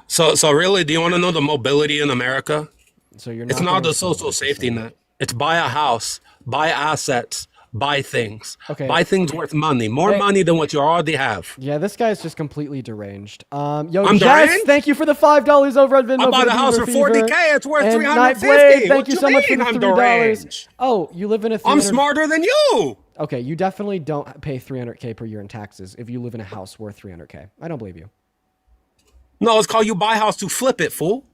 [SPEAKER 13] So really, do you want to know the mobility in America?
[SPEAKER 1] So you're
[SPEAKER 13] It's not the social safety net. It's buy a house, buy assets, buy things.
[SPEAKER 1] Okay.
[SPEAKER 13] Buy things worth money, more money than what you already have.
[SPEAKER 1] Yeah, this guy's just completely deranged. Yo,
[SPEAKER 13] I'm
[SPEAKER 1] Jess,
[SPEAKER 13] deranged?
[SPEAKER 1] thank you for the $5 over on Venmo.
[SPEAKER 13] I bought
[SPEAKER 1] for
[SPEAKER 13] a
[SPEAKER 1] the
[SPEAKER 13] house
[SPEAKER 1] Beaver
[SPEAKER 13] for
[SPEAKER 1] Fever.
[SPEAKER 13] $40K. It's worth
[SPEAKER 1] And
[SPEAKER 13] $350.
[SPEAKER 1] Nightblade, thank
[SPEAKER 13] What
[SPEAKER 1] you so much for
[SPEAKER 13] mean
[SPEAKER 1] the
[SPEAKER 13] I'm
[SPEAKER 1] $3.
[SPEAKER 13] deranged?
[SPEAKER 1] Oh, you live in a
[SPEAKER 13] I'm
[SPEAKER 1] 300
[SPEAKER 13] smarter than you.
[SPEAKER 1] Okay, you definitely don't pay $300K per year in taxes if you live in a house worth $300K. I don't believe you.
[SPEAKER 13] No, it's called you buy house to flip it, fool.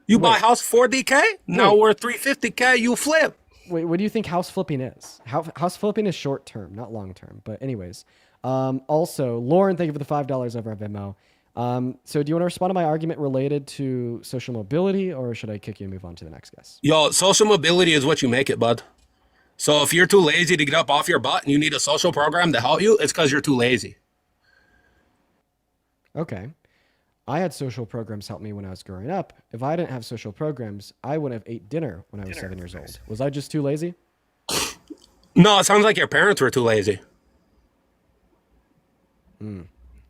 [SPEAKER 13] You buy house 40K, now
[SPEAKER 1] Wait.
[SPEAKER 13] worth 350K, you flip.
[SPEAKER 1] Wait, what do you think house flipping is? House flipping is short term, not long term. But anyways, also, Lauren, thank you for the $5 over on Venmo. So do you want to respond to my argument related to social mobility, or should I kick you and move on to the next guest?
[SPEAKER 13] Yo, social mobility is what you make it, bud. So if you're too lazy to get up off your butt and you need a social program to help you, it's because you're too lazy.
[SPEAKER 1] Okay. I had social programs help me when I was growing up. If I didn't have social programs, I would have ate dinner when I was 7 years old. Was I just too lazy?
[SPEAKER 13] No, it sounds like your parents were too lazy.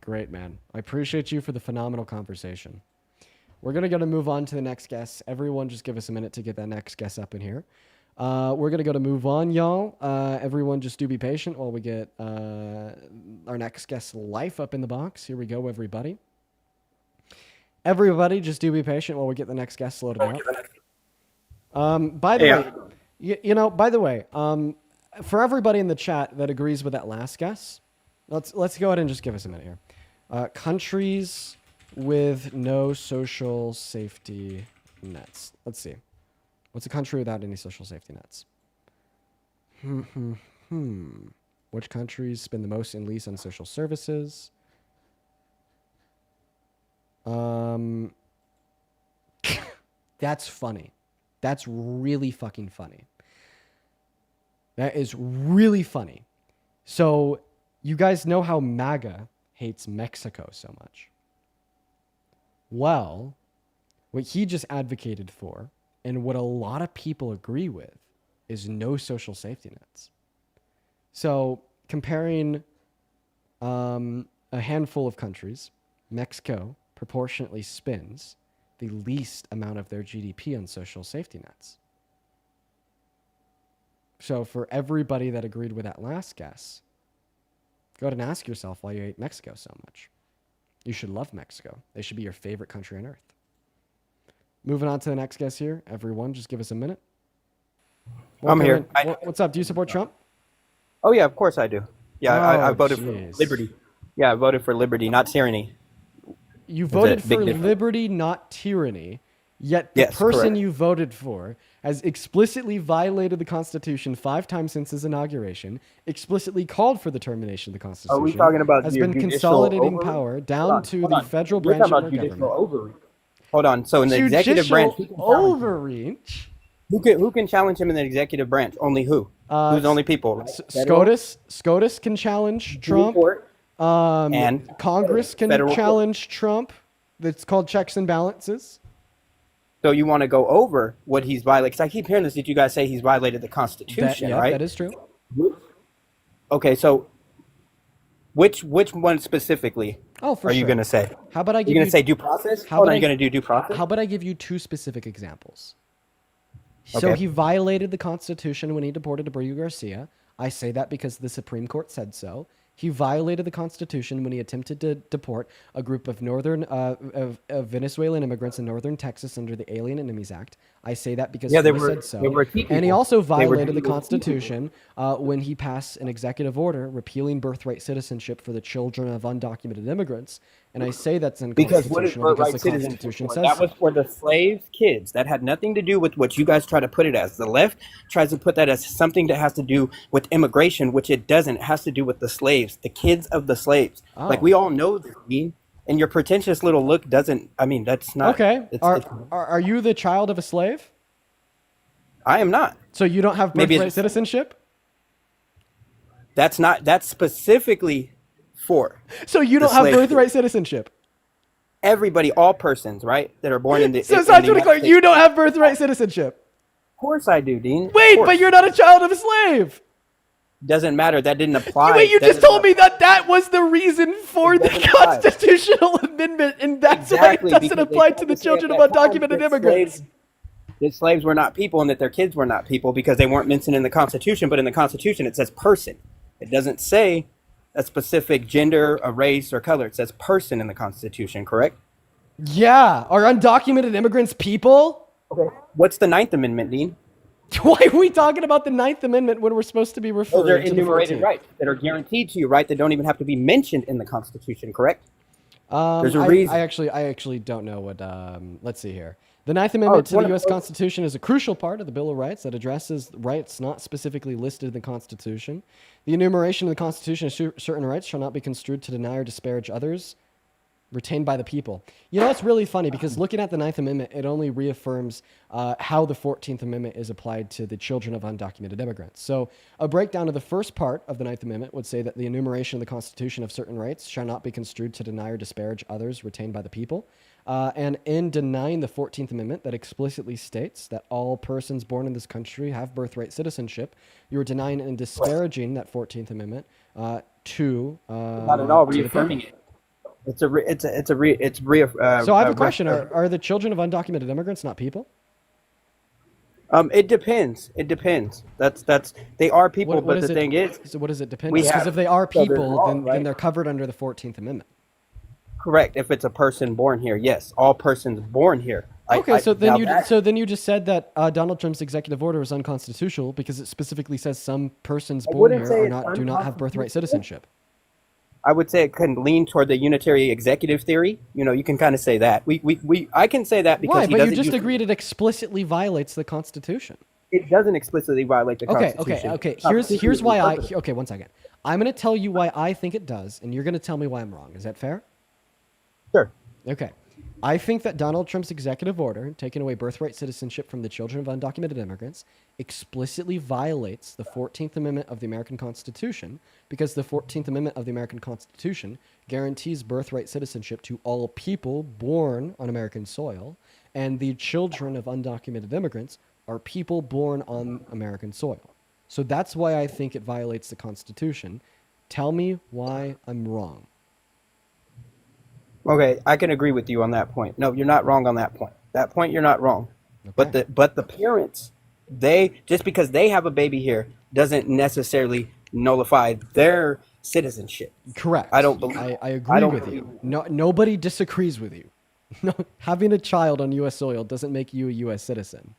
[SPEAKER 1] Great, man. I appreciate you for the phenomenal conversation. We're going to move on to the next guest. Everyone just give us a minute to get that next guest up in here. We're going to move on, y'all. Everyone just do be patient while we get our next guest life up in the box. Here we go, everybody. Everybody, just do be patient while we get the next guest loaded up. By the way, for everybody in the chat that agrees with that last guess, let's go ahead and just give us a minute here. Countries with no social safety nets. Let's see. What's a country without any social safety nets? Which countries spend the most in lease on social services? That's funny. That's really fucking funny. That is really funny. So, you guys know how MAGA hates Mexico so much. Well, what he just advocated for, and what a lot of people agree with, is no social safety nets. So, comparing a handful of countries, Mexico proportionately spends the least amount of their GDP on social safety nets. So for everybody that agreed with that last guess, go ahead and ask yourself why you hate Mexico so much. You should love Mexico. They should be your favorite country on earth. Moving on to the next guest here. Everyone, just give us a minute.
[SPEAKER 19] I'm here.
[SPEAKER 1] What's up? Do you support Trump?
[SPEAKER 19] Oh yeah, of course I do. Yeah, I
[SPEAKER 1] Oh,
[SPEAKER 19] voted
[SPEAKER 1] jeez.
[SPEAKER 19] for liberty. Yeah, I voted for liberty, not tyranny.
[SPEAKER 1] You
[SPEAKER 19] That's
[SPEAKER 1] voted
[SPEAKER 19] a big
[SPEAKER 1] for
[SPEAKER 19] difference.
[SPEAKER 1] liberty, not tyranny, yet the
[SPEAKER 19] Yes,
[SPEAKER 1] person
[SPEAKER 19] correct.
[SPEAKER 1] you voted for has explicitly violated the Constitution 5 times since his inauguration, explicitly called for the termination of the Constitution.
[SPEAKER 19] Are we talking about
[SPEAKER 1] has
[SPEAKER 19] your
[SPEAKER 1] been
[SPEAKER 19] judicial
[SPEAKER 1] consolidating
[SPEAKER 19] overreach?
[SPEAKER 1] power down
[SPEAKER 19] Hold on,
[SPEAKER 1] to
[SPEAKER 19] hold
[SPEAKER 1] the
[SPEAKER 19] on.
[SPEAKER 1] federal
[SPEAKER 19] You're
[SPEAKER 1] branch of
[SPEAKER 19] talking
[SPEAKER 1] our
[SPEAKER 19] about judicial
[SPEAKER 1] government.
[SPEAKER 19] overreach. Hold on. So in the executive branch, who can challenge him?
[SPEAKER 1] overreach.
[SPEAKER 19] Who can challenge him in the executive branch? Only who? Who's the only people? Like federal?
[SPEAKER 1] SCOTUS can challenge
[SPEAKER 19] Supreme
[SPEAKER 1] Trump.
[SPEAKER 19] Court? And
[SPEAKER 1] Congress can
[SPEAKER 19] federal court.
[SPEAKER 1] challenge Trump. That's called checks and balances.
[SPEAKER 19] So you want to go over what he's violated? Because I keep hearing this that you guys say he's violated the Constitution, right?
[SPEAKER 1] That is true.
[SPEAKER 19] Okay, so which one specifically
[SPEAKER 1] Oh, for
[SPEAKER 19] are
[SPEAKER 1] sure.
[SPEAKER 19] you going to say?
[SPEAKER 1] How about I give
[SPEAKER 19] You're going
[SPEAKER 1] you
[SPEAKER 19] to say due process?
[SPEAKER 1] How
[SPEAKER 19] Hold
[SPEAKER 1] about
[SPEAKER 19] on,
[SPEAKER 1] I-
[SPEAKER 19] you're going to do due process?
[SPEAKER 1] How about I give you two specific examples? So
[SPEAKER 19] Okay.
[SPEAKER 1] he violated the Constitution when he deported Abreu Garcia. I say that because the Supreme Court said so. He violated the Constitution when he attempted to deport a group of of Venezuelan immigrants in northern Texas under the Alien Enemies Act. I say that because
[SPEAKER 19] Yeah,
[SPEAKER 1] he said so.
[SPEAKER 19] they were key
[SPEAKER 1] And he
[SPEAKER 19] people.
[SPEAKER 1] also
[SPEAKER 19] They were
[SPEAKER 1] violated the
[SPEAKER 19] key people.
[SPEAKER 1] Constitution when he passed an executive order repealing birthright citizenship for the children of undocumented immigrants. And I say that's
[SPEAKER 19] Because what is
[SPEAKER 1] unconstitutional because
[SPEAKER 19] birthright
[SPEAKER 1] the
[SPEAKER 19] citizenship
[SPEAKER 1] Constitution
[SPEAKER 19] for?
[SPEAKER 1] says
[SPEAKER 19] That
[SPEAKER 1] so.
[SPEAKER 19] was for the slaves' kids. That had nothing to do with what you guys try to put it as. The left tries to put that as something that has to do with immigration, which it doesn't. It has to do with the slaves, the kids of the slaves. Like
[SPEAKER 1] Oh.
[SPEAKER 19] we all know this, Dean. And your pretentious little look doesn't. I mean, that's not.
[SPEAKER 1] Okay.
[SPEAKER 19] It's,
[SPEAKER 1] Are you the child of a slave?
[SPEAKER 19] I am not.
[SPEAKER 1] So you don't have
[SPEAKER 19] Maybe
[SPEAKER 1] birthright
[SPEAKER 19] it's-
[SPEAKER 1] citizenship?
[SPEAKER 19] That's not. That's specifically for.
[SPEAKER 1] So you
[SPEAKER 19] the
[SPEAKER 1] don't have
[SPEAKER 19] slave
[SPEAKER 1] birthright citizenship?
[SPEAKER 19] Everybody, all persons, right, that are born in the.
[SPEAKER 1] So
[SPEAKER 19] in
[SPEAKER 1] it's not
[SPEAKER 19] the
[SPEAKER 1] to be
[SPEAKER 19] United
[SPEAKER 1] clear,
[SPEAKER 19] States.
[SPEAKER 1] you don't have birthright citizenship.
[SPEAKER 19] Of course I do, Dean. Of
[SPEAKER 1] Wait,
[SPEAKER 19] course.
[SPEAKER 1] but you're not a child of a slave.
[SPEAKER 19] Doesn't matter. That didn't apply.
[SPEAKER 1] Wait, you
[SPEAKER 19] That
[SPEAKER 1] just
[SPEAKER 19] doesn't
[SPEAKER 1] told me that was the reason for the
[SPEAKER 19] doesn't apply.
[SPEAKER 1] constitutional amendment, and that's
[SPEAKER 19] Exactly,
[SPEAKER 1] why it doesn't
[SPEAKER 19] because they
[SPEAKER 1] apply to
[SPEAKER 19] tried
[SPEAKER 1] the
[SPEAKER 19] say
[SPEAKER 1] children
[SPEAKER 19] at
[SPEAKER 1] of
[SPEAKER 19] that time
[SPEAKER 1] undocumented
[SPEAKER 19] that
[SPEAKER 1] immigrants.
[SPEAKER 19] that slaves were not people and that their kids were not people because they weren't mentioned in the Constitution. But in the Constitution, it says person. It doesn't say a specific gender, a race, or color. It says person in the Constitution, correct?
[SPEAKER 1] Yeah, are undocumented immigrants people?
[SPEAKER 19] Okay. What's the Ninth Amendment, Dean?
[SPEAKER 1] Why are we talking about the Ninth Amendment when we're supposed to be
[SPEAKER 19] Those are
[SPEAKER 1] referring to the
[SPEAKER 19] enumerated
[SPEAKER 1] 14th?
[SPEAKER 19] rights that are guaranteed to you, right? That don't even have to be mentioned in the Constitution, correct? There's a
[SPEAKER 1] I
[SPEAKER 19] reason.
[SPEAKER 1] I actually don't know what. Let's see here. The Ninth Amendment
[SPEAKER 19] it's
[SPEAKER 1] to
[SPEAKER 19] one
[SPEAKER 1] the
[SPEAKER 19] of
[SPEAKER 1] U.S.
[SPEAKER 19] those-
[SPEAKER 1] Constitution is a crucial part of the Bill of Rights that addresses rights not specifically listed in the Constitution. The enumeration of the Constitution of certain rights shall not be construed to deny or disparage others retained by the people. You know, it's really funny because looking at the Ninth Amendment, it only reaffirms how the 14th Amendment is applied to the children of undocumented immigrants. So a breakdown of the first part of the Ninth Amendment would say that the enumeration of the Constitution of certain rights shall not be construed to deny or disparage others retained by the people. And in denying the 14th Amendment that explicitly states that all persons born in this country have birthright citizenship, you are denying and disparaging that 14th Amendment to
[SPEAKER 19] Not at all
[SPEAKER 1] to the
[SPEAKER 19] reaffirming
[SPEAKER 1] people.
[SPEAKER 19] it. It's a
[SPEAKER 1] So I have a question. Are the children of undocumented immigrants not people?
[SPEAKER 19] It depends. It depends. That's they are people,
[SPEAKER 1] What
[SPEAKER 19] but
[SPEAKER 1] is
[SPEAKER 19] the
[SPEAKER 1] it-
[SPEAKER 19] thing is,
[SPEAKER 1] So what does it depend
[SPEAKER 19] we
[SPEAKER 1] on? Because
[SPEAKER 19] have-
[SPEAKER 1] if they are
[SPEAKER 19] so there's
[SPEAKER 1] people,
[SPEAKER 19] law,
[SPEAKER 1] then
[SPEAKER 19] right?
[SPEAKER 1] they're covered under the 14th Amendment.
[SPEAKER 19] correct. If it's a person born here, yes, all persons born here.
[SPEAKER 1] Okay, so then
[SPEAKER 19] now
[SPEAKER 1] you just said that Donald Trump's executive order is unconstitutional because it specifically says some persons
[SPEAKER 19] I
[SPEAKER 1] born
[SPEAKER 19] wouldn't
[SPEAKER 1] here
[SPEAKER 19] say
[SPEAKER 1] are
[SPEAKER 19] it's
[SPEAKER 1] not do not have birthright
[SPEAKER 19] unconstitutional.
[SPEAKER 1] citizenship.
[SPEAKER 19] I would say it can lean toward the unitary executive theory. You know, you can kind of say that. I can say that because
[SPEAKER 1] Why?
[SPEAKER 19] he
[SPEAKER 1] But you
[SPEAKER 19] doesn't
[SPEAKER 1] just
[SPEAKER 19] use-
[SPEAKER 1] agreed it explicitly violates the Constitution.
[SPEAKER 19] It doesn't explicitly violate the
[SPEAKER 1] Okay,
[SPEAKER 19] Constitution.
[SPEAKER 1] okay.
[SPEAKER 19] It's not
[SPEAKER 1] Here's
[SPEAKER 19] particularly
[SPEAKER 1] why I.
[SPEAKER 19] interpreted.
[SPEAKER 1] Okay, one second. I'm going to tell you why I think it does, and you're going to tell me why I'm wrong. Is that fair?
[SPEAKER 19] Sure.
[SPEAKER 1] Okay. I think that Donald Trump's executive order, taking away birthright citizenship from the children of undocumented immigrants, explicitly violates the 14th Amendment of the American Constitution because the 14th Amendment of the American Constitution guarantees birthright citizenship to all people born on American soil, and the children of undocumented immigrants are people born on American soil. So that's why I think it violates the Constitution. Tell me why I'm wrong.
[SPEAKER 19] Okay, I can agree with you on that point. No, you're not wrong on that point. That point you're not wrong. But the parents, they just because they have a baby here doesn't necessarily nullify their citizenship.
[SPEAKER 1] Correct.
[SPEAKER 19] I don't believe.
[SPEAKER 1] I agree
[SPEAKER 19] don't
[SPEAKER 1] with
[SPEAKER 19] believe-
[SPEAKER 1] you. No, nobody disagrees with you. No, having a child on U.S. soil doesn't make you a U.S. citizen.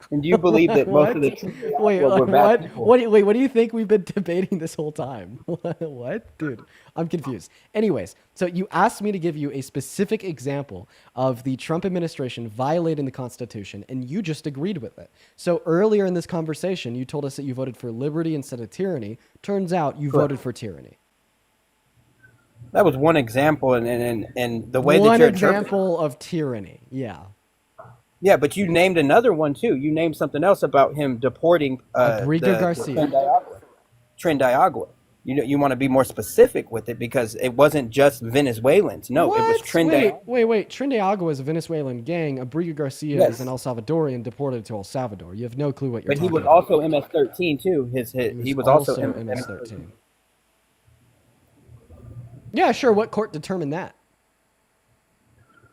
[SPEAKER 19] And do you believe that most of the
[SPEAKER 1] Wait,
[SPEAKER 19] were bad
[SPEAKER 1] what?
[SPEAKER 19] people?
[SPEAKER 1] What do you think we've been debating this whole time? What? Dude, I'm confused. Anyways, so you asked me to give you a specific example of the Trump administration violating the Constitution, and you just agreed with it. So earlier in this conversation, you told us that you voted for liberty instead of tyranny. Turns out you
[SPEAKER 19] Correct.
[SPEAKER 1] voted for tyranny.
[SPEAKER 19] That was one example, and the way
[SPEAKER 1] One
[SPEAKER 19] that you're
[SPEAKER 1] example of tyranny. Yeah.
[SPEAKER 19] Yeah, but you named another one too. You named something else about him deporting
[SPEAKER 1] Abrigo Garcia.
[SPEAKER 19] Tren Diagua. You want to be more specific with it because it wasn't just Venezuelans. No, it was
[SPEAKER 1] What?
[SPEAKER 19] Tren Diagua.
[SPEAKER 1] Wait. Tren Diagua is a Venezuelan gang. Abrigo Garcia
[SPEAKER 19] Yes.
[SPEAKER 1] is an El Salvadorian deported to El Salvador. You have no clue what you're
[SPEAKER 19] But he
[SPEAKER 1] talking
[SPEAKER 19] was
[SPEAKER 1] about.
[SPEAKER 19] also MS-13 too. He was also
[SPEAKER 1] MS-13. Yeah, sure. What court determined that?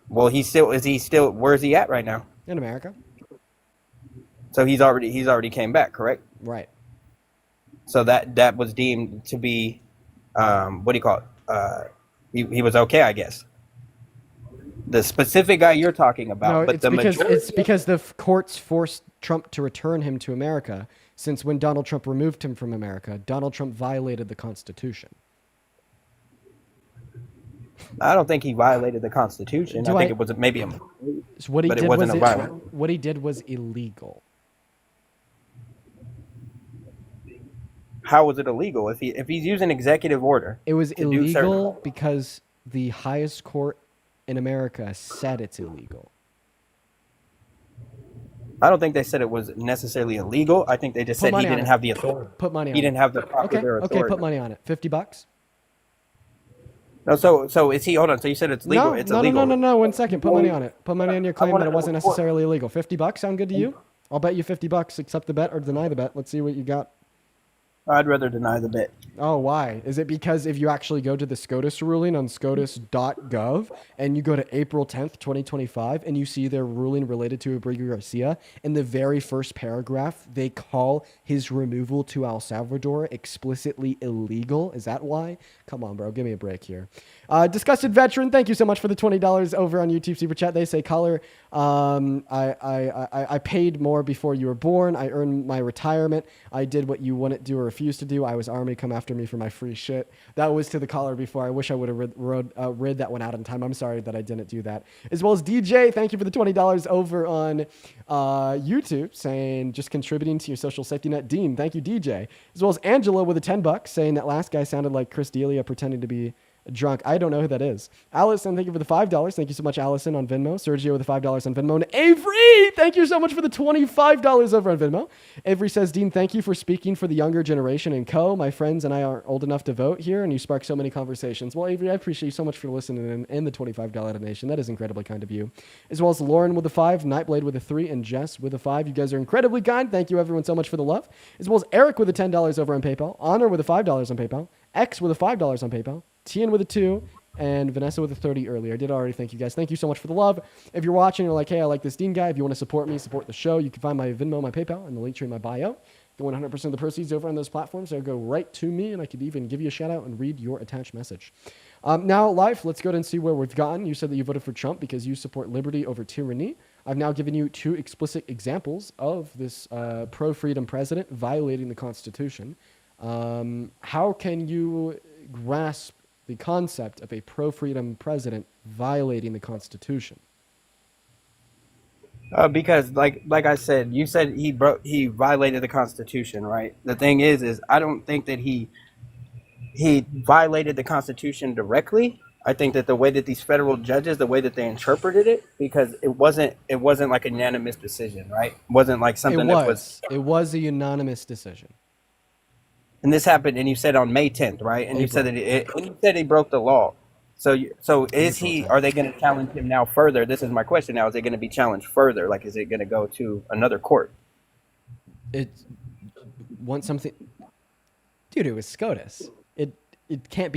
[SPEAKER 19] Well, where is he at right now?
[SPEAKER 1] In America.
[SPEAKER 19] So he's already came back, correct?
[SPEAKER 1] Right.
[SPEAKER 19] So that was deemed to be what do you call it? He was okay, I guess. The specific guy you're talking about,
[SPEAKER 1] No,
[SPEAKER 19] but
[SPEAKER 1] it's
[SPEAKER 19] the
[SPEAKER 1] because
[SPEAKER 19] majority.
[SPEAKER 1] it's because the courts forced Trump to return him to America. Since when Donald Trump removed him from America, Donald Trump violated the Constitution.
[SPEAKER 19] I don't think he violated the Constitution. I think it was maybe a,
[SPEAKER 1] So what he
[SPEAKER 19] but
[SPEAKER 1] did
[SPEAKER 19] it wasn't
[SPEAKER 1] was
[SPEAKER 19] a violation.
[SPEAKER 1] what he did was illegal.
[SPEAKER 19] How was it illegal? If he's using executive order,
[SPEAKER 1] It was
[SPEAKER 19] to do certain-
[SPEAKER 1] illegal because the highest court in America said it's illegal.
[SPEAKER 19] I don't think they said it was necessarily illegal. I think they just
[SPEAKER 1] Put
[SPEAKER 19] said he
[SPEAKER 1] money on
[SPEAKER 19] didn't
[SPEAKER 1] it.
[SPEAKER 19] have the authority.
[SPEAKER 1] Put money on
[SPEAKER 19] He
[SPEAKER 1] it.
[SPEAKER 19] didn't have the popular
[SPEAKER 1] Okay,
[SPEAKER 19] authority.
[SPEAKER 1] put money on it. $50.
[SPEAKER 19] No, so is he? Hold on. So you said it's legal.
[SPEAKER 1] No,
[SPEAKER 19] It's
[SPEAKER 1] no,
[SPEAKER 19] illegal.
[SPEAKER 1] no. 1 second. Put money on it. Put money on your claim
[SPEAKER 19] wanna
[SPEAKER 1] that it wasn't
[SPEAKER 19] know before.
[SPEAKER 1] necessarily illegal. $50 sound good to you? I'll bet you $50. Accept the bet or deny the bet. Let's see what you got.
[SPEAKER 19] I'd rather deny the bet.
[SPEAKER 1] Oh, why? Is it because if you actually go to the SCOTUS ruling on SCOTUS.gov and you go to April 10th, 2025, and you see their ruling related to Abrigo Garcia, in the very first paragraph, they call his removal to El Salvador explicitly illegal? Is that why? Come on, bro. Give me a break here. Disgusted Veteran, thank you so much for the $20 over on YouTube Super Chat. They say, caller, I paid more before you were born. I earned my retirement. I did what you wouldn't do or refused to do. I was Army. Come after me for my free shit. That was to the caller before. I wish I would have read that one out in time. I'm sorry that I didn't do that. As well as DJ, thank you for the $20 over on YouTube, saying just contributing to your social safety net. Dean, thank you, DJ. As well as Angela with the $10, saying that last guy sounded like Chris D'Elia pretending to be drunk. I don't know who that is. Allison, thank you for the $5. Thank you so much, Allison, on Venmo. Sergio with the $5 on Venmo. And Avery, thank you so much for the $25 over on Venmo. Avery says, Dean, thank you for speaking for the younger generation and co. My friends and I aren't old enough to vote here, and you spark so many conversations. Well, Avery, I appreciate you so much for listening and the $25 donation. That is incredibly kind of you. As well as Lauren with the 5, Nightblade with a 3, and Jess with a 5. You guys are incredibly kind. Thank you, everyone, so much for the love. As well as Eric with the $10 over on PayPal. Honor with the $5 on PayPal. X with the $5 on PayPal. Tian with a 2, and Vanessa with a 30 earlier. I did already thank you guys. Thank you so much for the love. If you're watching, you're like, hey, I like this Dean guy. If you want to support me, support the show, you can find my Venmo, my PayPal, and the link tree in my bio. Get 100% of the proceeds over on those platforms. They'll go right to me, and I could even give you a shout out and read your attached message. Now, Life, let's go ahead and see where we've gotten. You said that you voted for Trump because you support liberty over tyranny. I've now given you 2 explicit examples of this pro-freedom president violating the Constitution. How can you grasp the concept of a pro-freedom president violating the Constitution?
[SPEAKER 19] Because, like I said, you said he violated the Constitution, right? The thing is I don't think that he violated the Constitution directly. I think that the way that these federal judges, the way that they interpreted it, because it wasn't like a unanimous decision, right? It wasn't like something
[SPEAKER 1] It was a unanimous decision.
[SPEAKER 19] And this happened, and you said on May 10th, right? And you said that you said he broke the law. So is he? Are they going to challenge him now further? This is my question now. Is it going to be challenged further? Like, is it going to go to another court?
[SPEAKER 1] It wants something, dude. It was SCOTUS. It can't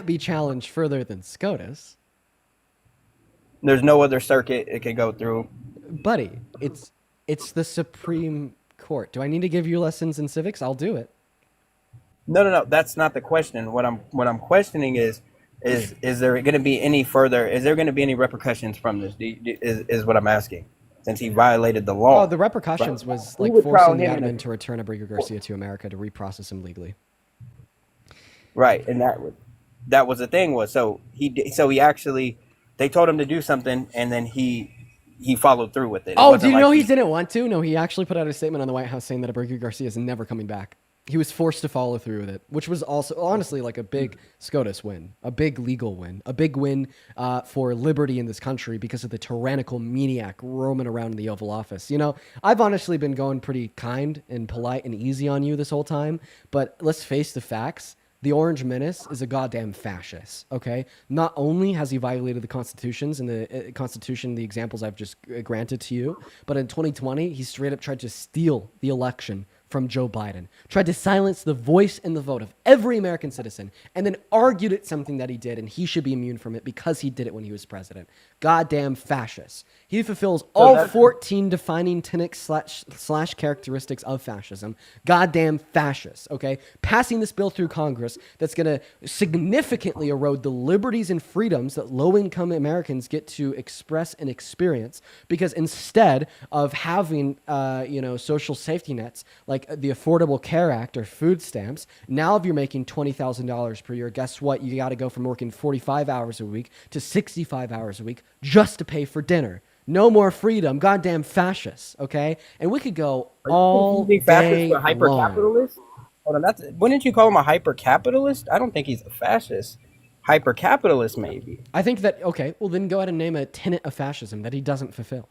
[SPEAKER 1] be challenged further than SCOTUS.
[SPEAKER 19] There's no other circuit it could go through.
[SPEAKER 1] Buddy, it's the Supreme Court. Do I need to give you lessons in civics? I'll do it.
[SPEAKER 19] No. That's not the question. What I'm questioning is there going to be any further? Is there going to be any repercussions from this? Is what I'm asking. Since he violated the law.
[SPEAKER 1] Oh, the repercussions was like
[SPEAKER 19] would
[SPEAKER 1] forcing the
[SPEAKER 19] trial him
[SPEAKER 1] admin to return Abrigo Garcia to America to reprocess him legally.
[SPEAKER 19] Right, and that was the thing was he actually they told him to do something and then he followed through with it.
[SPEAKER 1] Oh, do you know he didn't want to? No, he actually put out a statement on the White House saying that Abrigo Garcia is never coming back. He was forced to follow through with it, which was also honestly like a big SCOTUS win, a big legal win, a big win for liberty in this country because of the tyrannical maniac roaming around in the Oval Office. You know, I've honestly been going pretty kind and polite and easy on you this whole time, but let's face the facts. The Orange Menace is a goddamn fascist, okay? Not only has he violated the constitutions and the Constitution, the examples I've just granted to you, but in 2020, he straight up tried to steal the election from Joe Biden, tried to silence the voice and the vote of every American citizen, and then argued it's something that he did and he should be immune from it because he did it when he was president. Goddamn fascist. He fulfills all 14 defining tenets slash characteristics of fascism. Goddamn fascist, okay? Passing this bill through Congress that's going to significantly erode the liberties and freedoms that low-income Americans get to express and experience, because instead of having, social safety nets like the Affordable Care Act or food stamps, now if you're making $20,000 per year, guess what? You got to go from working 45 hours a week to 65 hours a week just to pay for dinner. No more freedom. Goddamn fascists, okay? And we could go all day
[SPEAKER 19] fascist or
[SPEAKER 1] long.
[SPEAKER 19] hyper-capitalist? Hold on, wouldn't you call him a hyper-capitalist? I don't think he's a fascist. Hyper-capitalist, maybe.
[SPEAKER 1] I think that, okay, well then go ahead and name a tenet of fascism that he doesn't fulfill.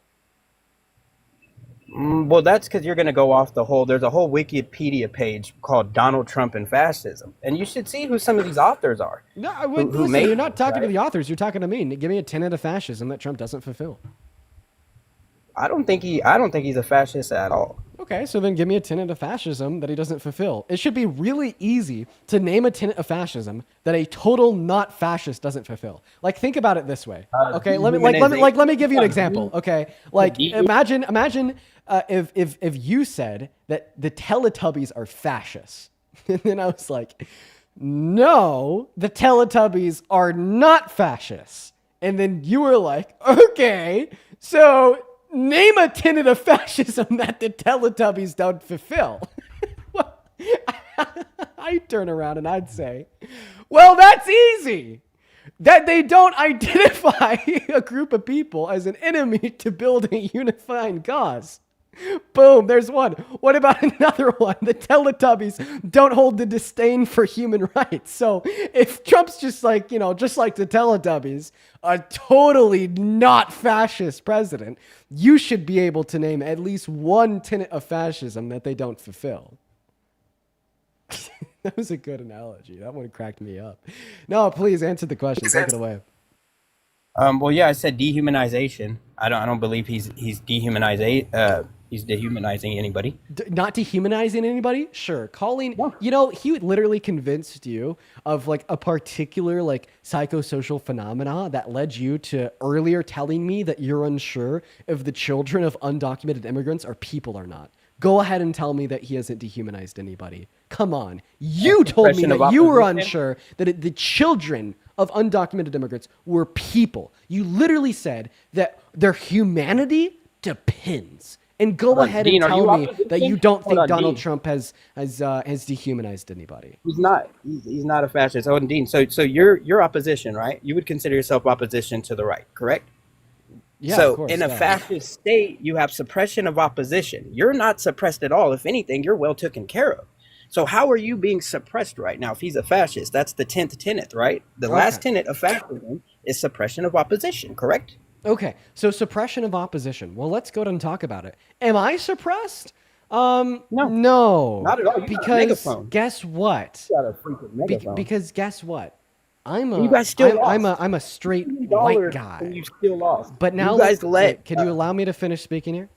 [SPEAKER 19] Well, that's because you're going to go off there's a whole Wikipedia page called Donald Trump and Fascism. And you should see who some of these authors are.
[SPEAKER 1] No,
[SPEAKER 19] who
[SPEAKER 1] listen,
[SPEAKER 19] made
[SPEAKER 1] you're not
[SPEAKER 19] this,
[SPEAKER 1] talking to
[SPEAKER 19] right?
[SPEAKER 1] the authors, you're talking to me. Give me a tenet of fascism that Trump doesn't fulfill.
[SPEAKER 19] I don't think he's a fascist at all.
[SPEAKER 1] Okay, so then give me a tenet of fascism that he doesn't fulfill. It should be really easy to name a tenet of fascism that a total not fascist doesn't fulfill. Like, think about it this way. Okay, let me give you an example. Okay, like imagine if you said that the Teletubbies are fascists, and then I was like, no, the Teletubbies are not fascists, and then you were like, okay, so name a tenet of fascism that the Teletubbies don't fulfill. Well, I'd turn around and I'd say, well, that's easy. That they don't identify a group of people as an enemy to build a unifying cause. Boom, there's one. What about another one? The Teletubbies don't hold the disdain for human rights. So if Trump's just like the Teletubbies, a totally not fascist president, you should be able to name at least one tenet of fascism that they don't fulfill. That was a good analogy. That one cracked me up. No, please answer the question. Take it away.
[SPEAKER 19] Well, yeah, I said dehumanization. I don't believe he's dehumanizing anybody.
[SPEAKER 1] Not dehumanizing anybody? Sure. Calling, he literally convinced you of like a particular like psychosocial phenomena that led you to earlier telling me that you're unsure if the children of undocumented immigrants are people or not. Go ahead and tell me that he hasn't dehumanized anybody. Come on. You told me that you were unsure that the children of undocumented immigrants were people. You literally said that their humanity depends. And go ahead and tell me that you don't think Donald Trump has dehumanized anybody.
[SPEAKER 19] He's not. He's not a fascist. Oh, Dean. So you're opposition, right? You would consider yourself opposition to the right, correct?
[SPEAKER 1] Yeah,
[SPEAKER 19] so
[SPEAKER 1] of course,
[SPEAKER 19] in a fascist state, you have suppression of opposition. You're not suppressed at all. If anything, you're well taken care of. So how are you being suppressed right now if he's a fascist? That's the 10th tenet, right? The last tenet of fascism is suppression of opposition, correct?
[SPEAKER 1] Okay, so suppression of opposition. Well, let's go ahead and talk about it. Am I suppressed? No.
[SPEAKER 19] Not at all. You got a
[SPEAKER 1] Because
[SPEAKER 19] megaphone.
[SPEAKER 1] guess what?
[SPEAKER 19] You got a freaking megaphone.
[SPEAKER 1] Because guess what?
[SPEAKER 19] You guys still lost.
[SPEAKER 1] I'm a straight white
[SPEAKER 19] $3
[SPEAKER 1] guy.
[SPEAKER 19] and you still lost.
[SPEAKER 1] But now,
[SPEAKER 19] you guys
[SPEAKER 1] wait, can you allow me to finish speaking here?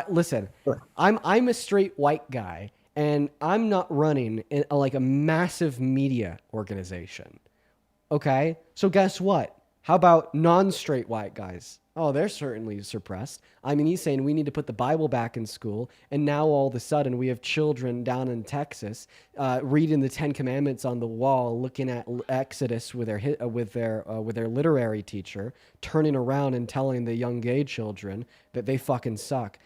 [SPEAKER 1] Listen, I'm a straight white guy, and I'm not running like a massive media organization. Okay, so guess what? How about non-straight white guys? Oh, they're certainly suppressed. I mean, he's saying we need to put the Bible back in school, and now all of a sudden we have children down in Texas reading the Ten Commandments on the wall, looking at Exodus with their literary teacher, turning around and telling the young gay children that they fucking suck.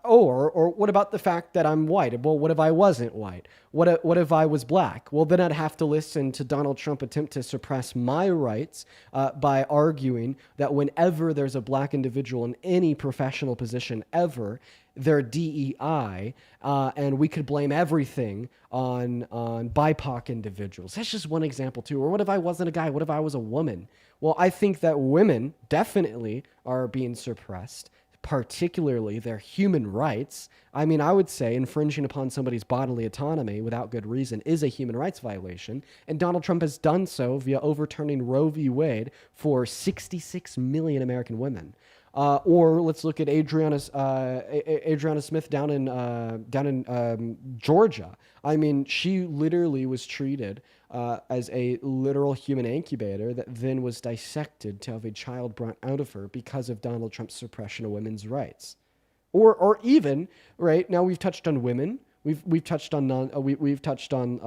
[SPEAKER 1] Or what about the fact that I'm white? Well, what if I wasn't white? What if I was black? Well, then I'd have to listen to Donald Trump attempt to suppress my rights by arguing that whenever there's a black individual in any professional position ever, they're DEI, and we could blame everything on BIPOC individuals. That's just one example too. Or what if I wasn't a guy? What if I was a woman? Well, I think that women definitely are being suppressed, particularly their human rights. I mean, I would say infringing upon somebody's bodily autonomy without good reason is a human rights violation, and Donald Trump has done so via overturning Roe v. Wade for 66 million American women. Or let's look at Adriana Smith down in Georgia. I mean, she literally was treated as a literal human incubator that then was dissected to have a child brought out of her because of Donald Trump's suppression of women's rights. Or even right now, we've touched on women. We've touched on we've touched on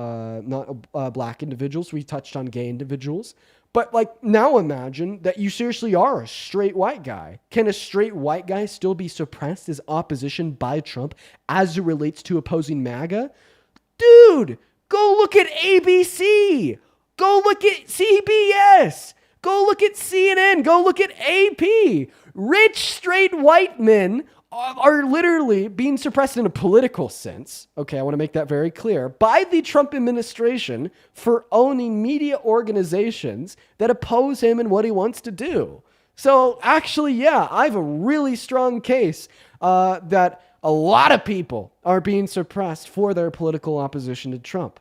[SPEAKER 1] not black individuals. We've touched on gay individuals. But like now, imagine that you seriously are a straight white guy. Can a straight white guy still be suppressed as opposition by Trump as it relates to opposing MAGA? Dude, go look at ABC. Go look at CBS. Go look at CNN. Go look at AP. Rich straight white men are literally being suppressed in a political sense. Okay, I want to make that very clear. By the Trump administration for owning media organizations that oppose him and what he wants to do. So actually, yeah, I have a really strong case that a lot of people are being suppressed for their political opposition to Trump.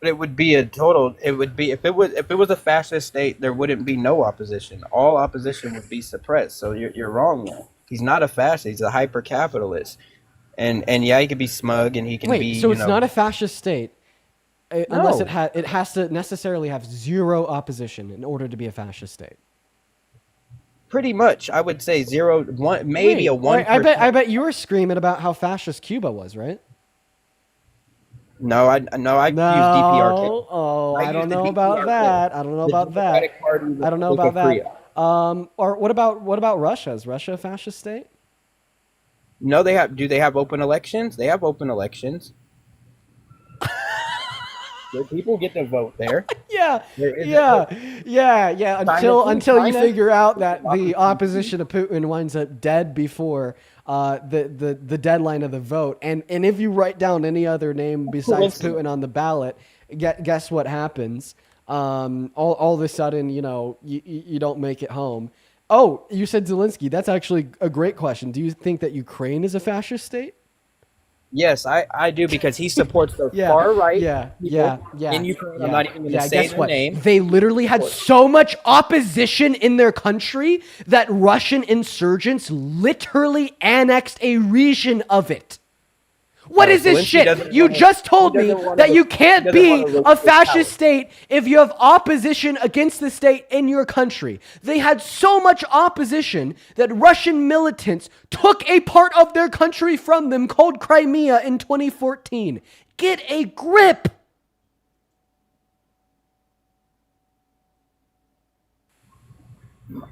[SPEAKER 19] But it would be if it was a fascist state, there wouldn't be no opposition. All opposition would be suppressed. So you're wrong there. He's not a fascist. He's a hyper capitalist. And yeah, he could be smug and he can be.
[SPEAKER 1] So it's not a fascist state unless it has to necessarily have zero opposition in order to be a fascist state.
[SPEAKER 19] Pretty much, I would say 0, 1, maybe a 1%.
[SPEAKER 1] I bet you were screaming about how fascist Cuba was, right?
[SPEAKER 19] No, I use DPRK.
[SPEAKER 1] Oh, I don't know about that. I don't know about that. I don't know about that. Or what about Russia? Is Russia a fascist state?
[SPEAKER 19] No, they have. Do they have open elections? They have open elections. People get to vote there.
[SPEAKER 1] Yeah. Until you figure out that the opposition to Putin winds up dead before the deadline of the vote, and if you write down any other name besides Putin on the ballot, guess what happens? All of a sudden, you don't make it home. Oh, you said Zelensky. That's actually a great question. Do you think that Ukraine is a fascist state?
[SPEAKER 19] Yes, I do, because he supports the far right.
[SPEAKER 1] Yeah.
[SPEAKER 19] In Ukraine, I'm not even going to say their name.
[SPEAKER 1] They literally had so much opposition in their country that Russian insurgents literally annexed a region of it. What is this shit? You just told me that you can't be a fascist state if you have opposition against the state in your country. They had so much opposition that Russian militants took a part of their country from them called Crimea in 2014. Get a grip.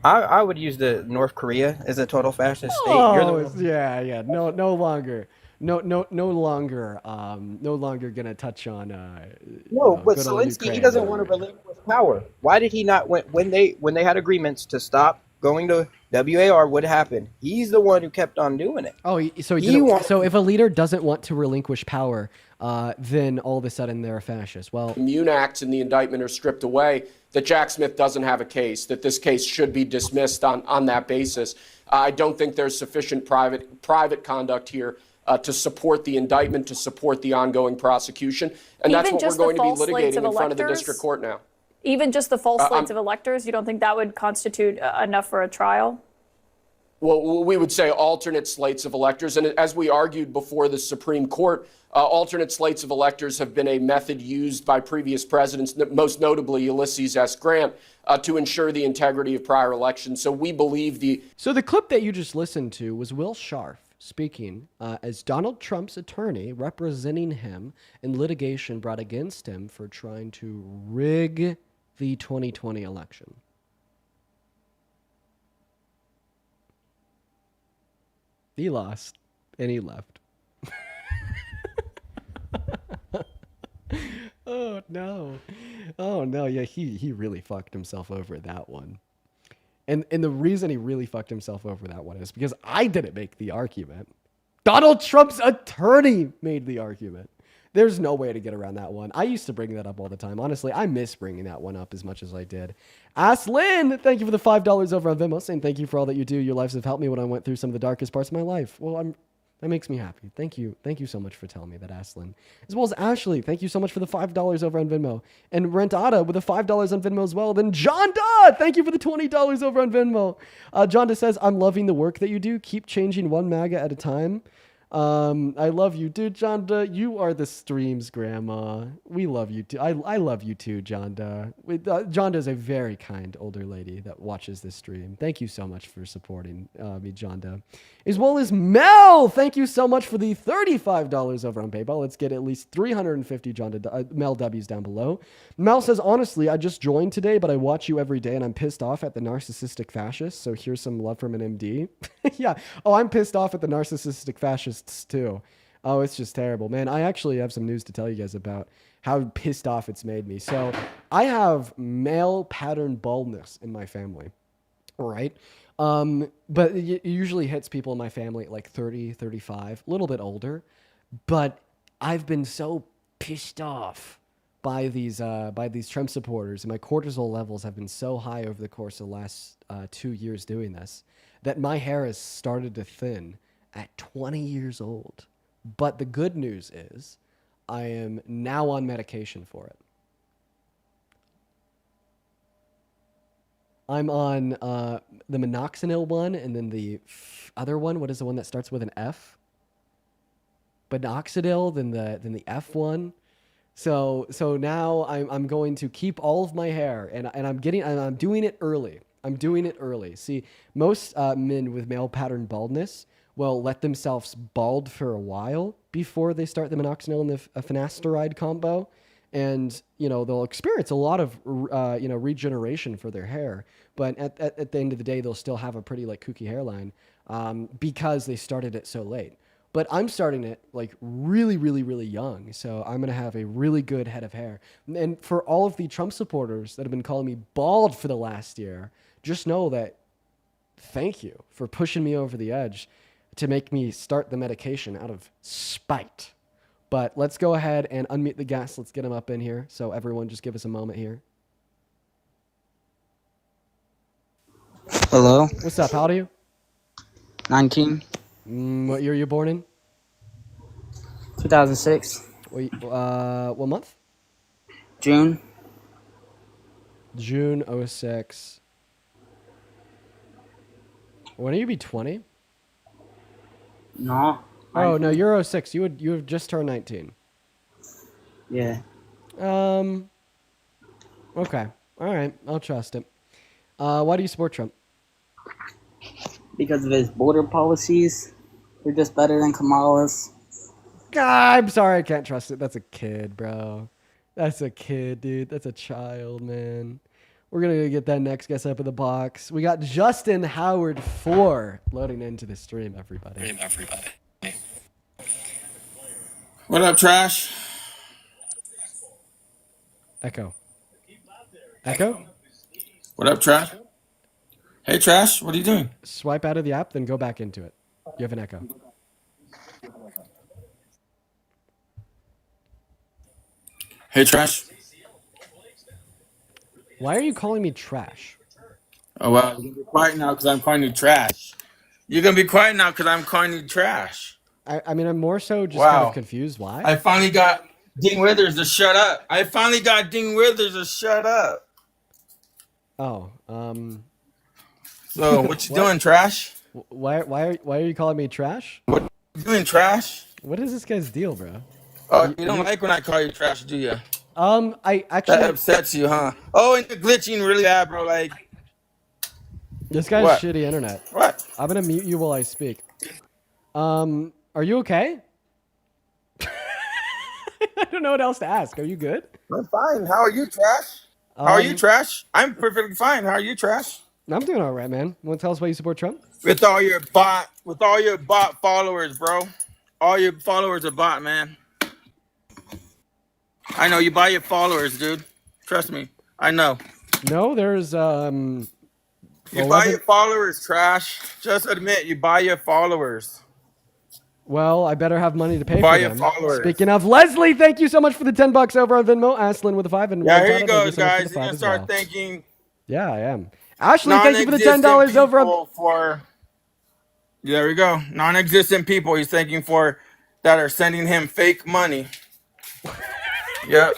[SPEAKER 19] I would use the North Korea as a total fascist state.
[SPEAKER 1] No longer. No longer gonna touch on.
[SPEAKER 19] But Zelensky, he doesn't want to relinquish power. Why did he not? When they had agreements to stop going to WAR, what happened? He's the one who kept on doing it.
[SPEAKER 1] Oh, so if a leader doesn't want to relinquish power, then all of a sudden they're a fascist. Well,
[SPEAKER 3] immune acts in the indictment are stripped away. That Jack Smith doesn't have a case. That this case should be dismissed on that basis. I don't think there's sufficient private conduct here to support the indictment, to support the ongoing prosecution. And that's what we're going to be litigating in front of the district court now.
[SPEAKER 8] Even just the false slates of electors, you don't think that would constitute enough for a trial?
[SPEAKER 3] Well, we would say alternate slates of electors. And as we argued before the Supreme Court, alternate slates of electors have been a method used by previous presidents, most notably Ulysses S. Grant, to ensure the integrity of prior elections. So we believe
[SPEAKER 1] So the clip that you just listened to was Will Scharf speaking as Donald Trump's attorney representing him in litigation brought against him for trying to rig the 2020 election. He lost and he left. Oh no. Yeah, he really fucked himself over that one. And the reason he really fucked himself over that one is because I didn't make the argument. Donald Trump's attorney made the argument. There's no way to get around that one. I used to bring that up all the time. Honestly, I miss bringing that one up as much as I did. Ask Lynn, thank you for the $5 over on Venmo, saying thank you for all that you do. Your lives have helped me when I went through some of the darkest parts of my life. Well, That makes me happy. Thank you. Thank you so much for telling me that, Aslan. As well as Ashley, thank you so much for the $5 over on Venmo. And Rentada with the $5 on Venmo as well. Then Jonda, thank you for the $20 over on Venmo. Jonda says, I'm loving the work that you do. Keep changing one MAGA at a time. I love you, dude. Jonda, you are the stream's grandma. We love you too. I love you too, Jonda. Jonda is a very kind older lady that watches this stream. Thank you so much for supporting me, Jonda. As well as Mel, thank you so much for the $35 over on PayPal. Let's get at least 350 Mel W's down below. Mel says, honestly, I just joined today, but I watch you every day and I'm pissed off at the narcissistic fascists. So here's some love from an MD. Yeah. Oh, I'm pissed off at the narcissistic fascists too. Oh, it's just terrible, man. I actually have some news to tell you guys about how pissed off it's made me. So I have male pattern baldness in my family. All right. But it usually hits people in my family at like 30, 35, a little bit older. But I've been so pissed off by these Trump supporters, and my cortisol levels have been so high over the course of the last 2 years doing this, that my hair has started to thin at 20 years old. But the good news is I am now on medication for it. I'm on the minoxidil one, and then the other one. What is the one that starts with an F? Minoxidil, then the F one. So now I'm going to keep all of my hair, and I'm doing it early. I'm doing it early. See, most men with male pattern baldness will let themselves bald for a while before they start the minoxidil and the finasteride combo. And, they'll experience a lot of, regeneration for their hair. But at the end of the day, they'll still have a pretty, kooky hairline because they started it so late. But I'm starting it, really, really, really young. So I'm going to have a really good head of hair. And for all of the Trump supporters that have been calling me bald for the last year, just know that thank you for pushing me over the edge to make me start the medication out of spite. But let's go ahead and unmute the guests. Let's get them up in here. So everyone just give us a moment here.
[SPEAKER 23] Hello.
[SPEAKER 1] What's up? How old are you?
[SPEAKER 23] 19.
[SPEAKER 1] What year are you born in?
[SPEAKER 23] 2006.
[SPEAKER 1] Wait, what month?
[SPEAKER 23] June.
[SPEAKER 1] June 06. When are you be 20?
[SPEAKER 23] No.
[SPEAKER 1] Oh, no, you're 06. You have just turned 19.
[SPEAKER 23] Yeah.
[SPEAKER 1] Okay. All right. I'll trust it. Why do you support Trump?
[SPEAKER 23] Because of his border policies. They're just better than Kamala's.
[SPEAKER 1] God, I'm sorry. I can't trust it. That's a kid, bro. That's a kid, dude. That's a child, man. We're going to get that next guest up in the box. We got Justin Howard 4 loading into the stream, everybody.
[SPEAKER 14] What up, Trash?
[SPEAKER 1] Echo.
[SPEAKER 14] What up, Trash? Hey, Trash, what are you doing?
[SPEAKER 1] Swipe out of the app, then go back into it. You have an echo.
[SPEAKER 14] Hey, Trash.
[SPEAKER 1] Why are you calling me trash?
[SPEAKER 14] Oh, well, you're going to be quiet now because I'm calling you trash. You're going to be quiet now because I'm calling you trash.
[SPEAKER 1] I mean, I'm more so just kind of confused. Why?
[SPEAKER 14] I finally got Dean Withers to shut up.
[SPEAKER 1] Oh,
[SPEAKER 14] So, what you doing, Trash?
[SPEAKER 1] Why are you calling me trash?
[SPEAKER 14] What you doing, Trash?
[SPEAKER 1] What is this guy's deal, bro?
[SPEAKER 14] Oh, you don't like when I call you trash, do you?
[SPEAKER 1] I actually...
[SPEAKER 14] That upsets you, huh? Oh, and you're glitching really bad, bro.
[SPEAKER 1] This guy's
[SPEAKER 14] What?
[SPEAKER 1] shitty internet.
[SPEAKER 14] What?
[SPEAKER 1] I'm gonna mute you while I speak. Are you okay? I don't know what else to ask. Are you good?
[SPEAKER 14] I'm fine. How are you, Trash? How are you, Trash? I'm perfectly fine. How are you, Trash?
[SPEAKER 1] I'm doing all right, man. Want to tell us why you support Trump?
[SPEAKER 14] With all your bot followers, bro. All your followers are bot, man. I know you buy your followers, dude. Trust me. I know.
[SPEAKER 1] No, there's
[SPEAKER 14] You buy your followers, Trash. Just admit you buy your followers.
[SPEAKER 1] Well, I better have money to pay
[SPEAKER 14] Buy
[SPEAKER 1] for
[SPEAKER 14] your
[SPEAKER 1] them.
[SPEAKER 14] followers.
[SPEAKER 1] Speaking of, Leslie, thank you so much for the $10 over on Venmo. Aslan with a 5 and
[SPEAKER 14] Yeah, here
[SPEAKER 1] Montana,
[SPEAKER 14] you
[SPEAKER 1] thank
[SPEAKER 14] go,
[SPEAKER 1] so much for
[SPEAKER 14] guys.
[SPEAKER 1] the
[SPEAKER 14] You're
[SPEAKER 1] 5
[SPEAKER 14] gonna
[SPEAKER 1] as
[SPEAKER 14] start
[SPEAKER 1] well.
[SPEAKER 14] thinking
[SPEAKER 1] Yeah, I am. Ashley, thank you for the $10 over on.
[SPEAKER 14] There we go. Non-existent people he's thanking for that are sending him fake money. Yep.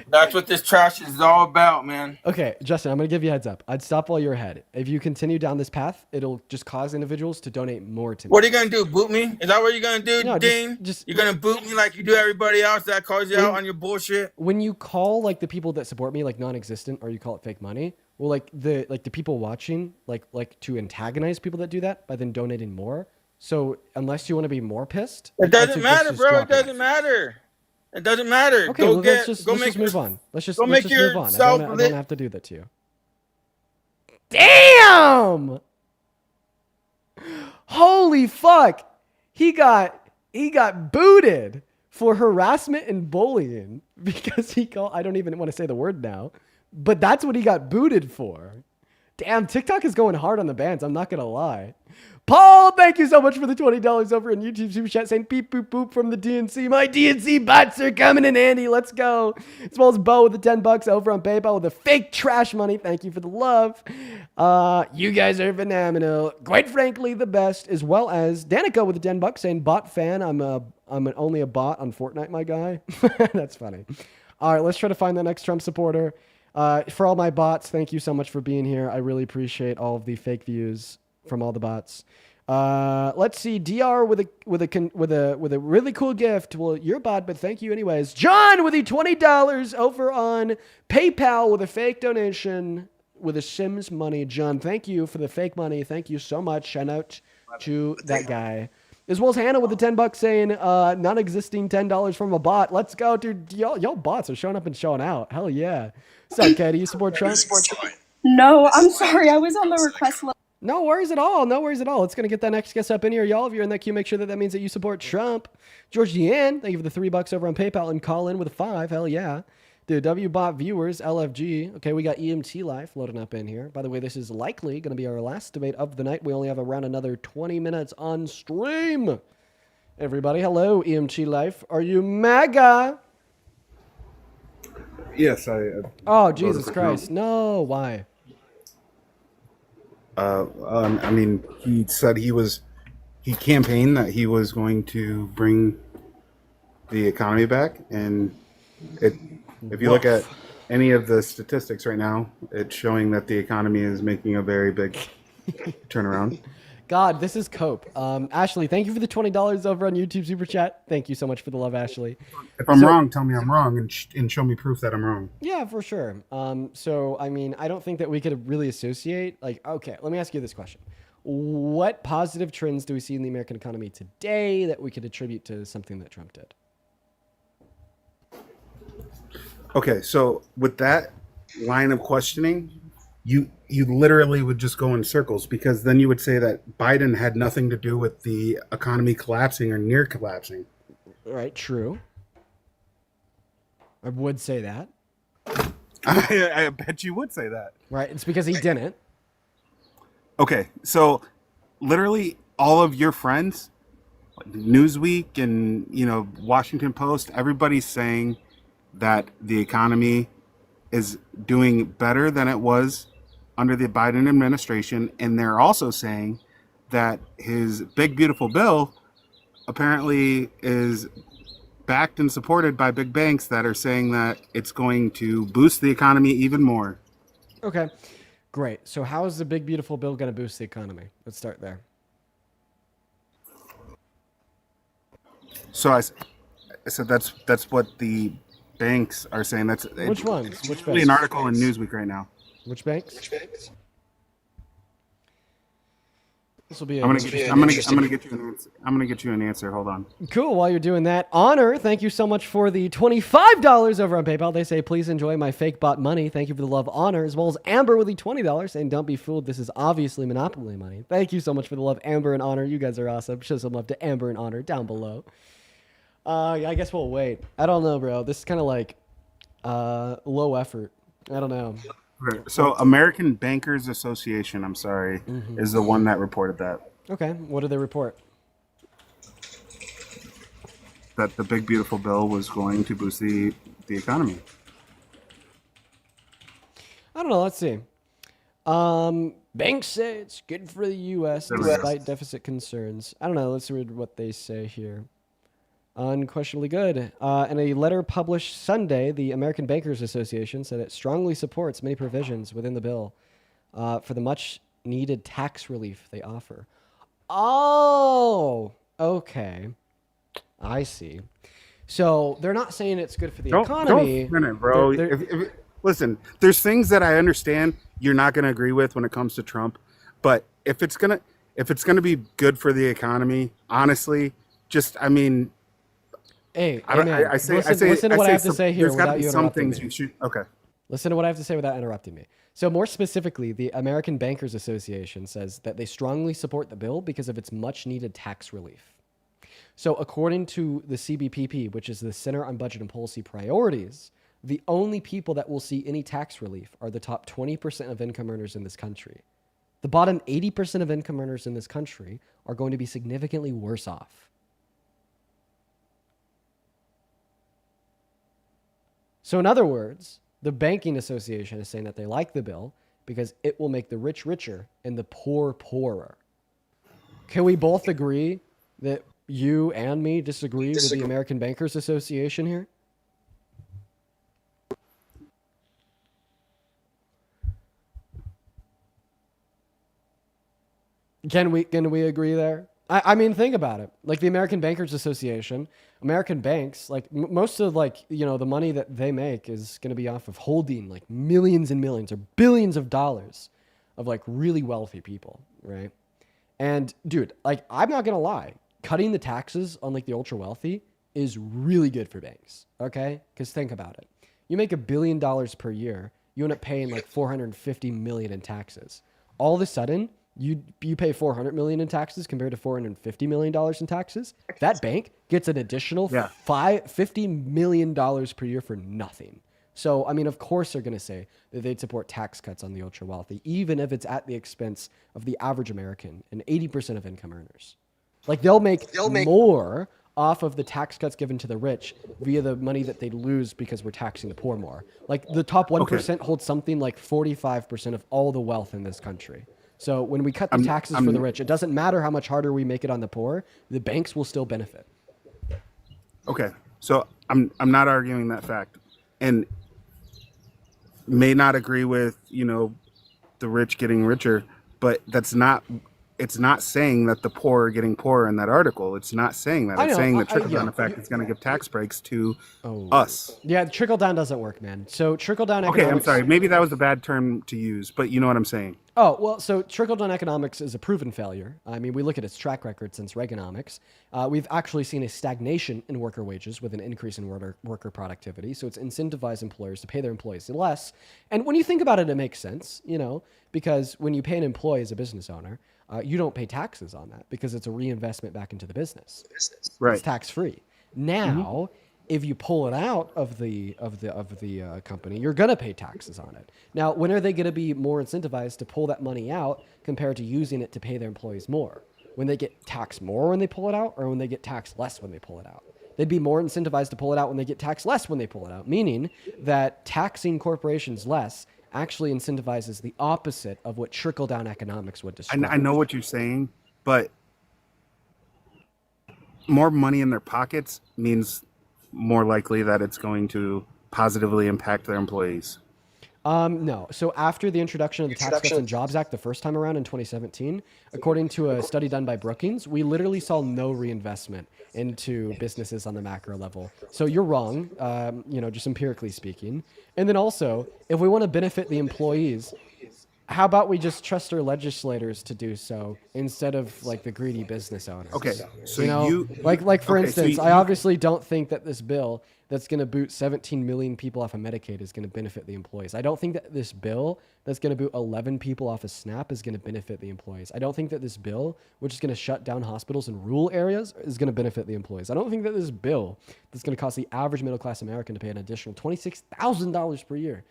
[SPEAKER 14] That's what this trash is all about, man.
[SPEAKER 1] Okay, Justin, I'm going to give you a heads up. I'd stop while you're ahead. If you continue down this path, it'll just cause individuals to donate more to me.
[SPEAKER 14] What are you gonna do? Boot me? Is that what you're gonna do,
[SPEAKER 1] No,
[SPEAKER 14] Dean?
[SPEAKER 1] just
[SPEAKER 14] You're gonna boot me like you do everybody else that calls you out on your bullshit?
[SPEAKER 1] when you call like the people that support me like non-existent, or you call it fake money, well, like the people watching like to antagonize people that do that by then donating more. So unless you want to be more pissed,
[SPEAKER 14] It
[SPEAKER 1] I'd
[SPEAKER 14] doesn't
[SPEAKER 1] suggest
[SPEAKER 14] matter,
[SPEAKER 1] just
[SPEAKER 14] bro. It
[SPEAKER 1] dropping
[SPEAKER 14] doesn't matter. It doesn't matter.
[SPEAKER 1] Okay,
[SPEAKER 14] Go
[SPEAKER 1] well,
[SPEAKER 14] get.
[SPEAKER 1] let's
[SPEAKER 14] go
[SPEAKER 1] just
[SPEAKER 14] make
[SPEAKER 1] move on. Let's just
[SPEAKER 14] go make
[SPEAKER 1] move on. I
[SPEAKER 14] yourself
[SPEAKER 1] don't have to do that to you. Damn! Holy fuck! He got booted for harassment and bullying because he called. I don't even want to say the word now, but that's what he got booted for. Damn, TikTok is going hard on the bans. I'm not gonna lie. Paul, thank you so much for the $20 over on YouTube Super Chat saying beep boop boop from the DNC. My DNC bots are coming in handy. Let's go. As well as Bo with the $10 over on PayPal with the fake trash money. Thank you for the love. You guys are phenomenal. Quite frankly, the best. As well as Danica with the $10 saying bot fan. I'm only a bot on Fortnite, my guy. That's funny. All right, let's try to find the next Trump supporter. For all my bots, thank you so much for being here. I really appreciate all of the fake views from all the bots. Let's see. DR with a really cool gift. Well, you're a bot, but thank you anyways. John with the $20 over on PayPal with a fake donation with a Sims money. John, thank you for the fake money. Thank you so much. Shout out to that guy. As well as Hannah with the $10 saying non-existing $10 from a bot. Let's go, dude. Y'all bots are showing up and showing out. Hell yeah. What's up, Katie? You support Trump?
[SPEAKER 15] No, I'm sorry. I was on the request list.
[SPEAKER 1] No worries at all. No worries at all. It's going to get that next guest up in here. Y'all, if you're in that queue, make sure that means that you support Trump. George Deanne, thank you for the $3 over on PayPal and call in with a 5. Hell yeah. Dude, WBot viewers, LFG. Okay, we got EMT Life loading up in here. By the way, this is likely going to be our last debate of the night. We only have around another 20 minutes on stream. Everybody, hello, EMT Life. Are you MAGA?
[SPEAKER 16] Yes, I.
[SPEAKER 1] Oh, Jesus Christ. No, why?
[SPEAKER 16] I mean, he said he campaigned that he was going to bring the economy back, and if you look at any of the statistics right now, it's showing that the economy is making a very big turnaround.
[SPEAKER 1] God, this is Cope. Ashley, thank you for the $20 over on YouTube Super Chat. Thank you so much for the love, Ashley.
[SPEAKER 16] If I'm wrong, tell me I'm wrong and show me proof that I'm wrong.
[SPEAKER 1] Yeah, for sure. So, I mean, I don't think that we could really associate, like, okay, let me ask you this question. What positive trends do we see in the American economy today that we could attribute to something that Trump did?
[SPEAKER 16] Okay, so with that line of questioning, you literally would just go in circles, because then you would say that Biden had nothing to do with the economy collapsing or near collapsing.
[SPEAKER 1] Right, true. I would say that.
[SPEAKER 16] I bet you would say that.
[SPEAKER 1] Right, it's because he didn't.
[SPEAKER 16] Okay, so literally all of your friends, like Newsweek and Washington Post, everybody's saying that the economy is doing better than it was under the Biden administration, and they're also saying that his big beautiful bill apparently is backed and supported by big banks that are saying that it's going to boost the economy even more.
[SPEAKER 1] Okay, great. So how is the big beautiful bill going to boost the economy? Let's start there.
[SPEAKER 16] So I said that's what the banks are saying. That's
[SPEAKER 1] which ones? Which
[SPEAKER 16] banks? An article in Newsweek right now.
[SPEAKER 1] Which banks? This will be.
[SPEAKER 16] I'm gonna get you an answer. Hold on.
[SPEAKER 1] Cool. While you're doing that, Honor, thank you so much for the $25 over on PayPal. They say, please enjoy my fake bot money. Thank you for the love, Honor, as well as Amber with the $20 saying, don't be fooled. This is obviously Monopoly money. Thank you so much for the love, Amber and Honor. You guys are awesome. Show some love to Amber and Honor down below. Yeah, I guess we'll wait. I don't know, bro. This is kind of like low effort. I don't know.
[SPEAKER 16] So American Bankers Association, I'm sorry, is the one that reported that.
[SPEAKER 1] Okay, what did they report?
[SPEAKER 16] That the big beautiful bill was going to boost the economy.
[SPEAKER 1] I don't know. Let's see. Banks say it's good for the U.S. despite deficit concerns. I don't know. Let's read what they say here. Unquestionably good. In a letter published Sunday, the American Bankers Association said it strongly supports many provisions within the bill for the much-needed tax relief they offer. Oh, okay. I see. So they're not saying it's good for the economy.
[SPEAKER 16] Don't spin it, bro. Listen, there's things that I understand you're not going to agree with when it comes to Trump, but if it's gonna be good for the economy, honestly,
[SPEAKER 1] Hey,
[SPEAKER 16] I say
[SPEAKER 1] listen to what I have to say here
[SPEAKER 16] there's got to
[SPEAKER 1] without
[SPEAKER 16] be
[SPEAKER 1] you
[SPEAKER 16] some
[SPEAKER 1] interrupting
[SPEAKER 16] things
[SPEAKER 1] me.
[SPEAKER 16] you should. Okay.
[SPEAKER 1] Listen to what I have to say without interrupting me. So more specifically, the American Bankers Association says that they strongly support the bill because of its much-needed tax relief. So according to the CBPP, which is the Center on Budget and Policy Priorities, the only people that will see any tax relief are the top 20% of income earners in this country. The bottom 80% of income earners in this country are going to be significantly worse off. So in other words, the Banking Association is saying that they like the bill because it will make the rich richer and the poor poorer. Can we both agree that you and me disagree with the American Bankers Association here? Can we agree there? I mean, think about it. Like the American Bankers Association, American banks, like most of the money that they make is going to be off of holding like millions and millions or billions of dollars of like really wealthy people, right? And dude, like I'm not going to lie, cutting the taxes on like the ultra wealthy is really good for banks, okay? Because think about it. You make $1 billion per year, you end up paying like $450 million in taxes. All of a sudden, you pay $400 million in taxes compared to $450 million in taxes. That bank gets an additional $50 million per year for nothing. So, I mean, of course they're going to say that they'd support tax cuts on the ultra wealthy, even if it's at the expense of the average American and 80% of income earners. Like they'll make more off of the tax cuts given to the rich via the money that they lose because we're taxing the poor more. Like the top 1% holds something like 45% of all the wealth in this country. So when we cut the taxes for the rich, it doesn't matter how much harder we make it on the poor, the banks will still benefit.
[SPEAKER 16] Okay. So I'm not arguing that fact, and may not agree with, the rich getting richer, but it's not saying that the poor are getting poorer in that article. It's not saying that. It's saying that trickle-down effect is going to give tax breaks to us.
[SPEAKER 1] Yeah, trickle-down doesn't work, man. So trickle-down economics...
[SPEAKER 16] Okay, I'm sorry. Maybe that was a bad term to use, but you know what I'm saying.
[SPEAKER 1] Oh, well, so trickle-down economics is a proven failure. I mean, we look at its track record since Reaganomics. We've actually seen a stagnation in worker wages with an increase in worker productivity. So it's incentivized employers to pay their employees less. And when you think about it, it makes sense, because when you pay an employee as a business owner, you don't pay taxes on that because it's a reinvestment back into the business.
[SPEAKER 16] Right.
[SPEAKER 1] It's tax-free. Now, if you pull it out of the company, you're gonna pay taxes on it. Now, when are they gonna be more incentivized to pull that money out compared to using it to pay their employees more? When they get taxed more when they pull it out, or when they get taxed less when they pull it out? They'd be more incentivized to pull it out when they get taxed less when they pull it out, meaning that taxing corporations less actually incentivizes the opposite of what trickle-down economics would describe.
[SPEAKER 16] I know what you're saying, but more money in their pockets means more likely that it's going to positively impact their employees.
[SPEAKER 1] No. So after the introduction of the Tax Cuts and Jobs Act the first time around in 2017, according to a study done by Brookings, we literally saw no reinvestment into businesses on the macro level. So you're wrong, just empirically speaking. And then also, if we want to benefit the employees, how about we just trust our legislators to do so instead of like the greedy business owners?
[SPEAKER 16] Okay, so
[SPEAKER 1] for instance, I obviously don't think that this bill that's going to boot 17 million people off of Medicaid is going to benefit the employees. I don't think that this bill that's going to boot 11 people off of SNAP is going to benefit the employees. I don't think that this bill, which is going to shut down hospitals in rural areas, is going to benefit the employees. I don't think that this bill that's going to cost the average middle-class American to pay an additional $26,000 per year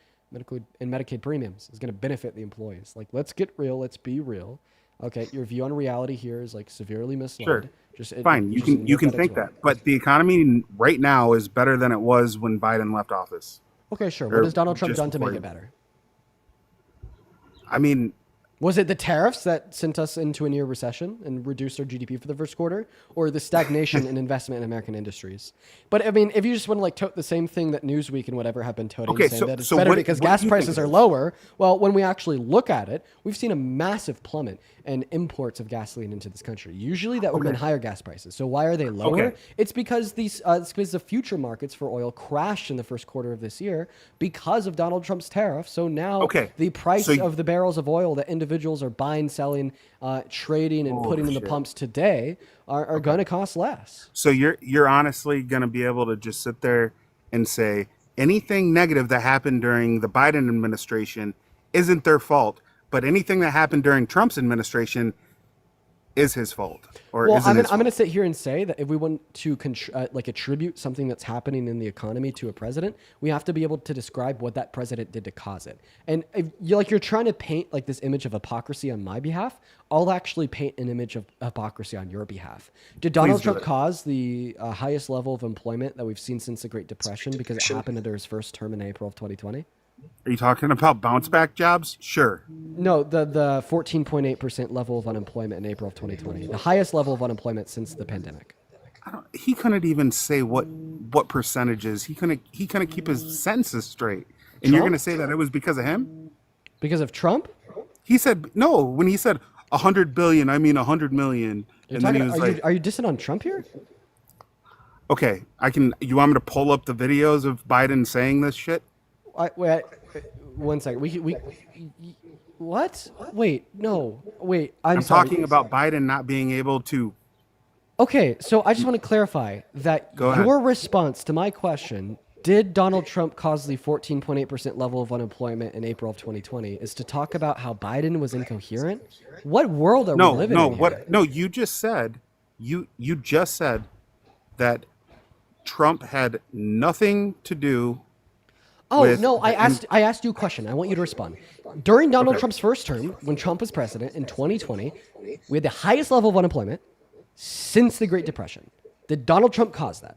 [SPEAKER 1] in Medicaid premiums is going to benefit the employees. Like, let's get real. Let's be real. Okay, your view on reality here is like severely misled.
[SPEAKER 16] Sure. Fine, you can think that, but the economy right now is better than it was when Biden left office.
[SPEAKER 1] Okay, sure. What has Donald Trump done to make it better?
[SPEAKER 16] I mean,
[SPEAKER 1] Was it the tariffs that sent us into a near recession and reduced our GDP for the first quarter, or the stagnation in investment in American industries? But I mean, if you just want to like tote the same thing that Newsweek and whatever have been toting,
[SPEAKER 16] Okay,
[SPEAKER 1] saying
[SPEAKER 16] so-
[SPEAKER 1] that it's
[SPEAKER 16] so
[SPEAKER 1] better
[SPEAKER 16] what-
[SPEAKER 1] because
[SPEAKER 16] what
[SPEAKER 1] gas
[SPEAKER 16] do you think
[SPEAKER 1] prices
[SPEAKER 16] it
[SPEAKER 1] are
[SPEAKER 16] is?
[SPEAKER 1] lower. Well, when we actually look at it, we've seen a massive plummet in imports of gasoline into this country. Usually that would mean higher gas prices. So why are they lower?
[SPEAKER 16] Okay.
[SPEAKER 1] It's because it's because the future markets for oil crashed in the first quarter of this year because of Donald Trump's tariff. So now
[SPEAKER 16] Okay,
[SPEAKER 1] the price
[SPEAKER 16] so-
[SPEAKER 1] of the barrels of oil that individuals are buying, selling, trading, and putting in the
[SPEAKER 16] Bullshit.
[SPEAKER 1] pumps today are going to cost less.
[SPEAKER 16] So you're honestly going to be able to just sit there and say anything negative that happened during the Biden administration isn't their fault, but anything that happened during Trump's administration is his fault, or
[SPEAKER 1] Well,
[SPEAKER 16] isn't
[SPEAKER 1] I'm
[SPEAKER 16] his
[SPEAKER 1] going to
[SPEAKER 16] fault.
[SPEAKER 1] sit here and say that if we want to like attribute something that's happening in the economy to a president, we have to be able to describe what that president did to cause it. And if you're trying to paint like this image of hypocrisy on my behalf, I'll actually paint an image of hypocrisy on your behalf. Did Donald
[SPEAKER 16] do
[SPEAKER 1] Trump
[SPEAKER 16] it.
[SPEAKER 1] cause the highest level of employment that we've seen since the Great Depression because it happened under his first term in April of 2020?
[SPEAKER 16] Are you talking about bounce back jobs? Sure.
[SPEAKER 1] No, the 14.8% level of unemployment in April of 2020, the highest level of unemployment since the pandemic.
[SPEAKER 16] He couldn't even say what percentages. He couldn't keep his sentences straight. And you're
[SPEAKER 1] Trump?
[SPEAKER 16] going to say that it was because of him?
[SPEAKER 1] Because of Trump?
[SPEAKER 16] He said no. When he said 100 billion, I mean 100 million.
[SPEAKER 1] You're
[SPEAKER 16] And then he
[SPEAKER 1] talking-
[SPEAKER 16] was
[SPEAKER 1] are,
[SPEAKER 16] like,
[SPEAKER 1] you, are you dissing on Trump here?
[SPEAKER 16] okay, I can. You want me to pull up the videos of Biden saying this shit?
[SPEAKER 1] Wait, one second. What? Wait, no. Wait, I'm sorry.
[SPEAKER 16] talking about Biden not being able to.
[SPEAKER 1] Okay, so I just want to clarify that
[SPEAKER 16] Go ahead.
[SPEAKER 1] your response to my question, did Donald Trump cause the 14.8% level of unemployment in April of 2020, is to talk about how Biden was incoherent? What world are we living in here?
[SPEAKER 16] No, you just said you just said that Trump had nothing to do.
[SPEAKER 1] Oh
[SPEAKER 16] with
[SPEAKER 1] no!
[SPEAKER 16] the-
[SPEAKER 1] I asked you a question. I want you to respond. During Donald
[SPEAKER 16] Okay.
[SPEAKER 1] Trump's first term, when Trump was president in 2020, we had the highest level of unemployment since the Great Depression. Did Donald Trump cause that?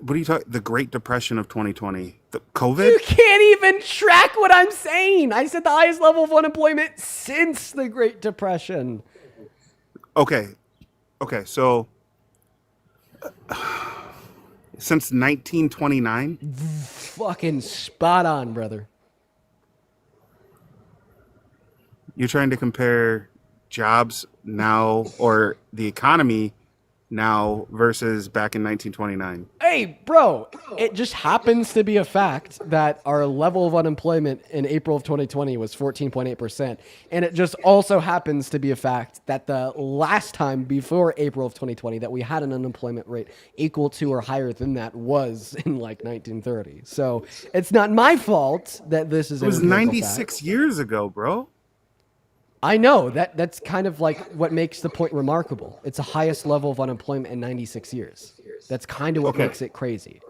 [SPEAKER 16] What are you talking? The Great Depression of 2020, the COVID.
[SPEAKER 1] You can't even track what I'm saying. I said the highest level of unemployment since the Great Depression.
[SPEAKER 16] Okay, so since 1929.
[SPEAKER 1] Fucking spot on, brother.
[SPEAKER 16] You're trying to compare jobs now or the economy now versus back in 1929.
[SPEAKER 1] Hey, bro, it just happens to be a fact that our level of unemployment in April of 2020 was 14.8%. And it just also happens to be a fact that the last time before April of 2020 that we had an unemployment rate equal to or higher than that was in like 1930. So it's not my fault that this is
[SPEAKER 16] It was
[SPEAKER 1] an empirical
[SPEAKER 16] 96
[SPEAKER 1] fact.
[SPEAKER 16] years ago, bro.
[SPEAKER 1] I know that's kind of like what makes the point remarkable. It's the highest level of unemployment in 96 years. That's kind of what
[SPEAKER 16] Okay.
[SPEAKER 1] makes it crazy.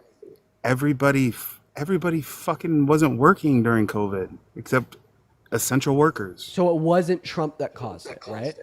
[SPEAKER 16] Everybody fucking wasn't working during COVID except essential workers.
[SPEAKER 1] So it wasn't Trump that caused it, right?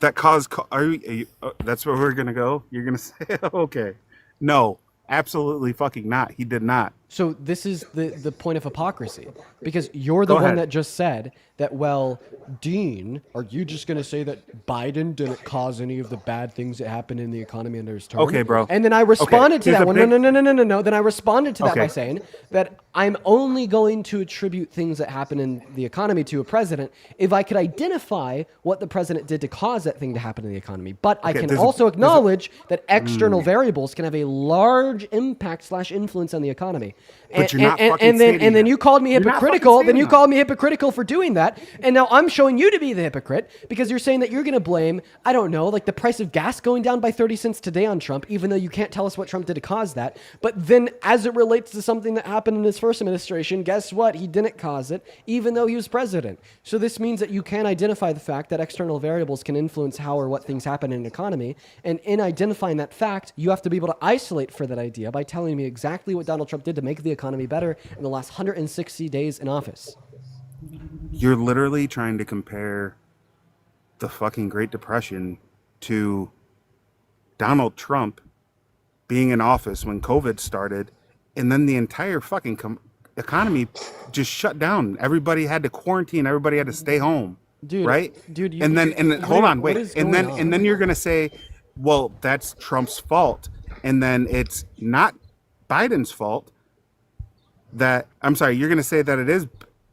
[SPEAKER 16] That caused. Are you, that's where we're gonna go. You're gonna say, okay, no, absolutely fucking not. He did not.
[SPEAKER 1] So this is the point of hypocrisy, because you're the
[SPEAKER 16] Go
[SPEAKER 1] one
[SPEAKER 16] ahead.
[SPEAKER 1] that just said that, well, Dean, are you just going to say that Biden didn't cause any of the bad things that happened in the economy under his term?
[SPEAKER 16] Okay, bro.
[SPEAKER 1] And then I responded to
[SPEAKER 16] here's
[SPEAKER 1] that
[SPEAKER 16] a
[SPEAKER 1] one.
[SPEAKER 16] big-
[SPEAKER 1] No. Then I responded to that by
[SPEAKER 16] Okay.
[SPEAKER 1] saying that I'm only going to attribute things that happen in the economy to a president if I could identify what the president did to cause that thing to happen in the economy. But I
[SPEAKER 16] Okay,
[SPEAKER 1] can
[SPEAKER 16] there's a-
[SPEAKER 1] also
[SPEAKER 16] there's a-
[SPEAKER 1] acknowledge that external variables can have a large impact/influence on the economy.
[SPEAKER 16] But you're not fucking
[SPEAKER 1] and then
[SPEAKER 16] stating that.
[SPEAKER 1] you called me
[SPEAKER 16] You're not
[SPEAKER 1] hypocritical.
[SPEAKER 16] fucking
[SPEAKER 1] Then you
[SPEAKER 16] stating that.
[SPEAKER 1] called me hypocritical for doing that. And now I'm showing you to be the hypocrite because you're saying that you're going to blame, I don't know, like the price of gas going down by 30 cents today on Trump, even though you can't tell us what Trump did to cause that. But then as it relates to something that happened in his first administration, guess what? He didn't cause it, even though he was president. So this means that you can identify the fact that external variables can influence how or what things happen in an economy. And in identifying that fact, you have to be able to isolate for that idea by telling me exactly what Donald Trump did to make the economy better in the last 160 days in office.
[SPEAKER 16] You're literally trying to compare the fucking Great Depression to Donald Trump being in office when COVID started and then the entire fucking economy just shut down. Everybody had to quarantine. Everybody had to stay home.
[SPEAKER 1] Dude,
[SPEAKER 16] right?
[SPEAKER 1] dude,
[SPEAKER 16] And then hold on,
[SPEAKER 1] what
[SPEAKER 16] wait.
[SPEAKER 1] is
[SPEAKER 16] And
[SPEAKER 1] going
[SPEAKER 16] then
[SPEAKER 1] on?
[SPEAKER 16] you're gonna say, well, that's Trump's fault, and then it's not Biden's fault. That I'm sorry, you're gonna say that it is.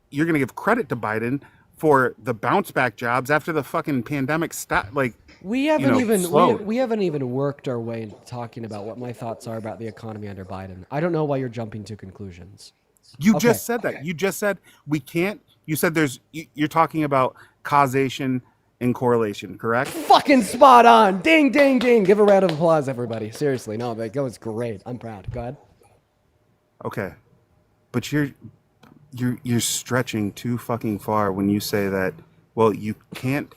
[SPEAKER 16] You're gonna give credit to Biden for the bounce back jobs after the fucking pandemic stopped. Like
[SPEAKER 1] We haven't
[SPEAKER 16] slowed.
[SPEAKER 1] we haven't even worked our way into talking about what my thoughts are about the economy under Biden. I don't know why you're jumping to conclusions.
[SPEAKER 16] You
[SPEAKER 1] Okay.
[SPEAKER 16] just said that. You just said we can't. You said you're talking about causation and correlation, correct?
[SPEAKER 1] Fucking spot on. Ding, ding, ding. Give a round of applause, everybody. Seriously, no, that was great. I'm proud. Go ahead.
[SPEAKER 16] Okay, but you're stretching too fucking far when you say that. Well, you can't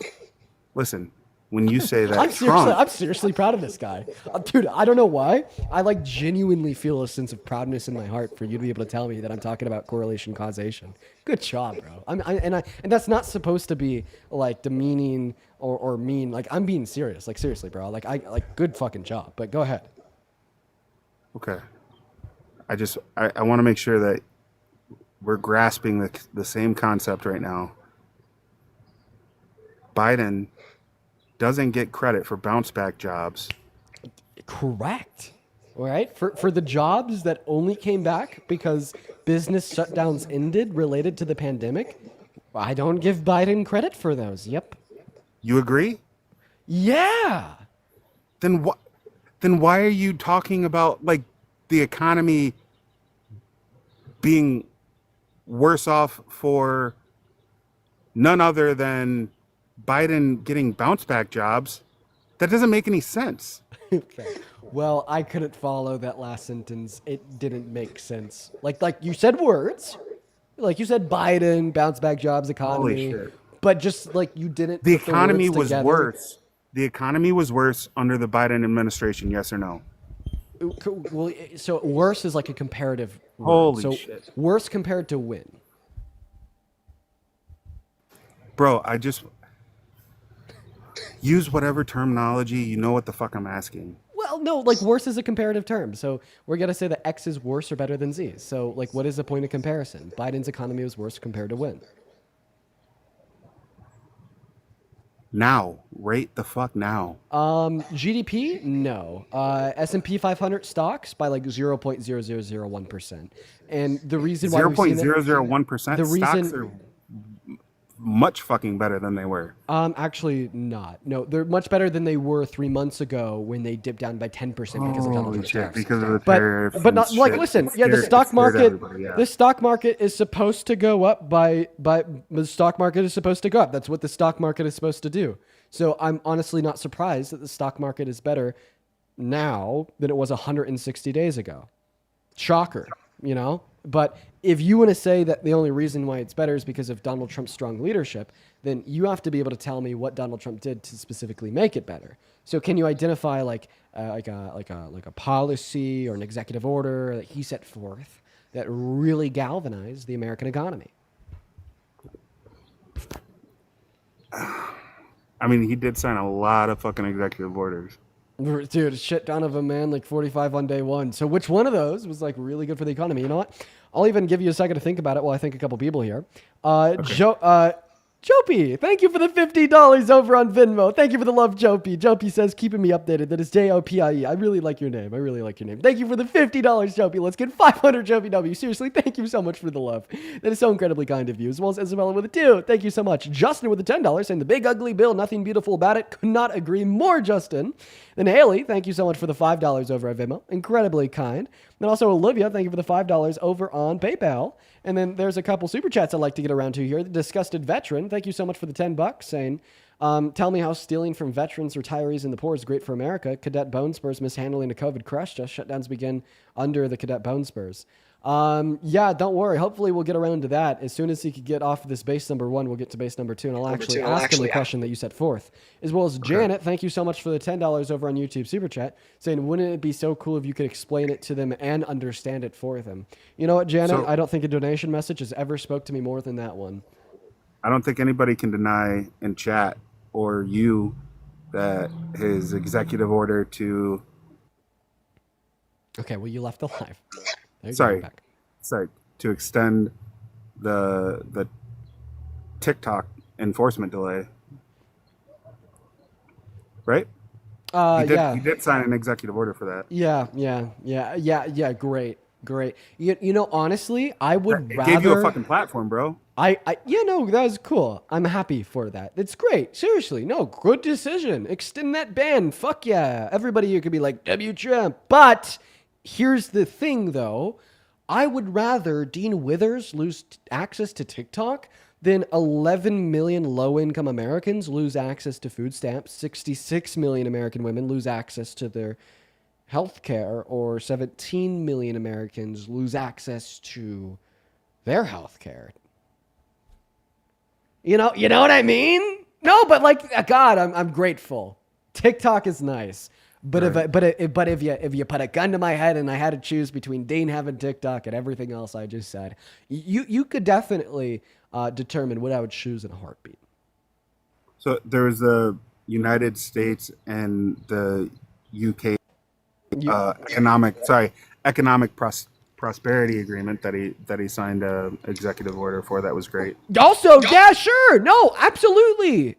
[SPEAKER 16] listen. When you say that
[SPEAKER 1] I'm seriously proud of this guy. Dude, I don't know why. I like genuinely feel a sense of proudness in my heart for you to be able to tell me that I'm talking about correlation causation. Good job, bro. And that's not supposed to be like demeaning or mean. Like I'm being serious. Like seriously, bro. Like good fucking job. But go ahead.
[SPEAKER 16] Okay. I want to make sure that we're grasping the same concept right now. Biden doesn't get credit for bounce back jobs.
[SPEAKER 1] Correct. All right. For the jobs that only came back because business shutdowns ended related to the pandemic, I don't give Biden credit for those. Yep.
[SPEAKER 16] You agree?
[SPEAKER 1] Yeah.
[SPEAKER 16] Then what? Then why are you talking about like the economy being worse off for none other than Biden getting bounce back jobs? That doesn't make any sense.
[SPEAKER 1] Okay. Well, I couldn't follow that last sentence. It didn't make sense. Like you said words. Like you said Biden, bounce back jobs, economy.
[SPEAKER 16] Holy shit.
[SPEAKER 1] But just like you didn't
[SPEAKER 16] The
[SPEAKER 1] put the
[SPEAKER 16] economy
[SPEAKER 1] words
[SPEAKER 16] was
[SPEAKER 1] together.
[SPEAKER 16] worse. The economy was worse under the Biden administration, yes or no?
[SPEAKER 1] Well, so worse is like a comparative word.
[SPEAKER 16] Holy
[SPEAKER 1] so
[SPEAKER 16] shit.
[SPEAKER 1] Worse compared to when?
[SPEAKER 16] Bro, I just use whatever terminology, you know what the fuck I'm asking.
[SPEAKER 1] Well, no, like worse is a comparative term. So we're going to say that X is worse or better than Z. So like what is the point of comparison? Biden's economy was worse compared to when?
[SPEAKER 16] Now, rate the fuck now.
[SPEAKER 1] GDP? No. S&P 500 stocks by like 0.0001%. And the reason why we've seen that-
[SPEAKER 16] 0.001%.
[SPEAKER 1] the
[SPEAKER 16] Stocks
[SPEAKER 1] reason
[SPEAKER 16] are much fucking better than they were.
[SPEAKER 1] actually not. No, they're much better than they were 3 months ago when they dipped down by 10% because of Donald
[SPEAKER 16] Holy
[SPEAKER 1] Trump's
[SPEAKER 16] shit,
[SPEAKER 1] tariffs.
[SPEAKER 16] because of the
[SPEAKER 1] But
[SPEAKER 16] tariffs
[SPEAKER 1] but
[SPEAKER 16] and
[SPEAKER 1] not like
[SPEAKER 16] shit.
[SPEAKER 1] listen,
[SPEAKER 16] It
[SPEAKER 1] yeah, the
[SPEAKER 16] scared-
[SPEAKER 1] stock
[SPEAKER 16] it scared
[SPEAKER 1] market
[SPEAKER 16] everybody, yeah.
[SPEAKER 1] the stock market is supposed to go up by the stock market is supposed to go up. That's what the stock market is supposed to do. So I'm honestly not surprised that the stock market is better now than it was 160 days ago. Shocker, you know? But if you want to say that the only reason why it's better is because of Donald Trump's strong leadership, then you have to be able to tell me what Donald Trump did to specifically make it better. So can you identify like a policy or an executive order that he set forth that really galvanized the American economy?
[SPEAKER 16] I mean, he did sign a lot of fucking executive orders.
[SPEAKER 1] Dude, shit ton of them, man. Like 45 on day one. So which one of those was like really good for the economy? You know what? I'll even give you a second to think about it while I think a couple people here. Jopie, thank you for the $50 over on Venmo. Thank you for the love, Jopie. Jopie says, keeping me updated. That is Jopie. I really like your name. I really like your name. Thank you for the $50, Jopie. Let's get 500 Jopie W. Seriously, thank you so much for the love. That is so incredibly kind of you. As well as Isabella with a 2. Thank you so much. Justin with a $10 saying the big ugly bill, nothing beautiful about it. Could not agree more, Justin. Then Haley, thank you so much for the $5 over at Venmo. Incredibly kind. Then also Olivia, thank you for the $5 over on PayPal. And then there's a couple super chats I'd like to get around to here. The Disgusted Veteran, thank you so much for the $10 saying, tell me how stealing from veterans, retirees, and the poor is great for America. Cadet Bone Spurs mishandling a COVID crushed us. Shutdowns begin under the Cadet Bone Spurs. Yeah, don't worry. Hopefully we'll get around to that. As soon as he could get off of this base number 1, we'll get to base number 2, and I'll actually ask him the question that you set forth. As well as Janet, thank you so much for the $10 over on YouTube Super Chat, saying, wouldn't it be so cool if you could explain it to them and understand it for them? You know what, Janet?
[SPEAKER 16] So-
[SPEAKER 1] I don't think a donation message has ever spoke to me more than that one.
[SPEAKER 16] I don't think anybody can deny in chat or you that his executive order to
[SPEAKER 1] Okay, well, you left the live. There you go,
[SPEAKER 16] sorry,
[SPEAKER 1] you're back.
[SPEAKER 16] sorry, to extend the TikTok enforcement delay, right?
[SPEAKER 1] Yeah.
[SPEAKER 16] You did sign an executive order for that.
[SPEAKER 1] Yeah. Great. You know, honestly, I would
[SPEAKER 16] It
[SPEAKER 1] rather
[SPEAKER 16] gave you a fucking platform, bro.
[SPEAKER 1] Yeah, no, that was cool. I'm happy for that. It's great. Seriously, no, good decision. Extend that ban. Fuck yeah. Everybody here could be like, W Trump. But here's the thing, though. I would rather Dean Withers lose access to TikTok than 11 million low-income Americans lose access to food stamps, 66 million American women lose access to their health care, or 17 million Americans lose access to their health care. You know what I mean? No, but like, God, I'm grateful. TikTok is nice, but if you put a gun to my head and I had to choose between Dean having TikTok and everything else I just said, you could definitely determine what I would choose in a heartbeat.
[SPEAKER 16] So there was the United States and the UK economic prosperity agreement that he signed a executive order for. That was great.
[SPEAKER 1] Also, yeah, sure. No, absolutely.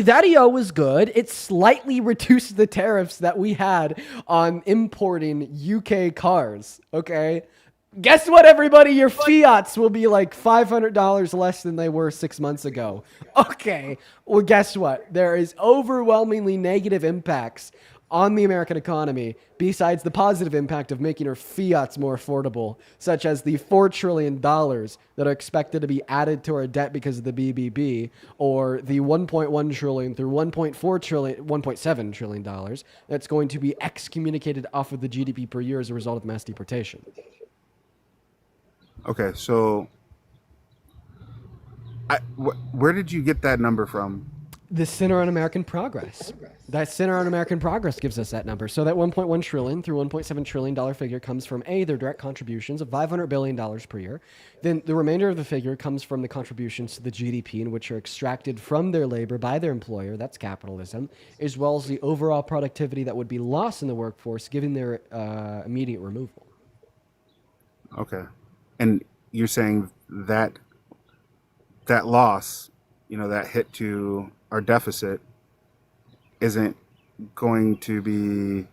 [SPEAKER 1] That EO was good. It slightly reduced the tariffs that we had on importing UK cars. Okay. Guess what, everybody? Your fiats will be like $500 less than they were 6 months ago. Okay. Well, guess what? There is overwhelmingly negative impacts on the American economy, besides the positive impact of making our fiats more affordable, such as the $4 trillion that are expected to be added to our debt because of the BBB, or the $1.1 trillion through $1.7 trillion that's going to be excommunicated off of the GDP per year as a result of mass deportation.
[SPEAKER 16] Okay, so where did you get that number from?
[SPEAKER 1] The Center on American Progress. That Center on American Progress gives us that number. So that $1.1 trillion through $1.7 trillion figure comes from their direct contributions of $500 billion per year. Then the remainder of the figure comes from the contributions to the GDP, in which are extracted from their labor by their employer. That's capitalism, as well as the overall productivity that would be lost in the workforce given their immediate removal.
[SPEAKER 16] Okay, and you're saying that loss, that hit to our deficit, isn't going to be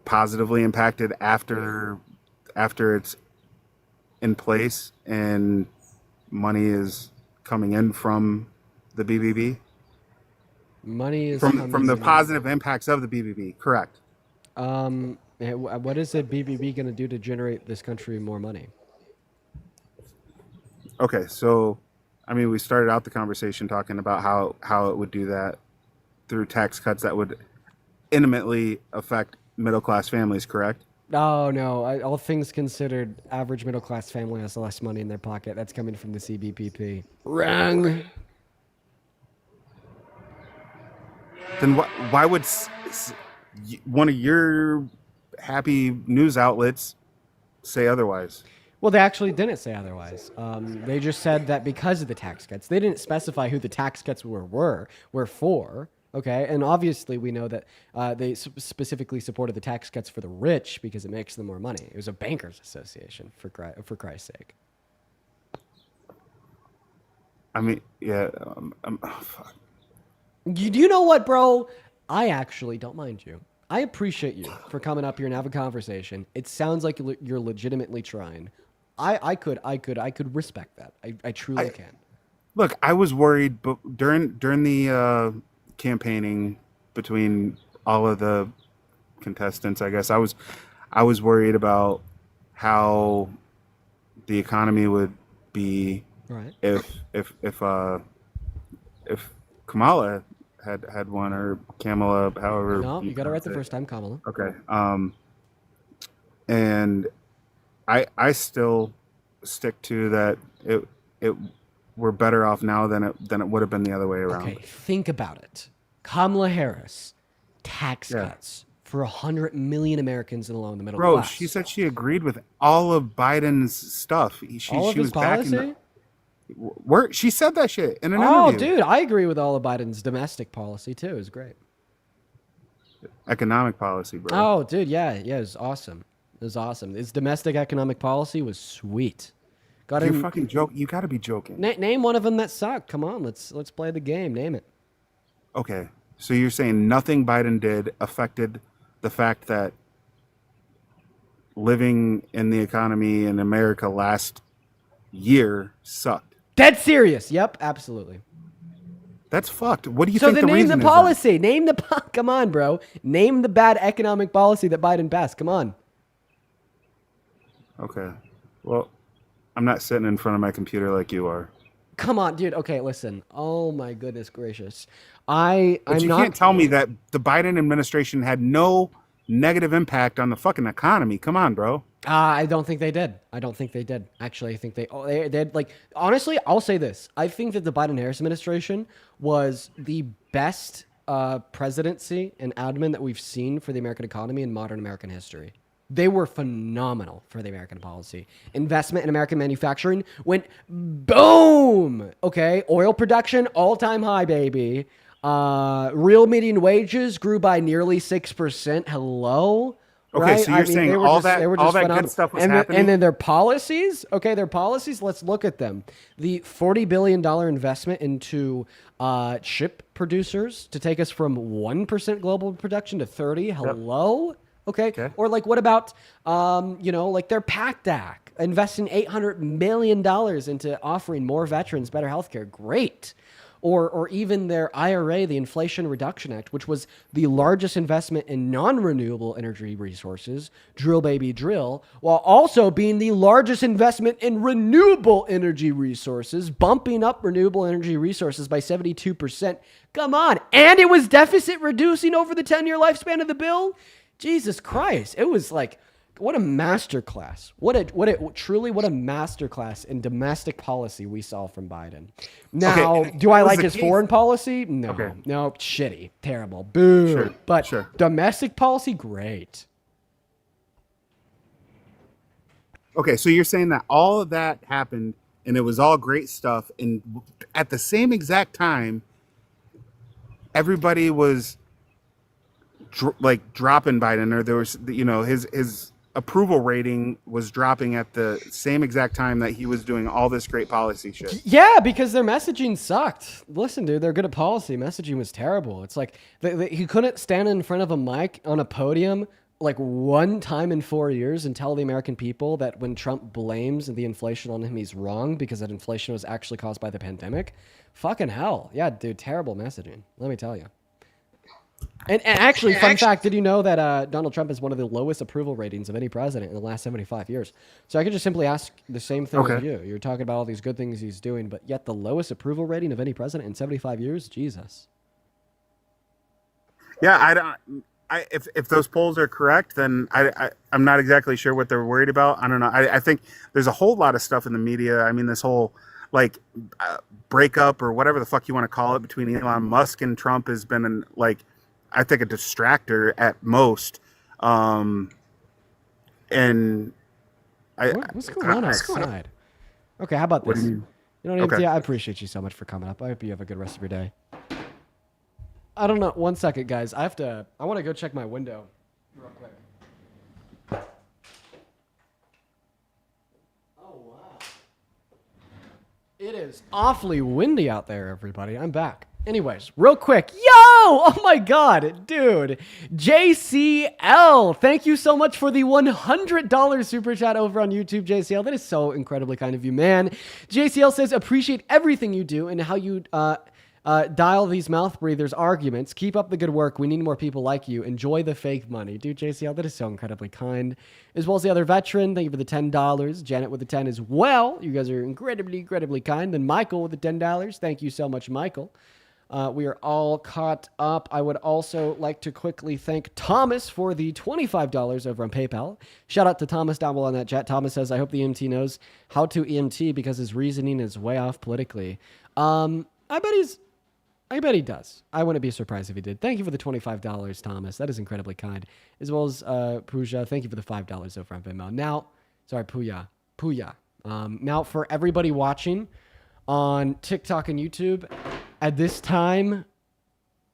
[SPEAKER 16] positively impacted after it's in place and money is coming in from the BBB?
[SPEAKER 1] Money is
[SPEAKER 16] from the positive impacts of the BBB, correct?
[SPEAKER 1] What is the BBB going to do to generate this country more money?
[SPEAKER 16] Okay, so we started out the conversation talking about how it would do that through tax cuts that would intimately affect middle-class families, correct?
[SPEAKER 1] Oh, no. All things considered, average middle-class family has less money in their pocket. That's coming from the CBPP. Wrong.
[SPEAKER 16] Then why would one of your happy news outlets say otherwise?
[SPEAKER 1] Well, they actually didn't say otherwise. They just said that because of the tax cuts. They didn't specify who the tax cuts were for. Okay, and obviously we know that they specifically supported the tax cuts for the rich because it makes them more money. It was a bankers association, for Christ's sake.
[SPEAKER 16] Fuck.
[SPEAKER 1] You know what, bro? I actually don't mind you. I appreciate you for coming up here and have a conversation. It sounds like you're legitimately trying. I could respect that. I truly can.
[SPEAKER 16] Look, I was worried, but during the campaigning between all of the contestants, I guess I was worried about how the economy would be if Kamala had won, or Kamala, however.
[SPEAKER 1] No, you got it right the first time, Kamala.
[SPEAKER 16] Okay. And I still stick to that. We're better off now than it would have been the other way around.
[SPEAKER 1] Okay, think about it. Kamala Harris, tax cuts for 100 million Americans along the middle class.
[SPEAKER 16] She said she agreed with all of Biden's stuff.
[SPEAKER 1] All of his policy?
[SPEAKER 16] She said that shit in an interview.
[SPEAKER 1] Oh, dude, I agree with all of Biden's domestic policy too. It's great.
[SPEAKER 16] Economic policy, bro.
[SPEAKER 1] Oh, dude, yeah, it's awesome. It was awesome. His domestic economic policy was sweet. Got
[SPEAKER 16] You're
[SPEAKER 1] him.
[SPEAKER 16] fucking joke. You got to be joking.
[SPEAKER 1] Name one of them that sucked. Come on, let's play the game. Name it.
[SPEAKER 16] Okay, so you're saying nothing Biden did affected the fact that living in the economy in America last year sucked.
[SPEAKER 1] Dead serious. Yep, absolutely.
[SPEAKER 16] That's fucked. What do you
[SPEAKER 1] So
[SPEAKER 16] think
[SPEAKER 1] then
[SPEAKER 16] the
[SPEAKER 1] name
[SPEAKER 16] reason
[SPEAKER 1] the
[SPEAKER 16] is then?
[SPEAKER 1] policy. Name the come on, bro. Name the bad economic policy that Biden passed. Come on.
[SPEAKER 16] Okay. Well, I'm not sitting in front of my computer like you are.
[SPEAKER 1] Come on, dude. Okay, listen. Oh my goodness gracious. I'm
[SPEAKER 16] But you
[SPEAKER 1] not
[SPEAKER 16] can't tell me that the Biden administration had no negative impact on the fucking economy. Come on, bro.
[SPEAKER 1] I don't think they did. I don't think they did. Actually, I think they did. Like, honestly, I'll say this. I think that the Biden-Harris administration was the best presidency and admin that we've seen for the American economy in modern American history. They were phenomenal for the American policy. Investment in American manufacturing went boom. Okay, oil production all-time high, baby. Real median wages grew by nearly 6%. Hello.
[SPEAKER 16] Okay,
[SPEAKER 1] Right?
[SPEAKER 16] so you're saying all that good
[SPEAKER 1] phenomenal.
[SPEAKER 16] stuff was
[SPEAKER 1] and
[SPEAKER 16] happening?
[SPEAKER 1] and then their policies, their policies, let's look at them. The $40 billion investment into chip producers to take us from 1% global production to 30. Hello? Okay. Or like, what about, like their PACT Act, investing $800 million into offering more veterans better healthcare. Great. Or even their IRA, the Inflation Reduction Act, which was the largest investment in non-renewable energy resources, drill baby drill, while also being the largest investment in renewable energy resources, bumping up renewable energy resources by 72%. Come on. And it was deficit reducing over the 10-year lifespan of the bill. Jesus Christ. It was like, what a masterclass. What a masterclass in domestic policy we saw from Biden. Now, do I like his foreign policy? No.
[SPEAKER 16] Okay.
[SPEAKER 1] No, shitty. Terrible. Boo.
[SPEAKER 16] Sure,
[SPEAKER 1] But
[SPEAKER 16] sure.
[SPEAKER 1] domestic policy, great.
[SPEAKER 16] Okay, so you're saying that all of that happened and it was all great stuff, and at the same exact time, everybody was dropping Biden, or there was, his approval rating was dropping at the same exact time that he was doing all this great policy shit.
[SPEAKER 1] Yeah, because their messaging sucked. Listen, dude, they're good at policy. Messaging was terrible. It's like he couldn't stand in front of a mic on a podium like one time in 4 years and tell the American people that when Trump blames the inflation on him, he's wrong because that inflation was actually caused by the pandemic. Fucking hell. Yeah, dude, terrible messaging. Let me tell you. And actually, fun fact, did you know that Donald Trump has one of the lowest approval ratings of any president in the last 75 years? So I could just simply ask the same thing with you. You're talking about all these good things he's doing, but yet the lowest approval rating of any president in 75 years? Jesus.
[SPEAKER 16] Yeah, if those polls are correct, then I'm not exactly sure what they're worried about. I don't know. I think there's a whole lot of stuff in the media. I mean, this whole breakup or whatever the fuck you want to call it between Elon Musk and Trump has been I think a distractor at most. And
[SPEAKER 1] What's going on outside? Okay, how about
[SPEAKER 16] What
[SPEAKER 1] this?
[SPEAKER 16] do you mean?
[SPEAKER 1] You know what I mean?
[SPEAKER 16] Okay.
[SPEAKER 1] Yeah, I appreciate you so much for coming up. I hope you have a good rest of your day. I don't know. 1 second, guys. I want to go check my window real quick. Oh, wow. It is awfully windy out there, everybody. I'm back. Anyways, real quick. Yo! Oh my God, dude. JCL, thank you so much for the $100 super chat over on YouTube, JCL. That is so incredibly kind of you, man. JCL says, appreciate everything you do and how you dial these mouth breathers arguments. Keep up the good work. We need more people like you. Enjoy the fake money. Dude, JCL, that is so incredibly kind. As well as the other veteran, thank you for the $10. Janet with the 10 as well. You guys are incredibly, incredibly kind. Then Michael with the $10. Thank you so much, Michael. We are all caught up. I would also like to quickly thank Thomas for the $25 over on PayPal. Shout out to Thomas down below in that chat. Thomas says, I hope the EMT knows how to EMT because his reasoning is way off politically. I bet he does. I wouldn't be surprised if he did. Thank you for the $25, Thomas. That is incredibly kind. As well as Pooja, thank you for the $5 over on Venmo. Now, sorry, Pooja. Now, for everybody watching on TikTok and YouTube, at this time,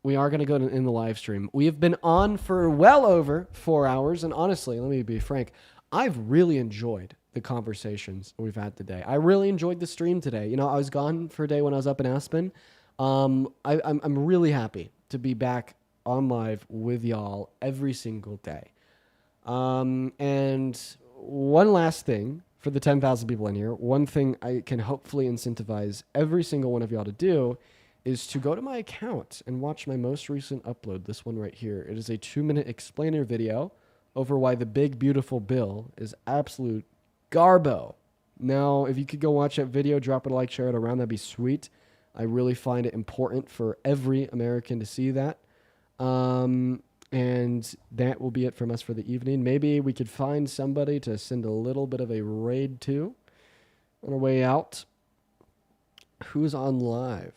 [SPEAKER 1] we are going to go in the live stream. We have been on for well over 4 hours, and honestly, let me be frank, I've really enjoyed the conversations we've had today. I really enjoyed the stream today. You know, I was gone for a day when I was up in Aspen. I'm really happy to be back on live with y'all every single day. And one last thing for the 10,000 people in here, one thing I can hopefully incentivize every single one of y'all to do is to go to my account and watch my most recent upload, this one right here. It is a 2-minute explainer video over why the big, beautiful bill is absolute garbo. Now, if you could go watch that video, drop it a like, share it around, that'd be sweet. I really find it important for every American to see that. And that will be it from us for the evening. Maybe we could find somebody to send a little bit of a raid to on our way out. Who's on live?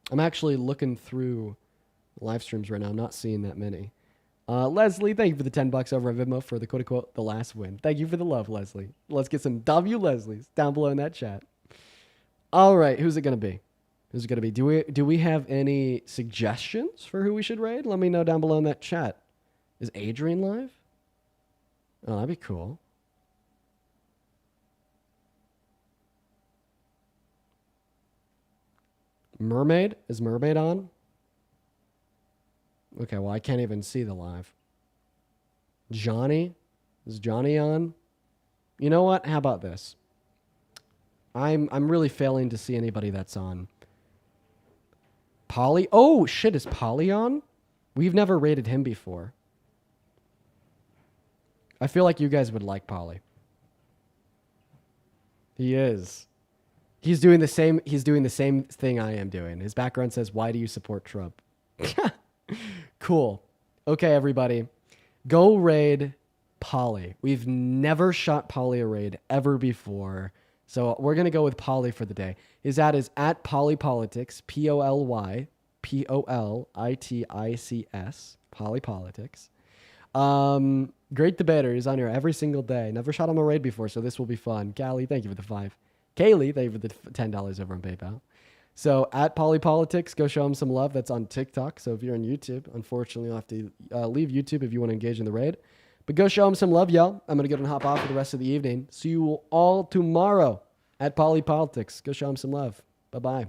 [SPEAKER 1] I'm actually looking through live streams right now. I'm not seeing that many. Leslie, thank you for the $10 over at Venmo for the quote-unquote the last win. Thank you for the love, Leslie. Let's get some W Leslies down below in that chat. All right, who's it going to be? Who's it going to be? Do we have any suggestions for who we should raid? Let me know down below in that chat. Is Adrian live? Oh, that'd be cool. Mermaid? Is Mermaid on? Okay, well, I can't even see the live. Johnny? Is Johnny on? You know what? How about this? I'm really failing to see anybody that's on. Polly? Oh, shit, is Polly on? We've never rated him before. I feel like you guys would like Polly. He is. He's doing the same thing I am doing. His background says, "Why do you support Trump?" Cool. Okay, everybody. Go raid Polly. We've never shot Polly a raid ever before. So we're going to go with Polly for the day. His ad is at Polypolitics, POLYPOLITICS, Polypolitics. Great debater. He's on here every single day. Never shot him a raid before, so this will be fun. Callie, thank you for the 5. Kaylee, thank you for the $10 over on PayPal. So at Polypolitics, go show him some love. That's on TikTok. So if you're on YouTube, unfortunately, you'll have to leave YouTube if you want to engage in the raid. But go show him some love, y'all. I'm going to go and hop off for the rest of the evening. See you all tomorrow at Polypolitics. Go show him some love. Bye-bye.